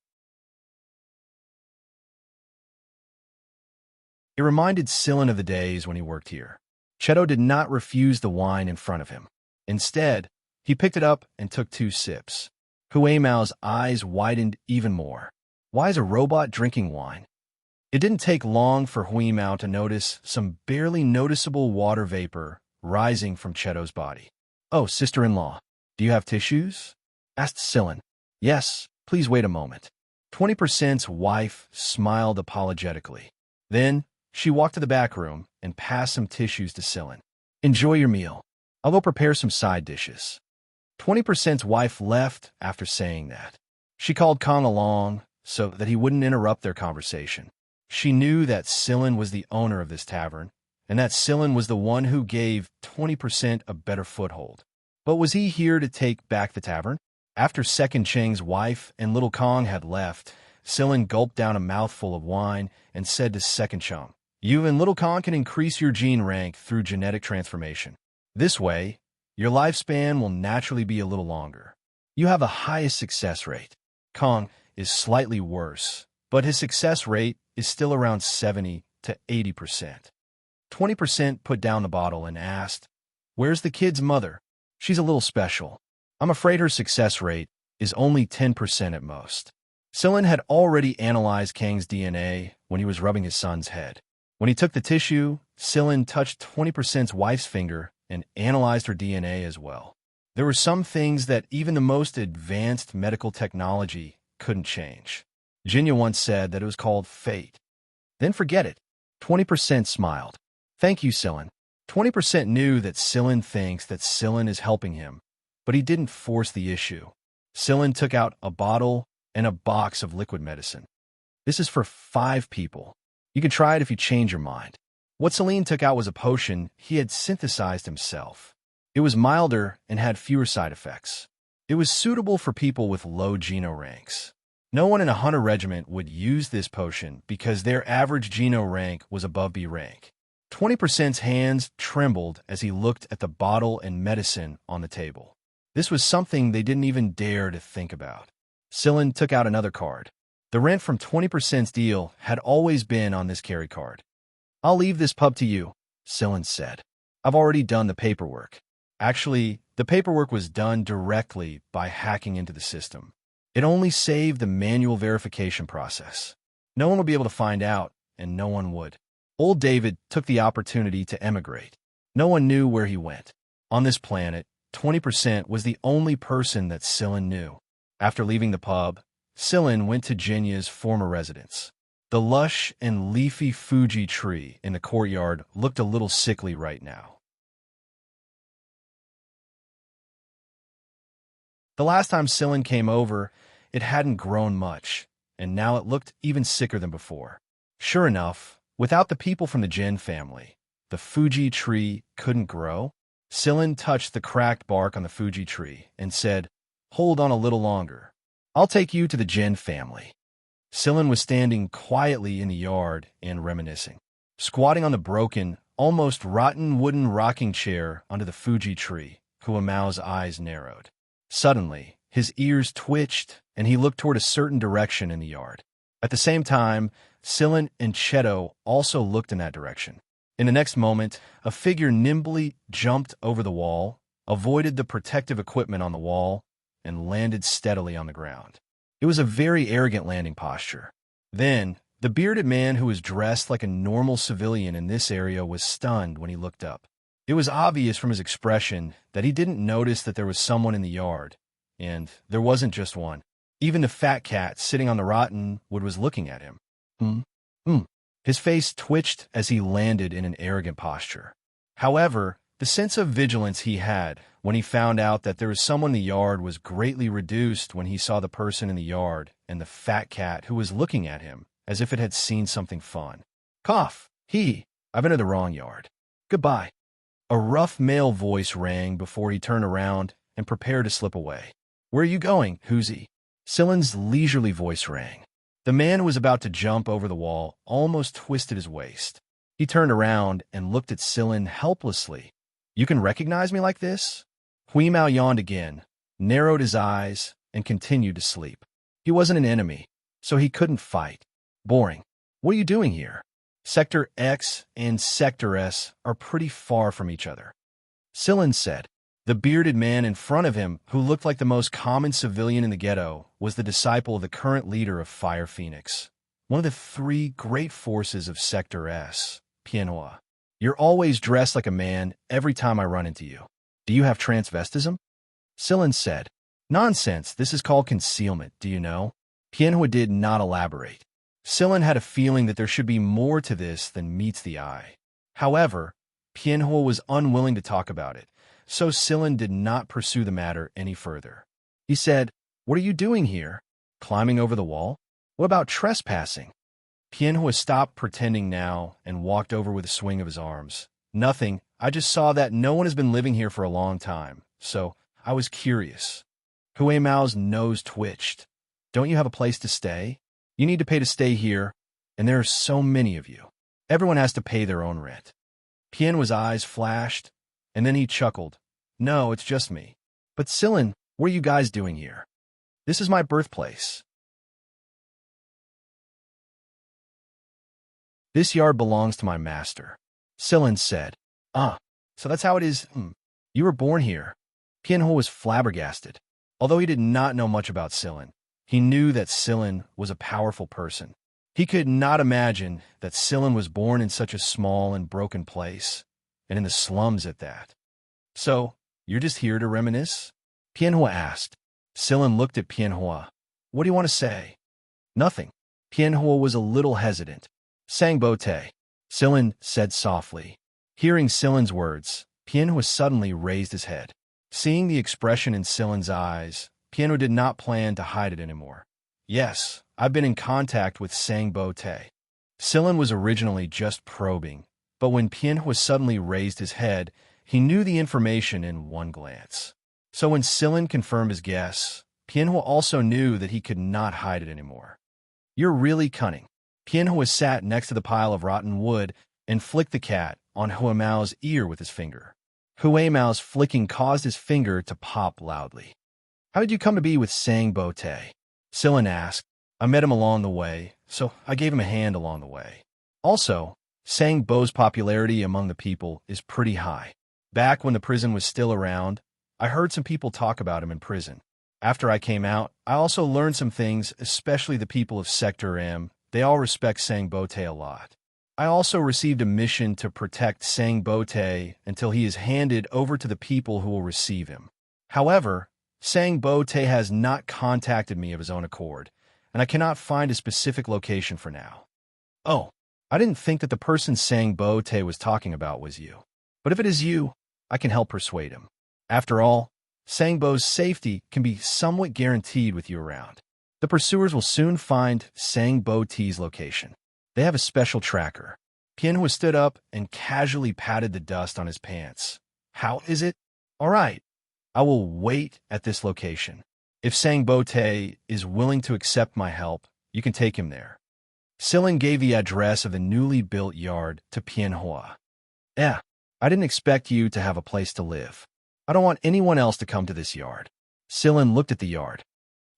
It reminded Sillin of the days when he worked here. Cheto did not refuse the wine in front of him. Instead, he picked it up and took 2 sips. Hui Mao's eyes widened even more. Why is a robot drinking wine? It didn't take long for Hui Mao to notice some barely noticeable water vapor rising from Cheto's body. "Oh, sister-in-law, do you have tissues?" asked Sillin. "Yes, please wait a moment." 20%'s wife smiled apologetically. Then, she walked to the back room and passed some tissues to Sillin. "Enjoy your meal. I'll go prepare some side dishes." 20%'s wife left after saying that. She called Kong along so that he wouldn't interrupt their conversation. She knew that Sillin was the owner of this tavern, and that Sillin was the one who gave 20% a better foothold. But was he here to take back the tavern? After Second Cheng's wife and little Kong had left, Sillin gulped down a mouthful of wine and said to second chum, "You and Little Kong can increase your gene rank through genetic transformation. This way, your lifespan will naturally be a little longer. You have the highest success rate. Kong is slightly worse, but his success rate is still around 70 to 80%. 20% put down the bottle and asked, "Where's the kid's mother? She's a little special. I'm afraid her success rate is only 10% at most." Sillin had already analyzed Kang's DNA when he was rubbing his son's head. When he took the tissue, Sillin touched 20%'s wife's finger and analyzed her DNA as well. There were some things that even the most advanced medical technology couldn't change. Xianxia once said that it was called fate. Then forget it. 20% smiled. "Thank you, Sillin." 20% knew that Sillin thinks that Sillin is helping him, but he didn't force the issue. Sillin took out a bottle and a box of liquid medicine. "This is for 5 people. You can try it if you change your mind." What Celine took out was a potion he had synthesized himself. It was milder and had fewer side effects. It was suitable for people with low geno ranks. No one in a hunter regiment would use this potion because their average geno rank was above B rank. 20%'s hands trembled as he looked at the bottle and medicine on the table. This was something they didn't even dare to think about. Sillin took out another card. The rent from 20%'s deal had always been on this carry card. "I'll leave this pub to you," Sillin said. "I've already done the paperwork." Actually, the paperwork was done directly by hacking into the system. It only saved the manual verification process. No one would be able to find out, and no one would. Old David took the opportunity to emigrate. No one knew where he went. On this planet, 20% was the only person that Sillin knew. After leaving the pub, Sillin went to Xianxia's former residence. The lush and leafy Fuji tree in the courtyard looked a little sickly right now. The last time Sillin came over, it hadn't grown much, and now it looked even sicker than before. Sure enough, without the people from the Jin family, the Fuji tree couldn't grow. Sillin touched the cracked bark on the Fuji tree and said, "Hold on a little longer. I'll take you to the Jin family." Sillin was standing quietly in the yard and reminiscing. Squatting on the broken, almost rotten wooden rocking chair under the Fuji tree, Mao's eyes narrowed. Suddenly, his ears twitched, and he looked toward a certain direction in the yard. At the same time, Sillin and Cheto also looked in that direction. In the next moment, a figure nimbly jumped over the wall, avoided the protective equipment on the wall, and landed steadily on the ground. It was a very arrogant landing posture. Then, the bearded man who was dressed like a normal civilian in this area was stunned when he looked up. It was obvious from his expression that he didn't notice that there was someone in the yard, and there wasn't just one. Even the fat cat sitting on the rotten wood was looking at him. His face twitched as he landed in an arrogant posture. However, the sense of vigilance he had when he found out that there was someone in the yard was greatly reduced when he saw the person in the yard and the fat cat who was looking at him as if it had seen something fun. "Cough! I've entered the wrong yard. Goodbye." A rough male voice rang before he turned around and prepared to slip away. "Where are you going, Huzi?" Sillin's leisurely voice rang. The man who was about to jump over the wall almost twisted his waist. He turned around and looked at Sillin helplessly. "You can recognize me like this?" Mao yawned again, narrowed his eyes, and continued to sleep. He wasn't an enemy, so he couldn't fight. Boring. "What are you doing here?" "Sector X and Sector S are pretty far from each other," Sillin said. The bearded man in front of him, who looked like the most common civilian in the ghetto, was the disciple of the current leader of Fire Phoenix, one of the 3 great forces of Sector S, Pianhua. "You're always dressed like a man every time I run into you. Do you have transvestism?" Sillin said, "Nonsense, this is called concealment, do you know?" Pianhua did not elaborate. Sillin had a feeling that there should be more to this than meets the eye. However, Pianhua was unwilling to talk about it, so Sillin did not pursue the matter any further. He said, "What are you doing here? Climbing over the wall? What about trespassing?" Pianhua stopped pretending now and walked over with a swing of his arms. "Nothing. I just saw that no one has been living here for a long time, so I was curious." Mao's nose twitched. "Don't you have a place to stay?" You need to pay to stay here, and there are so many of you. Everyone has to pay their own rent. Pianhua's eyes flashed, and then he chuckled. No, it's just me. But Sillin, what are you guys doing here? This is my birthplace. This yard belongs to my master, Sillin said. So that's how it is. You were born here. Pianhua was flabbergasted. Although he did not know much about Sillin, he knew that Sillin was a powerful person. He could not imagine that Sillin was born in such a small and broken place, and in the slums at that. So, you're just here to reminisce? Pianhua asked. Sillin looked at Pianhua. What do you want to say? Nothing. Pianhua was a little hesitant. Sangbote, Sillin said softly. Hearing Sillin's words, Pianhua suddenly raised his head. Seeing the expression in Sillin's eyes, Pianhua did not plan to hide it anymore. Yes, I've been in contact with Sangbote. Sillin was originally just probing, but when Pianhua suddenly raised his head, he knew the information in one glance. So when Sillin confirmed his guess, Pianhua also knew that he could not hide it anymore. You're really cunning. Pianhua sat next to the pile of rotten wood and flicked the cat on Huamao's ear with his finger. Huamao's flicking caused his finger to pop loudly. How did you come to be with Sangbote? Sillin asked. I met him along the way, so I gave him a hand along the way. Also, Sangbo's popularity among the people is pretty high. Back when the prison was still around, I heard some people talk about him in prison. After I came out, I also learned some things, especially the people of Sector M. They all respect Sangbote a lot. I also received a mission to protect Sangbote until he is handed over to the people who will receive him. However, Sangbote has not contacted me of his own accord, and I cannot find a specific location for now. Oh, I didn't think that the person Sangbote was talking about was you. But if it is you, I can help persuade him. After all, Sangbo's safety can be somewhat guaranteed with you around. The pursuers will soon find Sangbote's location. They have a special tracker. Pianhua stood up and casually patted the dust on his pants. How is it? All right. I will wait at this location. If Sangbote is willing to accept my help, you can take him there. Sillin gave the address of the newly built yard to Pianhua. I didn't expect you to have a place to live. I don't want anyone else to come to this yard. Sillin looked at the yard.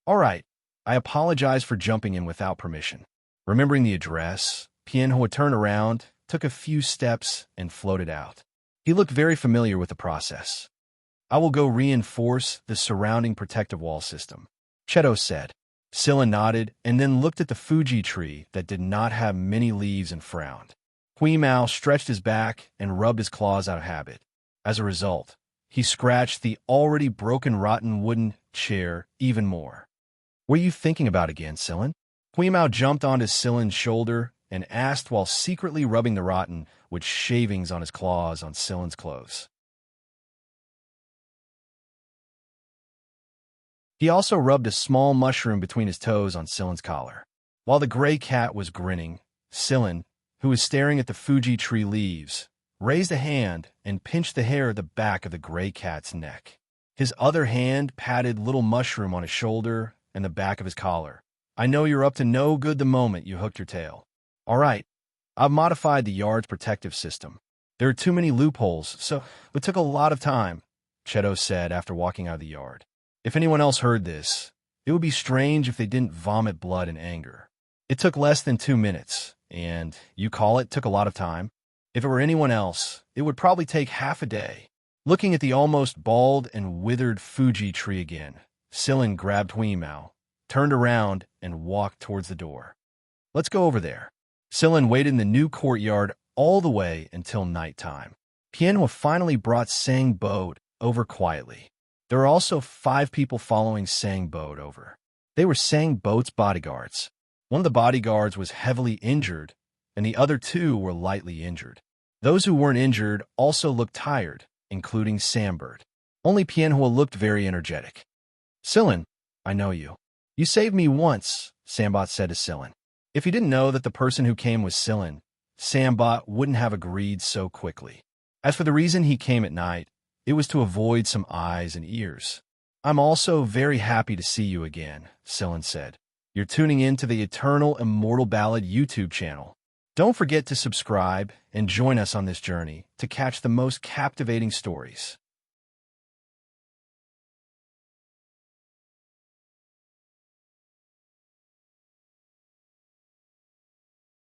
All right. I apologize for jumping in without permission. Remembering the address, Pianhua turned around, took a few steps, and floated out. He looked very familiar with the process. I will go reinforce the surrounding protective wall system, Cheto said. Sillin nodded and then looked at the Fuji tree that did not have many leaves and frowned. Huimao stretched his back and rubbed his claws out of habit. As a result, he scratched the already broken rotten wooden chair even more. What are you thinking about again, Sillin? Huimao jumped onto Sillin's shoulder and asked while secretly rubbing the rotten with shavings on his claws on Sillin's clothes. He also rubbed a small mushroom between his toes on Sillin's collar. While the gray cat was grinning, Sillin, who was staring at the Fuji tree leaves, raised a hand and pinched the hair at the back of the gray cat's neck. His other hand patted little mushroom on his shoulder and the back of his collar. I know you're up to no good the moment you hooked your tail. All right, I've modified the yard's protective system. There are too many loopholes, so it took a lot of time, Cheto said after walking out of the yard. If anyone else heard this, it would be strange if they didn't vomit blood in anger. It took less than 2 minutes, and you call it took a lot of time? If it were anyone else, it would probably take half a day. Looking at the almost bald and withered Fuji tree again, Sillin grabbed Huimao, turned around, and walked towards the door. Let's go over there. Sillin waited in the new courtyard all the way until nighttime. Pianhua finally brought Sangbo over quietly. There were also 5 people following Sangbo over. They were Sangbo's bodyguards. One of the bodyguards was heavily injured, and the other 2 were lightly injured. Those who weren't injured also looked tired, including Sambird. Only Pianhua looked very energetic. Sillin, I know you. You saved me once, Sambot said to Sillin. If he didn't know that the person who came was Sillin, Sambot wouldn't have agreed so quickly. As for the reason he came at night, it was to avoid some eyes and ears. I'm also very happy to see you again, Sillin said. You're tuning in to the Eternal Immortal Ballad YouTube channel. Don't forget to subscribe and join us on this journey to catch the most captivating stories.